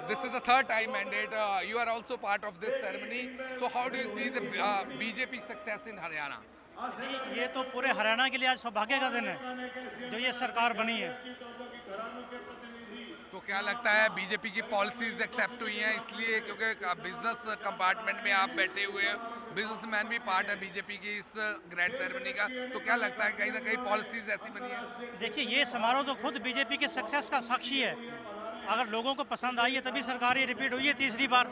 this is the third time mandate. You are also part of this ceremony. So how do you see the BJP success in Haryana? ये तो पूरे हरियाणा के लिए आज सौभाग्य का दिन है जो ये सरकार बनी है। तो क्या लगता है बीजेपी की पॉलिसीज एक्सेप्ट हुई हैं इसलिए क्योंकि बिजनेस कंपार्टमेंट में आप बैठे हुए हैं, बिजनेसमैन भी पार्ट है बीजेपी की इस ग्रैंड सेरेमनी का, तो क्या लगता है कहीं ना कहीं पॉलिसीज ऐसी बनी है? देखिए ये समारोह तो खुद बीजेपी के सक्सेस का साक्षी है। अगर लोगों को पसंद आई है तभी सरकार ये रिपीट हुई है तीसरी बार।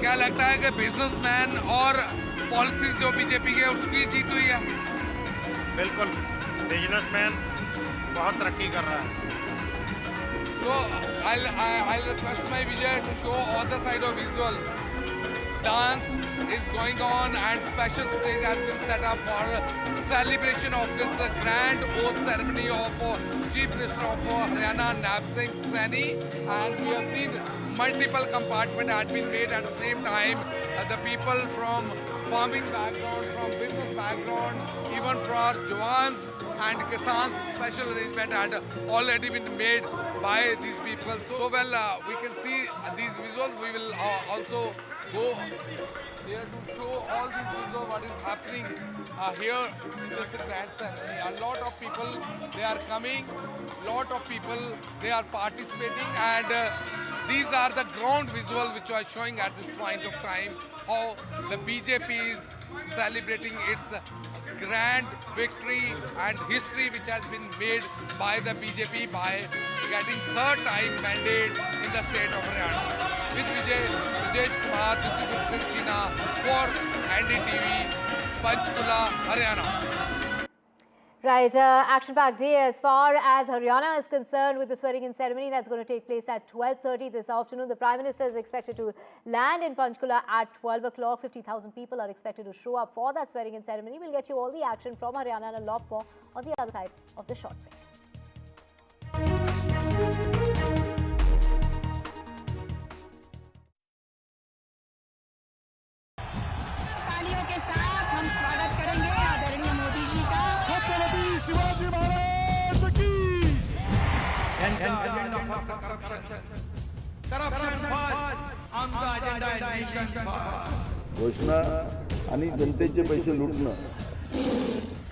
क्या लगता है कि बिजनेसमैन और पॉलिसीज जो बीजेपी के उसकी जीत हुई है? बिल्कुल, बिजनेसमैन बहुत तरक्की कर रहा है। So I'll request my Vijay to show other side of visual. Dance is going on and special stage has been set up for celebration of this grand oath ceremony of Chief Minister of Haryana, Nayab Saini, and we have seen multiple compartments had been made at the same time. The people from farming background, from business background, even for Jawans and Kisans, special arrangement had already been made by these people. So well, we can see these visuals. We will also go there to show all these visuals what is happening here in this grand ceremony. A lot of people, they are coming, lot of people, they are participating, and these are the ground visual which are showing at this point of time how the BJP is celebrating its grand victory and history which has been made by the BJP by getting third time mandate in the state of Haryana. With Vijesh Kumar, this is Gurpreet China for NDTV, Panchkula, Haryana. Right, action-packed day as far as Haryana is concerned with the swearing-in ceremony that's going to take place at 12:30 this afternoon. The Prime Minister is expected to land in Panchkula at 12 o'clock. 50,000 people are expected to show up for that swearing-in ceremony. We'll get you all the action from Haryana and a lot more on the other side of the short break. तालियों के साथ हम स्वागत करेंगे आदरणीय मोदी जी का। छत्रपति शिवाजी महाराज की। घोषणा आणि जनतेचे पैसे लुटणं.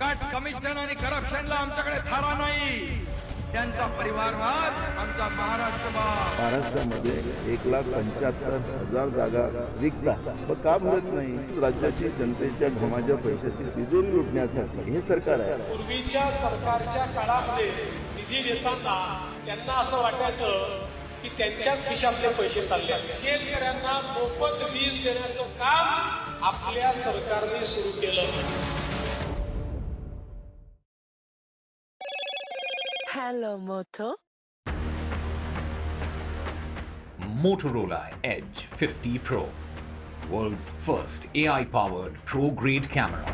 कट कमिशन आणि करप्शनला आमच्याकडे थारा नाही. त्यांचा परिवारवाद आमचा महाराष्ट्रवाद. महाराष्ट्रामध्ये 1,75,000 जागा रिक्त आहेत. मग का मिळत नाही? राज्याची जनतेच्या घमाच्या पैशाची तिजोरी लुटण्यासाठी हे सरकार आहे. पूर्वीच्या सरकारच्या काळामध्ये निधी देताना त्यांना असं वाटायचं की त्यांच्याच खिशातले पैसे चालले. शेतकऱ्यांना मोफत वीज देण्याचं काम आपल्या सरकारने सुरू केलं. Hello, Moto. Motorola Edge 50 Pro, world's first AI-powered pro-grade camera.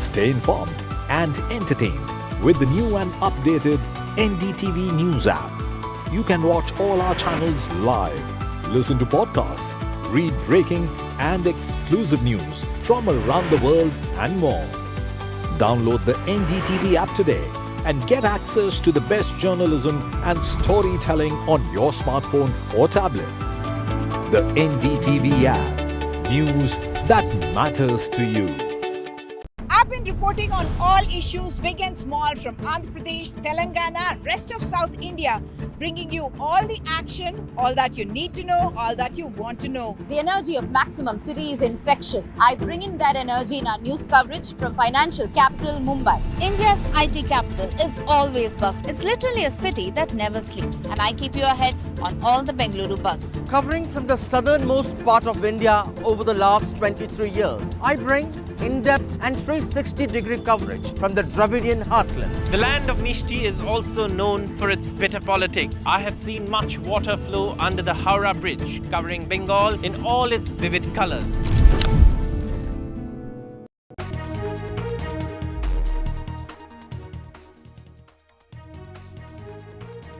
Stay informed and entertained with the new and updated NDTV News app. You can watch all our channels live, listen to podcasts, read breaking and exclusive news from around the world and more. Download the NDTV app today and get access to the best journalism and storytelling on your smartphone or tablet. The NDTV app. News that matters to you. I've been reporting on all issues, big and small, from Andhra Pradesh, Telangana, rest of South India, bringing you all the action, all that you need to know, all that you want to know. The energy of Maximum City is infectious. I bring in that energy in our news coverage from financial capital Mumbai. India's IT capital is always buzz. It's literally a city that never sleeps. And I keep you ahead on all the Bengaluru buzz. Covering from the southernmost part of India over the last 23 years, I bring in-depth and 360-degree coverage from the Dravidian heartland. The land of Mishti is also known for its bitter politics. I have seen much water flow under the Howrah Bridge, covering Bengal in all its vivid colors.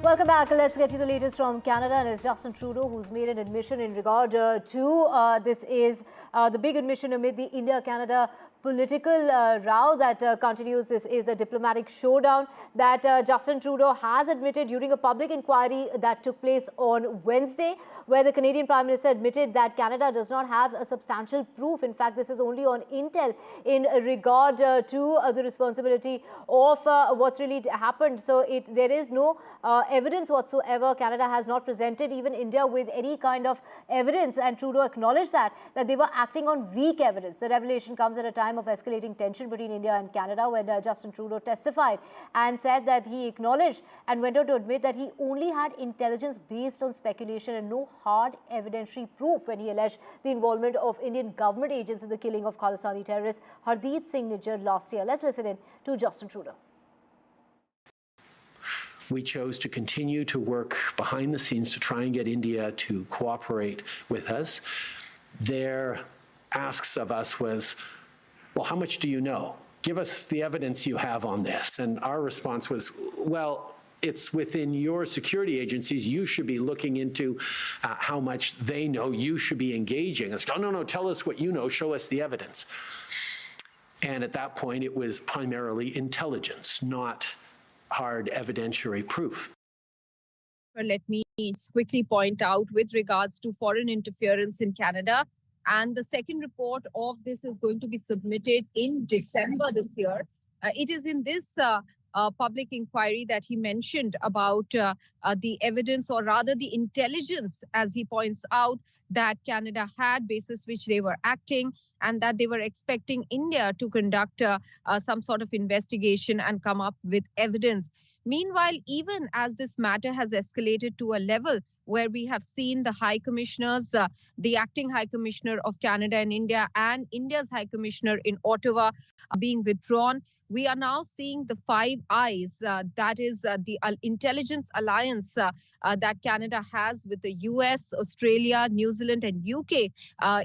Welcome back. Let's get you the latest from Canada, and it's Justin Trudeau who's made an admission in regard to this is the big admission amid the India-Canada political row that continues. This is a diplomatic showdown that Justin Trudeau has admitted during a public inquiry that took place on Wednesday, where the Canadian Prime Minister admitted that Canada does not have a substantial proof. In fact, this is only on intel in regard to the responsibility of what's really happened. So there is no evidence whatsoever. Canada has not presented even India with any kind of evidence, and Trudeau acknowledged that they were acting on weak evidence. The revelation comes at a time of escalating tension between India and Canada, when Justin Trudeau testified and said that he acknowledged and went on to admit that he only had intelligence based on speculation and no hard evidentiary proof when he alleged the involvement of Indian government agents in the killing of Khalistani terrorist Hardeep Singh Nijjar last year. Let's listen in to Justin Trudeau. We chose to continue to work behind the scenes to try and get India to cooperate with us. Their asks of us was, well, how much do you know? Give us the evidence you have on this. And our response was, well, it's within your security agencies. You should be looking into how much they know. You should be engaging. It's, oh, no, tell us what you know. Show us the evidence. And at that point, it was primarily intelligence, not hard evidentiary proof. Let me quickly point out with regards to foreign interference in Canada. And the second report of this is going to be submitted in December this year. It is in this public inquiry that he mentioned about the evidence, or rather the intelligence, as he points out, that Canada had, basis which they were acting, and that they were expecting India to conduct some sort of investigation and come up with evidence. Meanwhile, even as this matter has escalated to a level where we have seen the High Commissioners, the acting High Commissioner of Canada and India, and India's High Commissioner in Ottawa being withdrawn, we are now seeing the Five Eyes, that is the intelligence alliance that Canada has with the US, Australia, New Zealand, and UK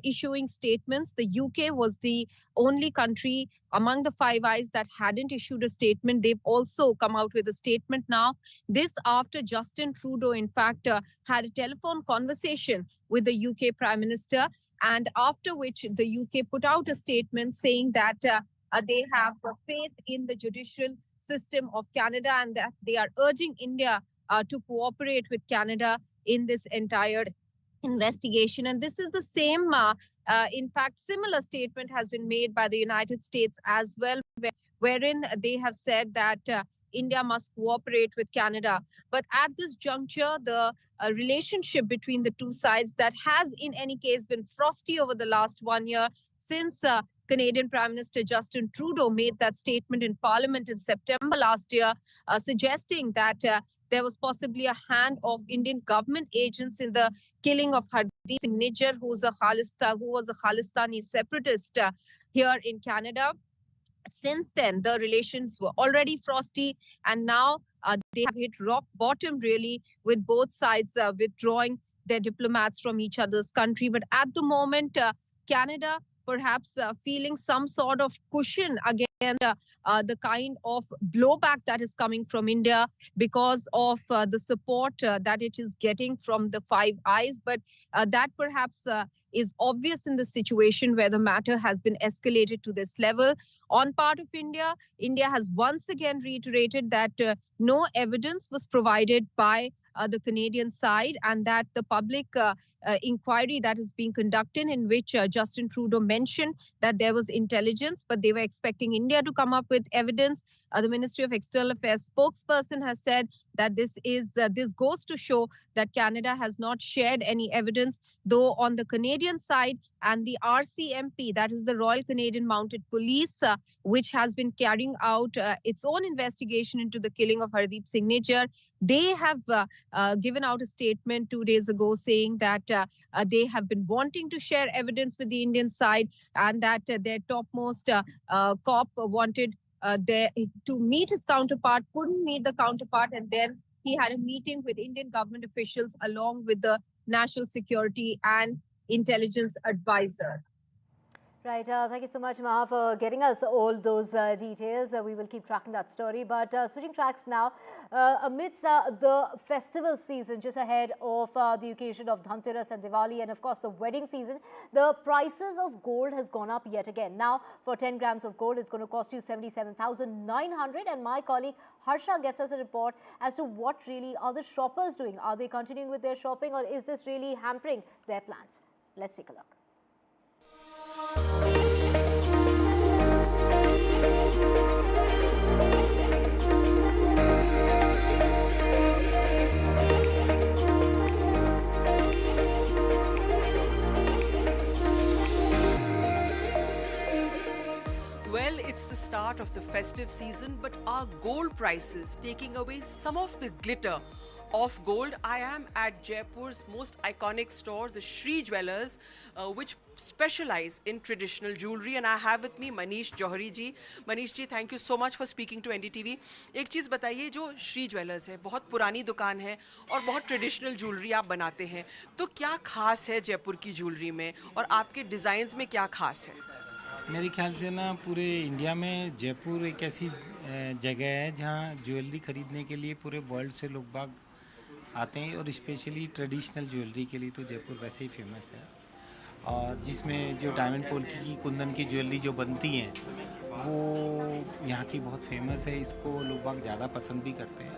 issuing statements. The UK was the only country among the Five Eyes that hadn't issued a statement. They've also come out with a statement now. This after Justin Trudeau, in fact, had a telephone conversation with the UK Prime Minister, and after which the UK put out a statement saying that they have faith in the judicial system of Canada, and that they are urging India to cooperate with Canada in this entire investigation. And this is the same, in fact, similar statement has been made by the United States as well, wherein they have said that India must cooperate with Canada. But at this juncture, the relationship between the two sides that has in any case been frosty over the last 1 year since Canadian Prime Minister Justin Trudeau made that statement in Parliament in September last year, suggesting that there was possibly a hand of Indian government agents in the killing of Hardeep Singh Nijjar, who was a Khalistani separatist here in Canada. Since then, the relations were already frosty, and now they have hit rock bottom, really, with both sides withdrawing their diplomats from each other's country. But at the moment, Canada perhaps feeling some sort of cushion against the kind of blowback that is coming from India because of the support that it is getting from the Five Eyes. But that perhaps is obvious in the situation where the matter has been escalated to this level. On part of India, India has once again reiterated that no evidence was provided by the Canadian side, and that the public inquiry that is being conducted, in which Justin Trudeau mentioned that there was intelligence, but they were expecting India to come up with evidence. The Ministry of External Affairs spokesperson has said that this goes to show that Canada has not shared any evidence, though on the Canadian side, and the RCMP, that is the Royal Canadian Mounted Police, which has been carrying out its own investigation into the killing of Hardeep Singh Nijjar, they have given out a statement 2 days ago saying that they have been wanting to share evidence with the Indian side, and that their topmost cop wanted to meet his counterpart, couldn't meet the counterpart, and then he had a meeting with Indian government officials along with the National Security and Intelligence Advisor. Right, thank you so much, Maha, for getting us all those details. We will keep tracking that story. But switching tracks now, amidst the festival season, just ahead of the occasion of Dhanteras and Diwali, and of course the wedding season, the prices of gold has gone up yet again. Now, for 10 grams of gold, it's going to cost you 77,900. And my colleague Harsha gets us a report as to what really are the shoppers doing. Are they continuing with their shopping, or is this really hampering their plans? Let's take a look. Well, it's the start of the festive season, but are gold prices taking away some of the glitter of gold? I am at Jaipur's most iconic store, the Shri Jewellers, which specialize in traditional jewelry, and I have with me Manish Johari ji. Manish ji, thank you so much for speaking to NDTV. एक चीज़ बताइए, जो Shri jewellers है, बहुत पुरानी दुकान है और बहुत ट्रेडिशनल ज्वेलरी आप बनाते हैं, तो क्या खास है जयपुर की ज्वेलरी में और आपके डिज़ाइंस में क्या खास है? मेरे ख्याल से ना पूरे इंडिया में जयपुर एक ऐसी जगह है जहाँ ज्वेलरी खरीदने के लिए पूरे वर्ल्ड से लोग बाग आते हैं, और स्पेशली ट्रेडिशनल ज्वेलरी के लिए तो जयपुर वैसे ही फेमस है। और जिसमें जो डायमंड पोल्की की कुंदन की ज्वेलरी जो बनती हैं वो यहाँ की बहुत फेमस है, इसको लोग बाग ज़्यादा पसंद भी करते हैं।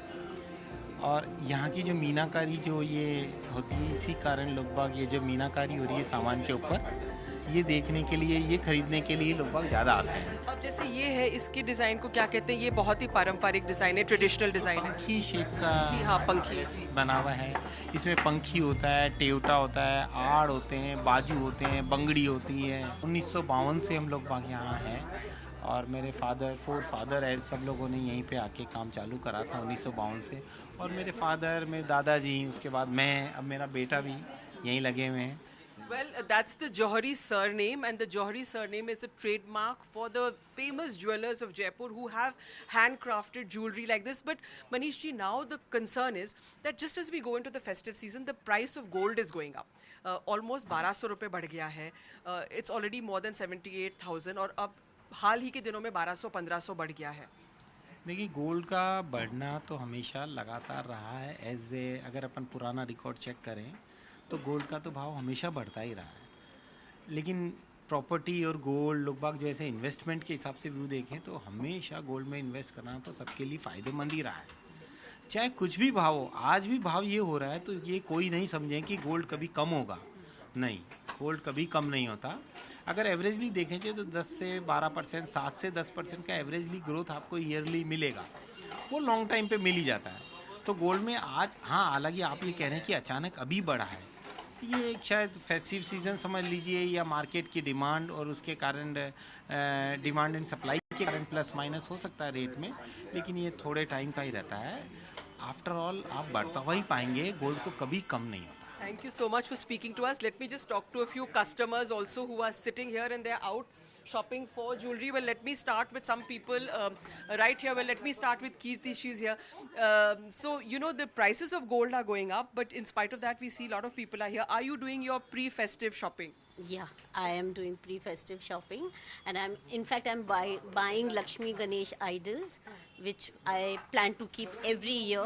और यहाँ की जो मीनाकारी जो ये होती है, इसी कारण लोग बाग ये जो मीनाकारी हो रही है सामान के ऊपर, ये देखने के लिए, ये खरीदने के लिए लोग बाग ज़्यादा आते हैं। अब जैसे ये है, इसके डिज़ाइन को क्या कहते हैं? ये बहुत ही पारंपरिक डिज़ाइन है, ट्रेडिशनल डिज़ाइन है। पंखी शेप का, जी हाँ, पंखी बना हुआ है। इसमें पंखी होता है, टेवटा होता है, आड़ होते हैं, बाजू होते हैं, बंगड़ी होती है। 1952 से हम लोग बाग यहाँ हैं, और मेरे फोर फादर है, सब लोगों ने यहीं पे आके काम चालू करा था 1952 से। और मेरे फादर, मेरे दादाजी, उसके बाद मैं, अब मेरा बेटा भी यहीं लगे हुए हैं। Well, that's the Johari surname, and the Johari surname is a trademark for the famous jewelers of Jaipur who have handcrafted jewelry like this. But Manish ji, now the concern is that just as we go into the festive season, the price of gold is going up. Almost 1200 रुपए बढ़ गया है. It's already more than 78,000, और अब हाल ही के दिनों में 1200-1500 बढ़ गया है. देखिए, गोल्ड का बढ़ना तो हमेशा लगातार रहा है। अगर अपन पुराना रिकॉर्ड चेक करें तो गोल्ड का तो भाव हमेशा बढ़ता ही रहा है। लेकिन प्रॉपर्टी और गोल्ड, लोग बाग जैसे इन्वेस्टमेंट के हिसाब से व्यू देखें तो हमेशा गोल्ड में इन्वेस्ट करना तो सबके लिए फ़ायदेमंद ही रहा है। चाहे कुछ भी भाव हो, आज भी भाव ये हो रहा है, तो ये कोई नहीं समझें कि गोल्ड कभी कम होगा। नहीं, गोल्ड कभी कम नहीं होता। अगर एवरेजली देखेंगे तो 10 से 12%, 7 से 10% का एवरेजली ग्रोथ आपको ईयरली मिलेगा, वो लॉन्ग टाइम पे मिल ही जाता है। तो गोल्ड में आज, हाँ, हालांकि आप ये कह रहे हैं कि अचानक अभी बढ़ा है, ये एक शायद फेस्टिव सीज़न समझ लीजिए, या मार्केट की डिमांड और उसके कारण डिमांड एंड सप्लाई के कारण प्लस माइनस हो सकता है रेट में, लेकिन ये थोड़े टाइम का ही रहता है। आफ्टर ऑल आप बढ़ता हुआ ही पाएंगे, गोल्ड को कभी कम नहीं होता। Thank you so much for speaking to us. Let me just talk to a few customers also who are sitting here and they're out shopping for jewelry. Well, let me start with some people right here. Well, let me start with Kirti. She's here. So, you know, the prices of gold are going up, but in spite of that, we see a lot of people are here. Are you doing your pre-festive shopping? Yeah, I am doing pre-festive shopping, and I'm buying Lakshmi Ganesh idols, which I plan to keep every year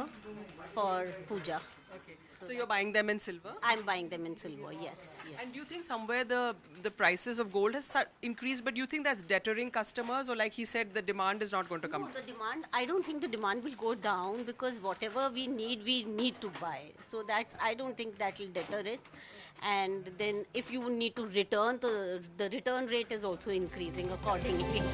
for puja. Okay. So you're buying them in silver? I'm buying them in silver, yes. And do you think somewhere the prices of gold has increased, but do you think that's deterring customers, or like he said, the demand is not going to come? No, the demand, I don't think the demand will go down, because whatever we need to buy. So I don't think that will deter it. And then if you need to return, the return rate is also increasing accordingly.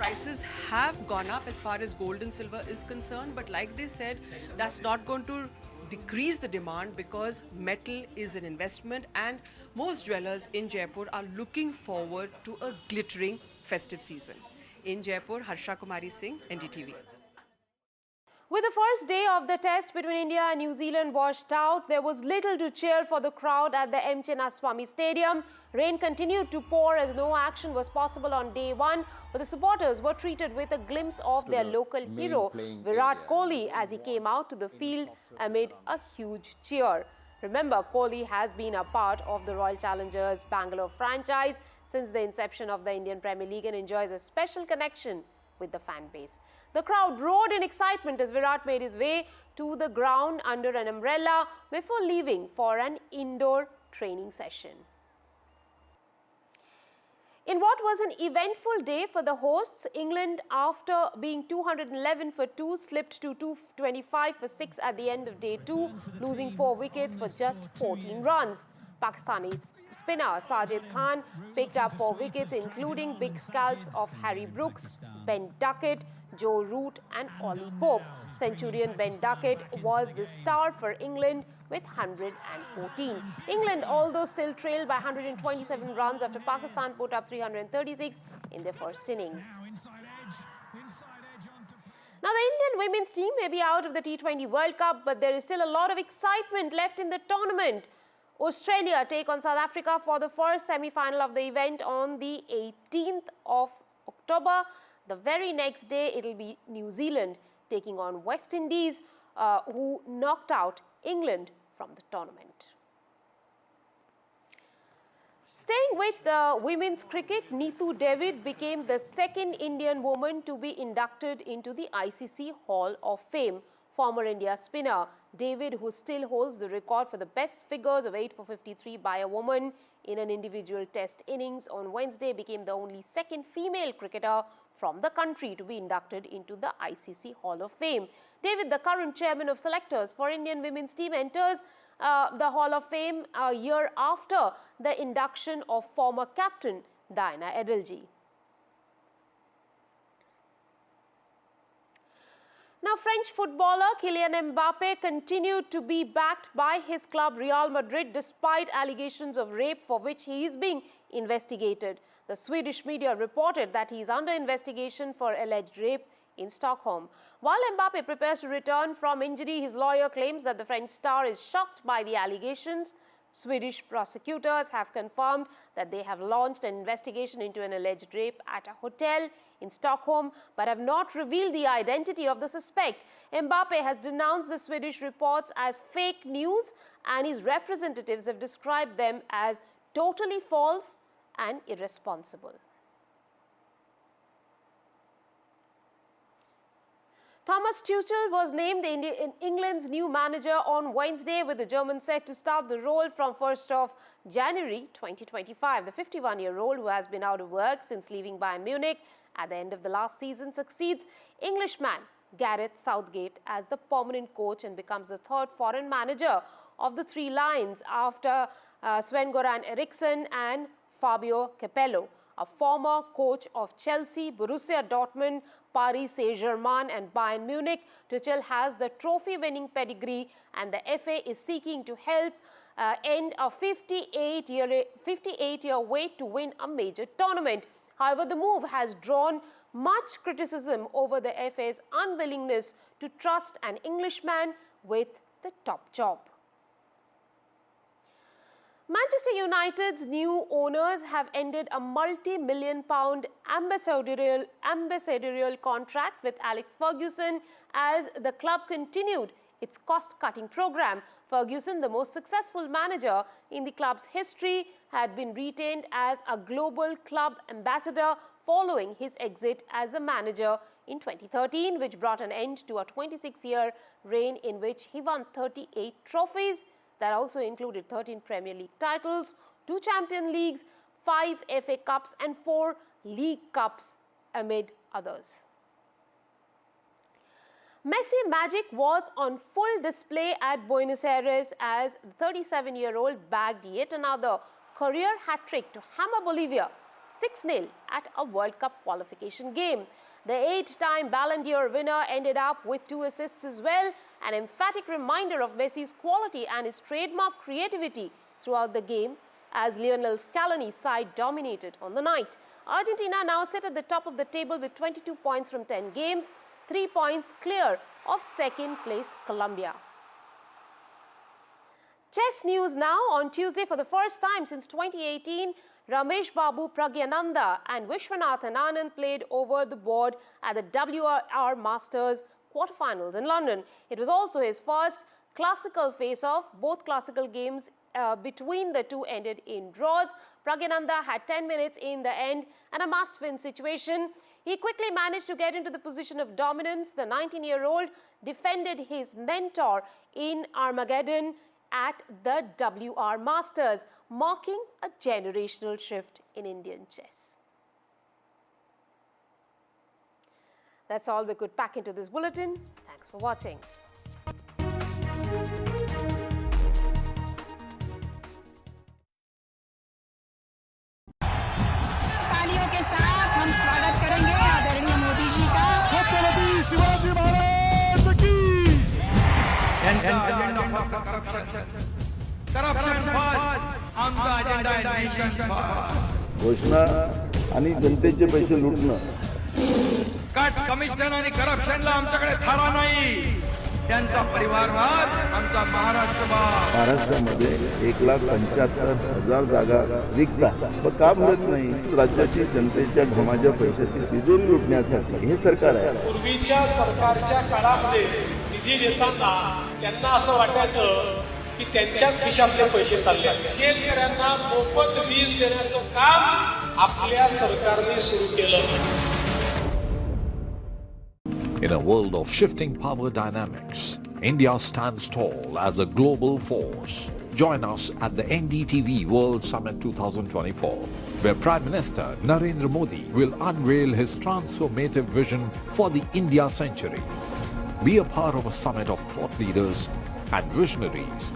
Prices have gone up as far as gold and silver is concerned, but like they said, that's not going to decrease the demand, because metal is an investment, and most jewelers in Jaipur are looking forward to a glittering festive season. In Jaipur, Harsha Kumari Singh, NDTV. With the first day of the test between India and New Zealand washed out, there was little to cheer for the crowd at the M. Chinnaswamy Stadium. Rain continued to pour as no action was possible on day one, but the supporters were treated with a glimpse of their local hero, Virat Kohli, as he came out to the field amid a huge cheer. Remember, Kohli has been a part of the Royal Challengers Bangalore franchise since the inception of the Indian Premier League and enjoys a special connection with the fan base. The crowd roared in excitement as Virat made his way to the ground under an umbrella before leaving for an indoor training session. In what was an eventful day for the hosts, England, after being 211 for 2, slipped to 225 for 6 at the end of day 2, losing 4 wickets for just 14 runs. Pakistani spinner Sajid Khan picked up 4 wickets, including big scalps of Harry Brooks, Ben Duckett, Joe Root and Ollie Pope. Centurion Ben Duckett was the star for England with 114. England, although still trailed by 127 runs after Pakistan put up 336 in their first innings. Now, the Indian women's team may be out of the T20 World Cup, but there is still a lot of excitement left in the tournament. Australia take on South Africa for the first semi-final of the event on the 18th of October. The very next day, it will be New Zealand taking on West Indies, who knocked out England from the tournament. Staying with women's cricket, Neetu David became the second Indian woman to be inducted into the ICC Hall of Fame. Former India spinner David, who still holds the record for the best figures of 8 for 53 by a woman in an individual test innings on Wednesday, became the only second female cricketer from the country to be inducted into the ICC Hall of Fame. David, the current chairman of selectors for Indian women's team, enters the Hall of Fame a year after the induction of former captain Diana Edelji. Now, French footballer Kylian Mbappe continued to be backed by his club Real Madrid despite allegations of rape for which he is being investigated. The Swedish media reported that he is under investigation for alleged rape in Stockholm. While Mbappe prepares to return from injury, his lawyer claims that the French star is shocked by the allegations. Swedish prosecutors have confirmed that they have launched an investigation into an alleged rape at a hotel in Stockholm, but have not revealed the identity of the suspect. Mbappe has denounced the Swedish reports as fake news, and his representatives have described them as totally false and irresponsible. Thomas Tuchel was named England's new manager on Wednesday, with the German set to start the role from 1st of January 2025. The 51-year-old, who has been out of work since leaving Bayern Munich at the end of the last season, succeeds Englishman Gareth Southgate as the permanent coach and becomes the third foreign manager of the Three Lions after Sven-Göran Eriksson and Fabio Capello. A former coach of Chelsea, Borussia Dortmund, Paris Saint-Germain and Bayern Munich, Tuchel has the trophy-winning pedigree, and the FA is seeking to help end a 58-year wait to win a major tournament. However, the move has drawn much criticism over the FA's unwillingness to trust an Englishman with the top job. Manchester United's new owners have ended a multi-million-pound ambassadorial contract with Alex Ferguson as the club continued its cost-cutting program. Ferguson, the most successful manager in the club's history, had been retained as a global club ambassador following his exit as the manager in 2013, which brought an end to a 26-year reign in which he won 38 trophies. That also included 13 Premier League titles, 2 Champions Leagues, 5 FA Cups and 4 League Cups, amid others. Messi magic was on full display at Buenos Aires as the 37-year-old bagged yet another career hat-trick to hammer Bolivia 6-0 at a World Cup qualification game. The 8-time Ballon d'Or winner ended up with 2 assists as well, an emphatic reminder of Messi's quality and his trademark creativity throughout the game, as Lionel Scaloni's side dominated on the night. Argentina now sit at the top of the table with 22 points from 10 games, 3 points clear of second-placed Colombia. Chess news now. On Tuesday, for the first time since 2018, Ramesh Babu Pragyananda and Vishwanathan Anand played over the board at the WR Masters quarterfinals in London. It was also his first classical face-off. Both classical games between the two ended in draws. Pragyananda had 10 minutes in the end and a must-win situation. He quickly managed to get into the position of dominance. The 19-year-old defended his mentor in Armageddon at the WR Masters, marking a generational shift in Indian chess. That's all we could pack into this bulletin. Thanks for watching. तालियों के साथ हम स्वागत करेंगे आदरणीय मोदी जी का। छत्रपति शिवाजी महाराज की। Corruption first on the agenda in nation first. घोषणा आणि जनतेचे पैसे लुटणं. कट कमिशन आणि करप्शनला आमच्याकडे थारा नाही. त्यांचा परिवारवाद आमचा महाराष्ट्रवाद. महाराष्ट्रामध्ये 1,75,000 जागा रिक्त आहेत. पण का भरत नाही? राज्याची जनतेच्या घमाच्या पैशाची तिजोरी लुटण्यासाठी हे सरकार आहे. पूर्वीच्या सरकारच्या काळामध्ये निधी देताना त्यांना असं वाटायचं की त्यांच्याच खिशातले पैसे चालले. शेतकऱ्यांना मोफत वीज देण्याचं काम आपल्या सरकारने सुरू केलं. In a world of shifting power dynamics, India stands tall as a global force. Join us at the NDTV World Summit 2024, where Prime Minister Narendra Modi will unveil his transformative vision for the India century. Be a part of a summit of thought leaders and visionaries,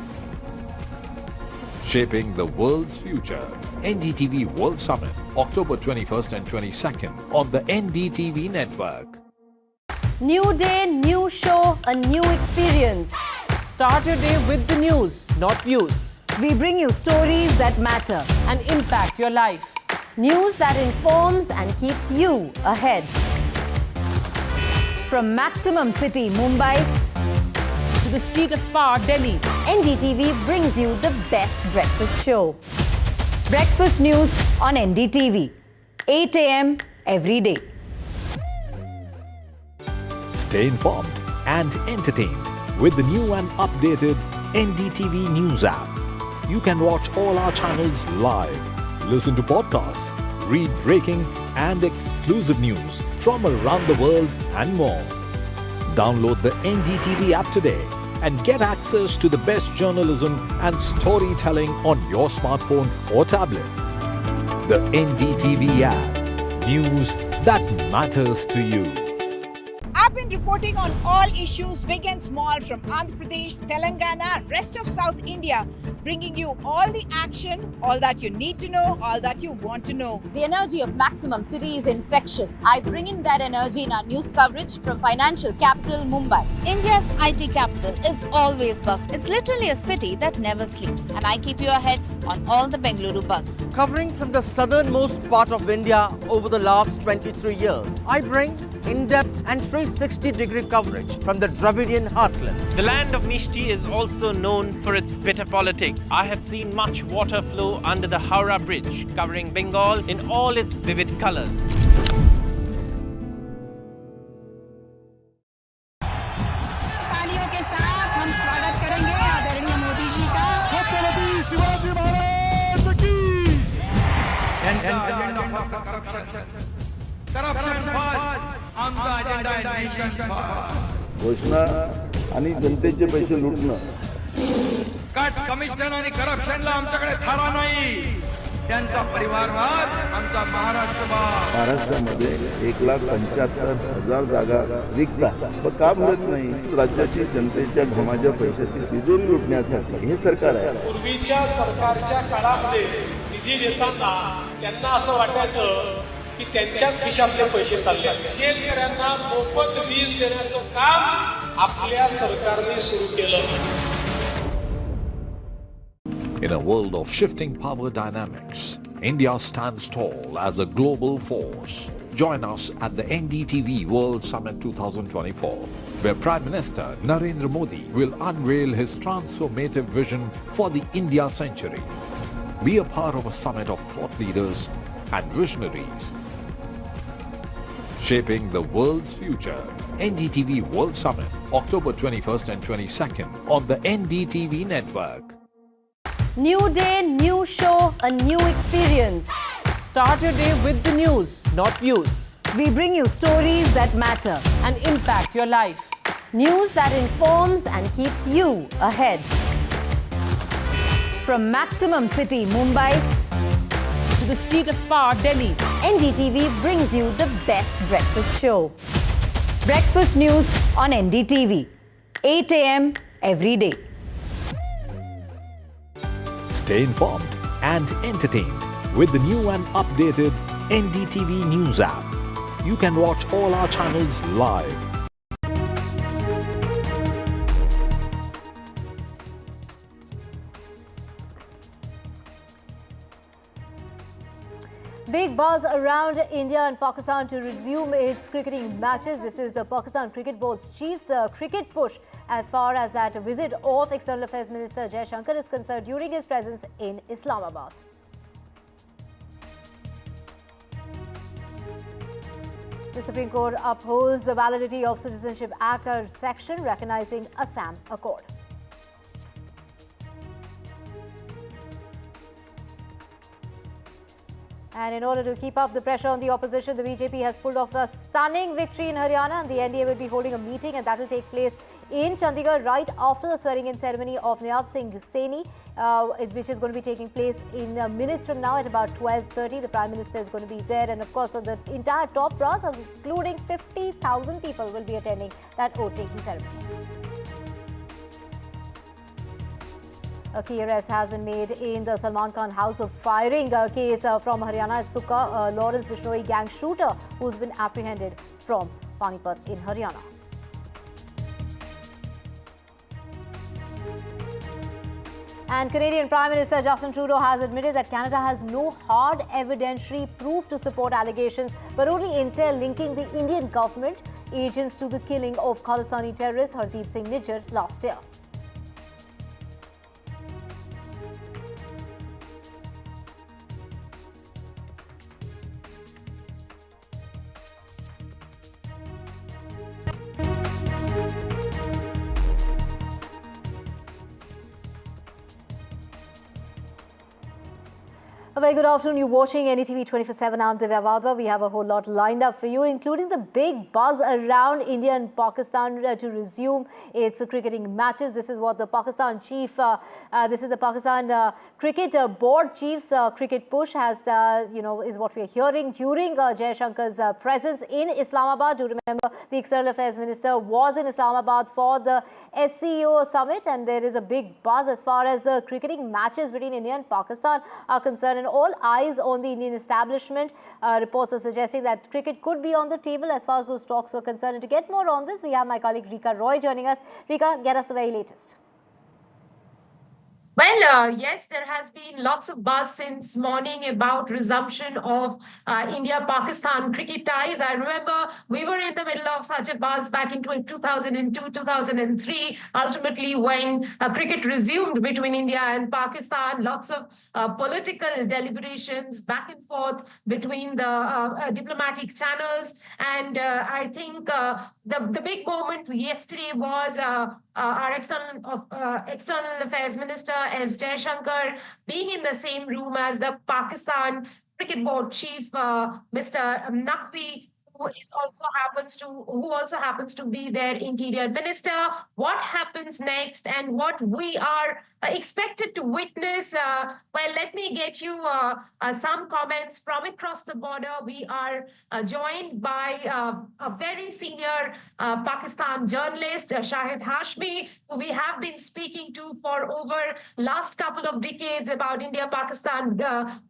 shaping the world's future. NDTV World Summit, October 21st and 22nd on the NDTV network. New day, new show, a new experience. Start your day with the news, not views. We bring you stories that matter and impact your life. News that informs and keeps you ahead. From Maximum City, Mumbai, to the seat of power, Delhi, NDTV brings you the best breakfast show. Breakfast news on NDTV, 8 a.m. every day. Stay informed and entertained with the new and updated NDTV News app. You can watch all our channels live, listen to podcasts, read breaking and exclusive news from around the world and more. Download the NDTV app today and get access to the best journalism and storytelling on your smartphone or tablet. The NDTV app. News that matters to you. I've been reporting on all issues big and small from Andhra Pradesh, Telangana, rest of South India, bringing you all the action, all that you need to know, all that you want to know. The energy of Maximum City is infectious. I bring in that energy in our news coverage from financial capital Mumbai. India's IT capital is always buzz. It's literally a city that never sleeps. And I keep you ahead on all the Bengaluru buzz. Covering from the southernmost part of India over the last 23 years, I bring in-depth and 360-degree coverage from the Dravidian heartland. The land of Mishti is also known for its bitter politics. I have seen much water flow under the Howrah Bridge, covering Bengal in all its vivid colors. तालियों के साथ हम स्वागत करेंगे आदरणीय मोदी जी का। छत्रपति शिवाजी महाराज की। Corruption first on the agenda in nation first. घोषणा आणि जनतेचे पैसे लुटणं. कट कमिशन आणि करप्शनला आमच्याकडे थारा नाही. त्यांचा परिवारवाद आमचा महाराष्ट्रवाद. महाराष्ट्रामध्ये 1,75,000 जागा रिक्त आहेत. पण का भरत नाही? राज्याची जनतेच्या घमाच्या पैशाची तिजोरी लुटण्यासाठी हे सरकार आहे. पूर्वीच्या सरकारच्या काळामध्ये निधी देताना त्यांना असं वाटायचं की त्यांच्याच खिशातले पैसे चालले. शेतकऱ्यांना मोफत वीज देण्याचं काम आपल्या सरकारने सुरू केलं. In a world of shifting power dynamics, India stands tall as a global force. Join us at the NDTV World Summit 2024, where Prime Minister Narendra Modi will unveil his transformative vision for the India century. Be a part of a summit of thought leaders and visionaries shaping the world's future. NDTV World Summit, October 21st and 22nd on the NDTV network. New day, new show, a new experience. Start your day with the news, not views. We bring you stories that matter and impact your life. News that informs and keeps you ahead. From Maximum City, Mumbai, to the seat of power, Delhi, NDTV brings you the best breakfast show. Breakfast news on NDTV, 8 a.m. every day. Stay informed and entertained with the new and updated NDTV News app. You can watch all our channels live. Big buzz around India and Pakistan to resume its cricketing matches. This is the Pakistan Cricket Board's chief's cricket push as far as that visit of External Affairs Minister Jai Shankar is concerned during his presence in Islamabad. The Supreme Court upholds the validity of Citizenship Act section recognizing Assam Accord. And in order to keep up the pressure on the opposition, the BJP has pulled off a stunning victory in Haryana. And the NDA will be holding a meeting, and that will take place in Chandigarh right after the swearing-in ceremony of Nayab Saini, which is going to be taking place in minutes from now at about 12:30. The Prime Minister is going to be there, and of course, the entire top brass, including 50,000 people, will be attending that oath-taking ceremony. A key arrest has been made in the Salman Khan house of firing case from Haryana at Sukha, Lawrence Bishnoi gang shooter who's been apprehended from Panipat in Haryana. And Canadian Prime Minister Justin Trudeau has admitted that Canada has no hard evidentiary proof to support allegations, but only intel linking the Indian government agents to the killing of Khalistani terrorist Hardeep Singh Nijjar last year. A very good afternoon. You're watching NDTV 24/7. I'm Divya Vadva. We have a whole lot lined up for you, including the big buzz around India and Pakistan to resume its cricketing matches. This is what the Pakistan chief, this is the Pakistan Cricket Board chief's cricket push has, is what we are hearing during Jai Shankar's presence in Islamabad. Do remember, the External Affairs Minister was in Islamabad for the SCO summit, and there is a big buzz as far as the cricketing matches between India and Pakistan are concerned. And all eyes on the Indian establishment. Reports are suggesting that cricket could be on the table as far as those talks were concerned. And to get more on this, we have my colleague Rika Roy joining us. Rika, get us the very latest. Well, yes, there has been lots of buzz since morning about resumption of India-Pakistan cricket ties. I remember we were in the middle of such a buzz back in 2002, 2003, ultimately when cricket resumed between India and Pakistan. Lots of political deliberations back and forth between the diplomatic channels. And I think the big moment yesterday was our External Affairs Minister S. Jai Shankar being in the same room as the Pakistan Cricket Board Chief, Mr. Naqvi, who also happens to be their Interior Minister. What happens next and what we are expected to witness? Well, let me get you some comments from across the border. We are joined by a very senior Pakistan journalist, Shahid Hashmi, who we have been speaking to for over last couple of decades about India-Pakistan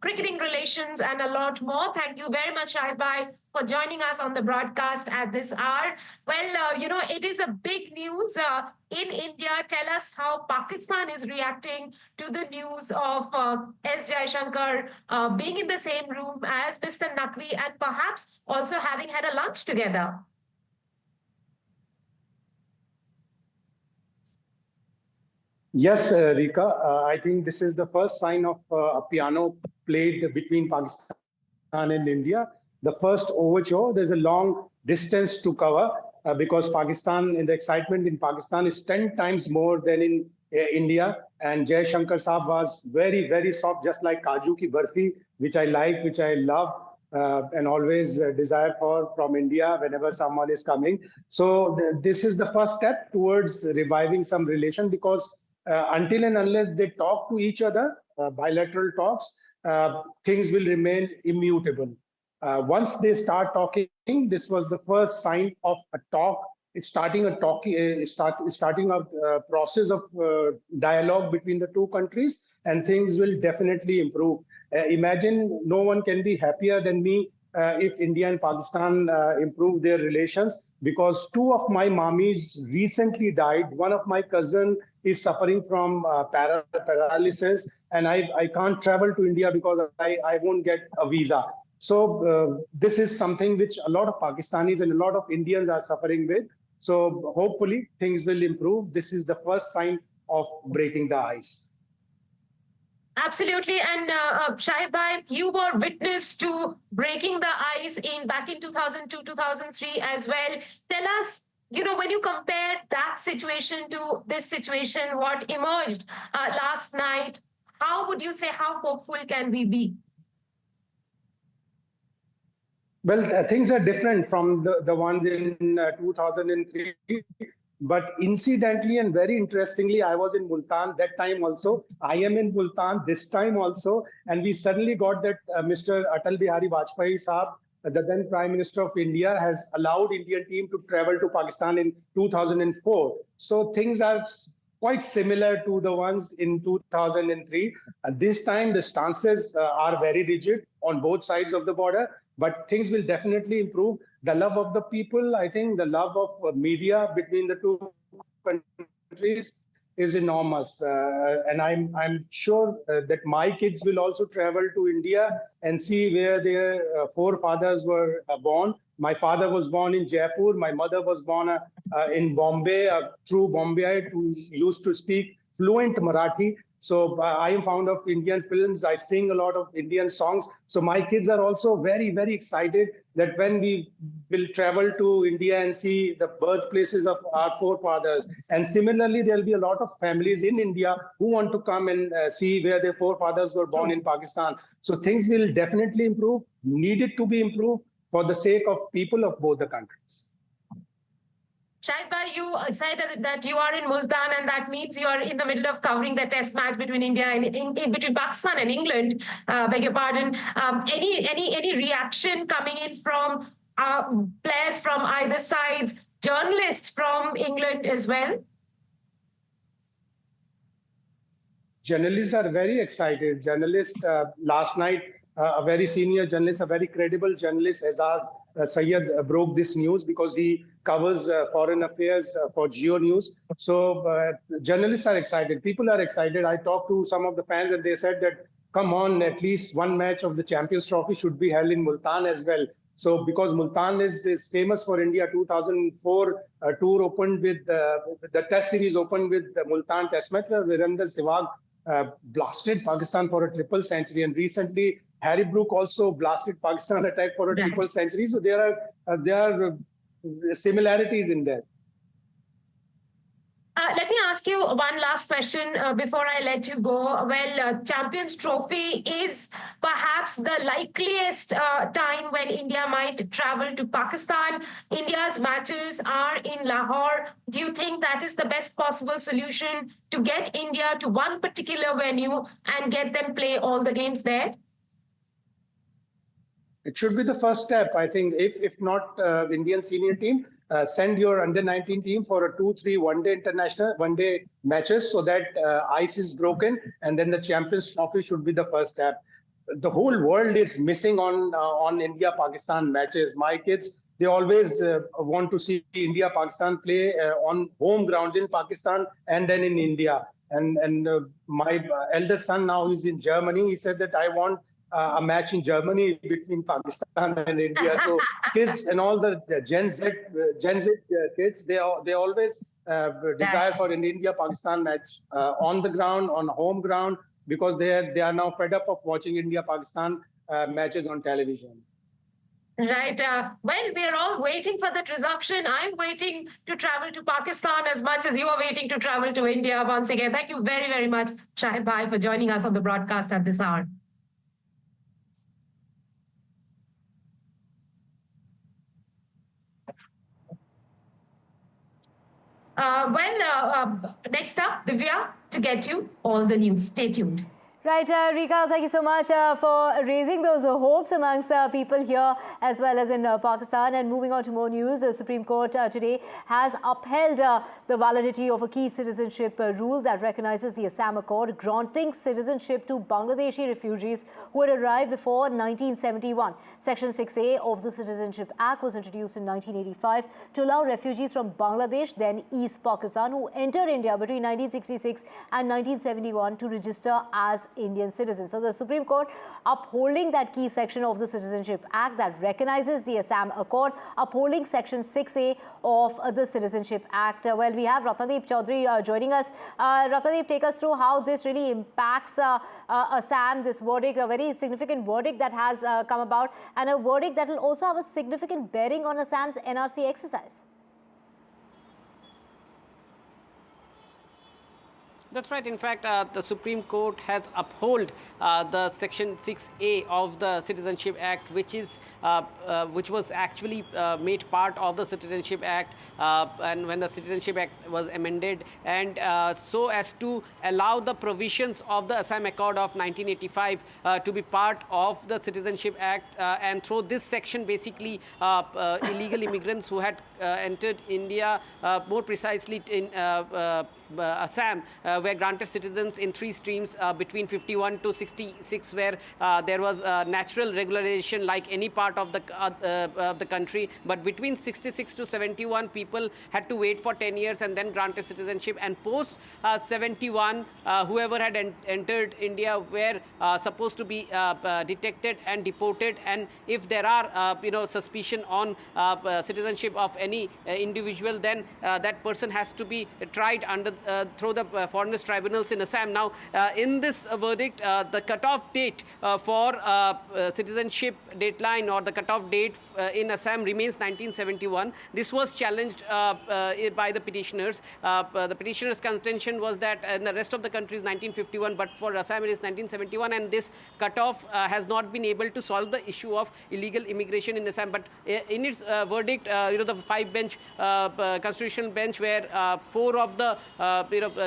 cricketing relations and a lot more. Thank you very much, Shahid Bhai, for joining us on the broadcast at this hour. Well, it is a big news in India. Tell us how Pakistan is reacting to the news of S. Jai Shankar being in the same room as Mr. Naqvi and perhaps also having had a lunch together. Yes, Rika, I think this is the first sign of a piano played between Pakistan and India. The first overture, there's a long distance to cover because Pakistan, in the excitement in Pakistan is 10 times more than in India. And Jai Shankar Saab was very, very soft, just like Kaju ki Barfi, which I like, which I love. And always desire for from India whenever someone is coming. So this is the first step towards reviving some relation because until and unless they talk to each other, bilateral talks, things will remain immutable. Once they start talking, this was the first sign of a talk. It's starting a process of dialogue between the two countries, and things will definitely improve. Imagine no one can be happier than me if India and Pakistan improve their relations, because two of my mommies recently died. One of my cousin is suffering from paralysis, and I can't travel to India because I won't get a visa. So this is something which a lot of Pakistanis and a lot of Indians are suffering with. So hopefully things will improve. This is the first sign of breaking the ice. Absolutely. And Shahid Bhai, you were witness to breaking the ice back in 2002, 2003 as well. Tell us, when you compare that situation to this situation, what emerged last night, how would you say, how hopeful can we be? Well, things are different from the ones in 2003. But incidentally and very interestingly, I was in Multan that time also. I am in Multan this time also. And we suddenly got that Mr. Atal Bihari Vajpayee Saab, the then Prime Minister of India, has allowed Indian team to travel to Pakistan in 2004. So things are quite similar to the ones in 2003. This time, the stances are very rigid on both sides of the border. But things will definitely improve. The love of the people, I think the love of media between the two countries is enormous. And I'm sure that my kids will also travel to India and see where their forefathers were born. My father was born in Jaipur. My mother was born in Bombay, a true Bombayite who used to speak fluent Marathi. So I am fond of Indian films. I sing a lot of Indian songs. So my kids are also very, very excited that when we will travel to India and see the birthplaces of our forefathers. And similarly, there'll be a lot of families in India who want to come and see where their forefathers were born in Pakistan. So things will definitely improve, needed to be improved for the sake of people of both the countries. Shahid Bhai, you said that you are in Multan, and that means you are in the middle of covering the test match between India and between Pakistan and England. Beg your pardon. Any reaction coming in from players from either sides, journalists from England as well? Journalists are very excited. Journalists last night, a very senior journalist, a very credible journalist, Azaz Syed, broke this news because he covers foreign affairs for Geo News. So journalists are excited. People are excited. I talked to some of the fans and they said that, come on, at least one match of the Champions Trophy should be held in Multan as well. So because Multan is famous for India, 2004 tour opened with, the test series opened with the Multan test match where Virender Sehwag blasted Pakistan for a triple century. And recently, Harry Brook also blasted Pakistan attack for a triple century. So there are similarities in there. Let me ask you one last question before I let you go. Well, Champions Trophy is perhaps the likeliest time when India might travel to Pakistan. India's matches are in Lahore. Do you think that is the best possible solution to get India to one particular venue and get them play all the games there? It should be the first step. I think if not Indian senior team, send your under-19 team for a 2-3 one-day matches so that ice is broken, and then the Champions Trophy should be the first step. The whole world is missing on India-Pakistan matches. My kids, they always want to see India-Pakistan play on home grounds in Pakistan and then in India. And my eldest son now is in Germany. He said that I want a match in Germany between Pakistan and India. So kids and all the Gen Z kids, they always desire for an India-Pakistan match on the ground, on home ground, because they are now fed up of watching India-Pakistan matches on television. Right. Well, we are all waiting for that resumption. I'm waiting to travel to Pakistan as much as you are waiting to travel to India once again. Thank you very, very much, Shahid Bhai, for joining us on the broadcast at this hour. Next up, Divya, to get you all the news. Stay tuned. Right, Rika, thank you so much for raising those hopes amongst people here as well as in Pakistan. And moving on to more news, the Supreme Court today has upheld the validity of a key citizenship rule that recognizes the Assam Accord, granting citizenship to Bangladeshi refugees who had arrived before 1971. Section 6A of the Citizenship Act was introduced in 1985 to allow refugees from Bangladesh, then East Pakistan, who entered India between 1966 and 1971 to register as Indian citizens. So the Supreme Court upholding that key section of the Citizenship Act that recognizes the Assam Accord, upholding Section 6A of the Citizenship Act. Well, we have Ratnadeep Chaudhary joining us. Ratnadeep, take us through how this really impacts Assam, this verdict, a very significant verdict that has come about, and a verdict that will also have a significant bearing on Assam's NRC exercise. That's right. In fact, the Supreme Court has upheld the Section 6A of the Citizenship Act, which was actually made part of the Citizenship Act, and when the Citizenship Act was amended, and so as to allow the provisions of the Assam Accord of 1985 to be part of the Citizenship Act, and through this section, basically illegal immigrants who had entered India, more precisely in Assam, were granted citizens in 3 streams between 51 to 66, where there was natural regularization like any part of the country. But between 66 to 71, people had to wait for 10 years and then granted citizenship. And post 71, whoever had entered India were supposed to be detected and deported. And if there are suspicion on citizenship of any individual, then that person has to be tried under through the foreigners tribunals in Assam. Now, in this verdict, the cutoff date for citizenship deadline, or the cutoff date in Assam, remains 1971. This was challenged by the petitioners. The petitioners' contention was that in the rest of the country is 1951, but for Assam it is 1971, and this cutoff has not been able to solve the issue of illegal immigration in Assam. But in its verdict, the 5-bench constitutional bench, where 4 of the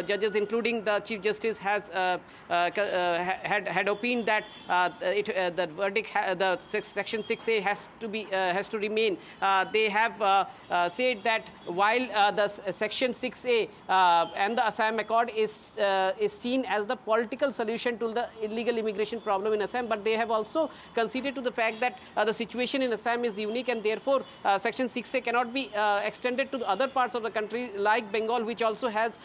judges, including the Chief Justice, has had opined that the verdict, the Section 6A has to remain. They have said that while the Section 6A and the Assam Accord is seen as the political solution to the illegal immigration problem in Assam, but they have also conceded to the fact that the situation in Assam is unique, and therefore Section 6A cannot be extended to the other parts of the country like Bengal, which also has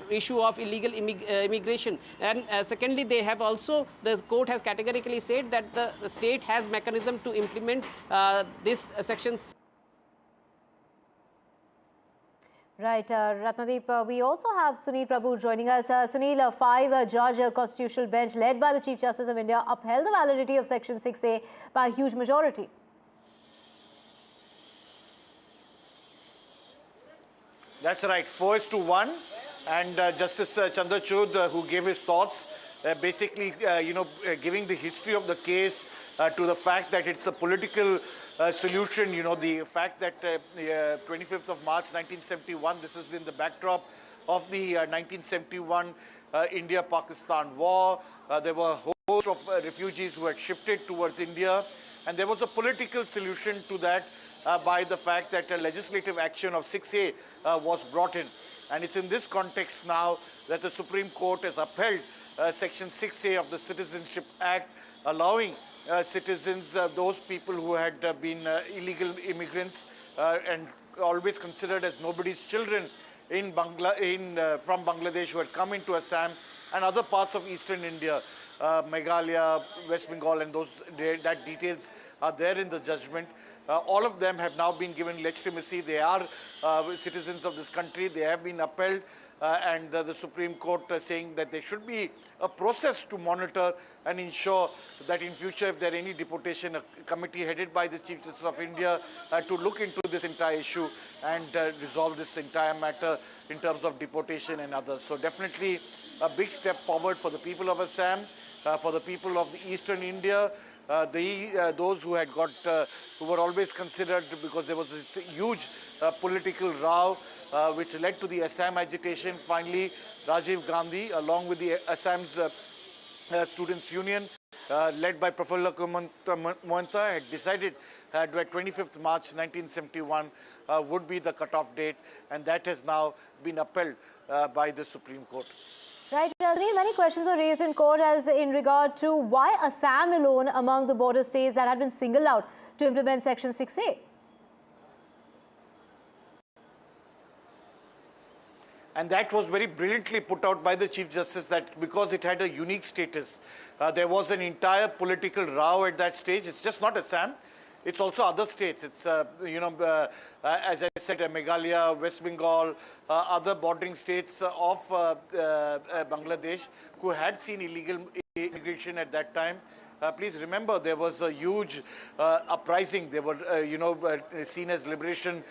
issue of illegal immigration. And secondly, they have also, the court has categorically said that the state has mechanism to implement this section. Right, Ratnadeep, we also have Sunil Prabhu joining us. Sunil, a 5-judge constitutional bench led by the Chief Justice of India upheld the validity of Section 6A by a huge majority. That's right, 4-1, and Justice Chandrachud, who gave his thoughts, basically, giving the history of the case to the fact that it's a political solution. The fact that 25th of March 1971, this is in the backdrop of the 1971 India-Pakistan war. There were a host of refugees who had shifted towards India, and there was a political solution to that by the fact that a legislative action of 6A was brought in. And it's in this context now that the Supreme Court has upheld Section 6A of the Citizenship Act, allowing citizens, those people who had been illegal immigrants and always considered as nobody's children from Bangladesh, who had come into Assam and other parts of eastern India, Meghalaya, West Bengal, and that details are there in the judgment. All of them have now been given legitimacy. They are citizens of this country. They have been upheld. And the Supreme Court saying that there should be a process to monitor and ensure that in future, if there are any deportation, a committee headed by the Chief Justice of India to look into this entire issue and resolve this entire matter in terms of deportation and others. So definitely a big step forward for the people of Assam, for the people of the Eastern India, those who had got, who were always considered, because there was this huge political row which led to the Assam agitation. Finally, Rajiv Gandhi, along with the Assam's Students' Union, led by Prafulla Kumar, had decided that 25th March 1971 would be the cutoff date, and that has now been upheld by the Supreme Court. Right, many questions were raised in court as in regard to why Assam alone among the border states that had been singled out to implement Section 6A. And that was very brilliantly put out by the Chief Justice, that because it had a unique status, there was an entire political row at that stage. It's just not Assam. It's also other states. It's, as I said, Meghalaya, West Bengal, other bordering states of Bangladesh who had seen illegal immigration at that time. Please remember, there was a huge uprising. They were, seen as liberation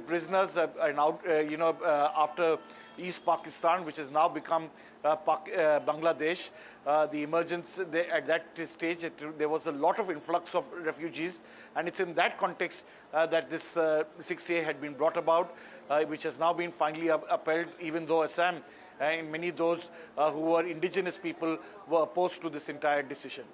prisoners, after East Pakistan, which has now become Bangladesh. The emergence at that stage, there was a lot of influx of refugees, and it's in that context that this 6A had been brought about, which has now been finally upheld, even though Assam and many of those who were indigenous people were opposed to this entire decision.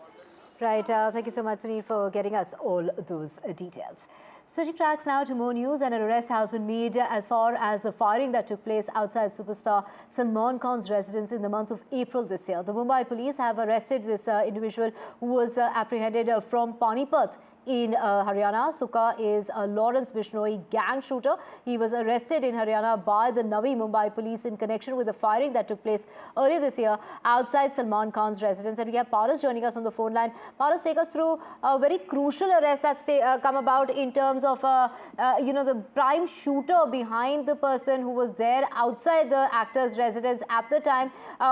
Right. Thank you so much, Sunil, for getting us all those details. Switching tracks now to more news, and an arrest has been made as far as the firing that took place outside superstar Salman Khan's residence in the month of April this year. The Mumbai police have arrested this individual who was apprehended from Panipat in Haryana. Suka is a Lawrence Bishnoi gang shooter. He was arrested in Haryana by the Navi Mumbai police in connection with the firing that took place earlier this year outside Salman Khan's residence. And we have Paras joining us on the phone line. Paras, take us through a very crucial arrest that's come about in terms of, the prime shooter behind the person who was there outside the actor's residence at the time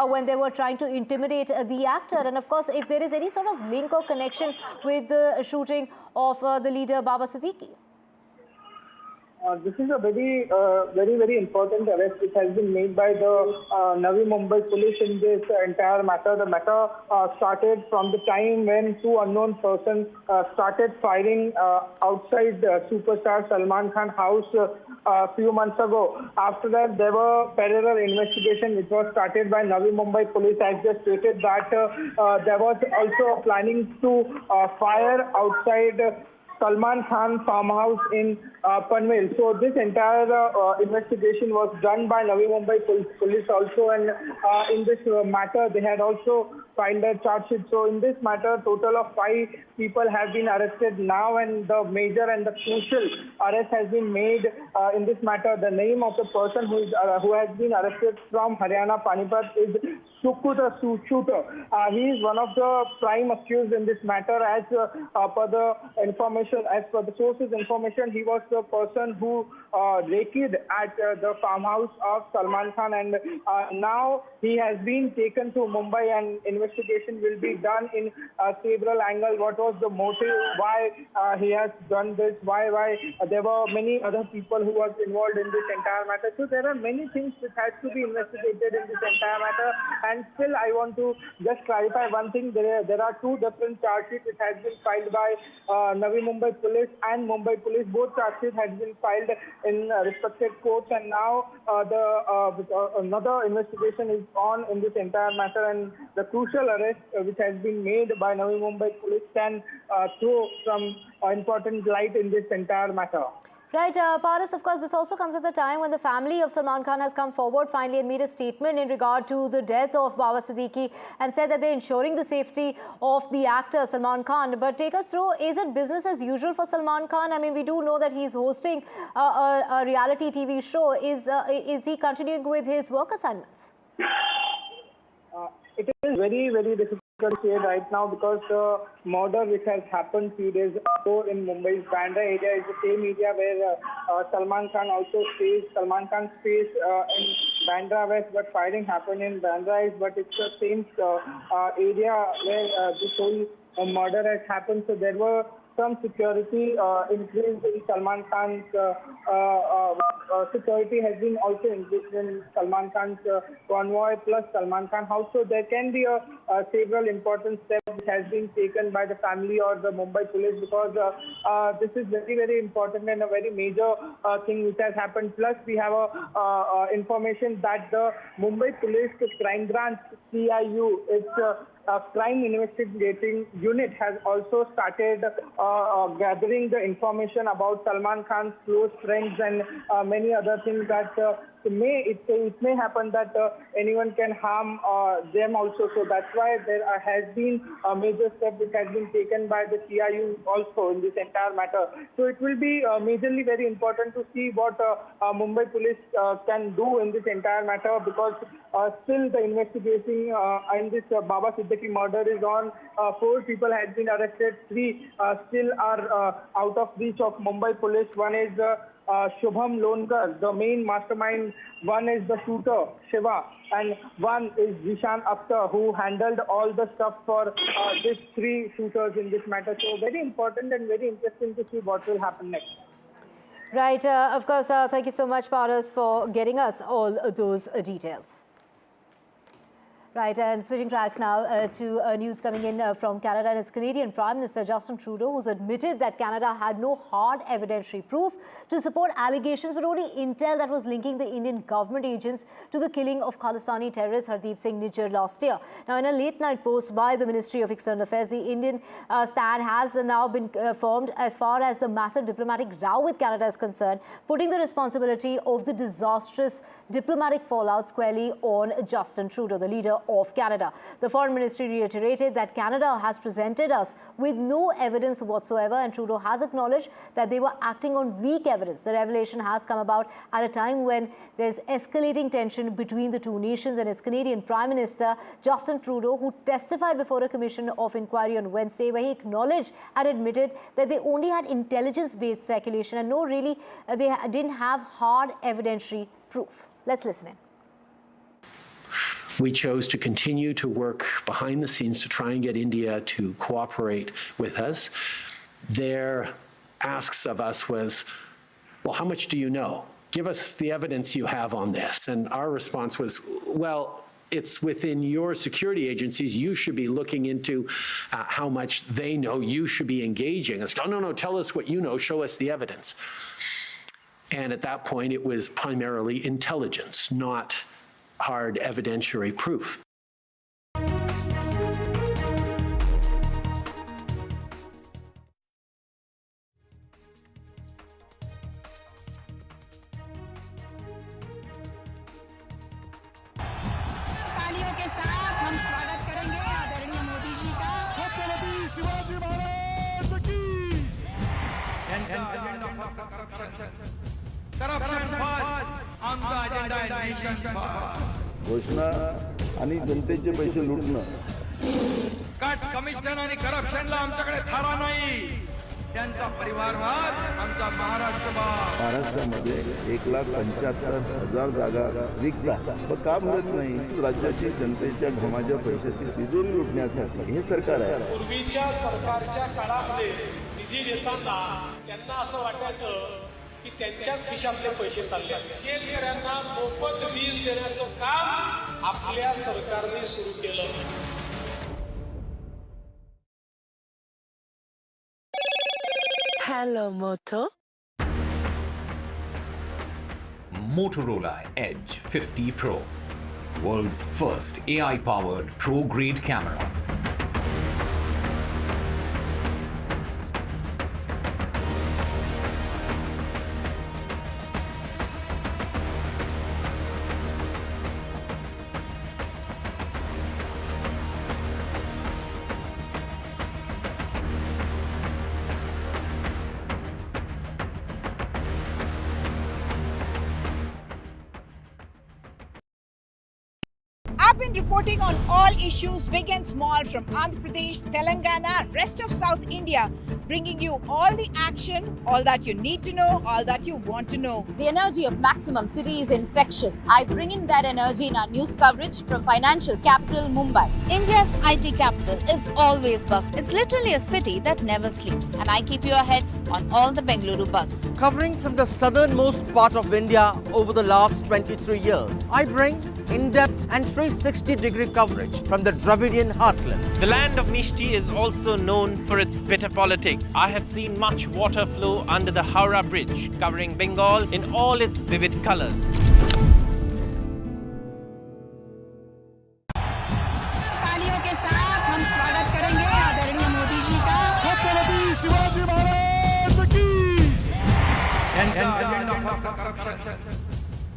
when they were trying to intimidate the actor. And of course, if there is any sort of link or connection with the shooting of the leader Baba Siddique. This is a very important arrest which has been made by the Navi Mumbai police in this entire matter. The matter started from the time when two unknown persons started firing outside superstar Salman Khan house a few months ago. After that, there were parallel investigation which was started by Navi Mumbai police. As just stated that there was also planning to fire outside Salman Khan farmhouse in Panvel. So this entire investigation was done by Navi Mumbai police also, and in this matter they had also filed a charge sheet. So in this matter, total of 5 people have been arrested now, and the major and the crucial arrest has been made in this matter. The name of the person who has been arrested from Haryana Panipat is Sukuta shooter. He is one of the prime accused in this matter. As per the information, as per the sources' information, he was the person who raided at the farmhouse of Salman Khan, and now he has been taken to Mumbai, and investigation will be done in several angles. What was the motive? Why he has done this? Why there were many other people who was involved in this entire matter? So there are many things which has to be investigated in this entire matter. And still, I want to just clarify one thing. There are 2 different charge sheets which has been filed by Navi Mumbai police and Mumbai police. Both charge sheets has been filed in respected courts, and now another investigation is on in this entire matter, and the crucial arrest which has been made by Navi Mumbai police can throw some important light in this entire matter. Right, Paras, of course, this also comes at the time when the family of Salman Khan has come forward finally and made a statement in regard to the death of Baba Siddique and said that they're ensuring the safety of the actor Salman Khan. But take us through, is it business as usual for Salman Khan? I mean, we do know that he's hosting a reality TV show. Is he continuing with his work assignments? It is very difficult right now because the murder which has happened few days ago in Mumbai's Bandra area is the same area where Salman Khan also stays. Salman Khan stays in Bandra West, but firing happened in Bandra East, but it's the same area where this whole murder has happened. So there were some security increase in Salman Khan's security has been also increased in Salman Khan's convoy plus Salman Khan house. So there can be several important steps which has been taken by the family or the Mumbai police because this is very, very important and a very major thing which has happened. Plus we have information that the Mumbai police crime branch CIU is crime investigating unit has also started gathering the information about Salman Khan's close friends and many other things that it may happen that anyone can harm them also. So that's why there has been a major step which has been taken by the CIU also in this entire matter. So it will be majorly very important to see what Mumbai police can do in this entire matter because still the investigation in this Baba Siddique murder is on. 4 people have been arrested. 3 still are out of reach of Mumbai police. One is Shubham Lonkar, the main mastermind. One is the shooter, Shiva, and one is Zishan Akhtar, who handled all the stuff for these 3 shooters in this matter. So very important and very interesting to see what will happen next. Right, of course, thank you so much, Paras, for getting us all those details. Right, and switching tracks now to news coming in from Canada, and it's Canadian Prime Minister Justin Trudeau who's admitted that Canada had no hard evidentiary proof to support allegations, but only intel that was linking the Indian government agents to the killing of Khalistani terrorist Hardeep Singh Nijjar last year. Now, in a late-night post by the Ministry of External Affairs, the Indian stand has now been formed as far as the massive diplomatic row with Canada is concerned, putting the responsibility of the disastrous diplomatic fallout squarely on Justin Trudeau, the leader of Canada. The Foreign Ministry reiterated that Canada has presented us with no evidence whatsoever, and Trudeau has acknowledged that they were acting on weak evidence. The revelation has come about at a time when there's escalating tension between the two nations, and it's Canadian Prime Minister Justin Trudeau who testified before a commission of inquiry on Wednesday, where he acknowledged and admitted that they only had intelligence-based speculation and they didn't have hard evidentiary proof. Let's listen in. We chose to continue to work behind the scenes to try and get India to cooperate with us. Their asks of us was, well, how much do you know? Give us the evidence you have on this. And our response was, well, it's within your security agencies. You should be looking into how much they know. You should be engaging. It's, oh, no, tell us what you know. Show us the evidence. And at that point, it was primarily intelligence, not hard evidentiary proof. तालियों के साथ हम स्वागत करेंगे आदरणीय मोदी जी का। छत्रपति शिवाजी महाराज की। Corruption first on the agenda and nation first. घोषणा आणि जनतेचे पैसे लुटणं. कट कमिशन आणि करप्शनला आमच्याकडे थारा नाही. त्यांचा परिवारवाद आमचा महाराष्ट्रवाद. महाराष्ट्रामध्ये 1,75,000 जागा रिक्त आहेत. मग का मिळत नाही? राज्याची जनतेच्या घमाच्या पैशाची तिजोरी लुटण्यासाठी हे सरकार आहे. पूर्वीच्या सरकारच्या काळामध्ये निधी देताना त्यांना असं वाटायचं की त्यांच्याच खिशातले पैसे चालले. शेतकऱ्यांना मोफत वीज देण्याचं काम आपल्या सरकारने सुरू केलं. Hello, Moto. Motorola Edge 50 Pro, world's first AI-powered pro-grade camera. I've been reporting on all issues big and small from Andhra Pradesh, Telangana, rest of South India, bringing you all the action, all that you need to know, all that you want to know. The energy of Maximum City is infectious. I bring in that energy in our news coverage from financial capital Mumbai. India's IT capital is always buzz. It's literally a city that never sleeps. And I keep you ahead on all the Bengaluru buzz. Covering from the southernmost part of India over the last 23 years, I bring in-depth and 360-degree coverage from the Dravidian heartland. The land of Mishti is also known for its bitter politics. I have seen much water flow under the Howrah Bridge, covering Bengal in all its vivid colors. तालियों के साथ हम स्वागत करेंगे आदरणीय मोदी जी का। छत्रपति शिवाजी महाराज की। त्यांचा agenda फक्त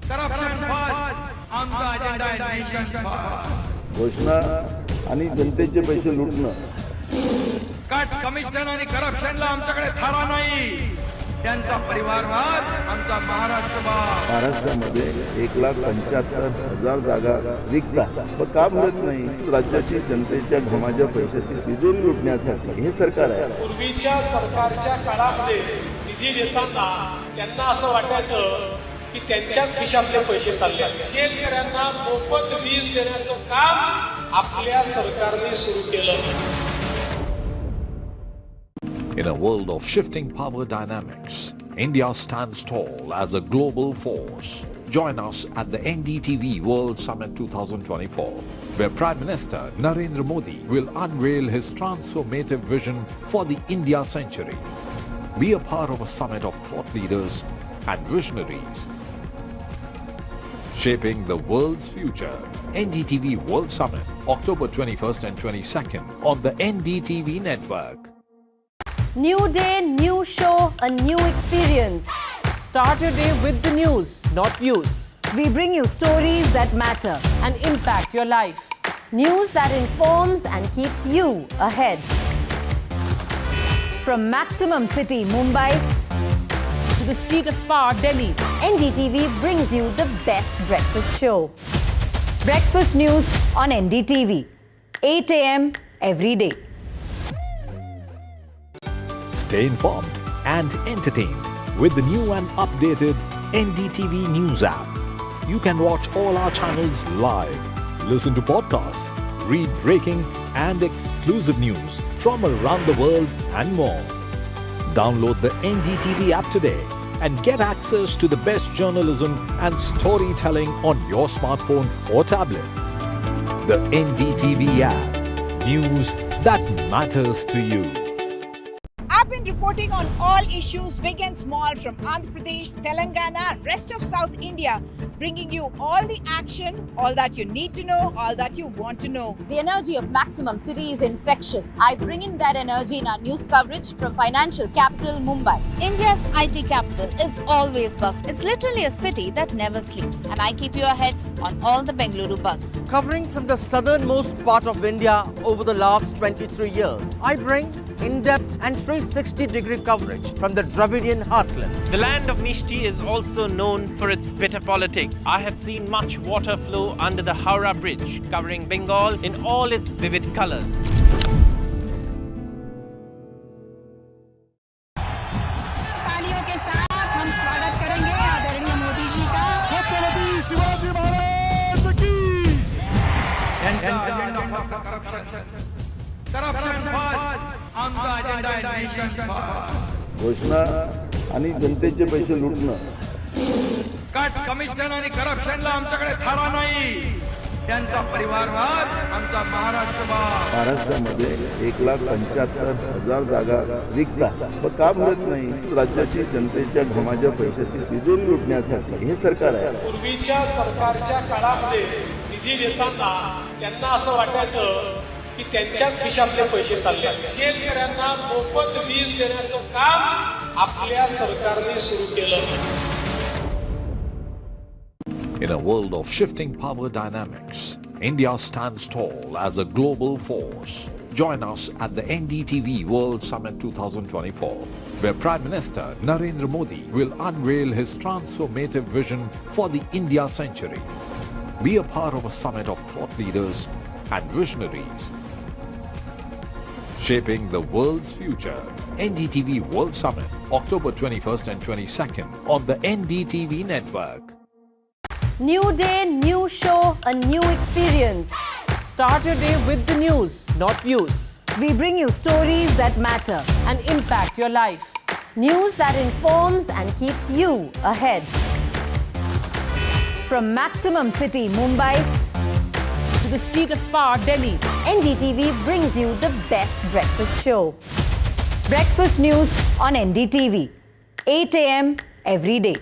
corruption first, आमचा agenda आहे nation first. घोषणा आणि जनतेचे पैसे लुटणं. कट कमिशन आणि करप्शनला आमच्याकडे थारा नाही. त्यांचा परिवारवाद आमचा महाराष्ट्रवाद. महाराष्ट्रामध्ये 1,75,000 जागा रिक्त आहेत. पण का मिळत नाही? राज्याची जनतेच्या घमाच्या पैशाची तिजोरी लुटण्यासाठी हे सरकार आहे. पूर्वीच्या सरकारच्या काळामध्ये निधी देताना त्यांना असं वाटायचं की त्यांच्याच खिशातले पैसे चालले. शेतकऱ्यांना मोफत वीज देण्याचं काम आपल्या सरकारने सुरू केलं. In a world of shifting power dynamics, India stands tall as a global force. Join us at the NDTV World Summit 2024, where Prime Minister Narendra Modi will unveil his transformative vision for the India century. Be a part of a summit of thought leaders and visionaries, shaping the world's future. NDTV World Summit, October 21st and 22nd on the NDTV network. New day, new show, a new experience. Start your day with the news, not views. We bring you stories that matter. And impact your life. News that informs and keeps you ahead. From Maximum City, Mumbai, To the seat of power, Delhi, NDTV brings you the best breakfast show. Breakfast news on NDTV, 8 a.m. every day. Stay informed and entertained with the new and updated NDTV News app. You can watch all our channels live, listen to podcasts, read breaking and exclusive news from around the world and more. Download the NDTV app today and get access to the best journalism and storytelling on your smartphone or tablet. The NDTV app. News that matters to you. I've been reporting on all issues big and small from Andhra Pradesh, Telangana, rest of South India, bringing you all the action, all that you need to know, all that you want to know. The energy of Maximum City is infectious. I bring in that energy in our news coverage from financial capital Mumbai. India's IT capital is always buzz. It's literally a city that never sleeps. And I keep you ahead on all the Bengaluru buzz. Covering from the southernmost part of India over the last 23 years, I bring in-depth and 360-degree coverage from the Dravidian heartland. the land of Mishti is also known for its bitter politics. I have seen much water flow under the Howrah Bridge, covering Bengal in all its vivid colors. तालियों के साथ हम स्वागत करेंगे आदरणीय मोदी जी का। छत्रपति शिवाजी महाराज की. त्यांचा agenda फक्त corruption first, आमचा agenda आहे nation first. घोषणा आणि जनतेचे पैसे लुटणं. कट कमिशन आणि करप्शनला आमच्याकडे थारा नाही. त्यांचा परिवारवाद आमचा महाराष्ट्रवाद. महाराष्ट्रामध्ये 1,75,000 जागा रिक्त आहेत. पण का मिळत नाही? राज्याची जनतेच्या घमाच्या पैशाची तिजोरी लुटण्यासाठी हे सरकार आहे. पूर्वीच्या सरकारच्या काळामध्ये निधी देताना त्यांना असं वाटायचं की त्यांच्याच खिशातले पैसे चालले. शेतकऱ्यांना मोफत वीज देण्याचं काम आपल्या सरकारने सुरू केलं. In a world of shifting power dynamics, India stands tall as a global force. Join us at the NDTV World Summit 2024, where Prime Minister Narendra Modi will unveil his transformative vision for the India century. Be a part of a summit of thought leaders and visionaries shaping the world's future. NDTV World Summit, October 21st and 22nd on the NDTV network. New day, new show, a new experience. Start your day with the news, not views. We bring you stories that matter and impact your life. News that informs and keeps you ahead. From Maximum City, Mumbai, to the seat of power, Delhi, NDTV brings you the best breakfast show. Breakfast news on NDTV, 8 a.m. every day.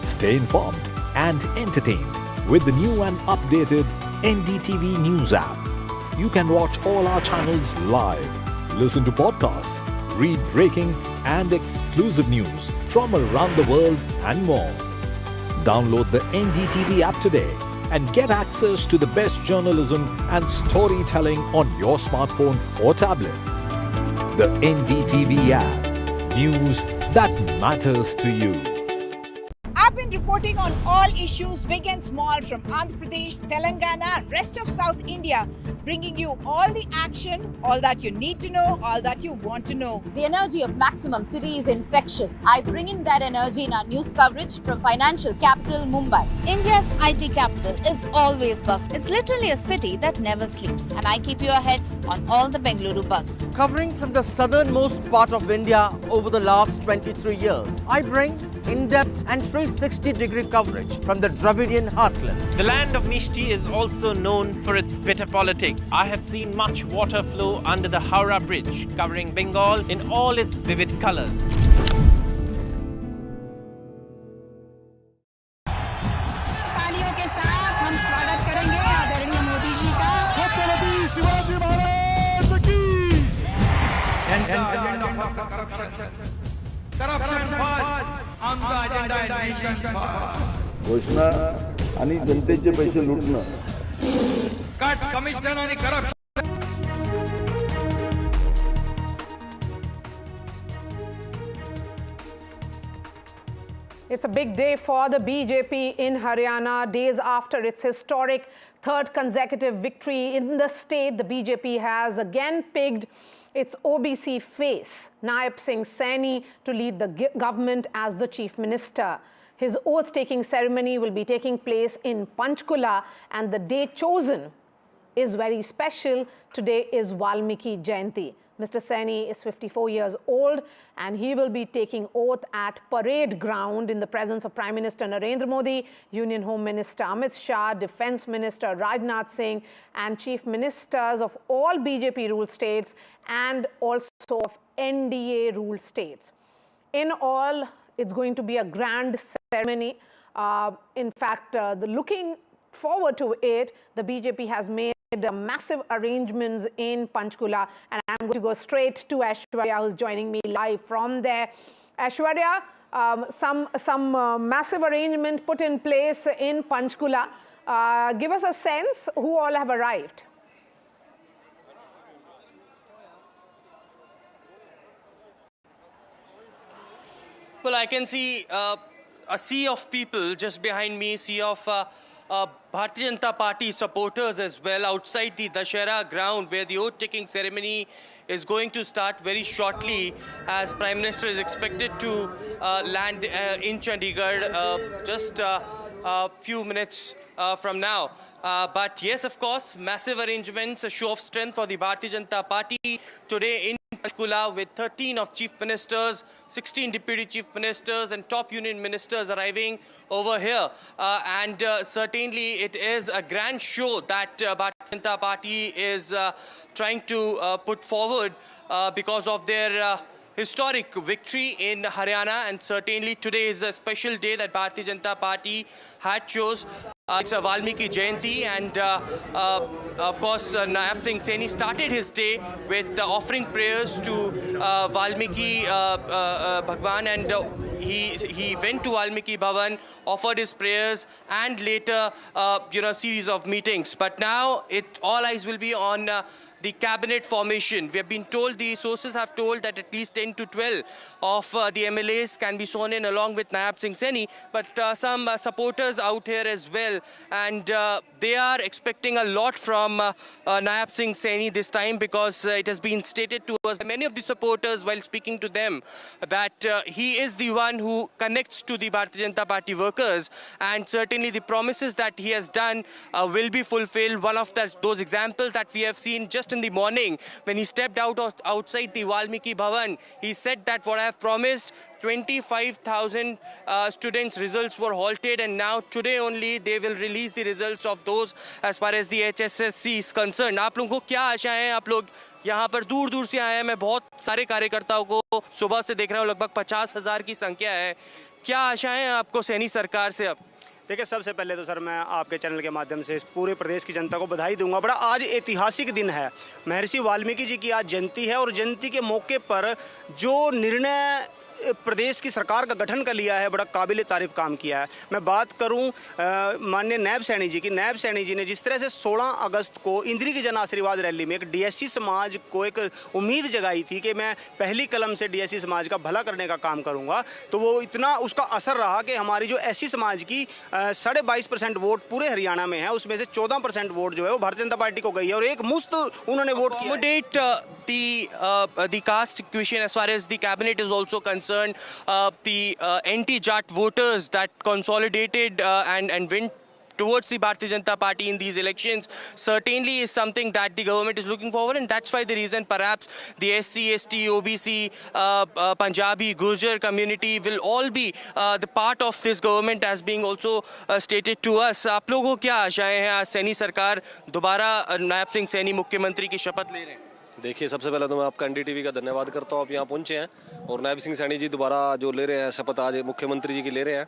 Stay informed and entertained with the new and updated NDTV News app. You can watch all our channels live, listen to podcasts, read breaking and exclusive news from around the world and more. Download the NDTV app today and get access to the best journalism and storytelling on your smartphone or tablet. The NDTV app. News that matters to you. I've been reporting on all issues big and small from Andhra Pradesh, Telangana, rest of South India, bringing you all the action, all that you need to know, all that you want to know. The energy of Maximum City is infectious. I bring in that energy in our news coverage from financial capital Mumbai. India's IT capital is always buzz. It's literally a city that never sleeps. And I keep you ahead on all the Bengaluru buzz. Covering from the southernmost part of India over the last 23 years, I bring in-depth and 360-degree coverage from the Dravidian heartland. The land of Mishti is also known for its bitter politics. I have seen much water flow under the Howrah Bridge, covering Bengal in all its vivid colors. तालियों के साथ हम स्वागत करेंगे आदरणीय मोदी जी का। छत्रपति शिवाजी महाराज की। Corruption first on the agenda and nation first. घोषणा आणि जनतेचे पैसे लुटणं. Cut commission आणि corruption. It's a big day for the BJP in Haryana, days after its historic third consecutive victory in the state. The BJP has again picked its OBC face, Nayab Saini, to lead the government as the chief minister. His oath-taking ceremony will be taking place in Panchkula, and the day chosen is very special. Today is Valmiki Jayanti. Mr. Saini is 54 years old, and he will be taking oath at Parade Ground in the presence of Prime Minister Narendra Modi, Union Home Minister Amit Shah, Defence Minister Rajnath Singh, and Chief Ministers of all BJP-ruled states and also of NDA-ruled states. In all, it's going to be a grand ceremony. In fact, looking forward to it, the BJP has made massive arrangements in Panchkula, and I'm going to go straight to Aishwarya, who's joining me live from there. Aishwarya, some massive arrangement put in place in Panchkula. Give us a sense who all have arrived. Well, I can see a sea of people just behind me, sea of Bharatiya Janata Party supporters as well outside the Dashera ground, where the oath-taking ceremony is going to start very shortly, as Prime Minister is expected to land in Chandigarh just a few minutes from now. But yes, of course, massive arrangements, a show of strength for the Bharatiya Janata Party today in Panchkula, with 13 of chief ministers, 16 deputy chief ministers and top union ministers arriving over here. And certainly it is a grand show that Bharatiya Janata Party is trying to put forward because of their historic victory in Haryana, and certainly today is a special day that Bharatiya Janata Party had chose. It's a Valmiki Jayanti, and of course Nayab Saini started his day with offering prayers to Valmiki Bhagwan, and he went to Valmiki Bhavan, offered his prayers, and later, series of meetings. But now, all eyes will be on the cabinet formation. We have been told, the sources have told that at least 10 to 12 of the MLAs can be sworn in along with Nayab Saini, but some supporters out here as well, and they are expecting a lot from Nayab Saini this time, because it has been stated to us by many of the supporters while speaking to them that he is the one who connects to the Bharatiya Janata Party workers, and certainly the promises that he has done will be fulfilled. One of those examples that we have seen just in the morning when he stepped outside the Valmiki Bhavan, he said that what I have promised, 25,000 students' results were halted, and now today only they will release the results of those as far as the HSSC is concerned. आप लोगों को क्या आशा है? आप लोग यहाँ पर दूर दूर से आए हैं। मैं बहुत सारे कार्यकर्ताओं को सुबह से देख रहा हूँ, लगभग 50,000 की संख्या है। क्या आशाएं आपको सैनी सरकार से? अब देखिए, सबसे पहले तो सर मैं आपके चैनल के माध्यम से पूरे प्रदेश की जनता को बधाई दूंगा। बड़ा आज ऐतिहासिक दिन है, महर्षि वाल्मीकि जी की आज जयंती है, और जयंती के मौके पर जो निर्णय प्रदेश की सरकार का गठन कर लिया है, बड़ा काबिल तारीफ काम किया है। मैं बात करूं माननीय नायब सैनी जी की, नायब सैनी जी ने जिस तरह से 16 अगस्त को इंदिरा की जन आशीर्वाद रैली में एक डीएससी समाज को एक उम्मीद जगाई थी कि मैं पहली कलम से डीएससी समाज का भला करने का काम करूंगा, तो वो इतना उसका असर रहा कि हमारी जो एससी समाज की 22.5% वोट पूरे हरियाणा में है, उसमें से 14% वोट जो है वो भारतीय जनता पार्टी को गई है, और एक मुफ्त उन्होंने वोट किया। The caste question as far as the cabinet is also concerned, the anti-Jat voters that consolidated and went towards the Bharatiya Janata Party in these elections certainly is something that the government is looking forward, and that's why the reason perhaps the SC, ST, OBC, Punjabi, Gurjar community will all be the part of this government as being also stated to us. आप लोगों को क्या आशाएं हैं? आज सैनी सरकार दोबारा नायब सिंह सैनी मुख्यमंत्री की शपथ ले रहे हैं। देखिए, सबसे पहले तो मैं आपका NDTV का धन्यवाद करता हूँ, आप यहाँ पहुँचे हैं और नायब सिंह सैनी जी दोबारा जो ले रहे हैं शपथ आज मुख्यमंत्री जी की ले रहे हैं,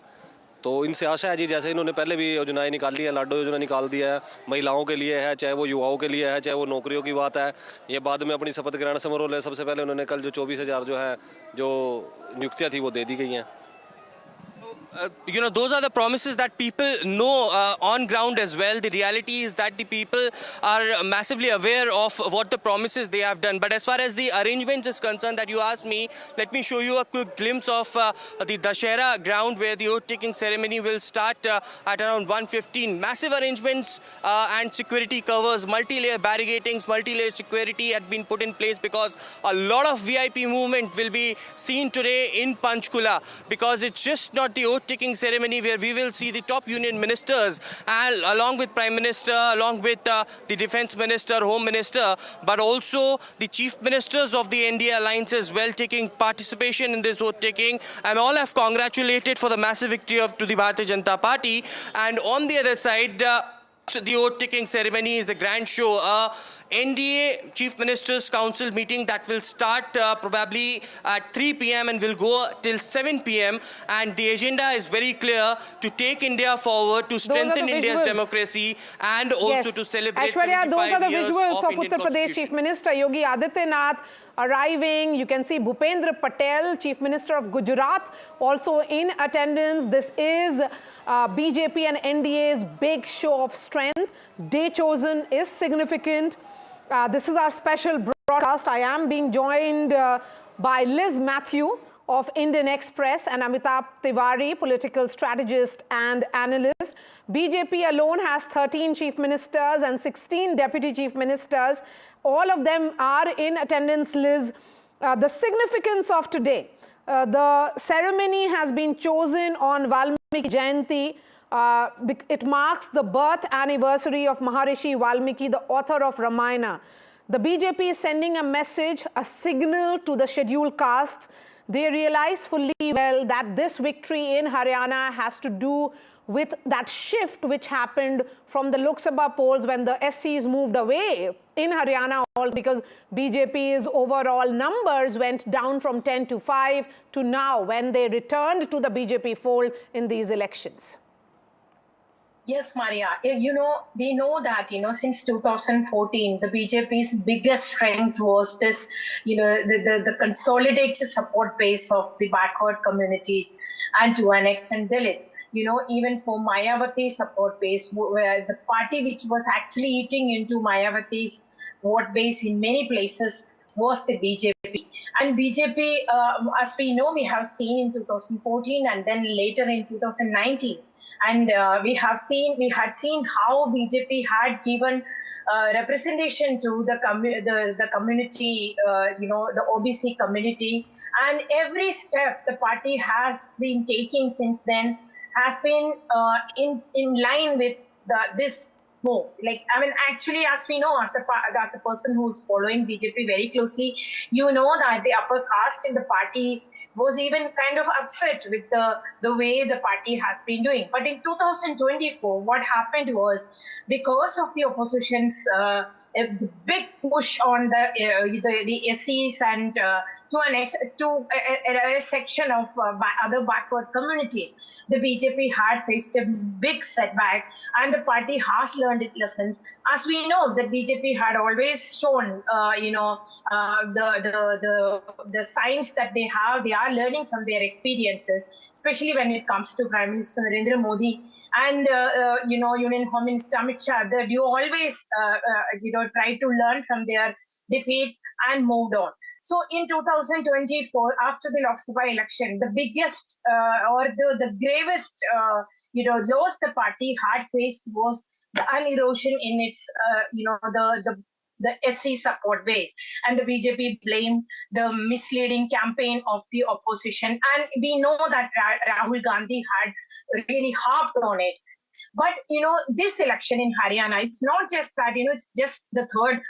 तो इनसे आशा है जी, जैसे इन्होंने पहले भी योजनाएं निकाली है, लाडो योजना निकाल दिया है, महिलाओं के लिए है, चाहे वो युवाओं के लिए है, चाहे वो नौकरियों की बात है, ये बाद में अपनी शपथ ग्रहण समारोह है। सबसे पहले उन्होंने कल जो 24,000 जो है जो नियुक्तियाँ थी वो दे दी गई हैं। Those are the promises that people know on ground as well. The reality is that the people are massively aware of what the promises they have done. But as far as the arrangements is concerned that you asked me, let me show you a quick glimpse of the Dashera ground where the oath-taking ceremony will start at around 1:15. Massive arrangements and security covers, multi-layer barricadings, multi-layer security had been put in place because a lot of VIP movement will be seen today in Panchkula, because it's just not the oath-taking ceremony where we will see the top union ministers and along with Prime Minister, along with the Defence Minister, Home Minister, but also the Chief Ministers of the NDA Alliance as well taking participation in this oath-taking, and all have congratulated for the massive victory to the Bharatiya Janata Party. And on the other side, the oath-taking ceremony is the grand show. NDA Chief Ministers Council meeting that will start probably at 3 p.m. and will go till 7 p.m. And the agenda is very clear: to take India forward, to strengthen India's democracy, and also to celebrate 75 those are the years visuals of Indian Uttar Pradesh Chief Minister Yogi Adityanath arriving. You can see Bhupendra Patel, Chief Minister of Gujarat, also in attendance. This is BJP and NDA's big show of strength. Day chosen is significant. This is our special broadcast. I am being joined by Liz Matthew of Indian Express and Amitabh Tiwari, political strategist and analyst. BJP alone has 13 chief ministers and 16 deputy chief ministers. All of them are in attendance, Liz. The significance of today. The ceremony has been chosen on Valmiki Jayanti. It marks the birth anniversary of Maharishi Valmiki, the author of Ramayana. The BJP is sending a message, a signal to the scheduled castes. They realize fully well that this victory in Haryana has to do with that shift which happened from the Lok Sabha polls when the SCs moved away in Haryana, all because BJP's overall numbers went down from 10 to 5 to now when they returned to the BJP fold in these elections. Yes, Maria. We know that, since 2014, the BJP's biggest strength was this, the consolidated support base of the backward communities and to an extent Dalit. Even for Mayawati's support base, where the party which was actually eating into Mayawati's vote base in many places was the BJP. And BJP, as we know, we have seen in 2014 and then later in 2019. And we had seen how BJP had given representation to the community, the OBC community, and every step the party has been taking since then has been in line with this move. Actually, as we know, as a person who's following BJP very closely, you know that the upper caste in the party was even kind of upset with the way the party has been doing. But in 2024, what happened was, because of the opposition's the big push on the SCs and to a section of other backward communities, the BJP had faced a big setback, and the party has learned its lessons. As we know, that BJP had always shown, the signs that they are learning from their experiences, especially when it comes to Prime Minister Narendra Modi and Union Home Minister Amit Shah. That you always try to learn from their defeats and moved on. So in 2024, after the Lok Sabha election, the biggest or the gravest loss the party had faced was the erosion in its the SC support base, and the BJP blamed the misleading campaign of the opposition, and we know that Rahul Gandhi had really harped on it. But this election in Haryana, it's not just that, it's just the third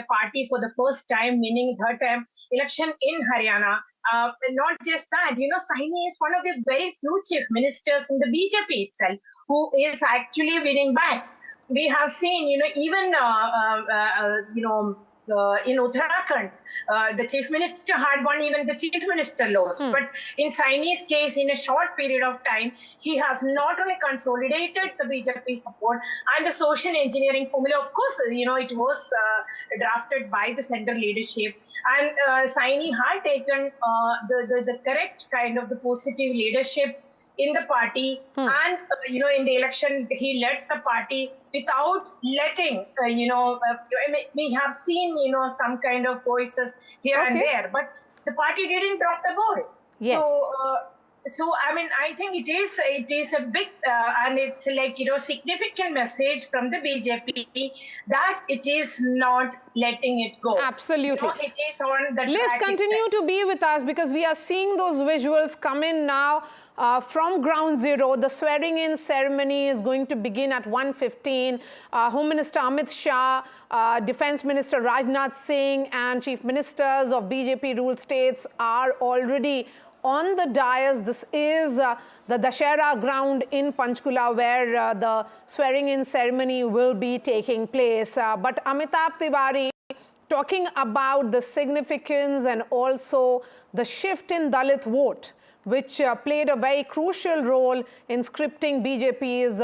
party for the first time, meaning third time election in Haryana. Not just that, Saini is one of the very few chief ministers in the BJP itself who is actually winning back. We have seen, even in Uttarakhand, the chief minister had won, even the chief minister lost. But in Saini's case, in a short period of time, he has not only consolidated the BJP support and the social engineering formula. Of course, it was drafted by the central leadership, and Saini had taken the correct kind of the positive leadership in the party, and in the election he led the party without letting we have seen some kind of voices here and there, but the party didn't drop the ball. Yes. So I think it is a big and it's significant message from the BJP that it is not letting it go. Absolutely. It is on the Liz, track continue itself. to be with us, because we are seeing those visuals come in now from ground zero. The swearing-in ceremony is going to begin at 1:15. Home Minister Amit Shah, Defence Minister Rajnath Singh, and Chief Ministers of BJP-ruled states are already on the dais. This is the Dashera ground in Panchkula, where the swearing-in ceremony will be taking place. But Amitabh Tiwari, talking about the significance and also the shift in Dalit vote, which played a very crucial role in scripting BJP's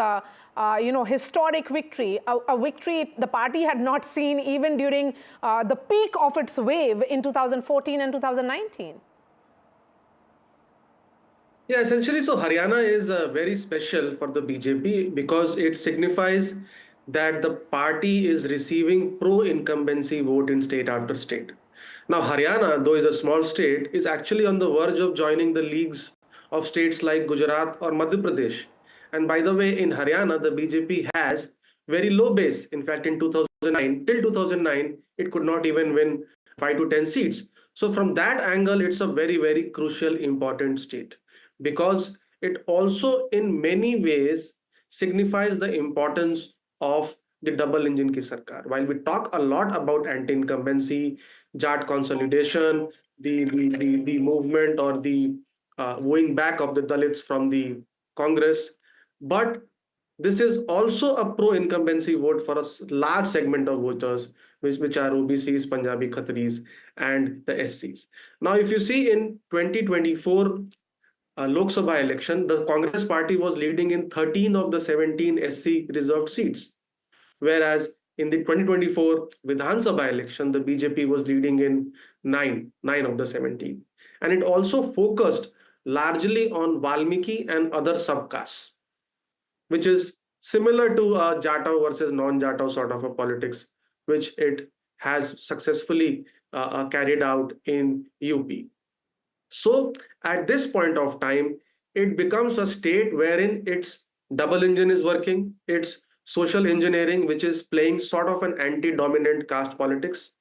historic victory, a victory the party had not seen even during the peak of its wave in 2014 and 2019. Yeah, essentially, so Haryana is very special for the BJP because it signifies that the party is receiving pro-incumbency vote in state after state. Now, Haryana, though is a small state, is actually on the verge of joining the leagues of states like Gujarat or Madhya Pradesh. And by the way, in Haryana, the BJP has very low base. In fact, in 2009, till 2009, it could not even win 5 to 10 seats. So from that angle, it's a very, very crucial, important state, because it also in many ways signifies the importance of the double engine ki sarkar. While we talk a lot about anti-incumbency, Jat consolidation, the movement or the wooing back of the Dalits from the Congress, but this is also a pro-incumbency vote for a large segment of voters, which are OBCs, Punjabi Khatris, and the SCs. Now, if you see in 2024, Lok Sabha election, the Congress party was leading in 13 of the 17 SC reserved seats. Whereas in the 2024 Vidhan Sabha election, the BJP was leading in nine of the 17. And it also focused largely on Valmiki and other subcastes, which is similar to Jatau versus non-Jatau sort of a politics, which it has successfully carried out in UP. So at this point of time, it becomes a state wherein its double engine is working, its social engineering, which is playing sort of an anti-dominant caste politics,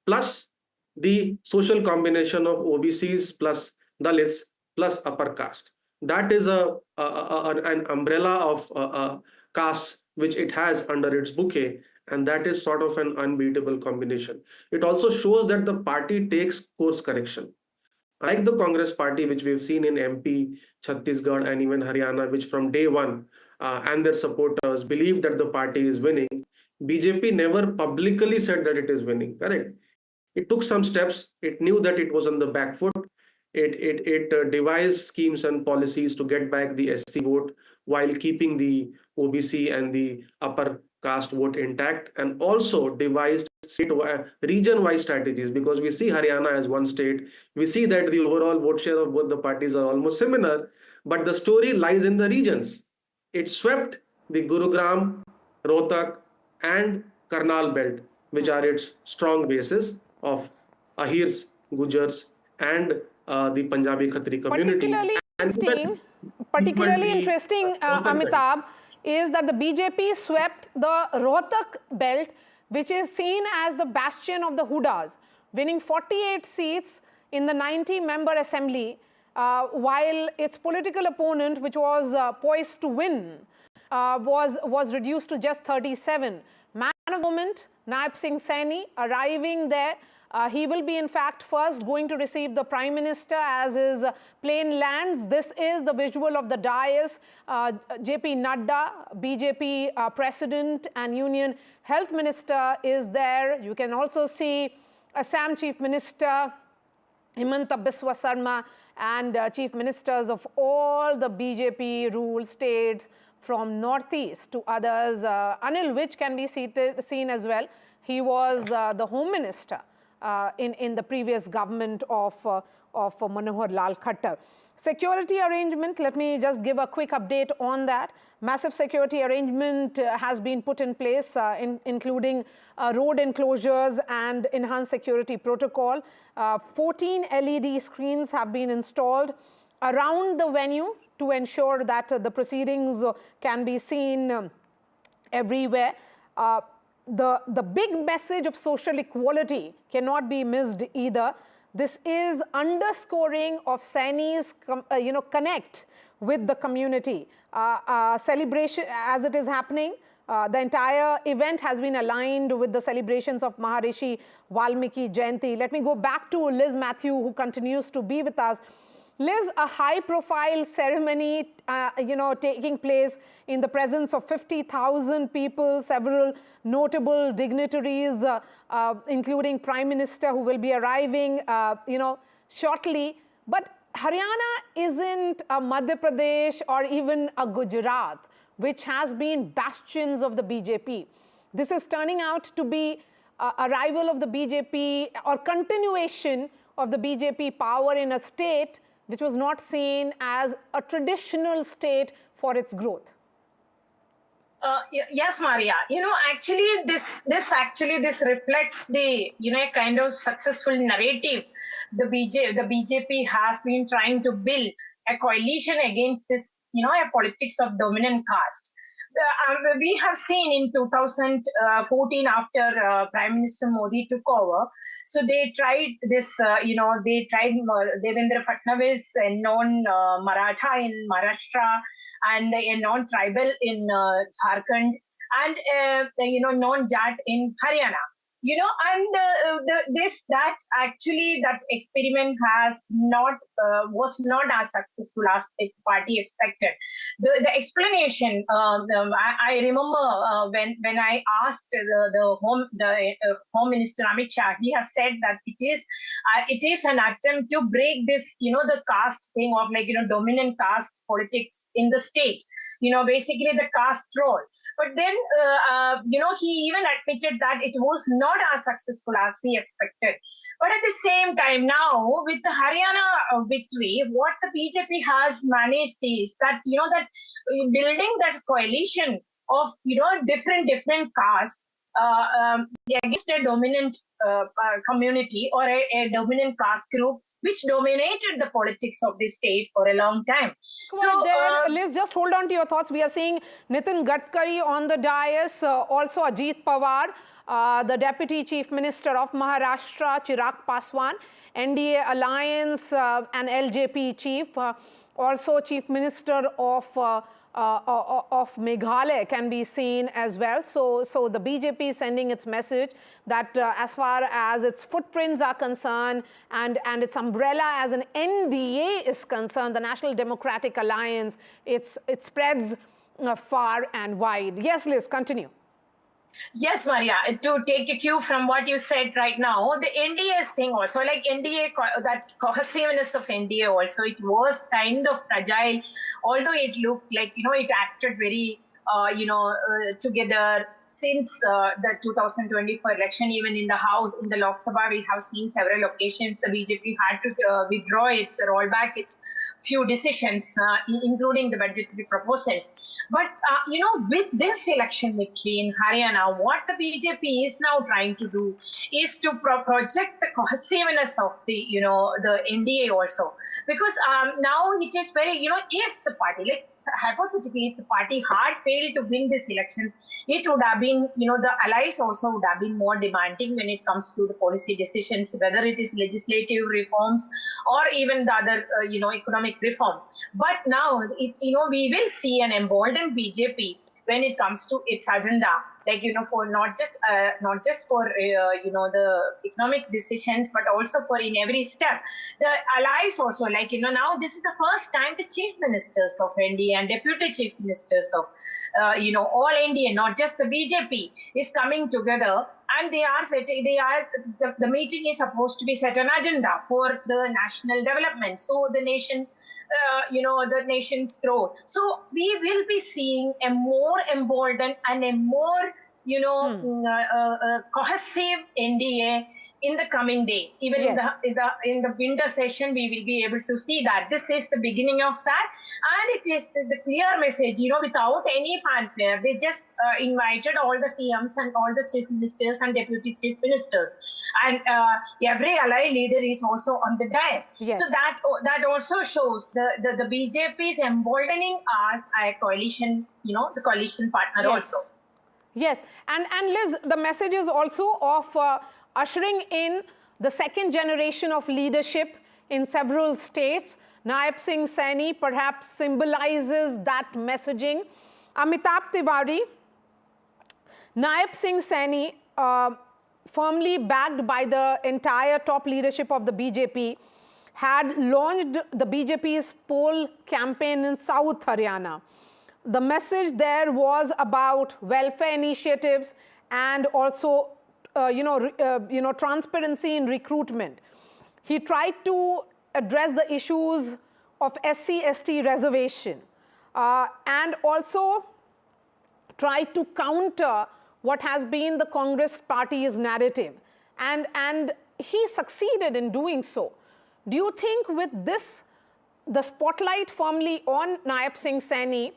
plus the social combination of OBCs plus Dalits plus upper caste. That is an umbrella of castes which it has under its bouquet, and that is sort of an unbeatable combination. It also shows that the party takes course correction. Like the Congress party, which we've seen in MP, Chhattisgarh, and even Haryana, which from day one and their supporters believe that the party is winning, BJP never publicly said that it is winning, correct? It took some steps. It knew that it was on the back foot. It devised schemes and policies to get back the SC vote while keeping the OBC and the upper caste vote intact, and also devised region-wise strategies, because we see Haryana as one state. We see that the overall vote share of both the parties are almost similar, but the story lies in the regions. It swept the Gurugram, Rohtak, and Karnal belt, which are its strong bases of Ahirs, Gujars, and the Punjabi Khatri community. Particularly interesting, Amitabh, is that the BJP swept the Rohtak belt, which is seen as the bastion of the Hudas, winning 48 seats in the 90-member assembly, while its political opponent, which was poised to win, was reduced to just 37. Man of the moment, Nayab Saini, arriving there. He will be, in fact, first going to receive the Prime Minister as his plane lands. This is the visual of the dais. JP Nadda, BJP President and Union Health Minister is there. You can also see Assam Chief Minister Himanta Biswa Sarma and Chief Ministers of all the BJP ruled states from northeast to others. Anil Vij can be seen as well. He was the Home Minister in the previous government of Manohar Lal Khattar. Security arrangement, let me just give a quick update on that. Massive security arrangement has been put in place, including road enclosures and enhanced security protocol. 14 LED screens have been installed around the venue to ensure that the proceedings can be seen everywhere. The big message of social equality cannot be missed either. This is underscoring of Saini's connect with the community. Celebration as it is happening, the entire event has been aligned with the celebrations of Maharishi Valmiki Jayanti. Let me go back to Liz Matthew, who continues to be with us. Liz, a high-profile ceremony, taking place in the presence of 50,000 people, several notable dignitaries, including Prime Minister, who will be arriving, shortly. But Haryana isn't a Madhya Pradesh or even a Gujarat, which has been bastions of the BJP. This is turning out to be a rival of the BJP or continuation of the BJP power in a state which was not seen as a traditional state for its growth. Yes, Maria. Actually, this reflects the kind of successful narrative the BJP has been trying to build a coalition against this a politics of dominant caste. We have seen in 2014 after Prime Minister Modi took over, so they tried this, they tried Devendra Fadnavis, a non-Maratha in Maharashtra, and a non-tribal in Jharkhand, and non-Jat in Haryana. that experiment was not as successful as the party expected. The explanation, I remember when I asked the Home Minister Amit Shah, he has said that it is an attempt to break this, the caste thing of dominant caste politics in the state, basically the caste role. But then, he even admitted that it was not as successful as we expected. But at the same time now, with the Haryana victory, what the BJP has managed is that, that building that coalition of, different castes against a dominant community or a dominant caste group which dominated the politics of the state for a long time. Liz, just hold on to your thoughts. We are seeing Nitin Gadkari on the dais, also Ajit Pawar, the Deputy Chief Minister of Maharashtra, Chirag Paswan, NDA Alliance and LJP Chief, also Chief Minister of Meghalaya can be seen as well. So the BJP is sending its message that as far as its footprints are concerned and its umbrella as an NDA is concerned, the National Democratic Alliance, it spreads far and wide. Yes, Liz, continue. Yes, Maria, to take a cue from what you said right now, the NDA's thing also, like NDA, that cohesiveness of NDA also, it was kind of fragile, although it looked like, it acted very, together since the 2024 election, even in the House, in the Lok Sabha, we have seen several occasions the BJP had to withdraw its, roll back its few decisions, including the budgetary proposals. But, with this election victory in Haryana, what the BJP is now trying to do is to project the cohesiveness of the, the NDA also. Because now it is very, if the party, like hypothetically, if the party had failed to win this election, it would have been, the allies also would have been more demanding when it comes to the policy decisions, whether it is legislative reforms or even the other, economic reforms. But now, we will see an emboldened BJP when it comes to its agenda, like, for not just for, the economic decisions, but also for in every step. The allies also, like, now this is the first time the chief ministers of NDA and deputy chief ministers of, all India, not just the BJP, is coming together, and the meeting is supposed to be set an agenda for the national development. So the nation, the nation's growth. So we will be seeing a more emboldened and a more, cohesive NDA in the coming days. Even in the winter session, we will be able to see that. This is the beginning of that. And it is the clear message, without any fanfare. They just invited all the CMs and all the chief ministers and deputy chief ministers. And every ally leader is also on the dais. Yes. So that also shows the BJP is emboldening us a coalition, the coalition partner also. Yes, and Liz, the message is also of ushering in the second generation of leadership in several states. Nayab Saini perhaps symbolizes that messaging. Amitabh Tiwari, Nayab Saini, firmly backed by the entire top leadership of the BJP, had launched the BJP's poll campaign in South Haryana. The message there was about welfare initiatives and also, transparency in recruitment. He tried to address the issues of SC/ST reservation and also tried to counter what has been the Congress party's narrative. And he succeeded in doing so. Do you think with this, the spotlight firmly on Nayab Saini,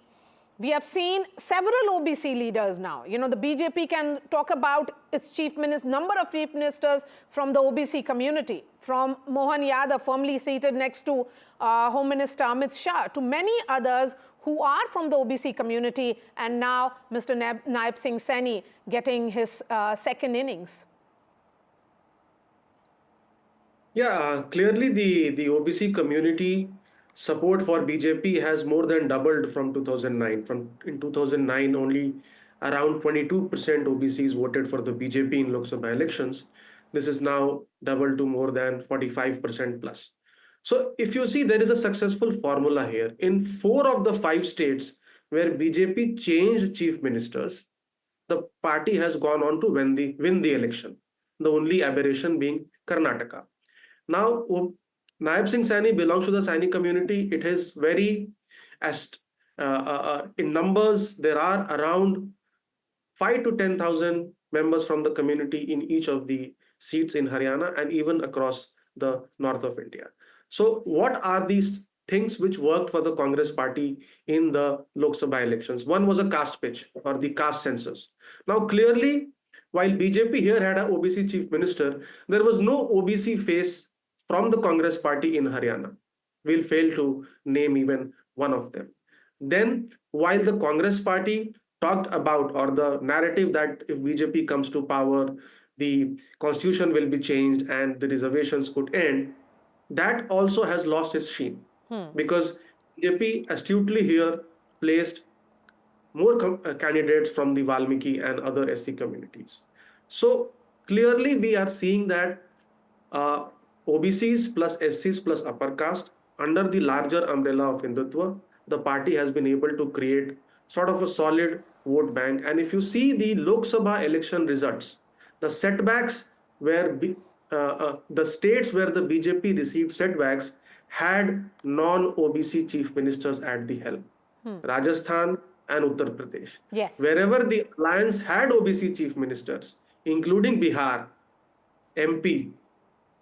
we have seen several OBC leaders now. The BJP can talk about its number of chief ministers from the OBC community, from Mohan Yadav, firmly seated next to Home Minister Amit Shah, to many others who are from the OBC community, and now Mr. Nayab Saini getting his second innings. Yeah, clearly the OBC community support for BJP has more than doubled from 2009. In 2009, only around 22% OBCs voted for the BJP in Lok Sabha elections. This is now doubled to more than 45% plus. So if you see, there is a successful formula here. In 4 of the 5 states where BJP changed chief ministers, the party has gone on to win the election. The only aberration being Karnataka. Now, Nayab Saini belongs to the Saini community. It is very, in numbers, there are around 5 to 10,000 members from the community in each of the seats in Haryana and even across the north of India. So what are these things which worked for the Congress party in the Lok Sabha elections? One was a caste pitch or the caste census. Now clearly, while BJP here had an OBC chief minister, there was no OBC face from the Congress party in Haryana. We'll fail to name even one of them. Then, while the Congress party talked about, or the narrative that if BJP comes to power, the constitution will be changed and the reservations could end, that also has lost its sheen. Because BJP astutely here placed more candidates from the Valmiki and other SC communities. So clearly we are seeing that OBCs plus SCs plus upper caste, under the larger umbrella of Hindutva, the party has been able to create sort of a solid vote bank. And if you see the Lok Sabha election results, the setbacks where the states where the BJP received setbacks had non-OBC chief ministers at the helm. Rajasthan and Uttar Pradesh. Yes. Wherever the alliance had OBC chief ministers, including Bihar, MP,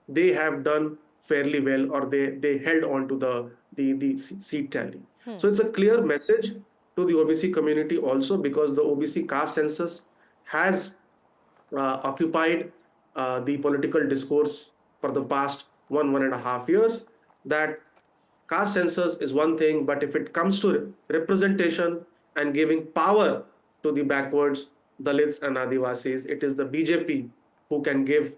they have done fairly well, or they held on to the seat tally. So it's a clear message to the OBC community also, because the OBC caste census has occupied the political discourse for the past 1.5 years, that caste census is one thing, but if it comes to representation and giving power to the backwards, Dalits and Adivasis, it is the BJP who can give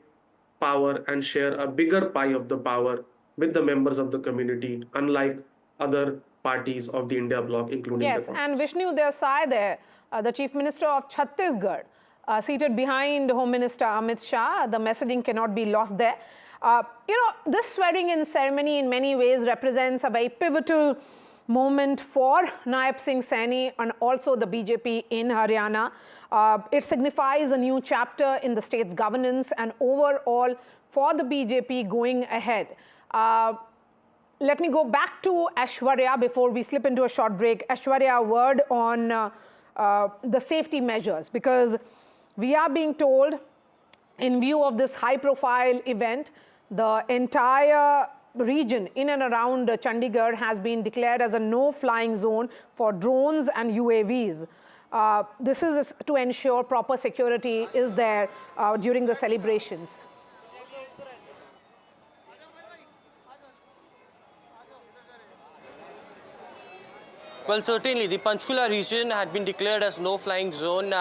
power and share a bigger pie of the power with the members of the community, unlike other parties of the India bloc, including yes, the and Vishnu, their side there, the Chief Minister of Chhattisgarh, seated behind Home Minister Amit Shah, the messaging cannot be lost there. This swearing-in ceremony in many ways represents a very pivotal moment for Nayab Saini and also the BJP in Haryana. It signifies a new chapter in the state's governance and overall for the BJP going ahead. Let me go back to Aishwarya before we slip into a short break. Aishwarya, a word on the safety measures, because we are being told, in view of this high-profile event, the entire region in and around Chandigarh has been declared as a no-flying zone for drones and UAVs. This is to ensure proper security is there during the celebrations. Well, certainly, the Panchkula region had been declared as no-flying zone.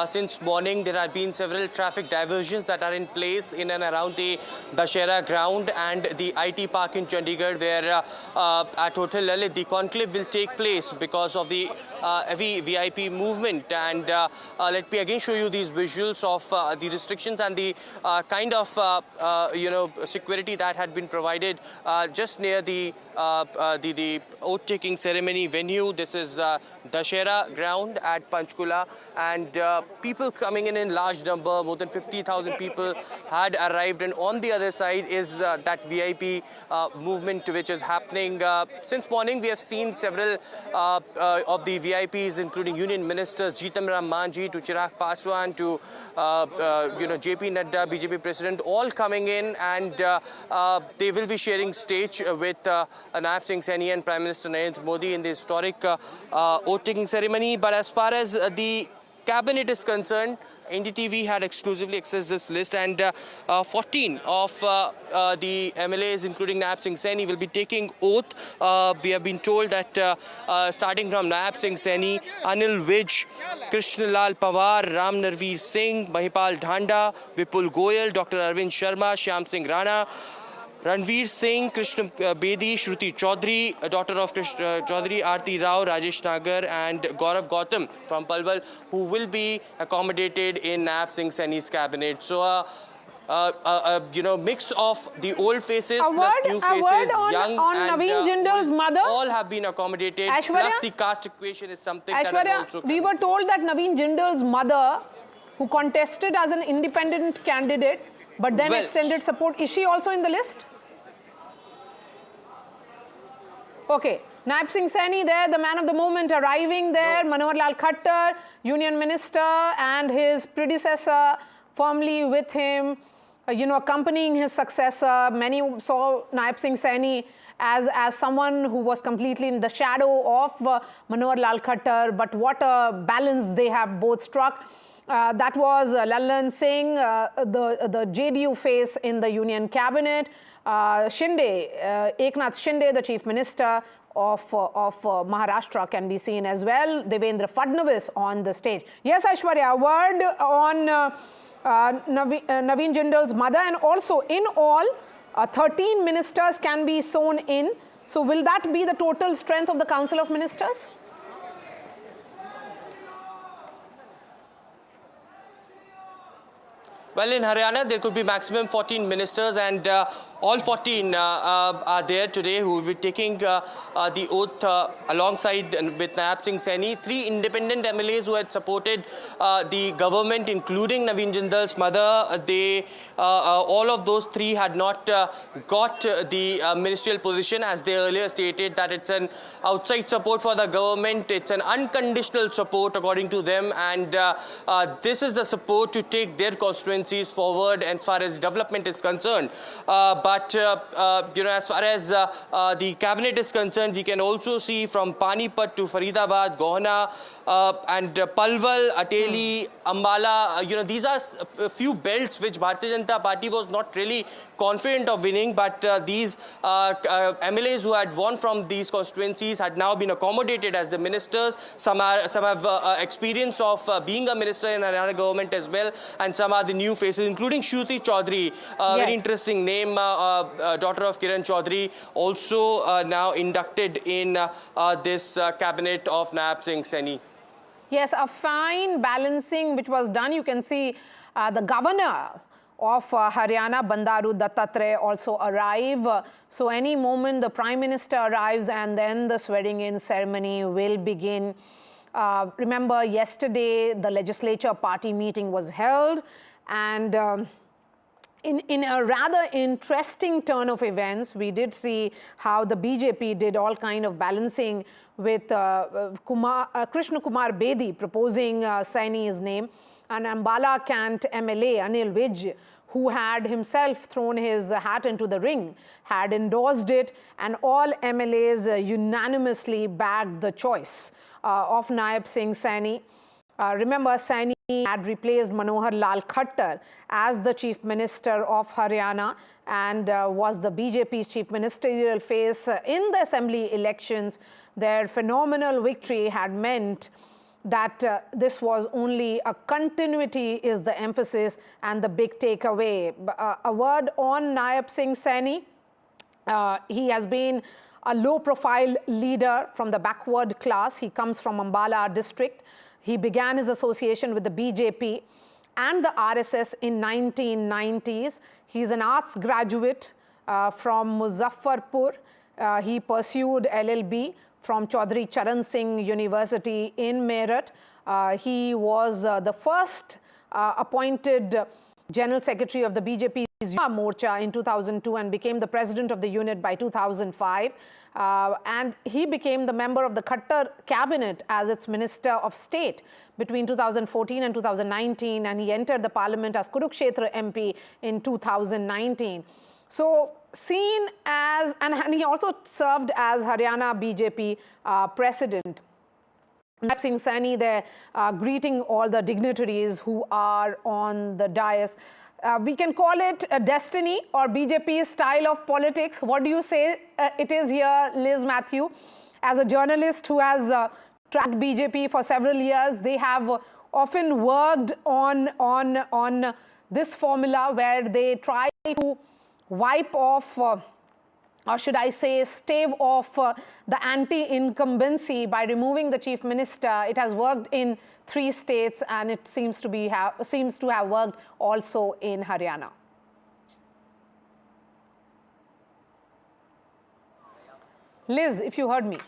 Since morning, there have been several traffic diversions that are in place in and around the Dashera ground and the IT park in Chandigarh, where at Hotel Dalit, the conclave will take place because of the heavy VIP movement. And let me again show you these visuals of the restrictions and the kind of security that had been provided just near the oath-taking ceremony venue. This is Dashera ground at Panchkula, and people coming in large number, more than 50,000 people had arrived, and on the other side is that VIP movement which is happening. Since morning, we have seen several of the VIPs, including Union Ministers, Jitam Ram Manji to Chirag Paswan to JP Nadda, BJP President, all coming in, and they will be sharing stage with Nayab Saini and Prime Minister Narendra Modi in the historic oath-taking ceremony. But as far as the cabinet is concerned, NDTV had exclusively accessed this list, and 14 of the MLAs, including Nayab Saini, will be taking oath. We have been told that starting from Nayab Saini, Anil Vij, Krishnalal Pawar, Ram Narveer Singh, Mahipal Dhanda, Vipul Goyal, Dr. Arvind Sharma, Shyam Singh Rana, Ranveer Singh, Krishna Bedi, Shruti Chaudhary, daughter of Krishna Chaudhary, Aarti Rao, Rajesh Nagar, and Gaurav Gautam from Palwal, who will be accommodated in Nayab Saini's cabinet. So, mix of the old faces plus new faces, young and Naveen Jindal's mother. All have been accommodated. Plus the caste equation is something that has also we were told that Naveen Jindal's mother, who contested as an independent candidate, but then extended support, is she also in the list? Okay. Nayab Saini there, the man of the moment, arriving there. Manohar Lal Khattar, Union Minister, and his predecessor firmly with him, accompanying his successor. Many saw Nayab Saini as someone who was completely in the shadow of Manohar Lal Khattar, but what a balance they have both struck. That was Lallan Singh, the JDU face in the Union cabinet. Eknath Shinde, the chief minister of Maharashtra, can be seen as well. Devendra Fadnavis on the stage. Yes, Aishwarya, a word on Naveen Jindal's mother, and also in all 13 ministers can be sewn in. So will that be the total strength of the Council of Ministers? Well, in Haryana, there could be maximum 14 ministers, and all 14 are there today who will be taking the oath alongside with Nayab Saini. 3 independent MLAs who had supported the government, including Naveen Jindal's mother. They, all of those 3 had not got the ministerial position, as they earlier stated that it's an outside support for the government. It's an unconditional support, according to them, and this is the support to take their constituencies forward as far as development is concerned. But as far as the cabinet is concerned, we can also see from Panipat to Faridabad, Gohna, and Palwal, Ateli, Ambala. These are a few belts which Bharatiya Janata Party was not really confident of winning, but these MLAs who had won from these constituencies had now been accommodated as the ministers. Some have experience of being a minister in Haryana government as well, and some are the new faces, including Shruti Chaudhary, very interesting name, daughter of Kiran Chaudhary, also now inducted in this cabinet of Nayab Saini. Yes, a fine balancing which was done. You can see the governor of Haryana, Bandaru Dattatreya, also arrive. So any moment the Prime Minister arrives, and then the swearing-in ceremony will begin. Remember, yesterday the legislature party meeting was held, and in a rather interesting turn of events, we did see how the BJP did all kind of balancing with Krishna Kumar Bedi proposing Saini's name, and Ambala Cant MLA Anil Vij, who had himself thrown his hat into the ring, had endorsed it, and all MLAs unanimously backed the choice of Nayab Saini. Remember, Saini had replaced Manohar Lal Khattar as the Chief Minister of Haryana, and was the BJP's chief ministerial face in the assembly elections. Their phenomenal victory had meant that this was only a continuity is the emphasis and the big takeaway. A word on Nayab Saini. He has been a low-profile leader from the backward class. He comes from Ambala district. He began his association with the BJP and the RSS in 1990s. He's an arts graduate from Muzaffarpur. He pursued LLB from Chaudhry Charan Singh University in Meerut. He was the first appointed General Secretary of the BJP's Yuva Morcha in 2002 and became the president of the unit by 2005. And he became the member of the Khattar cabinet as its Minister of State between 2014 and 2019, and he entered the parliament as Kurukshetra MP in 2019. So seen as, and he also served as Haryana BJP president. Nayab Saini there greeting all the dignitaries who are on the dais. We can call it a destiny or BJP's style of politics. What do you say it is here, Liz Matthew? As a journalist who has tracked BJP for several years, they have often worked on this formula where they try to wipe off, or should I say, stave off the anti-incumbency by removing the chief minister. It has worked in 3 states, and it seems to have worked also in Haryana. Liz, if you heard me.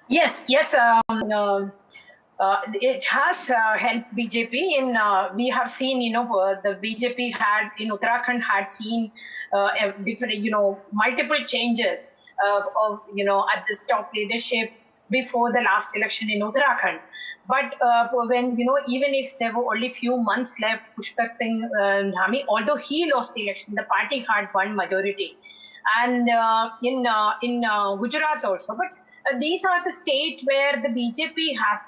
Yes, it has helped BJP in, we have seen, the BJP had in Uttarakhand had seen different, multiple changes of at the top leadership before the last election in Uttarakhand. But when, even if there were only few months left, Pushkar Singh Dhami, although he lost the election, the party had won majority. And in Gujarat also. But these are the states where the BJP has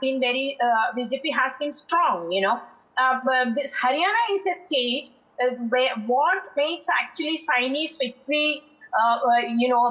been strong, this Haryana is a state where what makes actually Saini's victory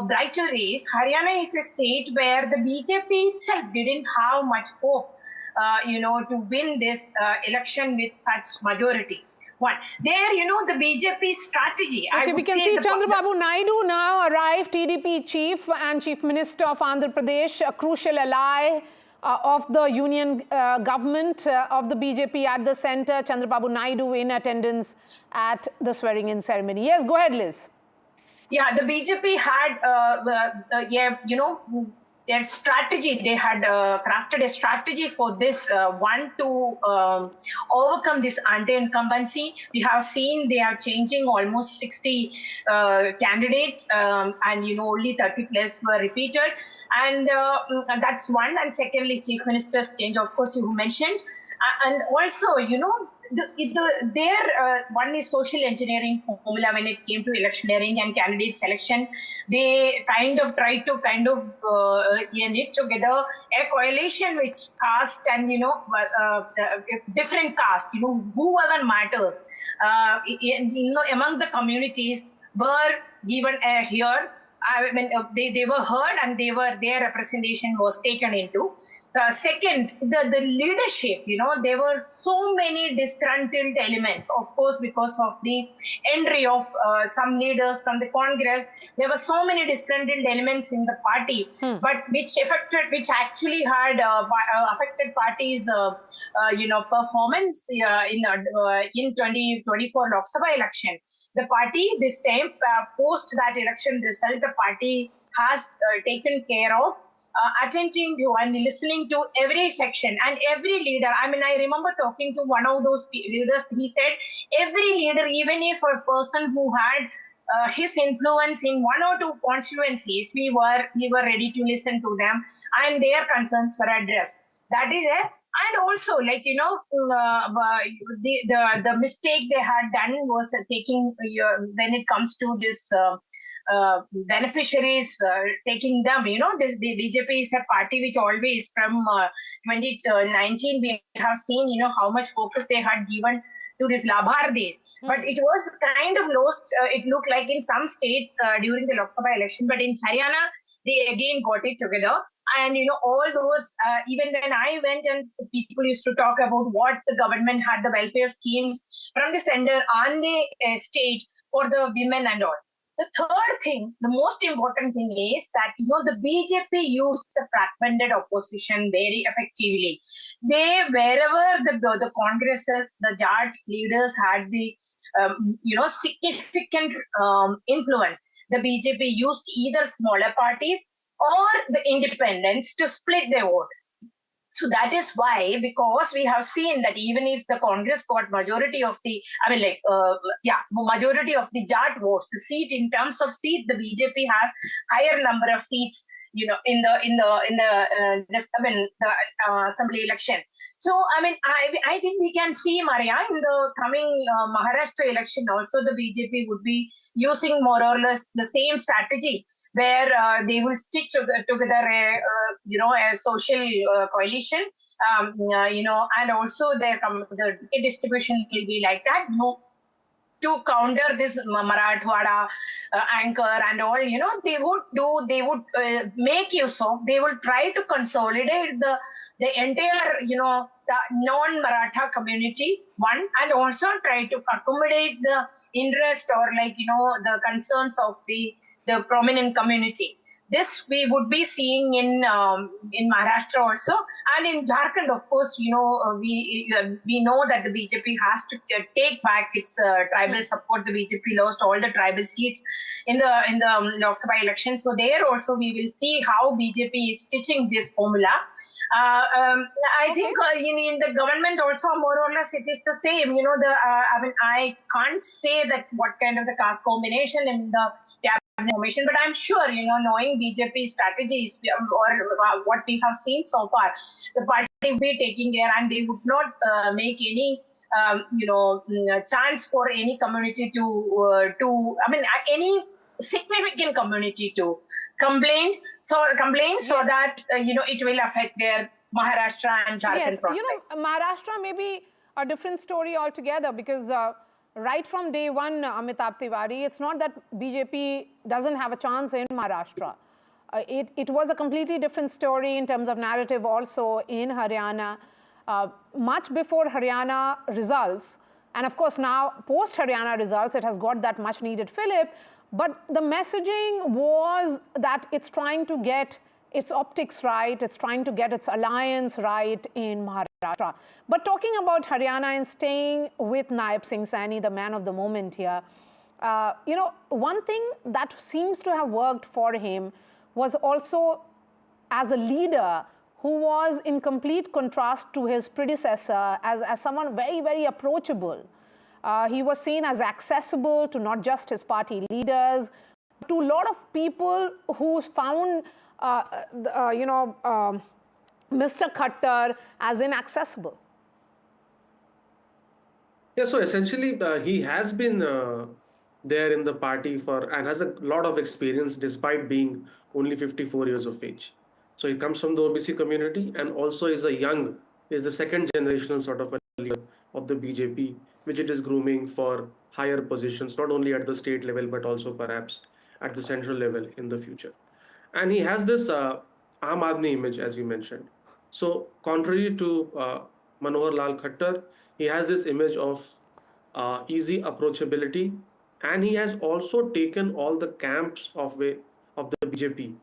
brighter is Haryana is a state where the BJP itself didn't have much hope, to win this election with such majority. One. There, the BJP strategy. Okay, we can see Chandrababu Naidu now arrived, TDP chief and chief minister of Andhra Pradesh, a crucial ally of the union government of the BJP at the center. Chandrababu Naidu in attendance at the swearing-in ceremony. Yes, go ahead, Liz. Yeah, the BJP had, their strategy, they had crafted a strategy for this one to overcome this anti-incumbency. We have seen they are changing almost 60 candidates and only 30 plus were repeated, and that's one. And secondly, chief minister's change, of course, you mentioned, and also one is social engineering formula when it came to electioneering and candidate selection. They kind of tried to knit together a coalition which caste and different caste, whoever matters, among the communities were given a hear. I mean, they were heard and their representation was taken into. Second, the leadership, there were so many disgruntled elements, of course, because of the entry of some leaders from the Congress. There were so many disgruntled elements in the party, but which actually had affected parties, performance in 2024 Lok Sabha election. The party this time, post that election result, the party has taken care of attending to and listening to every section and every leader. I mean, I remember talking to one of those leaders. He said every leader, even if a person who had his influence in 1 or 2 constituencies, we were ready to listen to them and their concerns were addressed. That is it. And also, the mistake they had done was taking, when it comes to this beneficiaries, taking them, the BJP is a party which always from 2019, we have seen, how much focus they had given to this Labhardis. But it was kind of lost, it looked like in some states during the Lok Sabha election, but in Haryana, they again got it together. And, all those, even when I went and people used to talk about what the government had, the welfare schemes from the center on the stage for the women and all. The third thing, the most important thing is that, the BJP used the fragmented opposition very effectively. They, wherever the Congresses, the Jat leaders had the, significant influence, the BJP used either smaller parties or the independents to split their vote. So that is why, because we have seen that even if the Congress got majority of the, majority of the Jat votes, the seat in terms of seat, the BJP has higher number of seats, in the assembly election. So I think we can see, Maria, in the coming Maharashtra election also, the BJP would be using more or less the same strategy where they will stitch together a social coalition. And also the ticket distribution will be like that. To counter this Marathwada anchor and all, they would make use of, they will try to consolidate the entire, the non-Maratha community, one, and also try to accommodate the interest or the concerns of the prominent community. This we would be seeing in Maharashtra also, and in Jharkhand, of course. We know that the BJP has to take back its tribal support. The BJP lost all the tribal seats in the Lok Sabha election, so there also we will see how BJP is stitching this formula. I think in the government also more or less it is the same. I can't say that what kind of the caste combination in the formation, but I'm sure, knowing BJP strategies or what we have seen so far, the party will be taking care and they would not make any, chance for any community any significant community to complain so that, it will affect their Maharashtra and Jharkhand prospects. Maharashtra may be a different story altogether because right from day one, Amitabh Tiwari, it's not that BJP doesn't have a chance in Maharashtra. It was a completely different story in terms of narrative also in Haryana. Much before Haryana results, and of course now post Haryana results, it has got that much needed fillip, but the messaging was that it's trying to get its optics right, it's trying to get its alliance right in Maharashtra. But talking about Haryana and staying with Nayab Saini, the man of the moment here, one thing that seems to have worked for him was also as a leader who was in complete contrast to his predecessor as someone very, very approachable. He was seen as accessible to not just his party leaders, but to a lot of people who found Mr. Khattar as inaccessible. Yeah, so essentially he has been there in the party and has a lot of experience despite being only 54 years of age. So he comes from the OBC community and also is the second generational sort of a leader of the BJP, which it is grooming for higher positions, not only at the state level, but also perhaps at the central level in the future. And he has this Aam Aadmi image, as you mentioned. So contrary to Manohar Lal Khattar, he has this image of easy approachability, and he has also taken all the camps of the BJP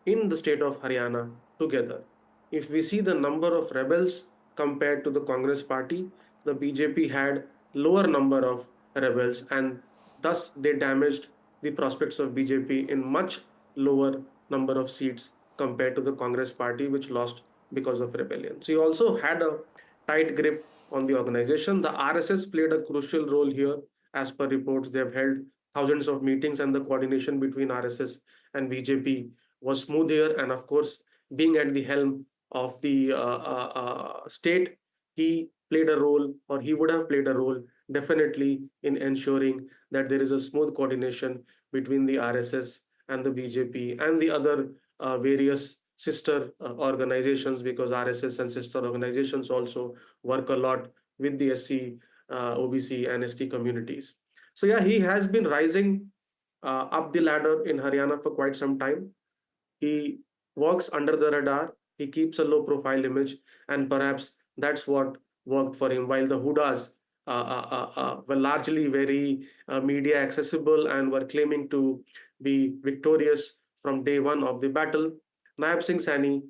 in the state of Haryana together. If we see the number of rebels compared to the Congress party, the BJP had lower number of rebels, and thus they damaged the prospects of BJP in much lower number of seats compared to the Congress party, which lost because of rebellion. So he also had a tight grip on the organization. The RSS played a crucial role here. As per reports, they have held thousands of meetings, and the coordination between RSS and BJP was smooth here. And of course, being at the helm of the state, he played a role, or he would have played a role definitely in ensuring that there is a smooth coordination between the RSS and the BJP and the other various sister organizations, because RSS and sister organizations also work a lot with the SC, OBC and ST communities. So yeah, he has been rising up the ladder in Haryana for quite some time. He works under the radar, he keeps a low profile image, and perhaps that's what worked for him. While the Hudas were largely very media accessible and were claiming to be victorious from day one of the battle, Nayab Saini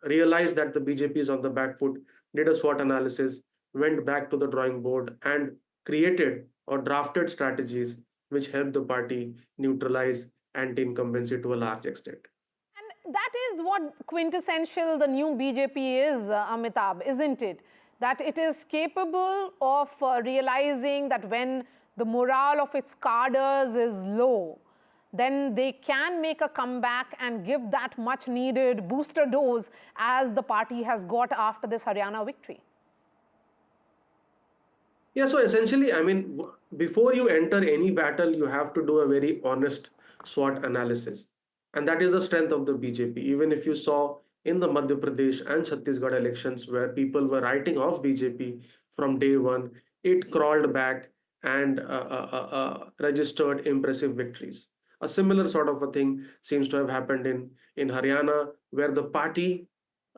realized that the BJP is on the back foot, did a SWOT analysis, went back to the drawing board and created or drafted strategies which helped the party neutralize anti-incumbency to a large extent. And that is what quintessential the new BJP is, Amitabh, isn't it? That it is capable of realizing that when the morale of its cadres is low, then they can make a comeback and give that much needed booster dose as the party has got after this Haryana victory. Yeah, so essentially, I mean, before you enter any battle, you have to do a very honest SWOT analysis. And that is the strength of the BJP. Even if you saw in the Madhya Pradesh and Chhattisgarh elections where people were writing off BJP from day one, it crawled back and registered impressive victories. A similar sort of a thing seems to have happened in Haryana, where the party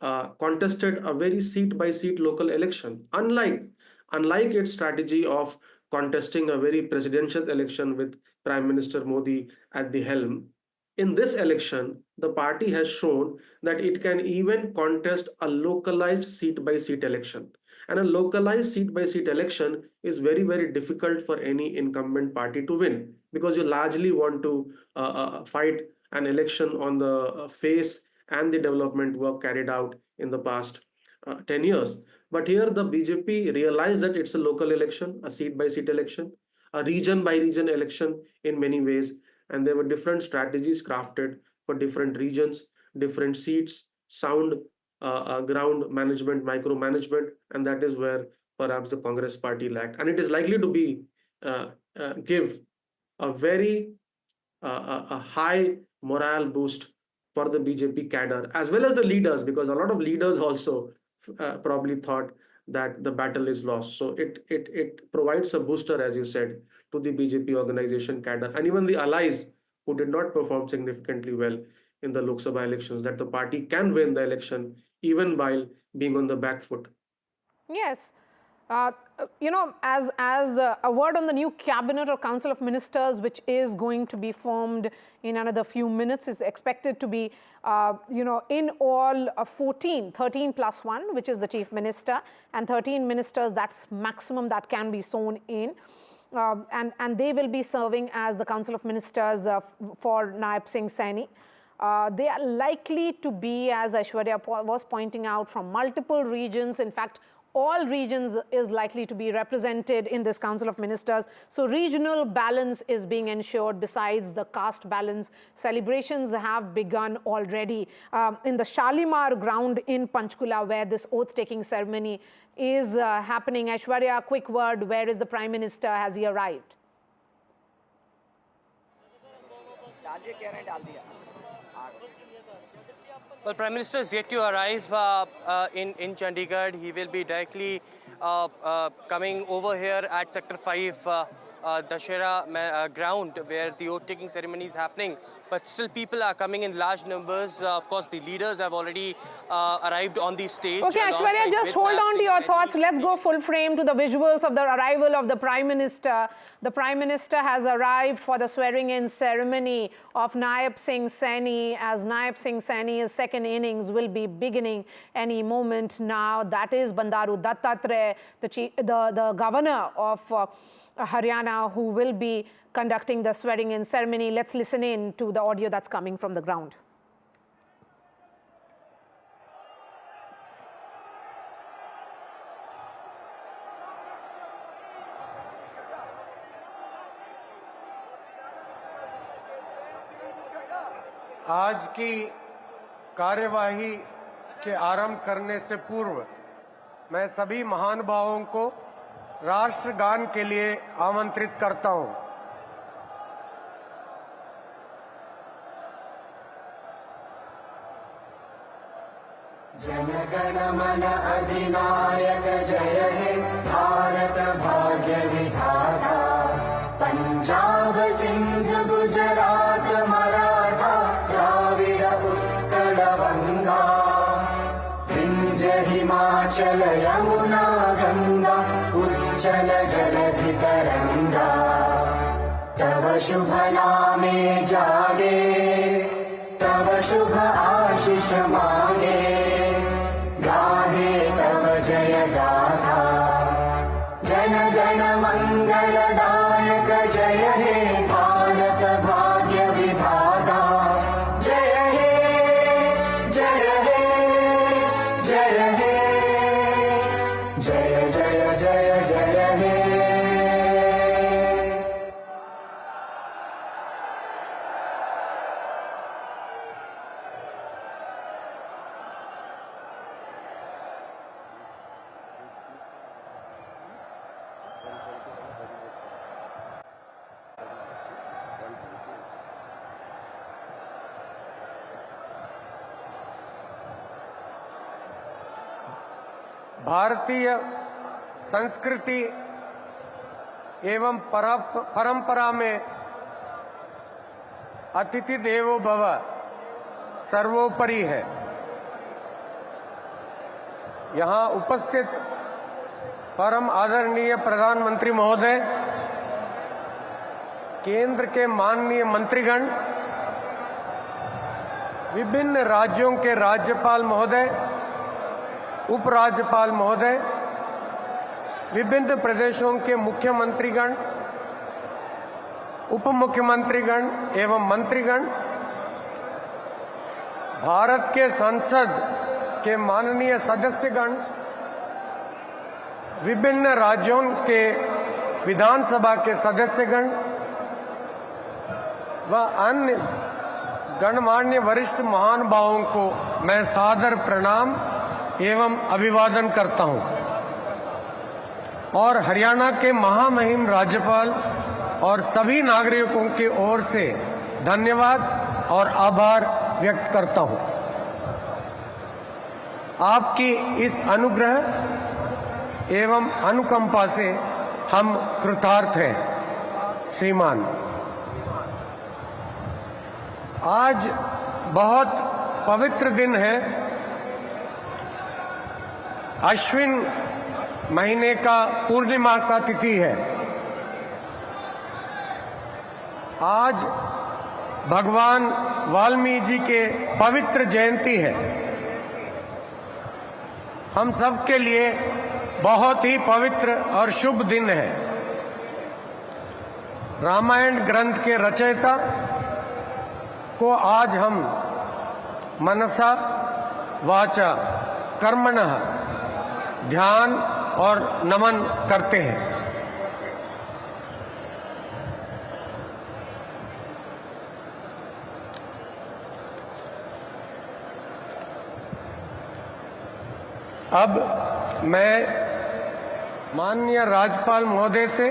contested a very seat-by-seat local election, unlike its strategy of contesting a very presidential election with Prime Minister Modi at the helm. In this election, the party has shown that it can even contest a localized seat-by-seat election. And a localized seat-by-seat election is very, very difficult for any incumbent party to win, because you largely want to fight an election on the face and the development work carried out in the past 10 years. But here the BJP realized that it's a local election, a seat-by-seat election, a region-by-region election in many ways, and there were different strategies crafted for different regions, different seats, sound ground management, micromanagement, and that is where perhaps the Congress party lacked. And it is likely to be give a very a high morale boost for the BJP cadre as well as the leaders, because a lot of leaders also probably thought that the battle is lost. So it provides a booster, as you said, to the BJP organization cadre and even the allies who did not perform significantly well in the Lok Sabha elections, that the party can win the election even while being on the back foot. Yes. You know, as a word on the new cabinet or council of ministers, which is going to be formed in another few minutes, is expected to be, you know, in all 13 plus 1, which is the chief minister, and 13 ministers, that's maximum that can be sworn in. And they will be serving as the council of ministers for Nayab Saini. They are likely to be, as Aishwarya was pointing out, from multiple regions. In fact, all regions is likely to be represented in this Council of Ministers. So regional balance is being ensured besides the caste balance. Celebrations have begun already in the Shalimar ground in Panchkula, where this oath-taking ceremony is happening. Aishwarya, a quick word, where is the Prime Minister? Has he arrived? Well, Prime Minister is yet to arrive in Chandigarh. He will be directly coming over here at Sector 5 Dashera ground, where the oath-taking ceremony is happening. But still people are coming in large numbers. Of course, the leaders have already arrived on the stage. Okay, Aishwarya, just hold on to your thoughts. Let's go full frame to the visuals of the arrival of the Prime Minister. The Prime Minister has arrived for the swearing-in ceremony of Nayab Saini, as Nayab Saini's second innings will be beginning any moment now. That is Bandaru Dattatreya, the governor of Haryana, who will be conducting the swearing-in ceremony. Let's listen in to the audio that's coming from the ground. आज की कार्यवाही के आरंभ करने से पूर्व मैं सभी महानुभावों को राष्ट्रगान के लिए आमंत्रित करता हूं। जनगण मन अधिनायक जय हे भारत भाग्य विधाता, पंजाब सिंध गुजरात मराठा द्राविड उत्कल बंगा, विंध्य हिमाचल यमुना गंगा उच्चल जलधि तरंगा, तव शुभ नामे जागे, तव शुभ आशीष मांगे, गाहे तव जय गाथा, जन गण मंगलदायक जय हे भारत भाग्य विधाता, जय हे जय हे जय हे जय जय जय जय हे। भारतीय संस्कृति एवं परंपरा में अतिथि देवो भव सर्वोपरि है। यहाँ उपस्थित परम आदरणीय प्रधानमंत्री महोदय, केंद्र के माननीय मंत्रीगण, विभिन्न राज्यों के राज्यपाल महोदय, उपराज्यपाल महोदय, विभिन्न प्रदेशों के मुख्यमंत्रीगण, उप मुख्यमंत्रीगण एवं मंत्रीगण, भारत के संसद के माननीय सदस्यगण, विभिन्न राज्यों के विधानसभा के सदस्यगण व अन्य गणमान्य वरिष्ठ महानुभावों को मैं सादर प्रणाम एवं अभिवादन करता हूं और हरियाणा के महामहिम राज्यपाल और सभी नागरिकों की ओर से धन्यवाद और आभार व्यक्त करता हूं। आपकी इस अनुग्रह एवं अनुकंपा से हम कृतार्थ हैं श्रीमान। आज बहुत पवित्र दिन है। अश्विन महीने का पूर्णिमा का तिथि है। आज भगवान वाल्मीकि जी के पवित्र जयंती है। हम सब के लिए बहुत ही पवित्र और शुभ दिन है। रामायण ग्रंथ के रचयिता को आज हम मनसा वाचा कर्मणः ध्यान और नमन करते हैं। अब मैं माननीय राज्यपाल महोदय से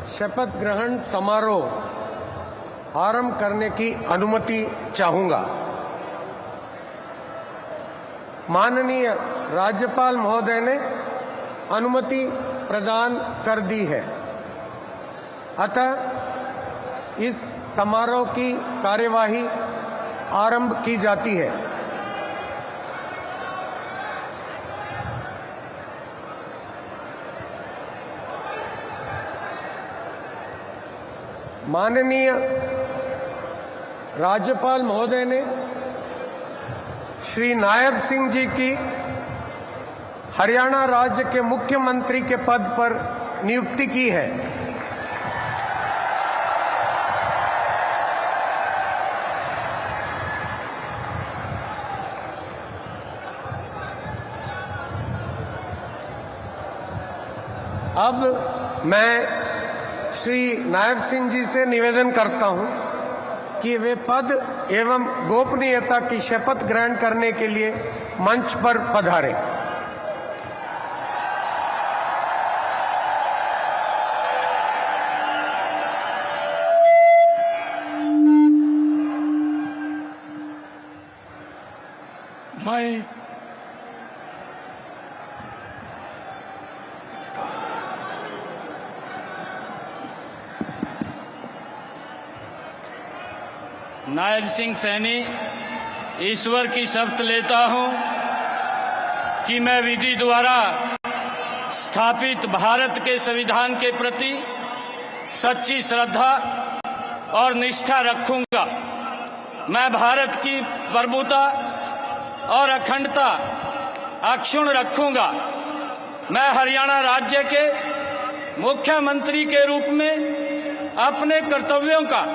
शपथ ग्रहण समारोह आरंभ करने की अनुमति चाहूंगा। माननीय राज्यपाल महोदय ने अनुमति प्रदान कर दी है, अतः इस समारोह की कार्यवाही आरंभ की जाती है। माननीय राज्यपाल महोदय ने श्री नायब सिंह जी की हरियाणा राज्य के मुख्यमंत्री के पद पर नियुक्ति की है। अब मैं श्री नायब सिंह जी से निवेदन करता हूं कि वे पद एवं गोपनीयता की शपथ ग्रहण करने के लिए मंच पर पधारें। मैं नायब सिंह सैनी ईश्वर की शपथ लेता हूं कि मैं विधि द्वारा स्थापित भारत के संविधान के प्रति सच्ची श्रद्धा और निष्ठा रखूंगा। मैं भारत की प्रभुता और अखंडता अक्षुण्ण रखूंगा। मैं हरियाणा राज्य के मुख्यमंत्री के रूप में अपने कर्तव्यों का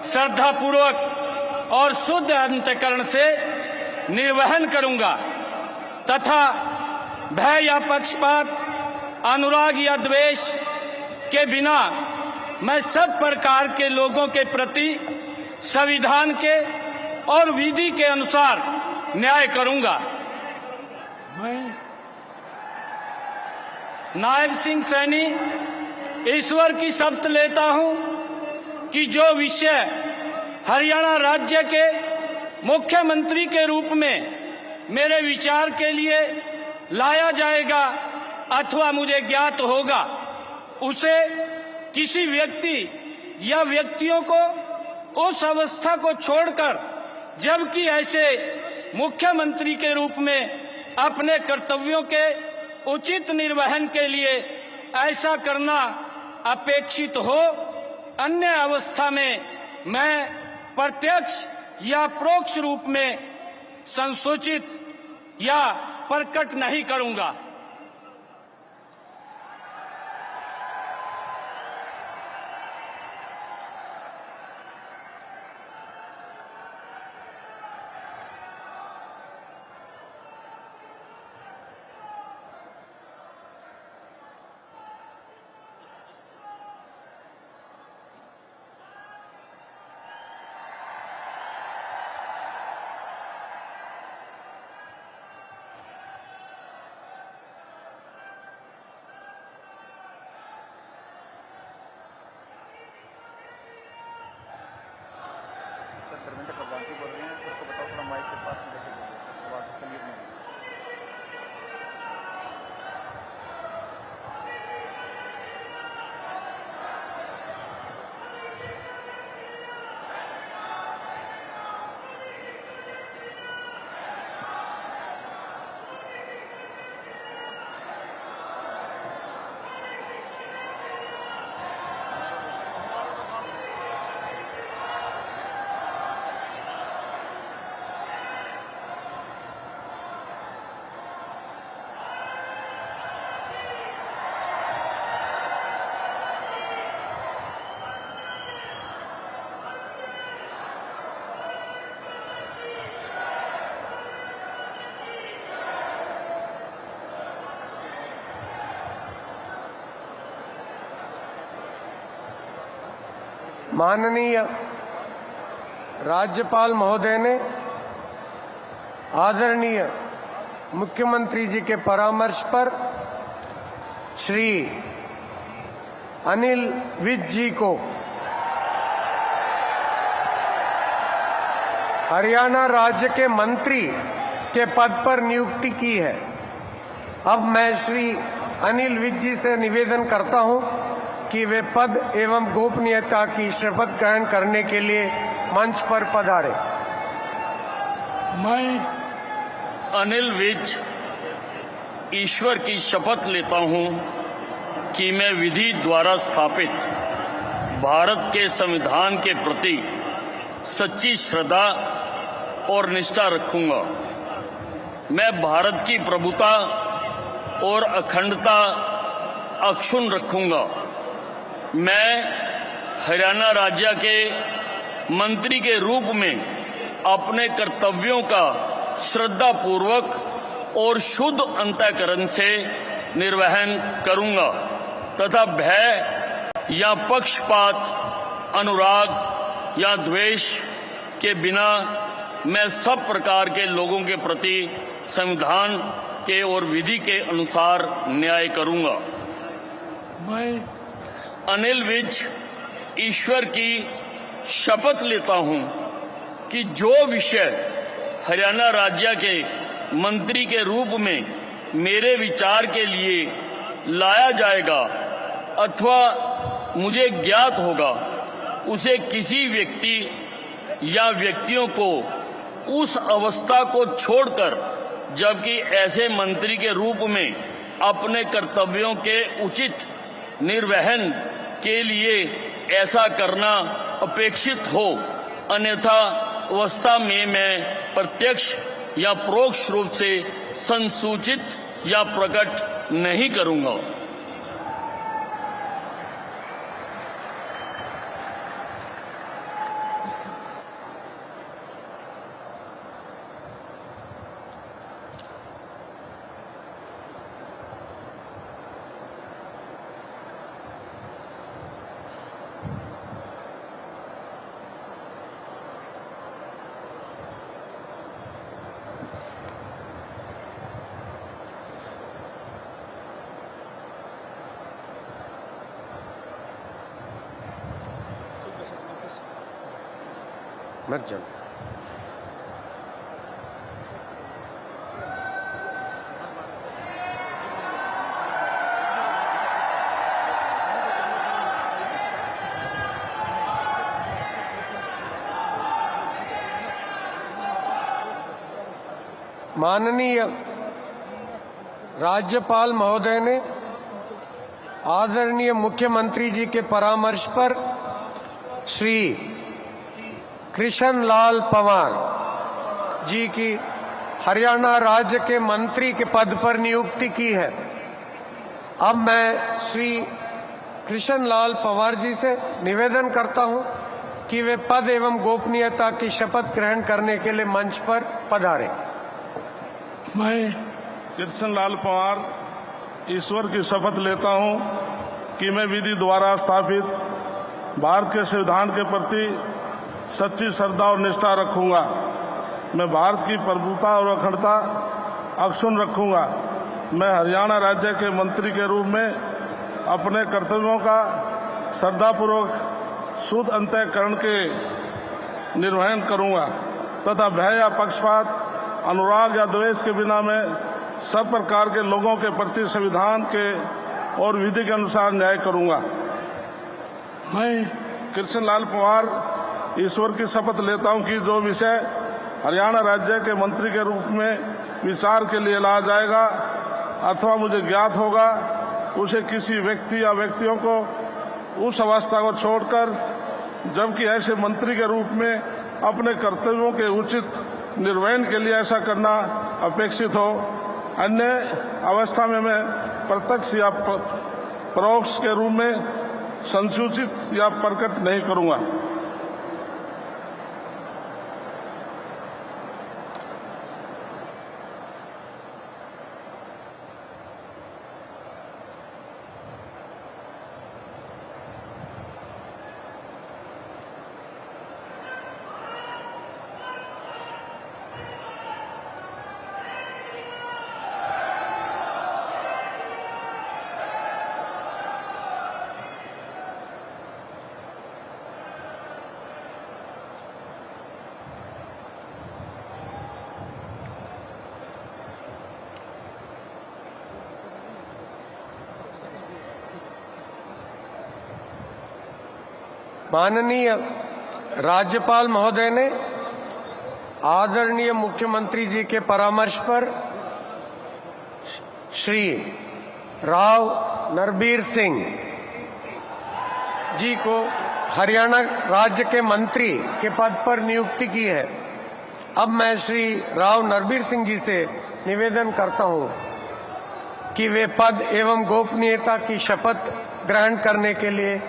श्रद्धापूर्वक और शुद्ध अंतःकरण से निर्वहन करूंगा तथा भय या पक्षपात, अनुराग या द्वेष के बिना मैं सब प्रकार के लोगों के प्रति संविधान के और विधि के अनुसार न्याय करूंगा। मैं नायब सिंह सैनी ईश्वर की शपथ लेता हूं कि जो विषय हरियाणा राज्य के मुख्यमंत्री के रूप में मेरे विचार के लिए लाया जाएगा अथवा मुझे ज्ञात होगा, उसे किसी व्यक्ति या व्यक्तियों को उस अवस्था को छोड़कर, जबकि ऐसे मुख्यमंत्री के रूप में अपने कर्तव्यों के उचित निर्वहन के लिए ऐसा करना अपेक्षित हो, अन्य अवस्था में मैं प्रत्यक्ष या परोक्ष रूप में संसूचित या प्रकट नहीं करूंगा। माननीय राज्यपाल महोदय ने आदरणीय मुख्यमंत्री जी के परामर्श पर श्री अनिल विज जी को हरियाणा राज्य के मंत्री के पद पर नियुक्ति की है। अब मैं श्री अनिल विज जी से निवेदन करता हूं कि वे पद एवं गोपनीयता की शपथ ग्रहण करने के लिए मंच पर पधारे। मैं अनिल विज ईश्वर की शपथ लेता हूं कि मैं विधि द्वारा स्थापित भारत के संविधान के प्रति सच्ची श्रद्धा और निष्ठा रखूंगा। मैं भारत की प्रभुता और अखंडता अक्षुण्ण रखूंगा। मैं हरियाणा राज्य के मंत्री के रूप में अपने कर्तव्यों का श्रद्धापूर्वक और शुद्ध अंतःकरण से निर्वहन करूंगा तथा भय या पक्षपात, अनुराग या द्वेष के बिना मैं सब प्रकार के लोगों के प्रति संविधान के और विधि के अनुसार न्याय करूंगा। मैं अनिल विज ईश्वर की शपथ लेता हूं कि जो विषय हरियाणा राज्य के मंत्री के रूप में मेरे विचार के लिए लाया जाएगा अथवा मुझे ज्ञात होगा, उसे किसी व्यक्ति या व्यक्तियों को उस अवस्था को छोड़कर जबकि ऐसे मंत्री के रूप में अपने कर्तव्यों के उचित निर्वहन के लिए ऐसा करना अपेक्षित हो, अन्यथा अवस्था में मैं प्रत्यक्ष या परोक्ष रूप से संसूचित या प्रकट नहीं करूंगा। मत जाओ। माननीय राज्यपाल महोदय ने आदरणीय मुख्यमंत्री जी के परामर्श पर श्री कृष्ण लाल पंवार जी की हरियाणा राज्य के मंत्री के पद पर नियुक्ति की है। अब मैं श्री कृष्ण लाल पंवार जी से निवेदन करता हूं कि वे पद एवं गोपनीयता की शपथ ग्रहण करने के लिए मंच पर पधारें। मैं कृष्ण लाल पंवार ईश्वर की शपथ लेता हूं कि मैं विधि द्वारा स्थापित भारत के संविधान के प्रति सच्ची श्रद्धा और निष्ठा रखूंगा। मैं भारत की प्रभुता और अखंडता अक्षुण्ण रखूंगा। मैं हरियाणा राज्य के मंत्री के रूप में अपने कर्तव्यों का श्रद्धापूर्वक शुद्ध अंतःकरण के निर्वहन करूंगा तथा भय या पक्षपात, अनुराग या द्वेष के बिना मैं सब प्रकार के लोगों के प्रति संविधान के और विधि के अनुसार न्याय करूंगा। मैं कृष्ण लाल पंवार ईश्वर की शपथ लेता हूं कि जो विषय हरियाणा राज्य के मंत्री के रूप में विचार के लिए लाया जाएगा अथवा मुझे ज्ञात होगा, उसे किसी व्यक्ति या व्यक्तियों को उस अवस्था को छोड़कर जबकि ऐसे मंत्री के रूप में अपने कर्तव्यों के उचित निर्वहन के लिए ऐसा करना अपेक्षित हो, अन्य अवस्था में मैं प्रत्यक्ष या परोक्ष के रूप में संसूचित या प्रकट नहीं करूंगा। माननीय राज्यपाल महोदय ने आदरणीय मुख्यमंत्री जी के परामर्श पर श्री राव नरबीर सिंह जी को हरियाणा राज्य के मंत्री के पद पर नियुक्ति की है। अब मैं श्री राव नरबीर सिंह जी से निवेदन करता हूं कि वे पद एवं गोपनीयता की शपथ ग्रहण करने के लिए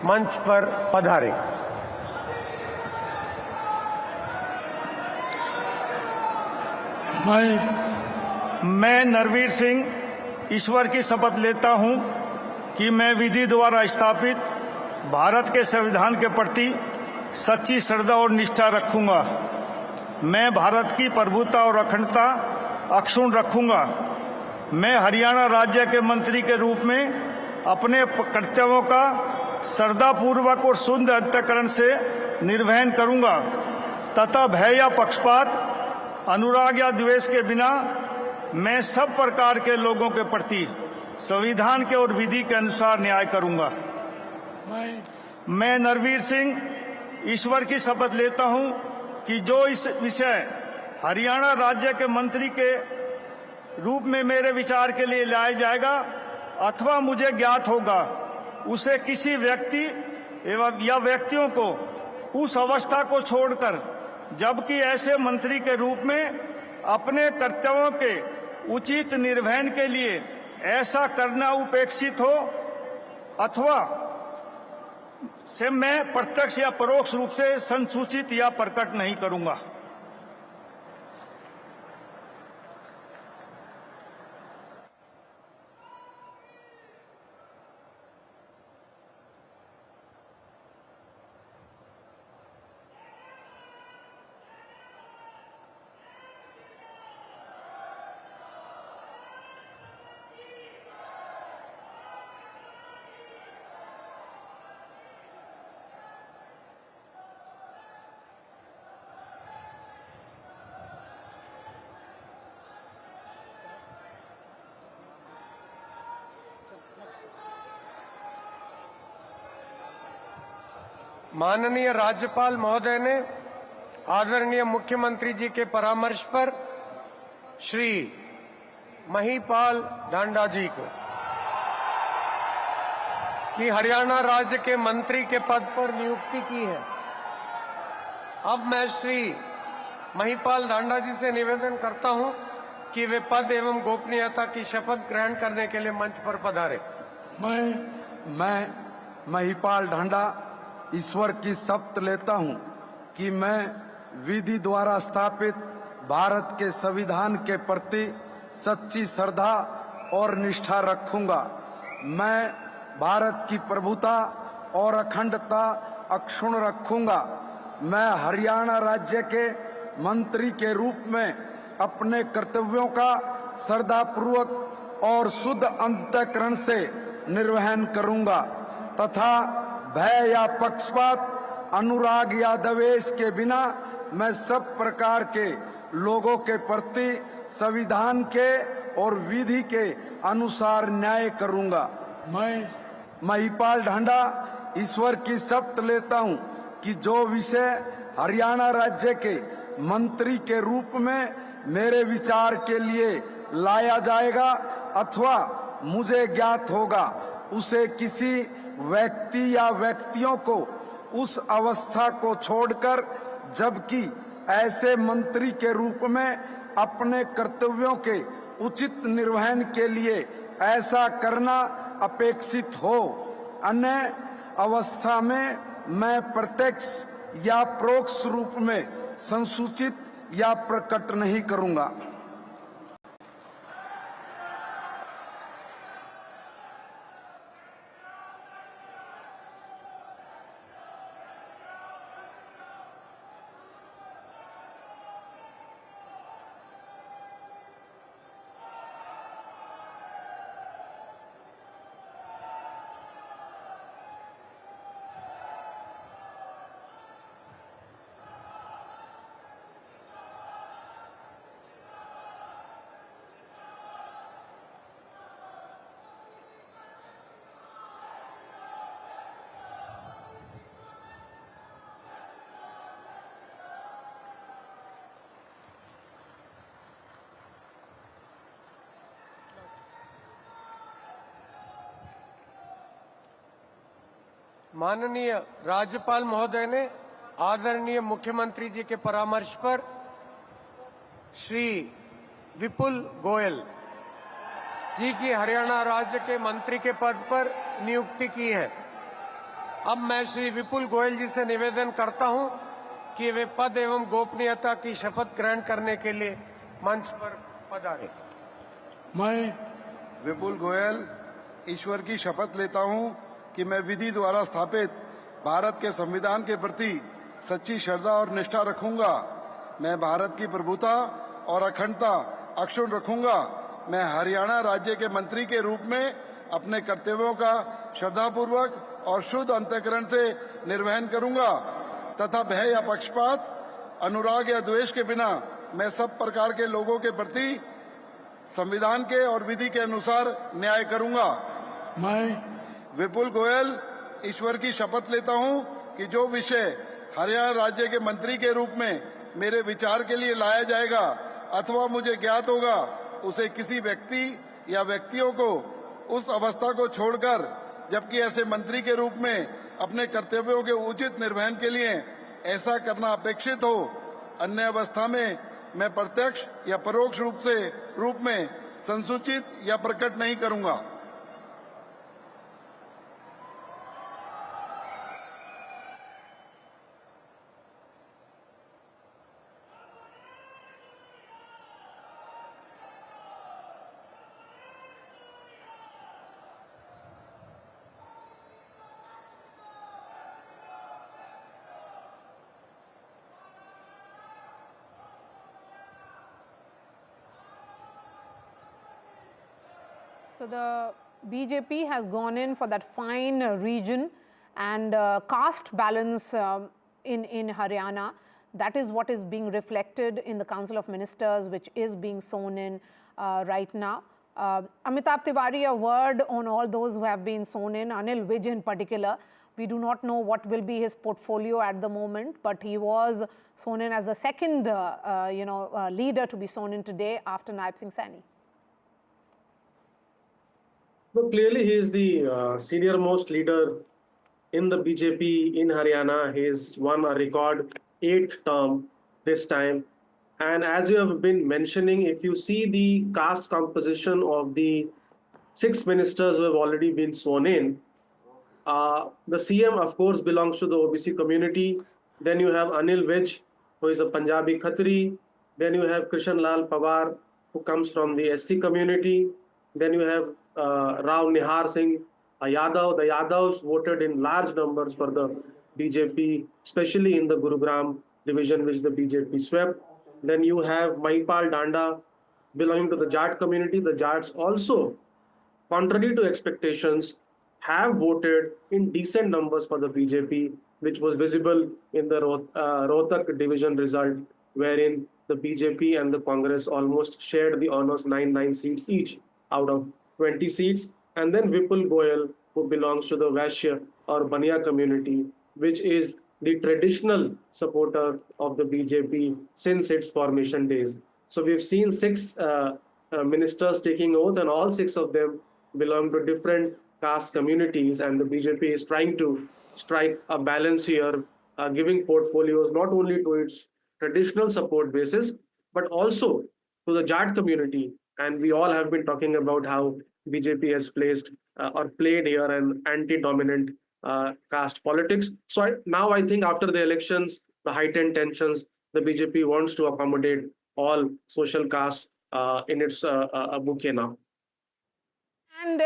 मंच पर पधारें। मैं नरवीर सिंह ईश्वर की शपथ लेता हूं कि मैं विधि द्वारा स्थापित भारत के संविधान के प्रति सच्ची श्रद्धा और निष्ठा रखूंगा। मैं भारत की प्रभुता और अखंडता अक्षुण्ण रखूंगा। मैं हरियाणा राज्य के मंत्री के रूप में अपने कर्तव्यों का श्रद्धापूर्वक और शुद्ध अंतःकरण से निर्वहन करूंगा तथा भय या पक्षपात, अनुराग या द्वेष के बिना मैं सब प्रकार के लोगों के प्रति संविधान के और विधि के अनुसार न्याय करूंगा। मैं नरवीर सिंह ईश्वर की शपथ लेता हूं कि जो इस विषय हरियाणा राज्य के मंत्री के रूप में मेरे विचार के लिए लाया जाएगा अथवा मुझे ज्ञात होगा, उसे किसी व्यक्ति एवं या व्यक्तियों को उस अवस्था को छोड़कर जबकि ऐसे मंत्री के रूप में अपने कर्तव्यों के उचित निर्वहन के लिए ऐसा करना उपेक्षित हो अथवा से मैं प्रत्यक्ष या परोक्ष रूप से संसूचित या प्रकट नहीं करूंगा। माननीय राज्यपाल महोदय ने आदरणीय मुख्यमंत्री जी के परामर्श पर श्री महिपाल ढांडा जी को कि हरियाणा राज्य के मंत्री के पद पर नियुक्ति की है। अब मैं श्री महिपाल ढांडा जी से निवेदन करता हूं कि वे पद एवं गोपनीयता की शपथ ग्रहण करने के लिए मंच पर पधारे। मैं महिपाल ढांडा ईश्वर की शपथ लेता हूं कि मैं विधि द्वारा स्थापित भारत के संविधान के प्रति सच्ची श्रद्धा और निष्ठा रखूंगा। मैं भारत की प्रभुता और अखंडता अक्षुण्ण रखूंगा। मैं हरियाणा राज्य के मंत्री के रूप में अपने कर्तव्यों का श्रद्धापूर्वक और शुद्ध अंतःकरण से निर्वहन करूंगा तथा भय या पक्षपात, अनुराग या द्वेष के बिना मैं सब प्रकार के लोगों के प्रति संविधान के और विधि के अनुसार न्याय करूंगा। मैं महिपाल ढांडा ईश्वर की शपथ लेता हूं कि जो विषय हरियाणा राज्य के मंत्री के रूप में मेरे विचार के लिए लाया जाएगा अथवा मुझे ज्ञात होगा, उसे किसी व्यक्ति या व्यक्तियों को उस अवस्था को छोड़कर, जबकि ऐसे मंत्री के रूप में अपने कर्तव्यों के उचित निर्वहन के लिए ऐसा करना अपेक्षित हो, अन्य अवस्था में मैं प्रत्यक्ष या परोक्ष रूप में संसूचित या प्रकट नहीं करूंगा। माननीय राज्यपाल महोदय ने आदरणीय मुख्यमंत्री जी के परामर्श पर श्री विपुल गोयल जी की हरियाणा राज्य के मंत्री के पद पर नियुक्ति की है। अब मैं श्री विपुल गोयल जी से निवेदन करता हूं कि वे पद एवं गोपनीयता की शपथ ग्रहण करने के लिए मंच पर पधारें। मैं विपुल गोयल ईश्वर की शपथ लेता हूं कि मैं विधि द्वारा स्थापित भारत के संविधान के प्रति सच्ची श्रद्धा और निष्ठा रखूंगा। मैं भारत की प्रभुता और अखंडता अक्षुण्ण रखूंगा। मैं हरियाणा राज्य के मंत्री के रूप में अपने कर्तव्यों का श्रद्धापूर्वक और शुद्ध अंतःकरण से निर्वहन करूंगा तथा भय या पक्षपात, अनुराग या द्वेष के बिना मैं सब प्रकार के लोगों के प्रति संविधान के और विधि के अनुसार न्याय करूंगा। मैं विपुल गोयल ईश्वर की शपथ लेता हूं कि जो विषय हरियाणा राज्य के मंत्री के रूप में मेरे विचार के लिए लाया जाएगा अथवा मुझे ज्ञात होगा, उसे किसी व्यक्ति या व्यक्तियों को उस अवस्था को छोड़कर, जबकि ऐसे मंत्री के रूप में अपने कर्तव्यों के उचित निर्वहन के लिए ऐसा करना अपेक्षित हो, अन्य अवस्था में मैं प्रत्यक्ष या परोक्ष रूप में संसूचित या प्रकट नहीं करूंगा। So the BJP has gone in for that fine region and caste balance in Haryana. That is what is being reflected in the Council of Ministers, which is being sown in right now. Amitabh Tiwari, a word on all those who have been sown in, Anil Vij in particular. We do not know what will be his portfolio at the moment, but he was sown in as the second leader to be sown in today after Nayab Saini. No, clearly he is the senior most leader in the BJP in Haryana. He has won a record 8th term this time. And as you have been mentioning, if you see the caste composition of the 6 ministers who have already been sworn in, the CM, of course, belongs to the OBC community. Then you have Anil Vij, who is a Punjabi Khatri. Then you have Krishan Lal Pawar, who comes from the SC community. Then you have Rao Nihar Singh, a Yadav. The Yadavs voted in large numbers for the BJP, especially in the Gurugram division, which the BJP swept. Then you have Mahipal Danda, belonging to the Jat community. The Jats also, contrary to expectations, have voted in decent numbers for the BJP, which was visible in the Rohtak division result, wherein the BJP and the Congress almost shared the honors 9 seats each out of 20 seats. And then Vipul Goyal, who belongs to the Vaishya or Baniya community, which is the traditional supporter of the BJP since its formation days. So we've seen 6 ministers taking oath, and all 6 of them belong to different caste communities, and the BJP is trying to strike a balance here, giving portfolios not only to its traditional support basis, but also to the Jat community. And we all have been talking about how BJP has placed or played here an anti-dominant caste politics. So now I think after the elections, the heightened tensions, the BJP wants to accommodate all social castes in its bouquet now. And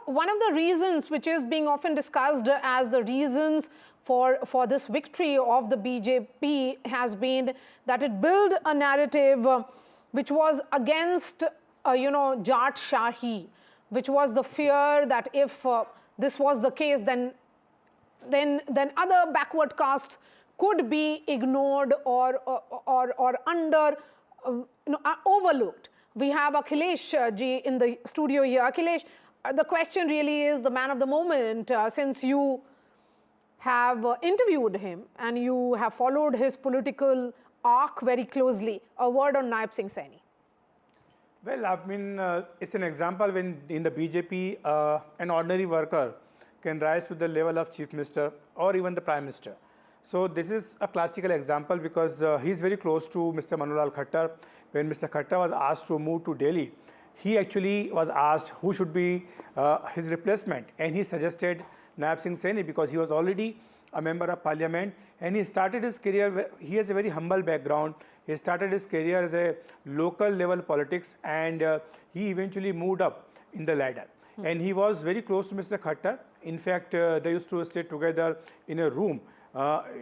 one of the reasons which is being often discussed as the reasons for this victory of the BJP has been that it built a narrative which was against, Jat Shahi, which was the fear that if this was the case, then other backward castes could be ignored or overlooked. We have Akhilesh ji in the studio here. Akhilesh, the question really is the man of the moment, since you have interviewed him and you have followed his political arc very closely. A word on Nayab Saini. Well, I mean, it's an example when in the BJP, an ordinary worker can rise to the level of Chief Minister or even the Prime Minister. So this is a classical example because he is very close to Mr. Manolal Khattar. When Mr. Khattar was asked to move to Delhi, he actually was asked who should be his replacement, and he suggested Nayab Saini because he was already a member of parliament, and he started his career. He has a very humble background. He started his career as a local level politics, and he eventually moved up in the ladder. And he was very close to Mr. Khattar. In fact, they used to stay together in a room,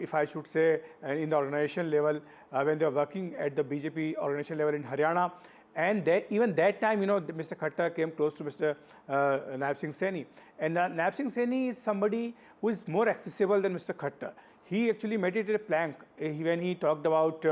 if I should say, in the organization level, when they were working at the BJP organization level in Haryana. And even that time, Mr. Khattar came close to Mr. Nayab Saini. And Nayab Saini is somebody who is more accessible than Mr. Khattar. He actually made it a plank when he talked about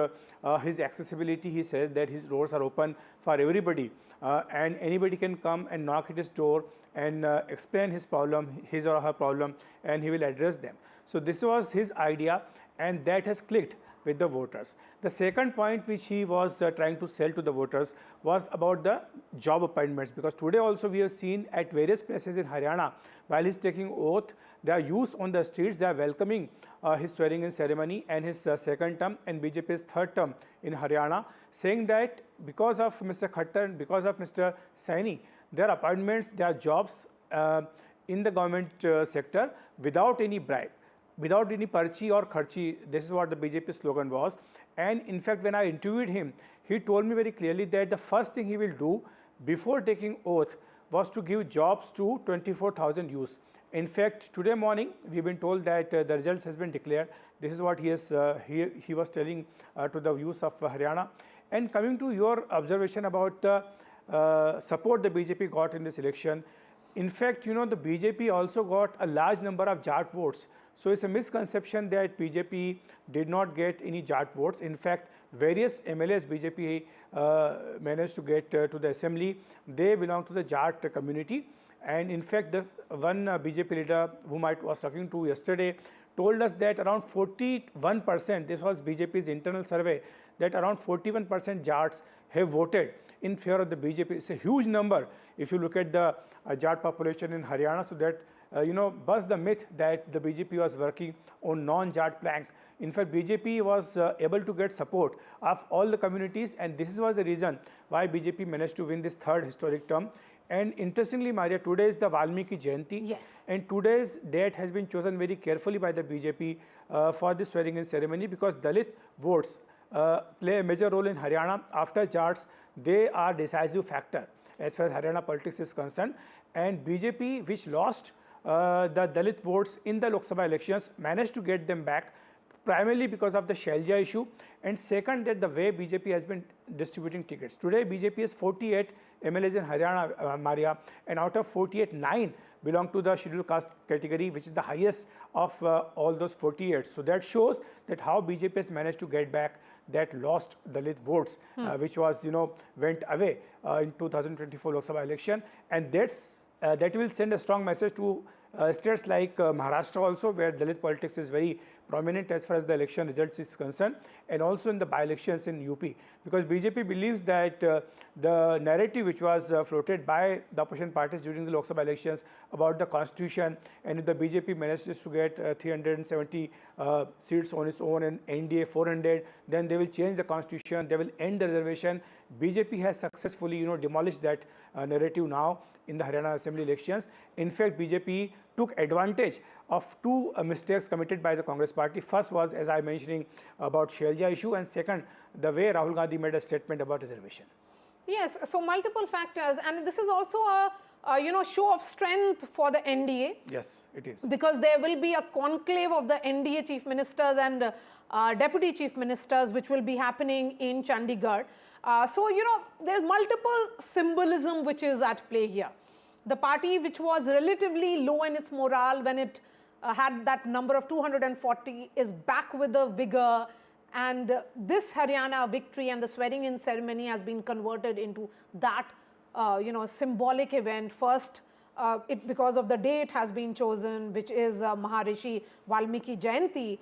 his accessibility. He said that his doors are open for everybody, and anybody can come and knock at his door and explain his problem, his or her problem, and he will address them. So this was his idea, and that has clicked with the voters. The second point which he was trying to sell to the voters was about the job appointments, because today also we have seen at various places in Haryana, while he's taking oath, there are youths on the streets, they are welcoming his swearing-in ceremony and his second term and BJP's third term in Haryana, saying that because of Mr. Khattar and because of Mr. Saini, their appointments, their jobs in the government sector without any bribe, without any parchi or kharchi. This is what the BJP slogan was. And in fact, when I interviewed him, he told me very clearly that the first thing he will do before taking oath was to give jobs to 24,000 youths. In fact, today morning, we've been told that the results has been declared. This is what he was telling to the youths of Haryana. And coming to your observation about the support the BJP got in this election, in fact, the BJP also got a large number of Jat votes. So it's a misconception that BJP did not get any Jat votes. In fact, various MLAs BJP managed to get to the assembly. They belong to the Jat community. And in fact, the one BJP leader whom I was talking to yesterday told us that around 41%, this was BJP's internal survey, that around 41% Jats have voted in favor of the BJP. It's a huge number if you look at the Jat population in Haryana. So that, bust the myth that the BJP was working on non-Jat plank. In fact, BJP was able to get support of all the communities, and this was the reason why BJP managed to win this third historic term. And interestingly, Maria, today is the Valmiki Jayanti. Yes. And today's date has been chosen very carefully by the BJP for this swearing-in ceremony, because Dalit votes play a major role in Haryana. After Jats, they are decisive factor as far as Haryana politics is concerned. And BJP, which lost the Dalit votes in the Lok Sabha elections, managed to get them back, primarily because of the Shelja issue, and second, that the way BJP has been distributing tickets. Today, BJP has 48 MLAs in Haryana, Maria, and out of 48, 9 belong to the scheduled caste category, which is the highest of all those 48. So that shows that how BJP has managed to get back that lost Dalit votes, which was, went away in 2024 Lok Sabha election, and that will send a strong message to states like Maharashtra also, where Dalit politics is very prominent as far as the election results is concerned, and also in the by-elections in UP, because BJP believes that the narrative which was floated by the opposition parties during the Lok Sabha elections about the constitution, and if the BJP manages to get 370 seats on its own and NDA 400, then they will change the constitution, they will end the reservation. BJP has successfully demolished that narrative now in the Haryana Assembly elections. In fact, BJP took advantage of two mistakes committed by the Congress party. First was, as I mentioning, about Shelja issue, and second, the way Rahul Gandhi made a statement about reservation. Yes, so multiple factors, and this is also a show of strength for the NDA. Yes, it is. Because there will be a conclave of the NDA chief ministers and deputy chief ministers, which will be happening in Chandigarh. So, there's multiple symbolism which is at play here. The party which was relatively low in its morale when it had that number of 240 is back with the vigor, and this Haryana victory and the swearing-in ceremony has been converted into that, symbolic event. First, because of the day it has been chosen, which is Maharishi Valmiki Jayanti,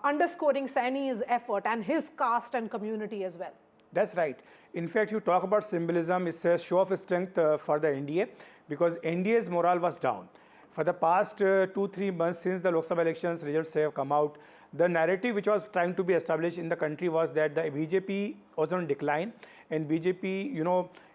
underscoring Saini's effort and his caste and community as well. That's right. In fact, you talk about symbolism, it's a show of strength for the NDA, because NDA's morale was down. For the past 2-3 months since the Lok Sabha elections results have come out, the narrative which was trying to be established in the country was that the BJP was on decline, and BJP,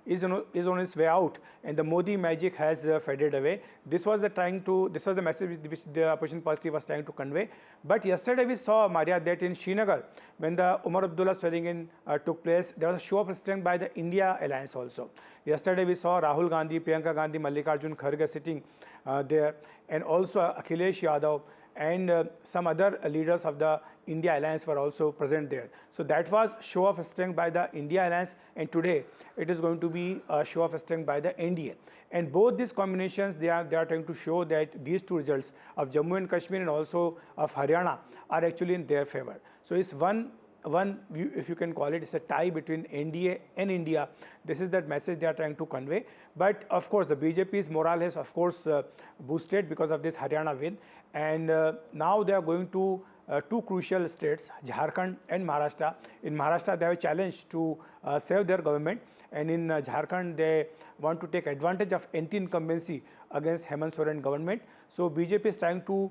is on its way out, and the Modi magic has faded away. This was the message which the opposition party was trying to convey. But yesterday we saw, Maria, that in Srinagar, when the Umar Abdullah swearing-in took place, there was a show of strength by the India alliance also. Yesterday we saw Rahul Gandhi, Priyanka Gandhi, Mallikarjun Kharge sitting there, and also Akhilesh Yadav and some other leaders of the India alliance were also present there. So that was show of strength by the India alliance, and today it is going to be a show of strength by the NDA. And both these combinations, they are trying to show that these two results of Jammu and Kashmir and also of Haryana are actually in their favor. So it's one, if you can call it, it's a tie between NDA and India. This is that message they are trying to convey. But of course, the BJP's morale has, of course, boosted because of this Haryana win. And now they are going to two crucial states, Jharkhand and Maharashtra. In Maharashtra, they have a challenge to save their government. And in Jharkhand, they want to take advantage of anti-incumbency against Hemant Soren government. So BJP is trying to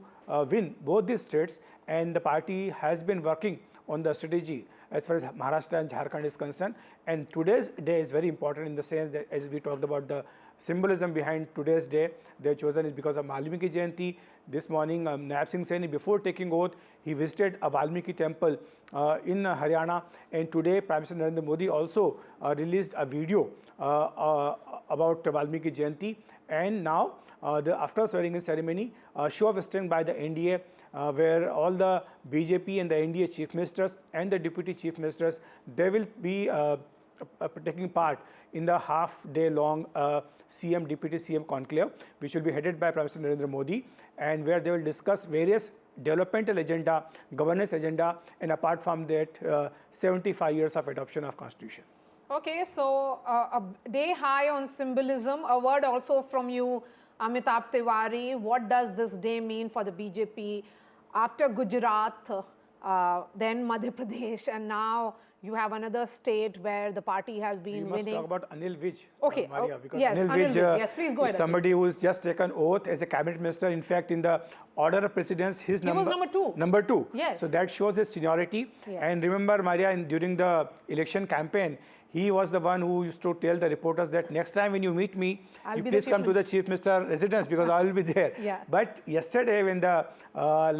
win both these states, and the party has been working on the strategy as far as Maharashtra and Jharkhand is concerned. And today's day is very important in the sense that, as we talked about, the symbolism behind today's day they chosen is because of Valmiki Jayanti. This morning, Nayab Saini, before taking oath, he visited a Valmiki temple in Haryana. And today, Prime Minister Narendra Modi also released a video about Valmiki Jayanti. And now, after swearing-in ceremony, a show of strength by the NDA, where all the BJP and the NDA chief ministers and the deputy chief ministers, they will be taking part in the half-day-long CM, Deputy CM conclave, which will be headed by Prime Minister Narendra Modi, and where they will discuss various developmental agenda, governance agenda, and apart from that, 75 years of adoption of Constitution. Okay, so a day high on symbolism. A word also from you, Amitabh Tiwari. What does this day mean for the BJP after Gujarat, then Madhya Pradesh, and now You have another state where the party has been We must winning. talk about Anil Vij, Okay, Maria, because yes, Anil Anil Vij Vij. Yes, please go is ahead, somebody who's just taken oath as a cabinet minister. In fact, in the order of precedence, his He was number 2. Number 2. Yes. So that shows his seniority. Yes. And remember, Maria, during the election campaign, he was the one who used to tell the reporters that next time when you meet me, I'll you be the please chief come to the chief minister residence because I will be there. Yeah. But yesterday when the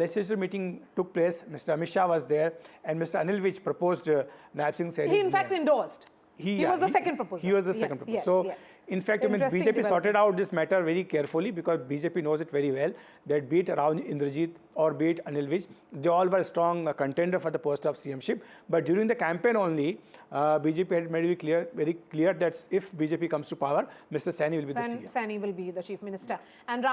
legislative meeting took place, Mr. Amit Shah was there and Mr. Anil Vij proposed Nayab Saini's He in fact name. endorsed. He was the second proposal. He was the Yeah, second proposal. yes, So, yes. in fact, I mean, Interesting BJP sorted development. out this matter very carefully because BJP knows it very well that be it around Indrajit or be it Anil Vij, they all were strong contender for the post of CMship. But during the campaign only, BJP had made it very clear that if BJP comes to power, Mr. Saini will be the CM. Saini will be the chief minister. And Rahul